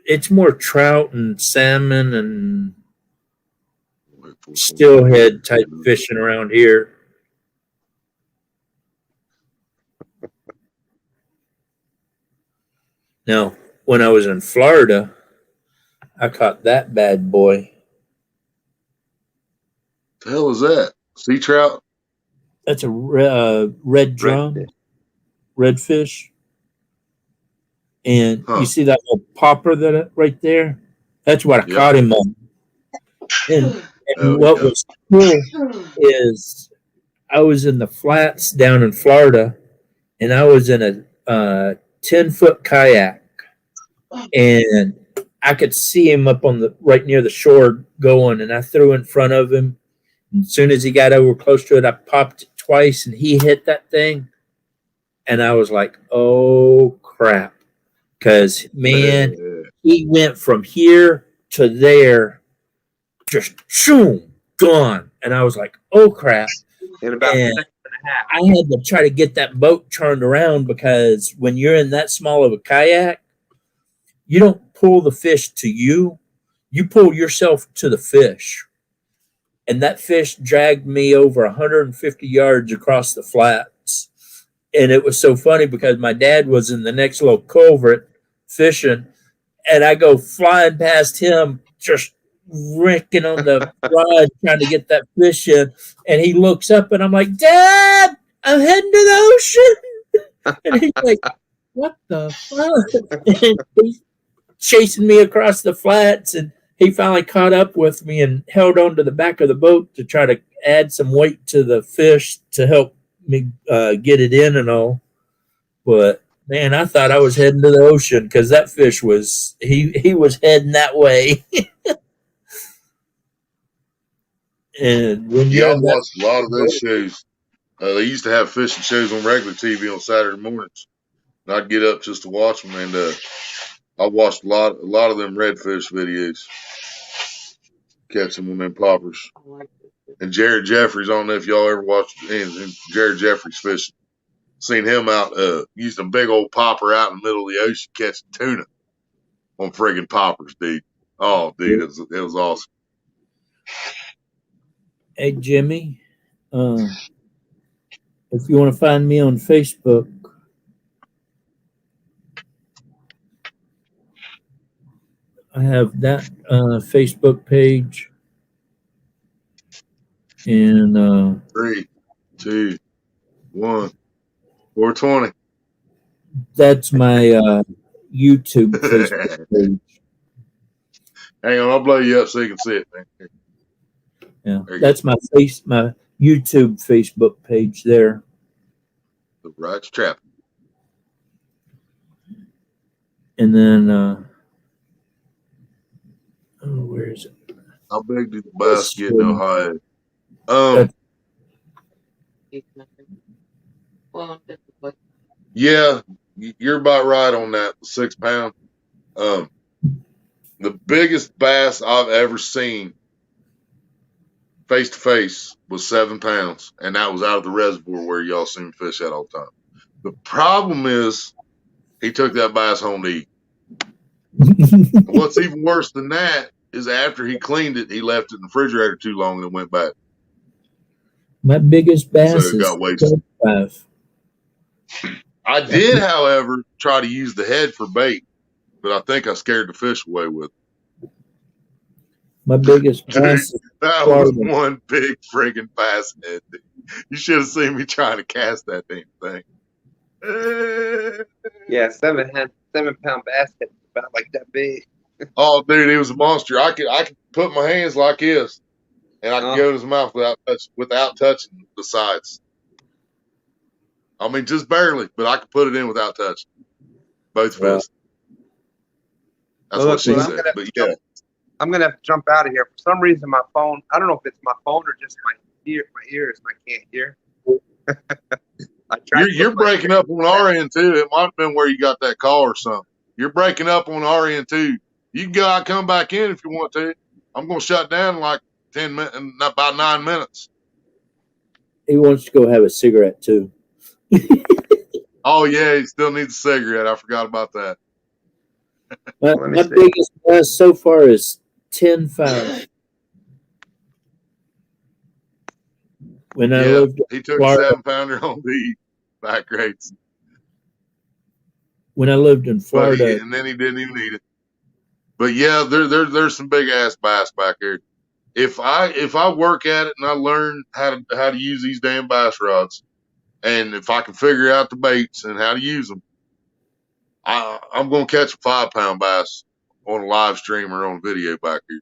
it's more trout and salmon and steelhead type fishing around here. Now, when I was in Florida, I caught that bad boy. The hell is that? Sea trout? That's a red drum, redfish. And you see that little popper right there? That's what I caught him on. And what was cool is I was in the flats down in Florida, and I was in a 10-foot kayak, and I could see him up on right near the shore going, and I threw in front of him. And as soon as he got over close to it, I popped it twice, and he hit that thing. And I was like, oh, crap. Because, man, he went from here to there, just shoom, gone. And I was like, oh, crap. In about and I had to try to get that boat turned around, because when you're in that small of a kayak, you don't pull the fish to you. You pull yourself to the fish. And that fish dragged me over 150 yards across the flats. And it was so funny because my dad was in the next little culvert fishing, and I go flying past him, just wrecking on the rod, trying to get that fish in. And he looks up, and I'm like, Dad, I'm heading to the ocean. And he's like, what the fuck? And he's chasing me across the flats, and he finally caught up with me and held on to the back of the boat to try to add some weight to the fish to help me get it in and all. But man, I thought I was heading to the ocean, because that fish was he was heading that way. And when I watched a lot of those shows. They used to have fishing shows on regular TV on Saturday mornings, and I'd get up just to watch them. And I watched a lot of them redfish videos, catching them poppers. And Jared Jeffries, I don't know if y'all ever watched anything. Jared Jeffries fishing. Seen him out using a big old popper out in the middle of the ocean catching tuna on friggin' poppers, dude. Oh, dude, it was awesome. Hey, Jimmy, if you want to find me on Facebook, I have that Facebook page. And 3, 2, 1, 420. That's my YouTube Facebook page. Hang on, I'll blow you up so you can see it. Man. Yeah, There you that's my YouTube Facebook page there. The Right's Trap. And then, where is it? How big do the bass get in Ohio? Yeah, you're about right on that. 6 pound. The biggest bass I've ever seen face to face was 7 pounds, and that was out of the reservoir where y'all see me fish at all the time. The problem is he took that bass home to eat. What's even worse than that is after he cleaned it, he left it in the refrigerator too long and it went back. My biggest bass So it is got wasted. 35. I did, however, try to use the head for bait, but I think I scared the fish away with it. My biggest bass is That was one big friggin' bass head. You should have seen me trying to cast that damn thing. Yeah, 7-pound bass head about like that big. Oh, dude, he was a monster. I could put my hands like this, and I could go to his mouth without touching the sides. I mean, just barely, but I could put it in without touching both fists. That's what she said. But yeah, I'm gonna have to jump out of here. For some reason, my phone. I don't know if it's my phone or just my ears. I can't hear. You're breaking up on our end too. It might have been where you got that call or something. You're breaking up on our end too. You can go out, come back in if you want to. I'm gonna shut down in like 10 minutes, about 9 minutes. He wants to go have a cigarette too. Oh yeah, he still needs a cigarette. I forgot about that. My biggest bass so far is 10.5. When I lived he took Florida, a 7-pounder on the back rates. When I lived in Florida, And then he didn't even eat it. But yeah, there's some big ass bass back here. If I work at it and I learn how to use these damn bass rods, and if I can figure out the baits and how to use them, I'm gonna catch a 5-pound bass on a live stream or on video back here.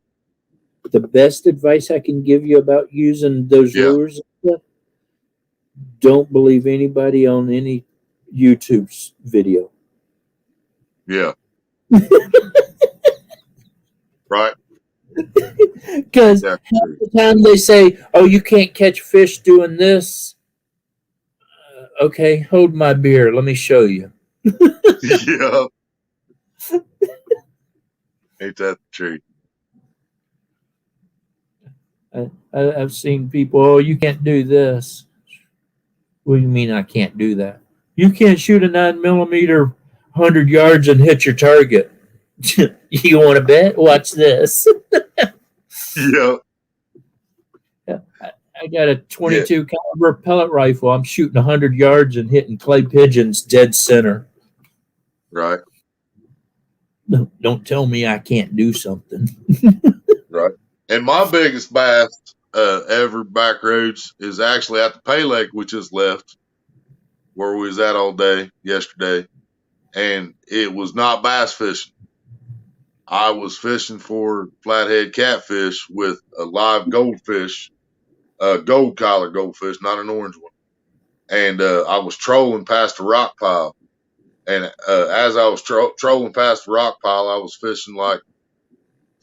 the best advice I can give you about using those lures, don't believe anybody on any YouTube's video. Yeah. Right. Because half the time they say, "Oh, you can't catch fish doing this." Okay, hold my beer. Let me show you. Yeah. Ain't that the truth? I've seen people, "Oh, you can't do this." What do you mean I can't do that? You can't shoot a 9mm 100 yards and hit your target. You want to bet? Watch this. Yeah. I got a 22 caliber pellet rifle. I'm shooting 100 yards and hitting clay pigeons dead center. Right. No, don't tell me I can't do something. Right. And my biggest bass ever back roads is actually at the Pay Lake we just left, where we was at all day yesterday. And it was not bass fishing. I was fishing for flathead catfish with a live goldfish, gold collar goldfish, not an orange one. And I was trolling past a rock pile. And as I was trolling past the rock pile, I was fishing like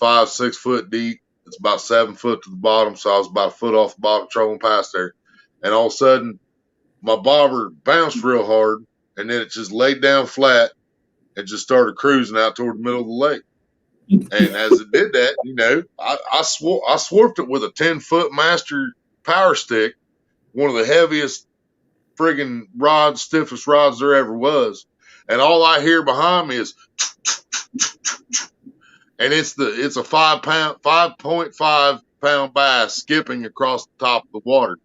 5-6 foot deep. It's about 7 foot to the bottom, so I was about a foot off the bottom trolling past there. And all of a sudden, my bobber bounced real hard, and then it just laid down flat and just started cruising out toward the middle of the lake. And as it did that, you know, I swarfed it with a 10-foot master power stick, one of the heaviest friggin' rods, stiffest rods there ever was. And all I hear behind me is, and it's a 5.5 50-pound bass skipping across the top of the water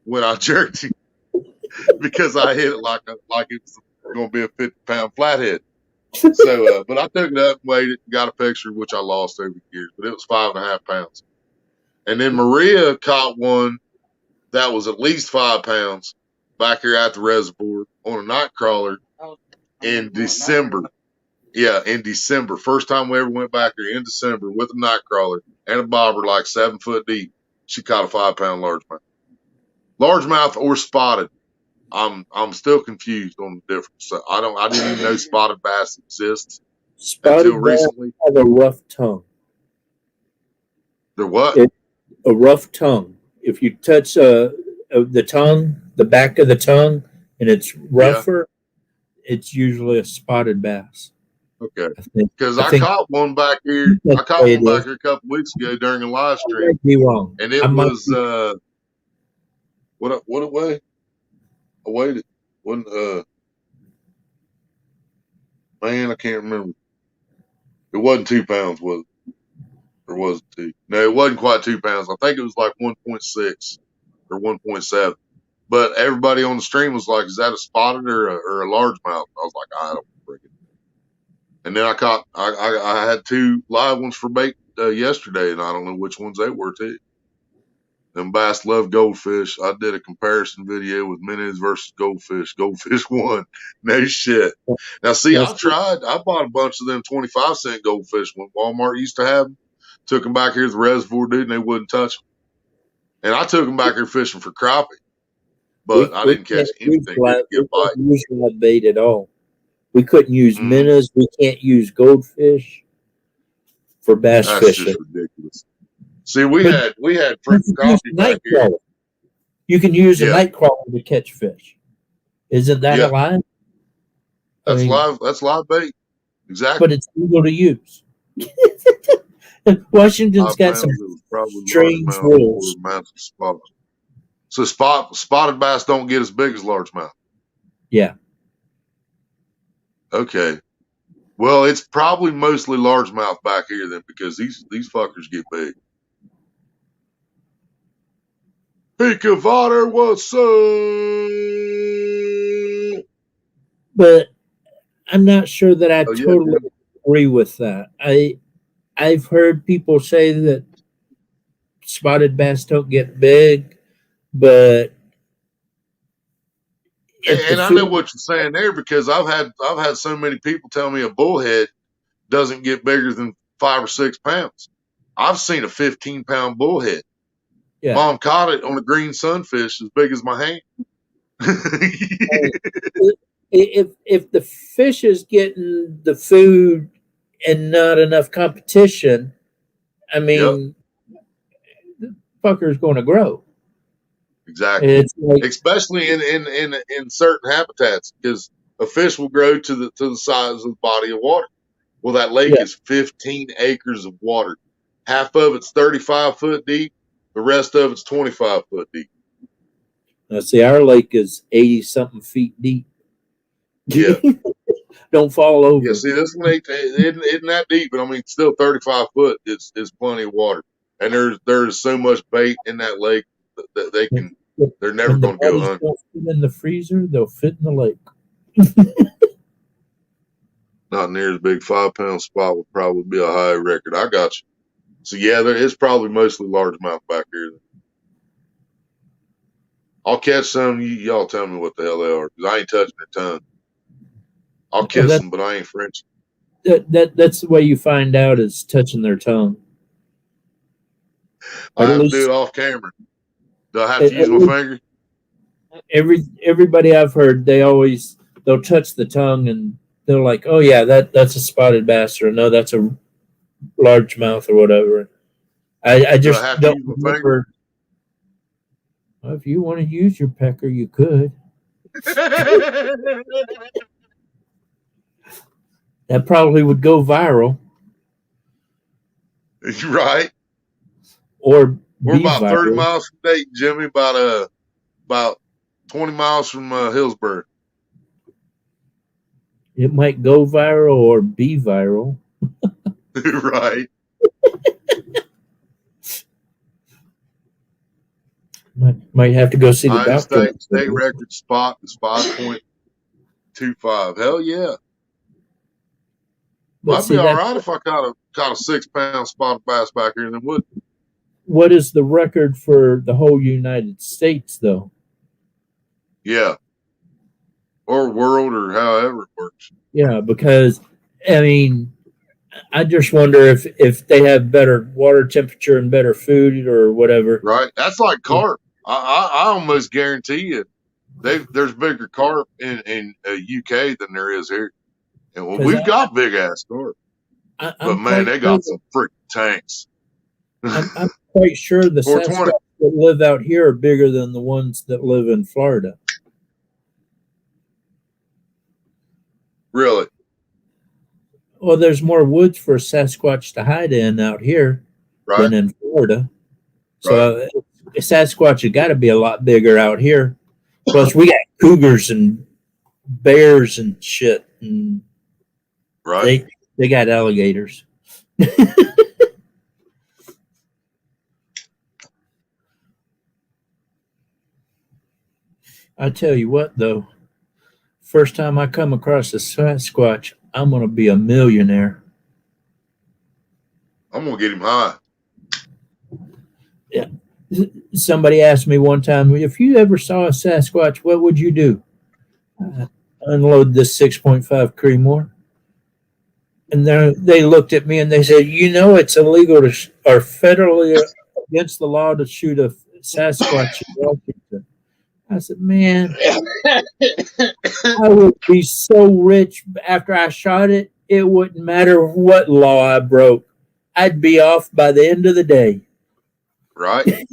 when I jerked him because I hit it like it was going to be a 50-pound flathead. So, but I took it up, weighed it, got a picture, which I lost over the years, but it was 5.5 pounds. And then Maria caught one that was at least 5 pounds back here at the reservoir on a night crawler in December. Yeah, in December. First time we ever went back there in December with a night crawler and a bobber like 7 foot deep. She caught a 5-pound largemouth. Largemouth or spotted. I'm still confused on the difference. So I didn't even know spotted bass exists Spotted until bass recently. have a rough tongue. They're what? A rough tongue. If you touch the tongue, the back of the tongue, and it's rougher, it's usually a spotted bass. Okay. think- Because I I think- caught one back here. I caught one back here a couple weeks ago during a live I stream, might be wrong. and it I might was be- what it weighed? I weighed it. Wasn't man, I can't remember. It wasn't 2 pounds, was it? Or was it 2? No, it wasn't quite 2 pounds. I think it was like 1.6 or 1.7. But everybody on the stream was like, "Is that a spotted or a largemouth?" I was like, "I don't freaking." And then I had 2 live ones for bait yesterday, and I don't know which ones they were too. Them bass love goldfish. I did a comparison video with minnows versus goldfish. Goldfish won. No shit. Now, see, I bought a bunch of them 25-cent goldfish when Walmart used to have them. Took them back here to the reservoir, dude, and they wouldn't touch them. And I took them back here fishing for crappie, but I didn't catch anything. Didn't get a bite. We couldn't use live bait at all. We couldn't use Mhm. minnows. We can't use goldfish for bass That's fishing. just ridiculous. See, we But had You freaking can use crappie a back night here. crawler. You can use a Yeah. night crawler to catch fish. Isn't that Yeah. alive? I That's mean, live. That's live bait. Exactly. but it's legal to use. Washington's 5 got some pounds. It was probably strange largemouth or rules. massive spotted. So spotted bass don't get as big as largemouth. Yeah. Okay. Well, it's probably mostly largemouth back here then, because these fuckers get big. Peak of water, what's up? But I'm not sure that I Oh, yeah, totally dude. agree with that. I've heard people say that spotted bass don't get big, but if And the I know food, what you're saying there, because I've had so many people tell me a bullhead doesn't get bigger than 5 or 6 pounds. I've seen a 15-pound bullhead. yeah, Mom caught it on a green sunfish as big as my hand. if the fish is getting the food and not enough competition, I mean, the fucker's going to grow. Exactly. It's like, Especially in certain habitats, because a fish will grow to the size of the body of water. Well, that lake Yeah. is 15 acres of water. Half of it's 35 foot deep. The rest of it's 25 foot deep. now see, our lake is 80 something feet deep. Yeah. Don't fall over. Yeah. See, this one isn't that deep, but I mean, still 35 foot is plenty of water. And there's so much bait in that lake that they're never When the going to go buddies hungry. don't fit in the freezer, they'll fit in the lake. Not near as big. 5-pound spot would probably be a high record. I got you. So yeah, it's probably mostly largemouth back here. I'll catch some. Y'all tell me what the hell they are, because I ain't touching their tongue. I'll kiss them, but I ain't French. That's the way you find out is touching their tongue. I At have to least- do it off camera. Do I have to use my finger? Everybody I've heard, they'll touch the tongue and they're like, oh yeah, that's a spotted bass, or no, that's a largemouth or whatever. I just have to don't use my remember. Well, if you want to use your pecker, you could. That probably would go viral, Right. or We're be about 30 viral. miles from Dayton, Jimmy. About 20 miles from Hillsborough. It might go viral or be viral. Right. Might have to go see the Highest doctor. state record spot is 5.25. Hell yeah. But I'd see, be all that right if I caught a 6-pound spotted bass back here, then would. what is the record for the whole United States, though? Yeah. Or world, or however it works. Yeah, because I mean, I just wonder if they have better water temperature and better food or whatever. Right. That's like carp. I almost guarantee you there's bigger carp in UK than there is here. And well, 'Cause we've got big ass carp. But I'm man, quite they got some freaking tanks. I'm quite sure the 420. Sasquatch that live out here are bigger than the ones that live in Florida. Really? Well, there's more woods for a Sasquatch to hide in out here Right. than in Florida. So a Sasquatch has got to be a lot bigger out here. Plus, we got cougars and bears and shit, and Right. they got alligators. I tell you what, though, first time I come across a Sasquatch, I'm gonna be a millionaire. I'm gonna get him high. Yeah. Somebody asked me one time, if you ever saw a Sasquatch, what would you do? Unload this 6.5 Creedmoor. And they looked at me and they said, you know, it's illegal to or federally against the law to shoot a Sasquatch in Washington. I said, man, I would be so rich after I shot it. It wouldn't matter what law I broke. I'd be off by the end of the day. Right.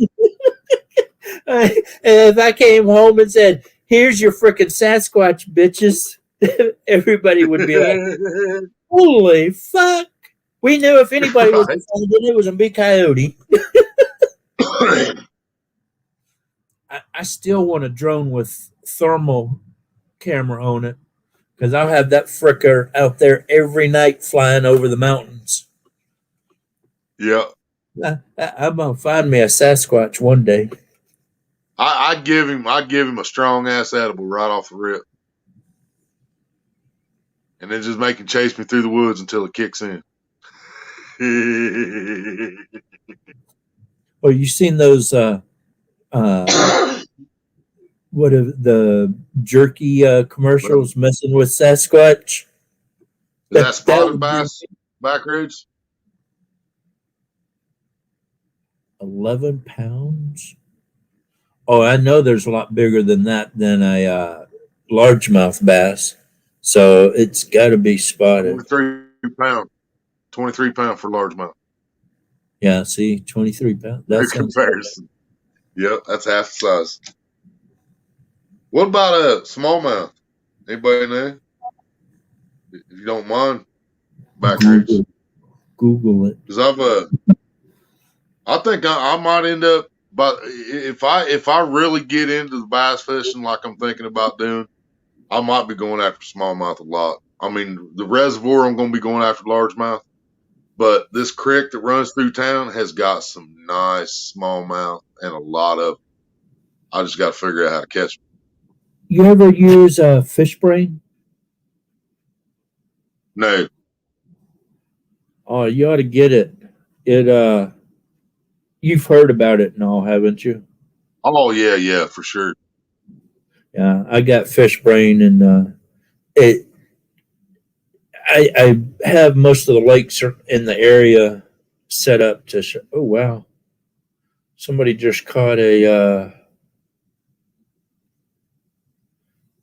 If I came home and said, here's your freaking Sasquatch, bitches, everybody would be like, holy fuck. We knew if anybody was Right. offended, it was a big coyote. I still want a drone with thermal camera on it because I'll have that fricker out there every night flying over the mountains. Yeah. I'm gonna find me a Sasquatch one day. I'd give him a strong ass edible right off the rip. And then just make him chase me through the woods until it kicks in. Oh, you seen those what are the jerky commercials messing with Sasquatch? Is that spotted would bass back roots? 11 pounds. Oh, I know there's a lot bigger than that than a largemouth bass. So it's got to be spotted. 23 pound. 23 pound for largemouth. Yeah, see, 23 pounds. Good That's comparison. Yep, that's half the size. What about a smallmouth? Anybody know? If you don't mind, back roots. Google it. Because I think I might end up, but if I really get into the bass fishing like I'm thinking about doing, I might be going after smallmouth a lot. I mean, the reservoir I'm going to be going after largemouth, but this creek that runs through town has got some nice smallmouth and a lot of. I just got to figure out how to catch them. You ever use fish brain? No. Oh, you ought to get it. You've heard about it and all, haven't you? Oh yeah, for sure. Yeah, I got fish brain, and I have most of the lakes in the area set up to. Oh wow! Somebody just caught a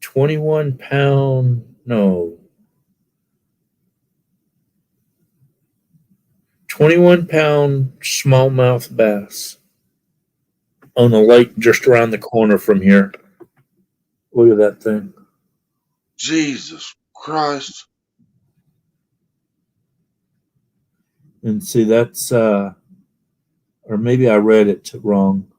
21 pound. No. 21-pound smallmouth bass on a lake just around the corner from here. Look at that thing. Jesus Christ. And see, that's, or maybe I read it wrong.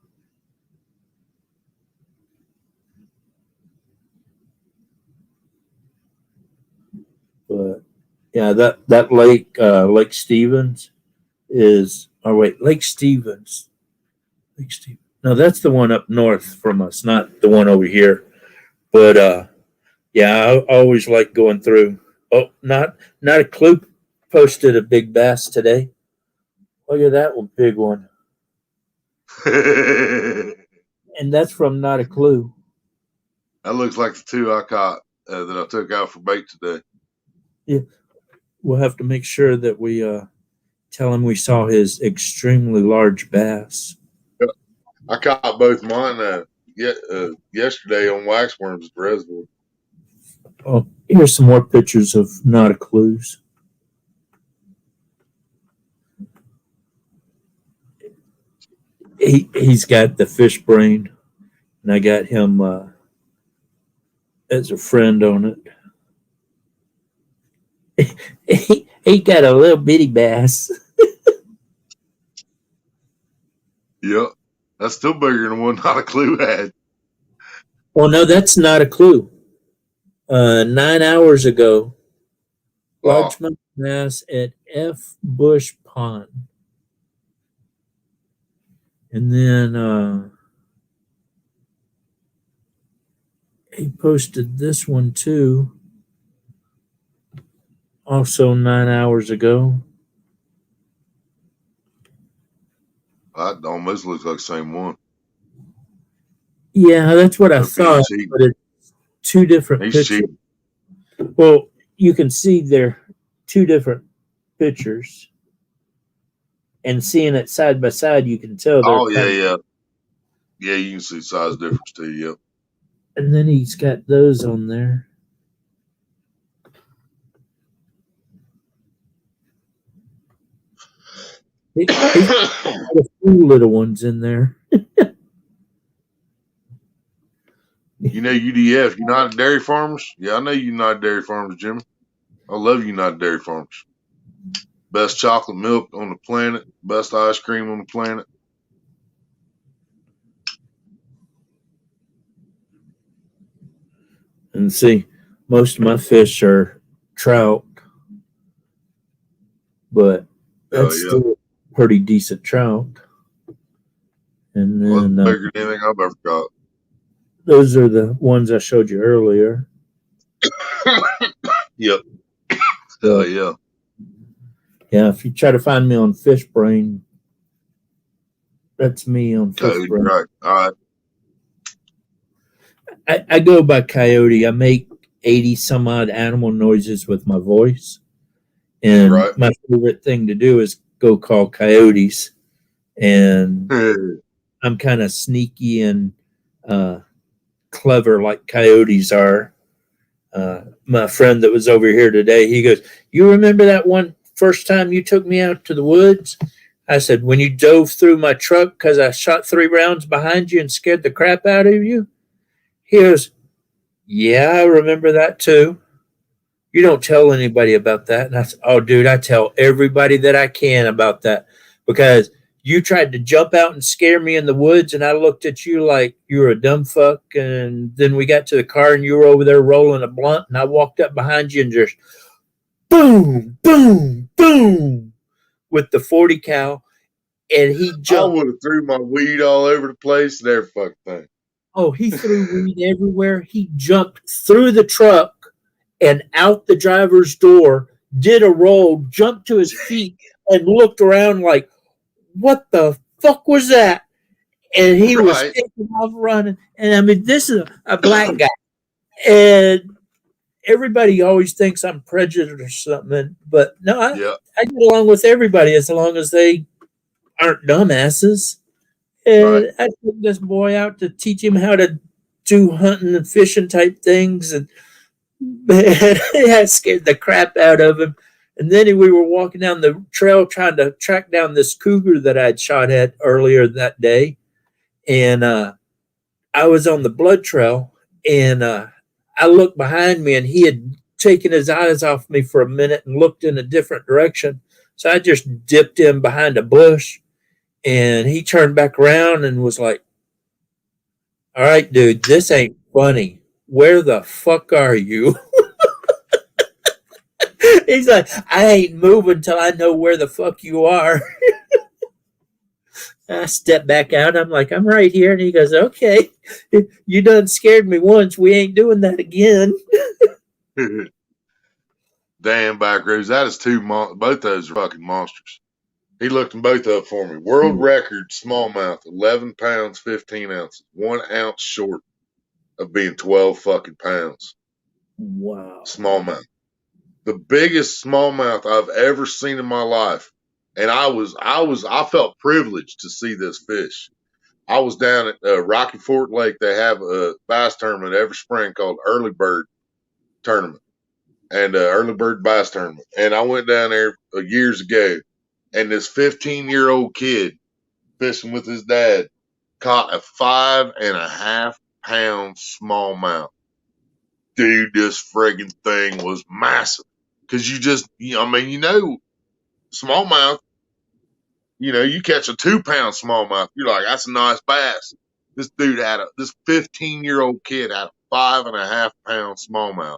But yeah, that lake, Lake Stevens is, oh wait, Lake Stevens. No, that's the one up north from us, not the one over here. But yeah, I always like going through. Oh, not a clue posted a big bass today. Look at that one, big one. That And that's from Not a Clue. looks like the two I caught that I took out for bait today. Yeah, we'll have to make sure that we tell him we saw his extremely large bass. I caught both mine yesterday on waxworms at the reservoir. Oh, here's some more pictures of Not a Clues. He's got the fish brain, and I got him as a friend on it. He got a little bitty bass. Yep. That's still bigger than one Not a Clue had. Oh, no, that's Not a Clue. 9 hours ago, largemouth bass at F. Bush Pond. And then he posted this one too, also 9 hours ago. That almost looks like the same one. Yeah, that's what I Okay, thought, cheating. but it's two different He's pictures. cheating. Well, you can see they're two different pictures, and seeing it side by side, you can tell they're. Oh, yeah. Yeah, you can see size difference too, yep. And then he's got those on there. He's got a few little ones in there. You know UDF, United Dairy Farmers? Yeah, I know United Dairy Farmers, Jimmy. I love United Dairy Farmers. Best chocolate milk on the planet, best ice cream on the planet. And see, most of my fish are trout, but that's still pretty decent trout. And then bigger than anything I've ever caught. Those are the ones I showed you earlier. Yep. Yeah. Yeah, if you try to find me on Fish Brain, that's me on Fish Brain. Right. All right. I go by Coyote. I make 80 some odd animal noises with my voice. And my favorite thing to do is go call coyotes. And I'm kind of sneaky and clever like coyotes are. My friend that was over here today, he goes, "You remember that one first time you took me out to the woods?" I said, "When you dove through my truck because I shot 3 rounds behind you and scared the crap out of you?" He goes, "Yeah, I remember that too. You don't tell anybody about that." And I said, "Oh, dude, I tell everybody that I can about that because you tried to jump out and scare me in the woods, and I looked at you like you were a dumb fuck. And then we got to the car, and you were over there rolling a blunt, and I walked up behind you and just boom, boom, boom with the 40 cal, and he jumped." I would have threw my weed all over the place and every fucking thing. Oh, he threw weed everywhere. He jumped through the truck and out the driver's door, did a roll, jumped to his feet, and looked around like, "What the fuck was that?" And he was taking off running. And I mean, this is a black guy. And everybody always thinks I'm prejudiced or something. But no, I get along with everybody as long as they aren't dumbasses. And I took this boy out to teach him how to do hunting and fishing type things. And I scared the crap out of him. And then we were walking down the trail trying to track down this cougar that I'd shot at earlier that day. And I was on the blood trail, and I looked behind me, and he had taken his eyes off me for a minute and looked in a different direction. So I just dipped in behind a bush, and he turned back around and was like, "All right, dude, this ain't funny. Where the fuck are you?" He's like, "I ain't moving till I know where the fuck you are." I step back out. I'm like, I'm right here. And he goes, okay, you done scared me once. We ain't doing that again. Damn, Back Roads. That is both those are fucking monsters. He looked them both up for me. World record smallmouth, 11 pounds, 15 ounces. 1 ounce short of being 12 fucking pounds. Wow. Smallmouth. The biggest smallmouth I've ever seen in my life. And I felt privileged to see this fish. I was down at Rocky Fort Lake. They have a bass tournament every spring called Early Bird Tournament. And Early Bird Bass Tournament. And I went down there years ago. And this 15-year-old kid fishing with his dad caught a 5.5 pound smallmouth. Dude, this friggin' thing was massive. Cause smallmouth, you catch a 2 pound smallmouth. You're like, that's a nice bass. This dude this 15-year-old kid had a 5.5 pound smallmouth.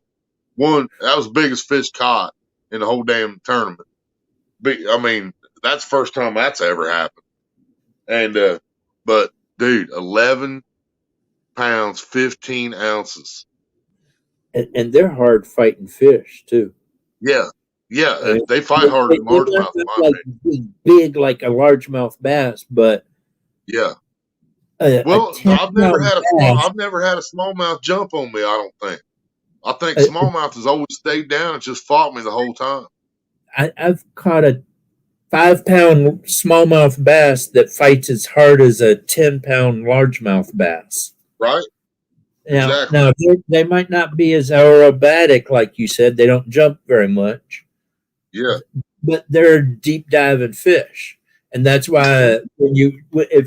That was the biggest fish caught in the whole damn tournament. That's the first time that's ever happened. And, but dude, 11 pounds, 15 ounces. And they're hard fighting fish too. Yeah. Yeah. They fight harder than largemouth. Like big, like a largemouth bass, but yeah. I've never had a smallmouth jump on me. I don't think. I think smallmouth has always stayed down and just fought me the whole time. I've caught a 5 pound smallmouth bass that fights as hard as a 10 pound largemouth bass. Right. Now, they might not be as aerobatic, like you said. They don't jump very much. Yeah. But they're deep diving fish, and that's why when you catch, I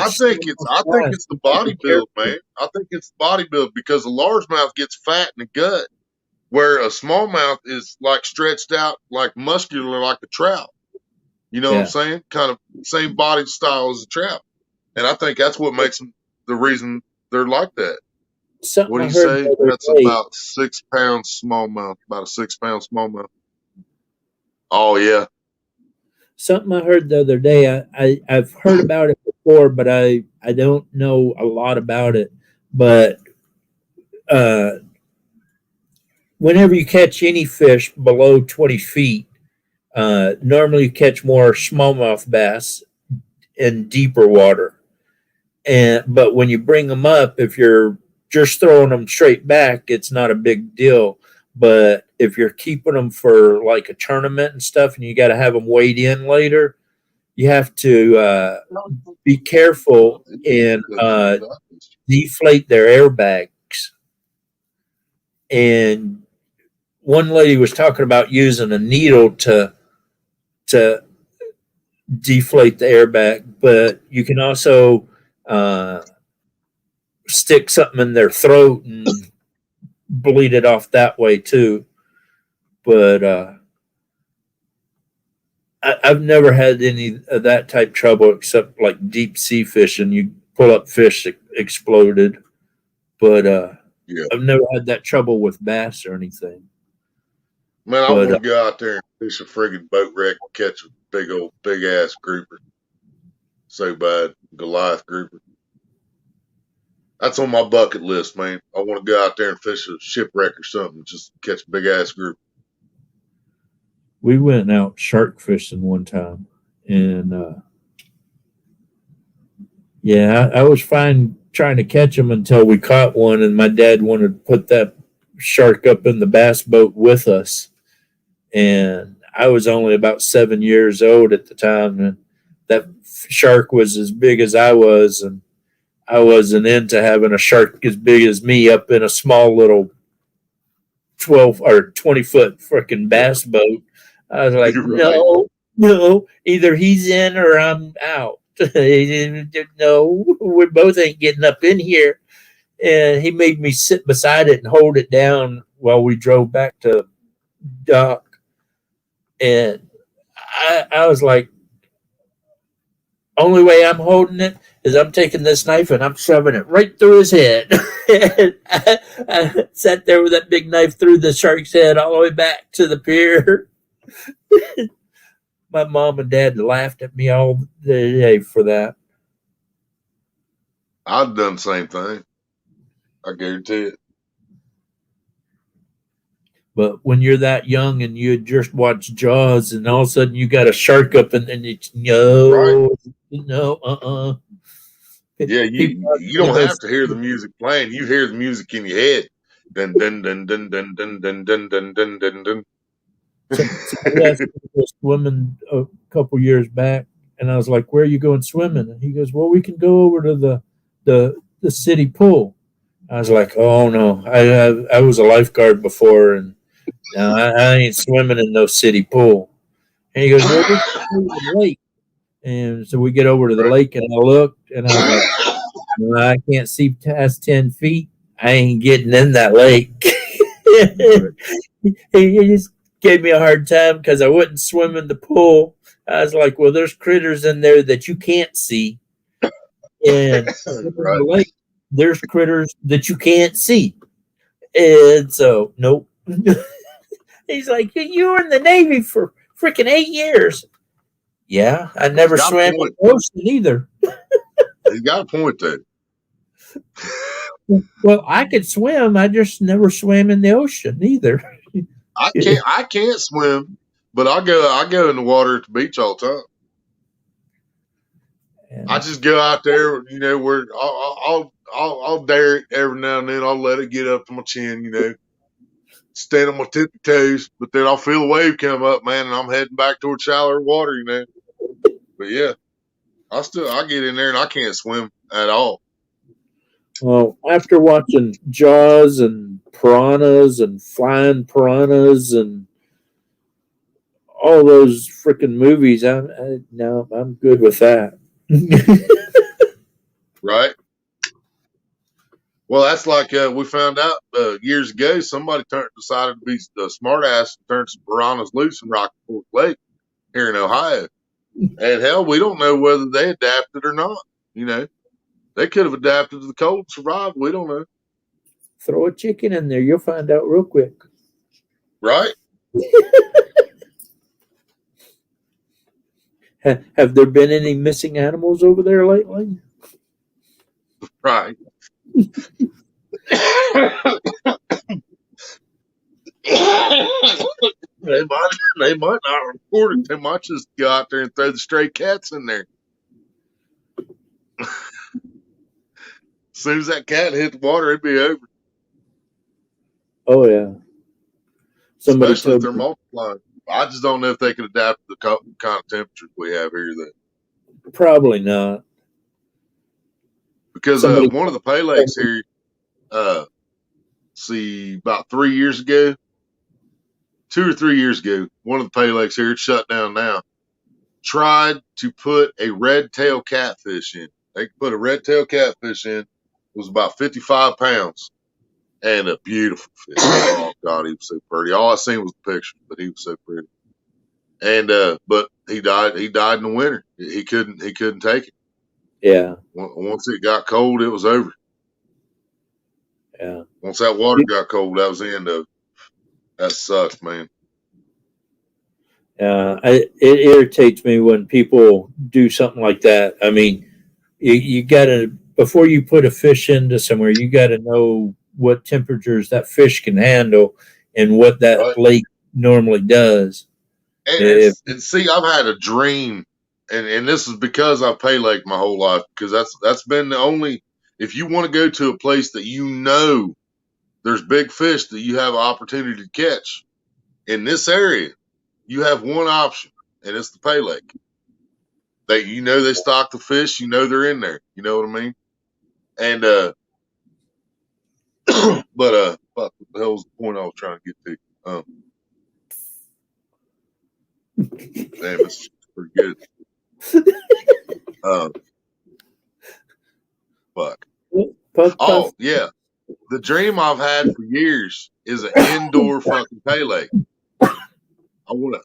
think it's the body build, man. I think it's the body build because a largemouth gets fat in the gut, where a smallmouth is like stretched out, like muscular, like a trout. You know what I'm saying? Kind of same body style as a trout, and I think that's what makes them the reason they're like that. What do you say? That's about 6 pounds smallmouth. About a 6 pound smallmouth. Oh yeah. Something I heard the other day. I've heard about it before, but I don't know a lot about it. But whenever you catch any fish below 20 feet, normally you catch more smallmouth bass in deeper water. But when you bring them up, if you're just throwing them straight back, it's not a big deal. But if you're keeping them for like a tournament and stuff, and you got to have them weighed in later, you have to be careful and deflate their airbags. And one lady was talking about using a needle to deflate the airbag, but you can also stick something in their throat and bleed it off that way too. But I've never had any of that type trouble except like deep sea fishing. You pull up fish that exploded, but I've never had that trouble with bass or anything. Man, I want to go out there and fish a friggin' boat wreck and catch a big ass grouper. So bad, Goliath grouper. That's on my bucket list, man. I want to go out there and fish a shipwreck or something, just catch a big ass grouper. We went out shark fishing one time, and I was fine trying to catch them until we caught one, and my dad wanted to put that shark up in the bass boat with us. And I was only about 7 years old at the time, and that shark was as big as I was, and I wasn't into having a shark as big as me up in a small little 12 or 20 foot freaking bass boat. I was like, no, either he's in or I'm out. No, we both ain't getting up in here. And he made me sit beside it and hold it down while we drove back to dock. And I was like, only way I'm holding it is I'm taking this knife and I'm shoving it right through his head. And I sat there with that big knife through the shark's head all the way back to the pier. My mom and dad laughed at me all day for that. I've done the same thing. I guarantee it. But when you're that young and you just watch Jaws, and all of a sudden you got a shark up, and then it's no, Yeah, you don't have to hear the music playing. You hear the music in your head. Dun dun dun dun dun dun dun dun dun dun dun dun. Somebody asked me to go swimming a couple years back, and I was like, "Where are you going swimming?" And he goes, "Well, we can go over to the city pool." I was like, "Oh no, I was a lifeguard before, and no, I ain't swimming in no city pool." And he goes, "Well, we can go to the lake." And so we get over to the lake, and I looked, and I was like, "No, I can't see past 10 feet. I ain't getting in that lake." He just gave me a hard time because I wouldn't swim in the pool. I was like, "Well, there's critters in there that you can't see, and in the lake, there's critters that you can't see." And so, nope. He's like, "You were in the Navy for freaking 8 years." Yeah, I never swam in the ocean either. He's got a point there. Well, I could swim. I just never swam in the ocean either. I can't swim, but I go in the water at the beach all the time. And I just go out there, you know, where I'll dare it every now and then. I'll let it get up to my chin, you know, stand on my tippy toes, but then I'll feel a wave come up, man, and I'm heading back towards shallower water, you know. But yeah, I get in there and I can't swim at all. Well, after watching Jaws and Piranhas and Flying Piranhas and all those freaking movies, no, I'm good with that. Right. Well, that's like we found out years ago. Somebody decided to be the smart ass and turn some piranhas loose in Rocky Fork Lake here in Ohio. And hell, we don't know whether they adapted or not. You know, they could have adapted to the cold and survived. We don't know. Throw a chicken in there, you'll find out real quick. Right. Have there been any missing animals over there lately? Right. They might not report it. They might just go out there and throw the stray cats in there. As soon as that cat hit the water, it'd be over. Oh yeah. Somebody Especially if told they're me, multiplying. I just don't know if they can adapt to the kind of temperatures we have here. Then. Probably not. Because one of the pay lakes here, about 3 years ago, 2 or 3 years ago, one of the pay lakes here, it's shut down now, tried to put a red tail catfish in. They could put a red tail catfish in. It was about 55 pounds and a beautiful fish. Oh God, he was so pretty. All I seen was the picture, but he was so pretty. And but he died in the winter. He couldn't take it. Yeah. Once it got cold, it was over. Yeah. Once that water got cold, that was the end of it. That sucks, man. It irritates me when people do something like that. I mean, you got to, before you put a fish into somewhere, you got to know what temperatures that fish can handle and what that lake normally does. And see, I've had a dream, and this is because I've pay lake my whole life, because that's been the only, if you want to go to a place that you know there's big fish that you have an opportunity to catch in this area, you have one option, and it's the pay lake. They stock the fish, they're in there. You know what I mean? And but what the hell was the point I was trying to get to? Damn, this is pretty good. Fuck. Oh yeah, the dream I've had for years is an indoor fucking pay lake. I want to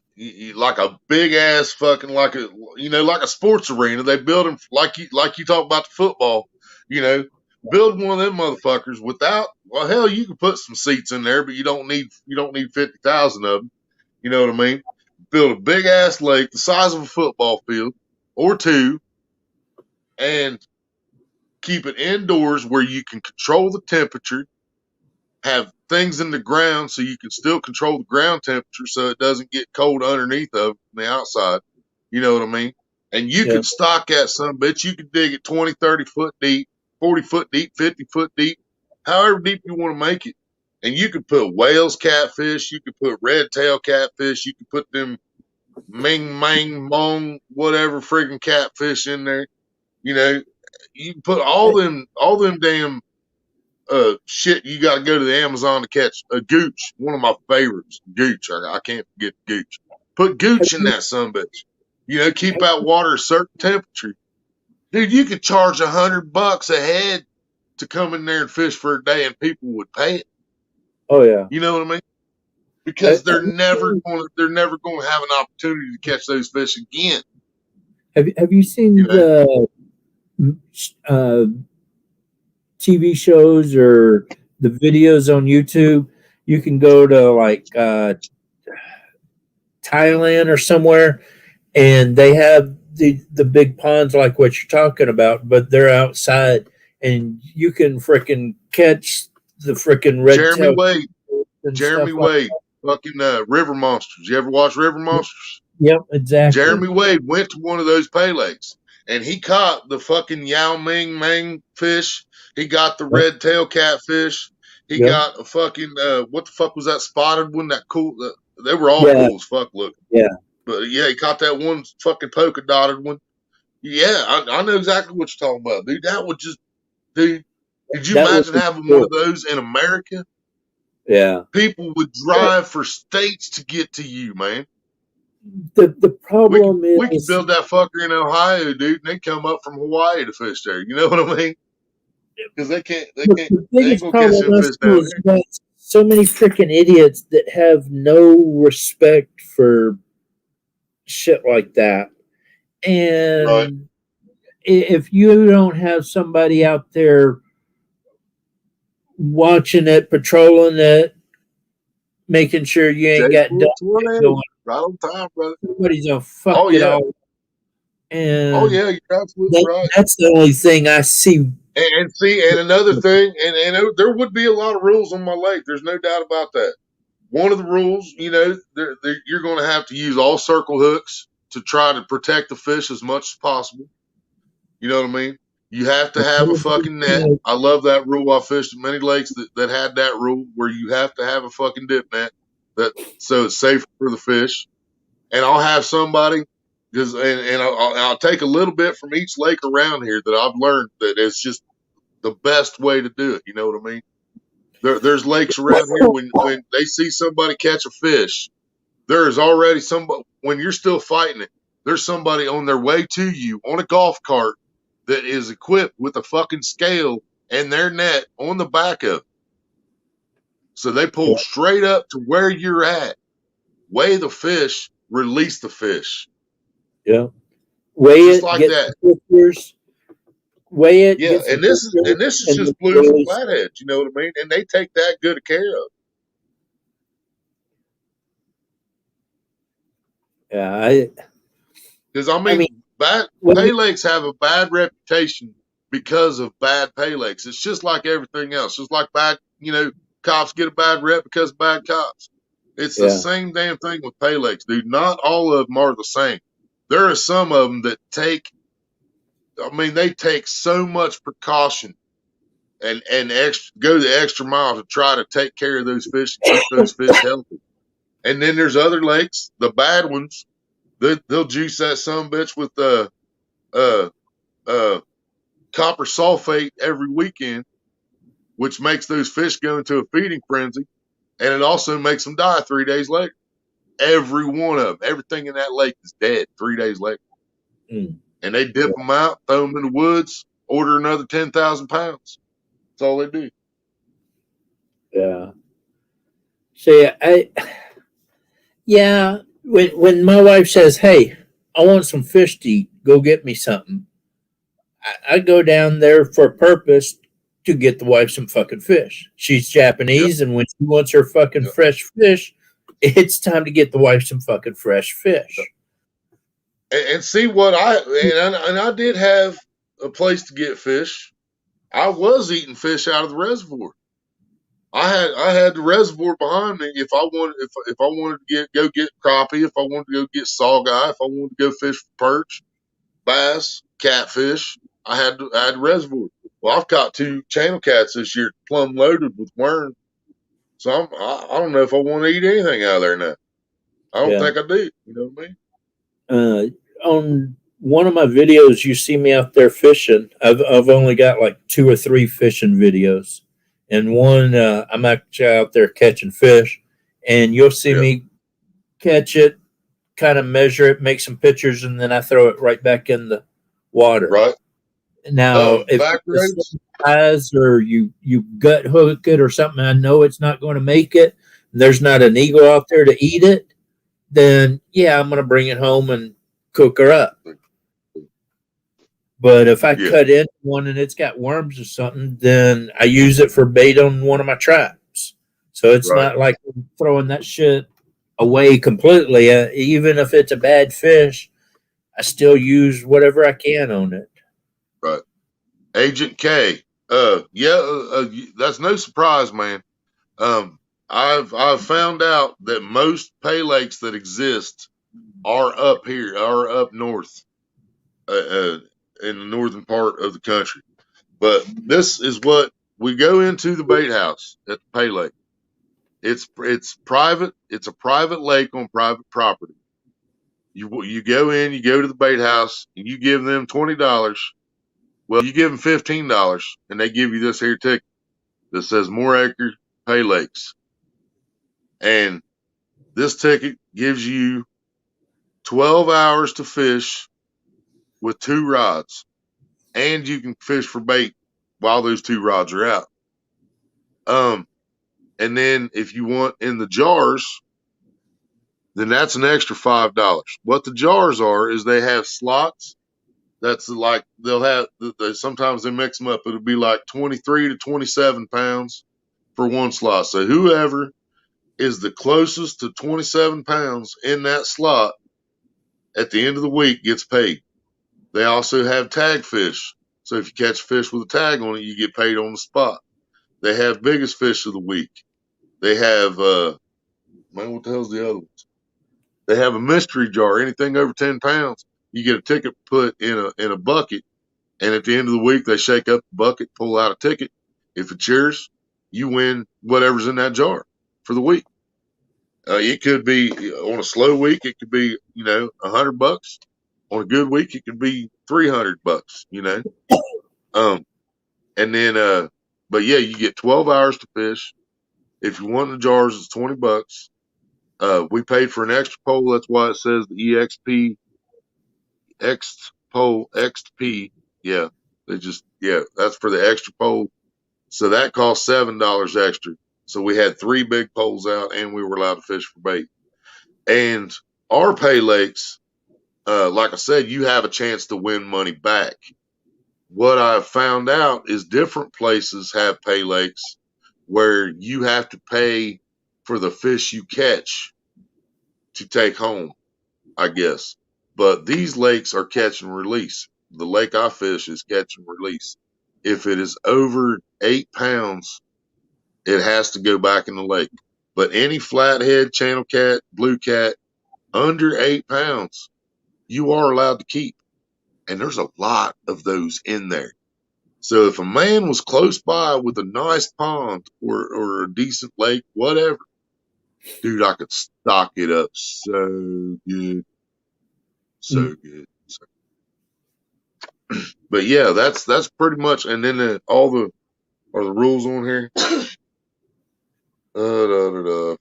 like a big ass fucking like a sports arena. They build them like you talk about the football. Build one of them motherfuckers without. Well, hell, you can put some seats in there, but you don't need 50,000 of them. You know what I mean? build a big ass lake the size of a football field or two, and keep it indoors where you can control the temperature, have things in the ground so you can still control the ground temperature so it doesn't get cold underneath of the outside. You know what I mean? And you can stock that some bitch. You can dig it 20, 30 foot deep, 40 foot deep, 50 foot deep, however deep you want to make it. And you can put whales, catfish, you can put red tail catfish, you can put them ming, mang, mong, whatever friggin' catfish in there. You know, you can put all them damn shit. You got to go to the Amazon to catch a gooch. One of my favorites, gooch. I can't forget gooch. Put gooch in that sumbitch. You know, keep that water a certain temperature. Dude, you could charge $100 a head to come in there and fish for a day, and people would pay it. Oh yeah. You know what I mean? Because they're never going to have an opportunity to catch those fish again. Have you seen the TV shows or the videos on YouTube? You can go to like Thailand or somewhere, and they have the big ponds like what you're talking about, but they're outside, and you can frickin' catch the frickin' red tail. Jeremy Wade, fucking River Monsters. You ever watch River Monsters? Yep, exactly. Jeremy Wade went to one of those pay lakes, and he caught the fucking Yao Ming Mang fish. He got the red tail catfish. He got a fucking what the fuck was that spotted one? That cool. They were all cool as fuck looking. Yeah. But yeah, he caught that one fucking polka dotted one. Yeah, I know exactly what you're talking about, dude. That would just, dude. Could you imagine having one of those in America? Yeah. People would drive for states to get to you, man. The problem is we could build that fucker in Ohio, dude, and they come up from Hawaii to fish there. You know what I mean? Because they can't. The biggest problem is you got so many freaking idiots that have no respect for shit like that, and if you don't have somebody out there watching it, patrolling it, making sure you ain't got ducks going. Right on time, brother. Somebody's gonna fuck it all. And you're absolutely right. That's the only thing I see. And another thing, and there would be a lot of rules on my lake. There's no doubt about that. One of the rules, you know, you're going to have to use all circle hooks to try to protect the fish as much as possible. You know what I mean? You have to have a fucking net. I love that rule. I fished many lakes that had that rule where you have to have a fucking dip net so it's safe for the fish. And I'll have somebody and I'll take a little bit from each lake around here that I've learned that it's just the best way to do it. You know what I mean? There's lakes around here when they see somebody catch a fish, there is already somebody, when you're still fighting it, there's somebody on their way to you on a golf cart that is equipped with a fucking scale and their net on the back of it. So they pull straight up to where you're at, weigh the fish, release the fish. Yeah. Weigh just it, like get that. Pictures, weigh it. Yeah, and this is just blues and flatheads, you know what I mean? And they take that good of care of. Yeah, because I mean pay lakes have a bad reputation because of bad pay lakes. It's just like everything else. Just like bad, you know, cops get a bad rep because of bad cops. It's the same damn thing with pay lakes, dude. Not all of them are the same. There are some of them that they take so much precaution and go the extra mile to try to take care of those fish and keep those fish healthy. And then there's other lakes, the bad ones, they'll juice that sumbitch with copper sulfate every weekend, which makes those fish go into a feeding frenzy, and it also makes them die 3 days later. Every one of them, everything in that lake is dead 3 days later. And they dip them out, throw them in the woods, order another 10,000 pounds. That's all they do. Yeah. See, when my wife says, "Hey, I want some fish to eat, go get me something," I go down there for a purpose to get the wife some fucking fish. She's Japanese, and when she wants her fucking fresh fish, it's time to get the wife some fucking fresh fish. And see what I did have a place to get fish. I was eating fish out of the reservoir. I had the reservoir behind me. If I wanted to go get crappie, if I wanted to go get saugeye, if I wanted to go fish for perch, bass, catfish, I had the reservoir. Well, I've caught 2 channel cats this year, plumb loaded with worms. So I don't know if I want to eat anything out of there now. I don't think I do. You know what I mean? On one of my videos, you see me out there fishing. I've only got like 2 or 3 fishing videos, and one I'm actually out there catching fish, and you'll see me catch it, kind of measure it, make some pictures, and then I throw it right back in the water. Right. Now, if it's size or you gut hook it or something, I know it's not going to make it. There's not an eagle out there to eat it. Then yeah, I'm going to bring it home and cook her up. But if I cut in one and it's got worms or something, then I use it for bait on one of my traps. So it's not like I'm throwing that shit away completely. Even if it's a bad fish, I still use whatever I can on it. Right. Agent K. That's no surprise, man. I've found out that most pay lakes that exist are up here, are up north, in the northern part of the country. But this is what we go into the bait house at the pay lake. It's private. It's a private lake on private property. You go in, you go to the bait house, and you give them $20. Well, you give them $15, and they give you this here ticket that says Moore-Acre Pay Lakes. And this ticket gives you 12 hours to fish with 2 rods. And you can fish for bait while those 2 rods are out. And then if you want in the jars, then that's an extra $5. What the jars are is they have slots. That's like they'll have, sometimes they mix them up. It'll be like 23 to 27 pounds for one slot. So whoever is the closest to 27 pounds in that slot at the end of the week gets paid. They also have tag fish. So if you catch a fish with a tag on it, you get paid on the spot. They have biggest fish of the week. They have, what the hell's the other ones? They have a mystery jar. Anything over 10 pounds, you get a ticket put in a bucket, and at the end of the week, they shake up the bucket, pull out a ticket. If it's yours, you win whatever's in that jar for the week. It could be on a slow week, it could be $100. On a good week, it could be $300. And then but yeah, you get 12 hours to fish. If you want the jars, it's $20. We paid for an extra pole. That's why it says the EXP X pole XP. Yeah, that's for the extra pole. So that cost $7 extra. So we had 3 big poles out, and we were allowed to fish for bait. And our pay lakes, like I said, you have a chance to win money back. What I've found out is different places have pay lakes where you have to pay for the fish you catch to take home, I guess. But these lakes are catch and release. The lake I fish is catch and release. If it is over 8 pounds, it has to go back in the lake. But any flathead, channel cat, blue cat, under 8 pounds, you are allowed to keep. And there's a lot of those in there. So if a man was close by with a nice pond or a decent lake, whatever, dude, I could stock it up so good. So good. But yeah, that's pretty much. And then all the rules on here.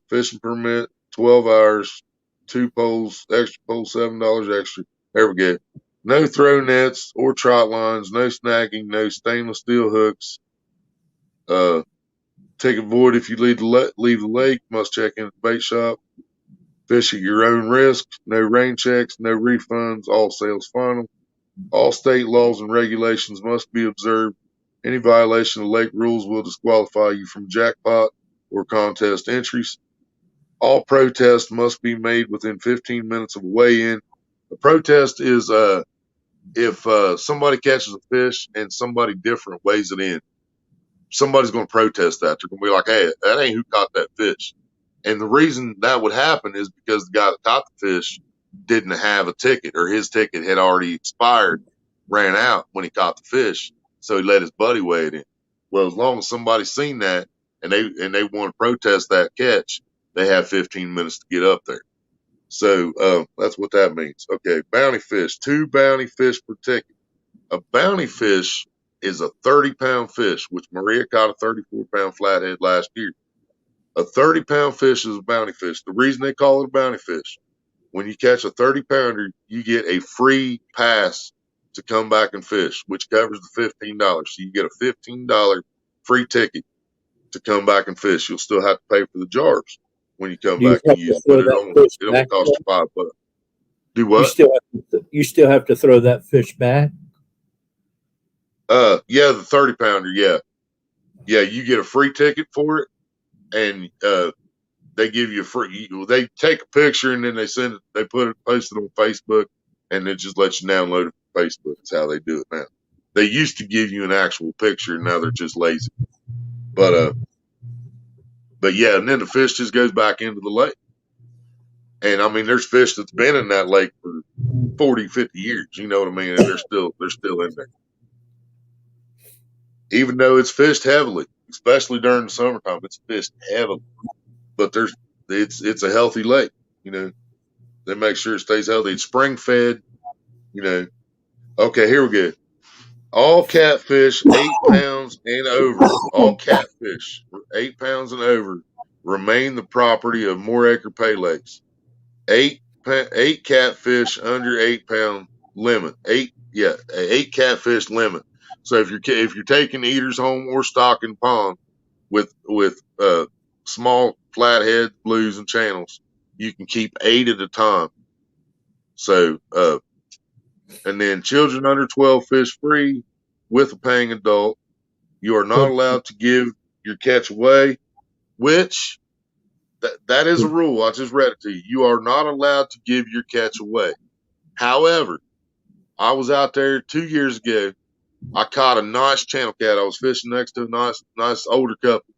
Fishing permit, 12 hours, 2 poles, extra pole, $7 extra. There we go. No throw nets or trot lines, no snagging, no stainless steel hooks. Ticket void if you leave the lake. Must check in at the bait shop. Fish at your own risk. No rain checks, no refunds. All sales final. All state laws and regulations must be observed. Any violation of lake rules will disqualify you from jackpot or contest entries. All protests must be made within 15 minutes of a weigh-in. The protest is if somebody catches a fish and somebody different weighs it in, somebody's going to protest that. They're going to be like, hey, that ain't who caught that fish. And the reason that would happen is because the guy that caught the fish didn't have a ticket, or his ticket had already expired, ran out when he caught the fish. So he let his buddy weigh it in. Well, as long as somebody's seen that and they want to protest that catch, they have 15 minutes to get up there. So that's what that means. Okay, bounty fish, 2 bounty fish per ticket. A bounty fish is a 30-pound fish, which Maria caught a 34-pound flathead last year. A 30-pound fish is a bounty fish. The reason they call it a bounty fish, when you catch a 30-pounder, you get a free pass to come back and fish, which covers the $15. So you get a $15 free ticket to come back and fish. You'll still have to pay for the jars when you come back and use it, but it only cost you $5. Do what? You still have to throw that fish back? Yeah, the 30-pounder, yeah. Yeah, you get a free ticket for it, and they give you a free. They take a picture and then they send it. They post it on Facebook, and it just lets you download it from Facebook. That's how they do it now. They used to give you an actual picture, and now they're just lazy. But yeah, and then the fish just goes back into the lake. And I mean, there's fish that's been in that lake for 40, 50 years. You know what I mean? And they're still in there. Even though it's fished heavily, especially during the summertime, it's fished heavily. But it's a healthy lake. You know, they make sure it stays healthy. It's spring fed. You know. Okay, here we go. All catfish 8 pounds and over. All catfish 8 pounds and over remain the property of Mooracre Pay Lakes. 8 catfish under 8 pound limit. 8 catfish limit. So if you're taking eaters home or stocking pond with small flathead, blues, and channels, you can keep 8 at a time. So and then children under 12 fish free with a paying adult. You are not allowed to give your catch away, which that is a rule. I just read it to you. You are not allowed to give your catch away. However, I was out there 2 years ago. I caught a nice channel cat. I was fishing next to a nice older couple.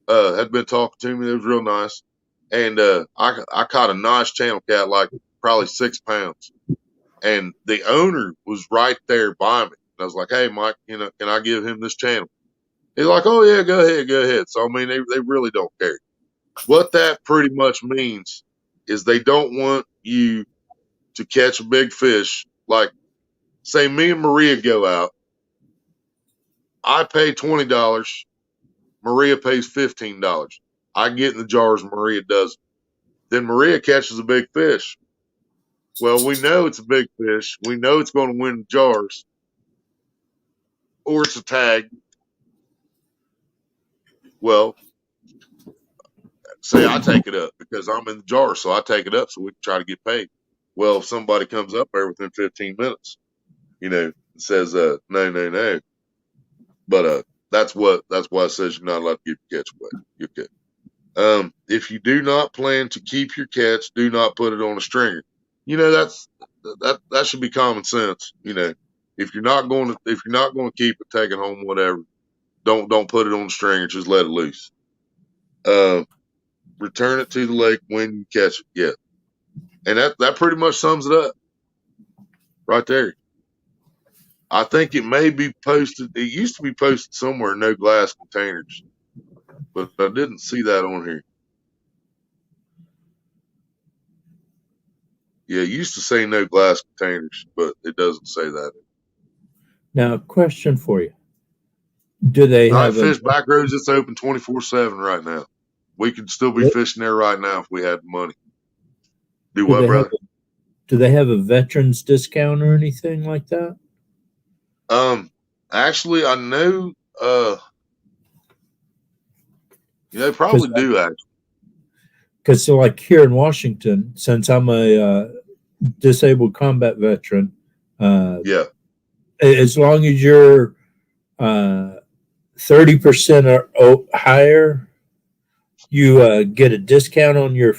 Had been talking to me. It was real nice. And I caught a nice channel cat, like probably 6 pounds. And the owner was right there by me. And I was like, hey, Mike, can I give him this channel? He's like, oh, yeah, go ahead. So, I mean, they really don't care. What that pretty much means is they don't want you to catch a big fish. Like, say me and Maria go out. I pay $20. Maria pays $15. I get in the jars, Maria doesn't. Then Maria catches a big fish. Well, we know it's a big fish. We know it's going to win the jars. Or it's a tag. Well, say I take it up because I'm in the jar, so I take it up so we can try to get paid. Well, if somebody comes up there within 15 minutes, and says, no. But that's why it says you're not allowed to give your catch away. You're good. If you do not plan to keep your catch, do not put it on a stringer. That should be common sense. If you're not going to keep it, take it home, whatever. Don't put it on the stringer. Just let it loose. Return it to the lake when you catch it. Yeah, and that pretty much sums it up right there. I think it may be posted. It used to be posted somewhere. No glass containers, but I didn't see that on here. Yeah, it used to say no glass containers, but it doesn't say that. Now, question for you. Do they have Fish Back Roads? It's open 24/7 right now. We could still be fishing there right now if we had the money. Do what, brother? Do they have a veterans discount or anything like that? Actually, I know. They probably do, actually. Because like here in Washington, since I'm a disabled combat veteran, yeah, as long as you're 30% or higher, you get a discount on your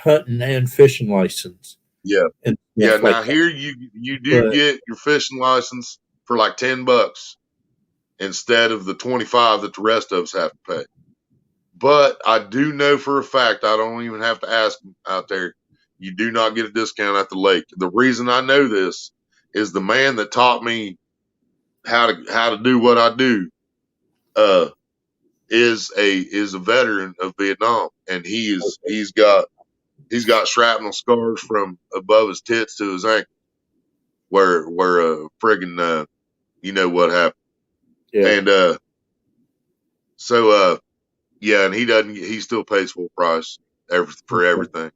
hunting and fishing license. Yeah. And Yeah. stuff like Now that. here you do But- get your fishing license for like $10 instead of the 25 that the rest of us have to pay. But I do know for a fact, I don't even have to ask them out there, you do not get a discount at the lake. The reason I know this is the man that taught me how to do what I do is a veteran of Vietnam, and he's got shrapnel scars from above his tits to his ankle where friggin' you know what happened. Yeah. And so yeah, and he still pays full price for everything.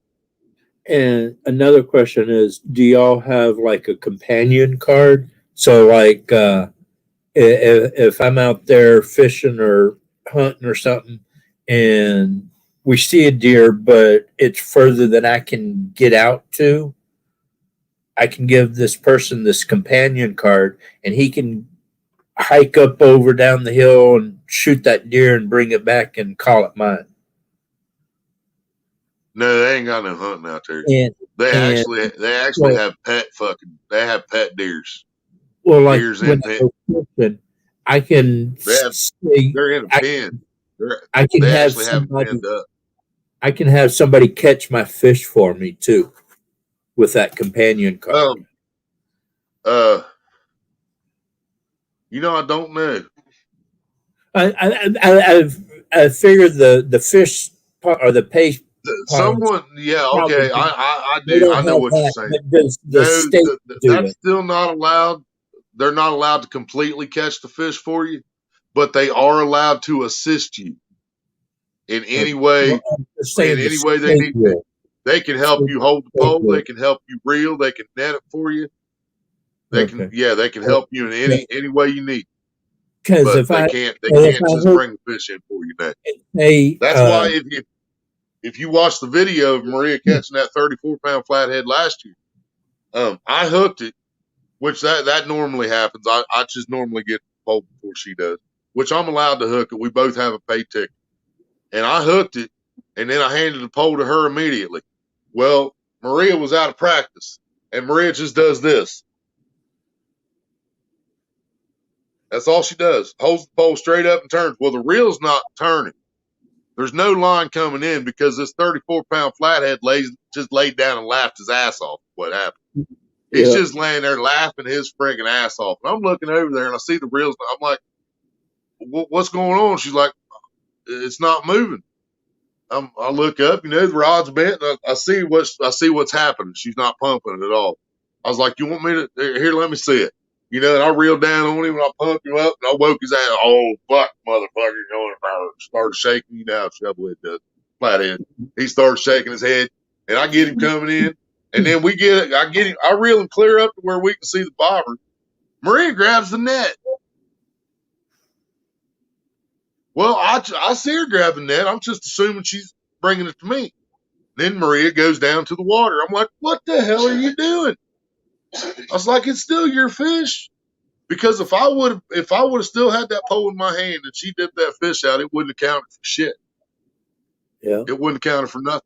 And another question is, do y'all have like a companion card? So like if I'm out there fishing or hunting or something and we see a deer, but it's further than I can get out to, I can give this person this companion card and he can hike up over down the hill and shoot that deer and bring it back and call it mine. No, they ain't got no hunting out there. And They actually well- have pet deers. well, like Deers when in I go fishing, I can say They're in a pen. I can They have actually have them somebody. pinned up. I can have somebody catch my fish for me too, with that companion card. You know, I don't know. I figured the fish part or the pay. Someone, yeah, okay, I They do. don't I know have what that, you're saying. but does the state do That's it? still not allowed. They're not allowed to completely catch the fish for you, but they are allowed to assist you in any way. Well, I'm just saying In the any way they state need to. will. They can help you hold the pole. They can help you reel. They can net it for you. They can, Okay. they can help you in any way you need. Because But if they I can't if I just hook- bring the fish in for you. Now. hey, That's why if you watch the video of Maria catching that 34-pound flathead last year, I hooked it, which that normally happens. I just normally get the pole before she does, which I'm allowed to hook it. We both have a pay ticket, and I hooked it, and then I handed the pole to her immediately. Well, Maria was out of practice, and Maria just does this. That's all she does. Holds the pole straight up and turns. Well, the reel's not turning. There's no line coming in because this 34-pound flathead just laid down and laughed his ass off. What happened? He's Yeah. just laying there laughing his friggin' ass off. And I'm looking over there and I see the reels. I'm like, what's going on? She's like, it's not moving. I look up, the rod's bent. And I see what's happening. She's not pumping it at all. I was like, you want me to here? Let me see it. And I reeled down on him and I pumped him up and I woke his ass. Oh, fuck, motherfucker! Started shaking. You know how shovelhead does. Flathead. He started shaking his head, and I get him coming in, and then I reel him clear up to where we can see the bobber. Maria grabs the net. Well, I see her grab the net. I'm just assuming she's bringing it to me. Then Maria goes down to the water. I'm like, what the hell are you doing? I was like, it's still your fish. Because if I would have still had that pole in my hand and she dipped that fish out, it wouldn't have counted for shit. Yeah. It wouldn't have counted for nothing.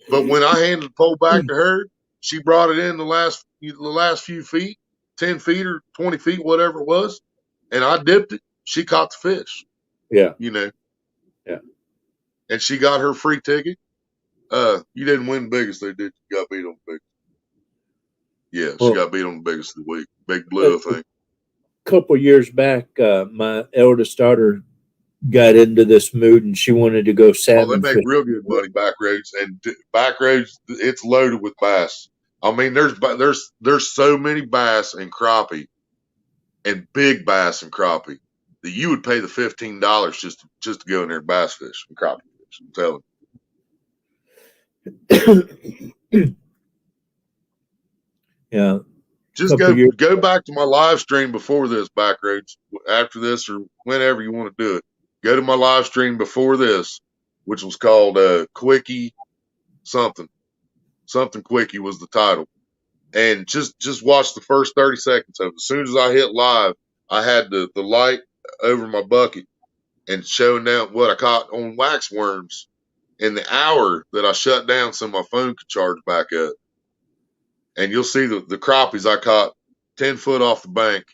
But when I handed the pole back to her, she brought it in the last few feet, 10 feet or 20 feet, whatever it was, and I dipped it. She caught the fish. Yeah. Yeah. And she got her free ticket. You didn't win the biggest they did. You got beat on the biggest. Yeah, she got beat on the biggest of the week. Big Blue, I think. Couple years back, my eldest daughter got into this mood and she wanted to go salmon They make fishing. real good money back roads, and back roads, it's loaded with bass. I mean, there's so many bass and crappie, and big bass and crappie that you would pay the $15 just to go in there and bass fish and crappie fish. I'm telling you. Yeah. Just go back to my live stream before this, Backroads, after this or whenever you want to do it. Go to my live stream before this, which was called Quickie something. Something Quickie was the title. And just watch the first 30 seconds of it. As soon as I hit live, I had the light over my bucket and showing down what I caught on wax worms in the hour that I shut down so my phone could charge back up. And you'll see the crappies I caught 10 foot off the bank,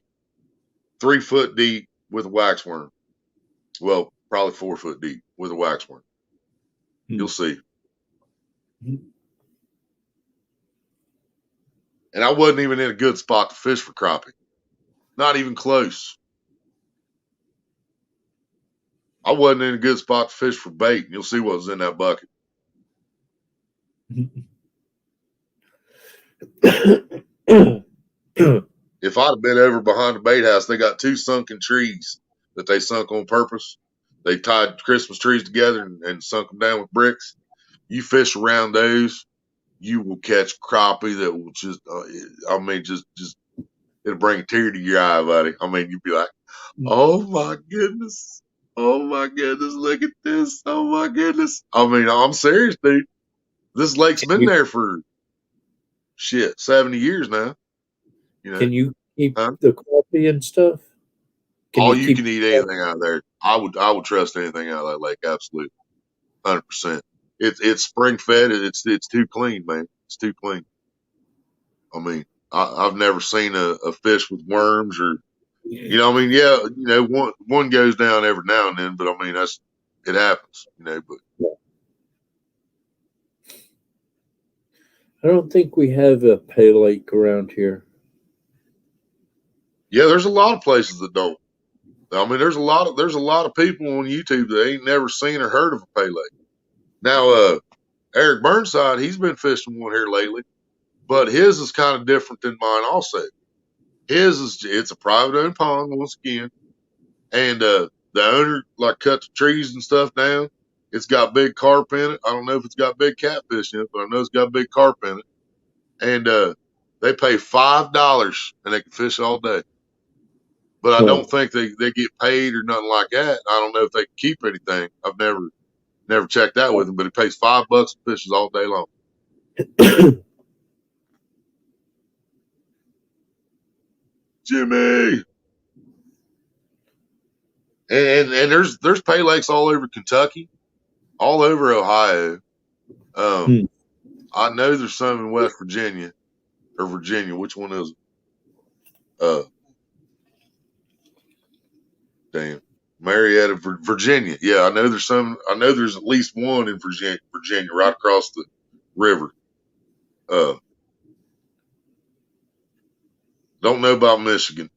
3 foot deep with a waxworm. Well, probably 4 foot deep with a waxworm. You'll see. And I wasn't even in a good spot to fish for crappie. Not even close. I wasn't in a good spot to fish for bait. You'll see what was in that bucket. If I'd have been over behind the bait house, they got 2 sunken trees that they sunk on purpose. They tied Christmas trees together and sunk them down with bricks. You fish around those, you will catch crappie that will just, just it'll bring a tear to your eye, buddy. I mean, you'd be like, oh my goodness. Oh my goodness, look at this. Oh my goodness. I mean, I'm serious, dude. This lake's been there for 70 years now. You know, can you keep the crappie and stuff? You can eat anything out of there. I would trust anything out of that lake, absolutely. 100%. It's spring fed, it's too clean, man. It's too clean. I mean, I've never seen a fish with worms or you know, I mean, yeah, you know, one goes down every now and then, but I mean it happens, you know, but I don't think we have a pay lake around here. Yeah, there's a lot of places that don't. I mean, there's a lot of people on YouTube that ain't never seen or heard of a pay lake. Now, Eric Burnside, he's been fishing one here lately, but his is kind of different than mine also. It's a private owned pond once again, and the owner like cut the trees and stuff down. It's got big carp in it. I don't know if it's got big catfish in it, but I know it's got big carp in it. And they pay $5 and they can fish all day. But I don't think they get paid or nothing like that. I don't know if they can keep anything. I've never checked that with them, but it pays $5 and fishes all day long. Jimmy. And there's pay lakes all over Kentucky, all over Ohio. I know there's some in West Virginia or Virginia. Which one is it? Damn. Marietta, Virginia. Yeah, I know there's some. I know there's at least one in Virginia, right across the river. Don't know about Michigan.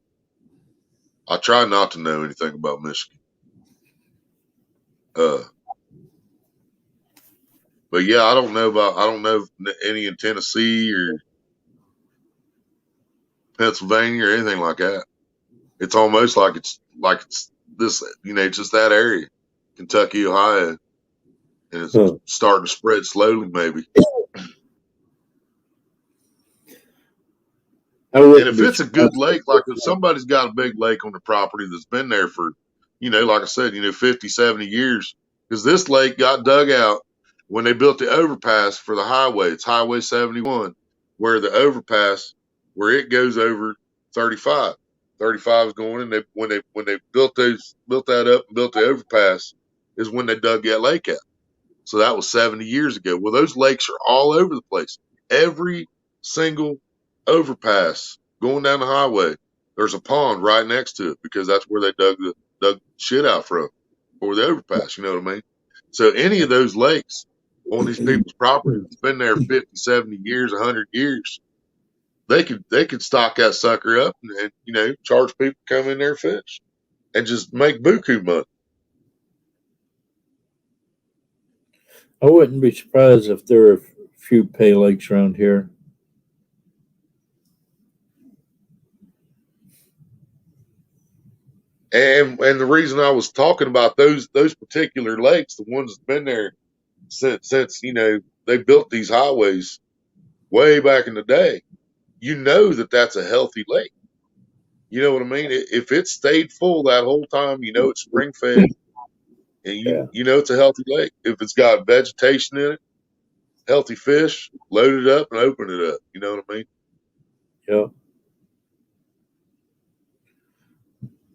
I try not to know anything about Michigan. But yeah, I don't know any in Tennessee or Pennsylvania or anything like that. It's almost like it's this, you know, just that area, Kentucky, Ohio, and it's starting to spread slowly, maybe. And if it's a good lake, like if somebody's got a big lake on the property that's been there for, you know, like I said, you know, 50, 70 years, because this lake got dug out when they built the overpass for the highway. It's Highway 71, where the overpass, where it goes over 35. 35 is going, and when they built that up and built the overpass is when they dug that lake out. So that was 70 years ago. Well, those lakes are all over the place. Every single overpass going down the highway, there's a pond right next to it because that's where they dug shit out from for the overpass. You know what I mean? So any of those lakes on these people's property that's been there 50, 70 years, 100 years, they could stock that sucker up and you know, charge people to come in there and fish and just make buku money. I wouldn't be surprised if there are a few pay lakes around here. And the reason I was talking about those particular lakes, the ones that's been there since you know, they built these highways way back in the day, you know that's a healthy lake. You know what I mean? If it stayed full that whole time, you know it's spring fed, and you know it's a healthy lake. If it's got vegetation in it, healthy fish, load it up and open it up. You know what I mean? Yeah.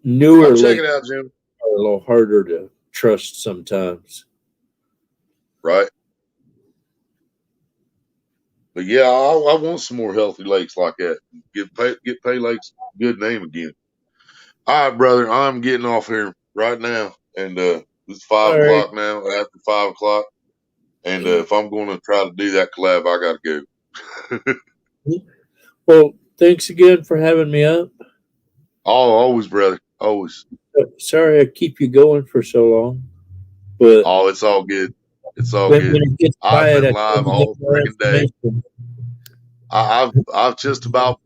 Newer check lakes it out, Jim. are a little harder to trust sometimes. right? But yeah, I want some more healthy lakes like that. Get Pay Lakes a good name again. All right, brother, I'm getting off here right now, and it's 5 All right. o'clock now. After 5 o'clock, and if I'm going to try to do that collab, I got to go. Well, thanks again for having me up. Oh, always, brother, always. Sorry I keep you going for so long, but Oh, it's all good. It's all when good. it gets I've quiet, been I try live to get all more freaking day. information. I've just about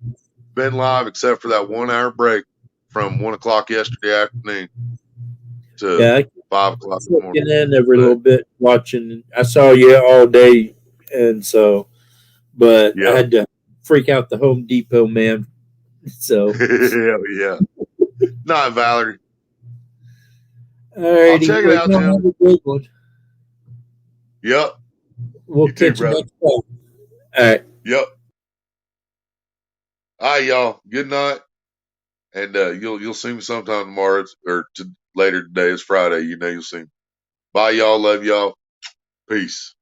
been live except for that 1 hour break from 1 o'clock yesterday afternoon to Yeah, I 5 o'clock this morning. checking in every But little bit, watching. I saw you all day, and so, but I yeah, had to freak out the Home Depot man. So, yeah. Not Valerie. all righty, I'll check it well, out, y'all Jim. have a good one. Yep. We'll You too, catch you brother. next time. All right. Yep. All right, y'all. Good night. And you'll see me sometime tomorrow or later today. It's Friday. You know you'll see me. Bye, y'all. Love y'all. Peace.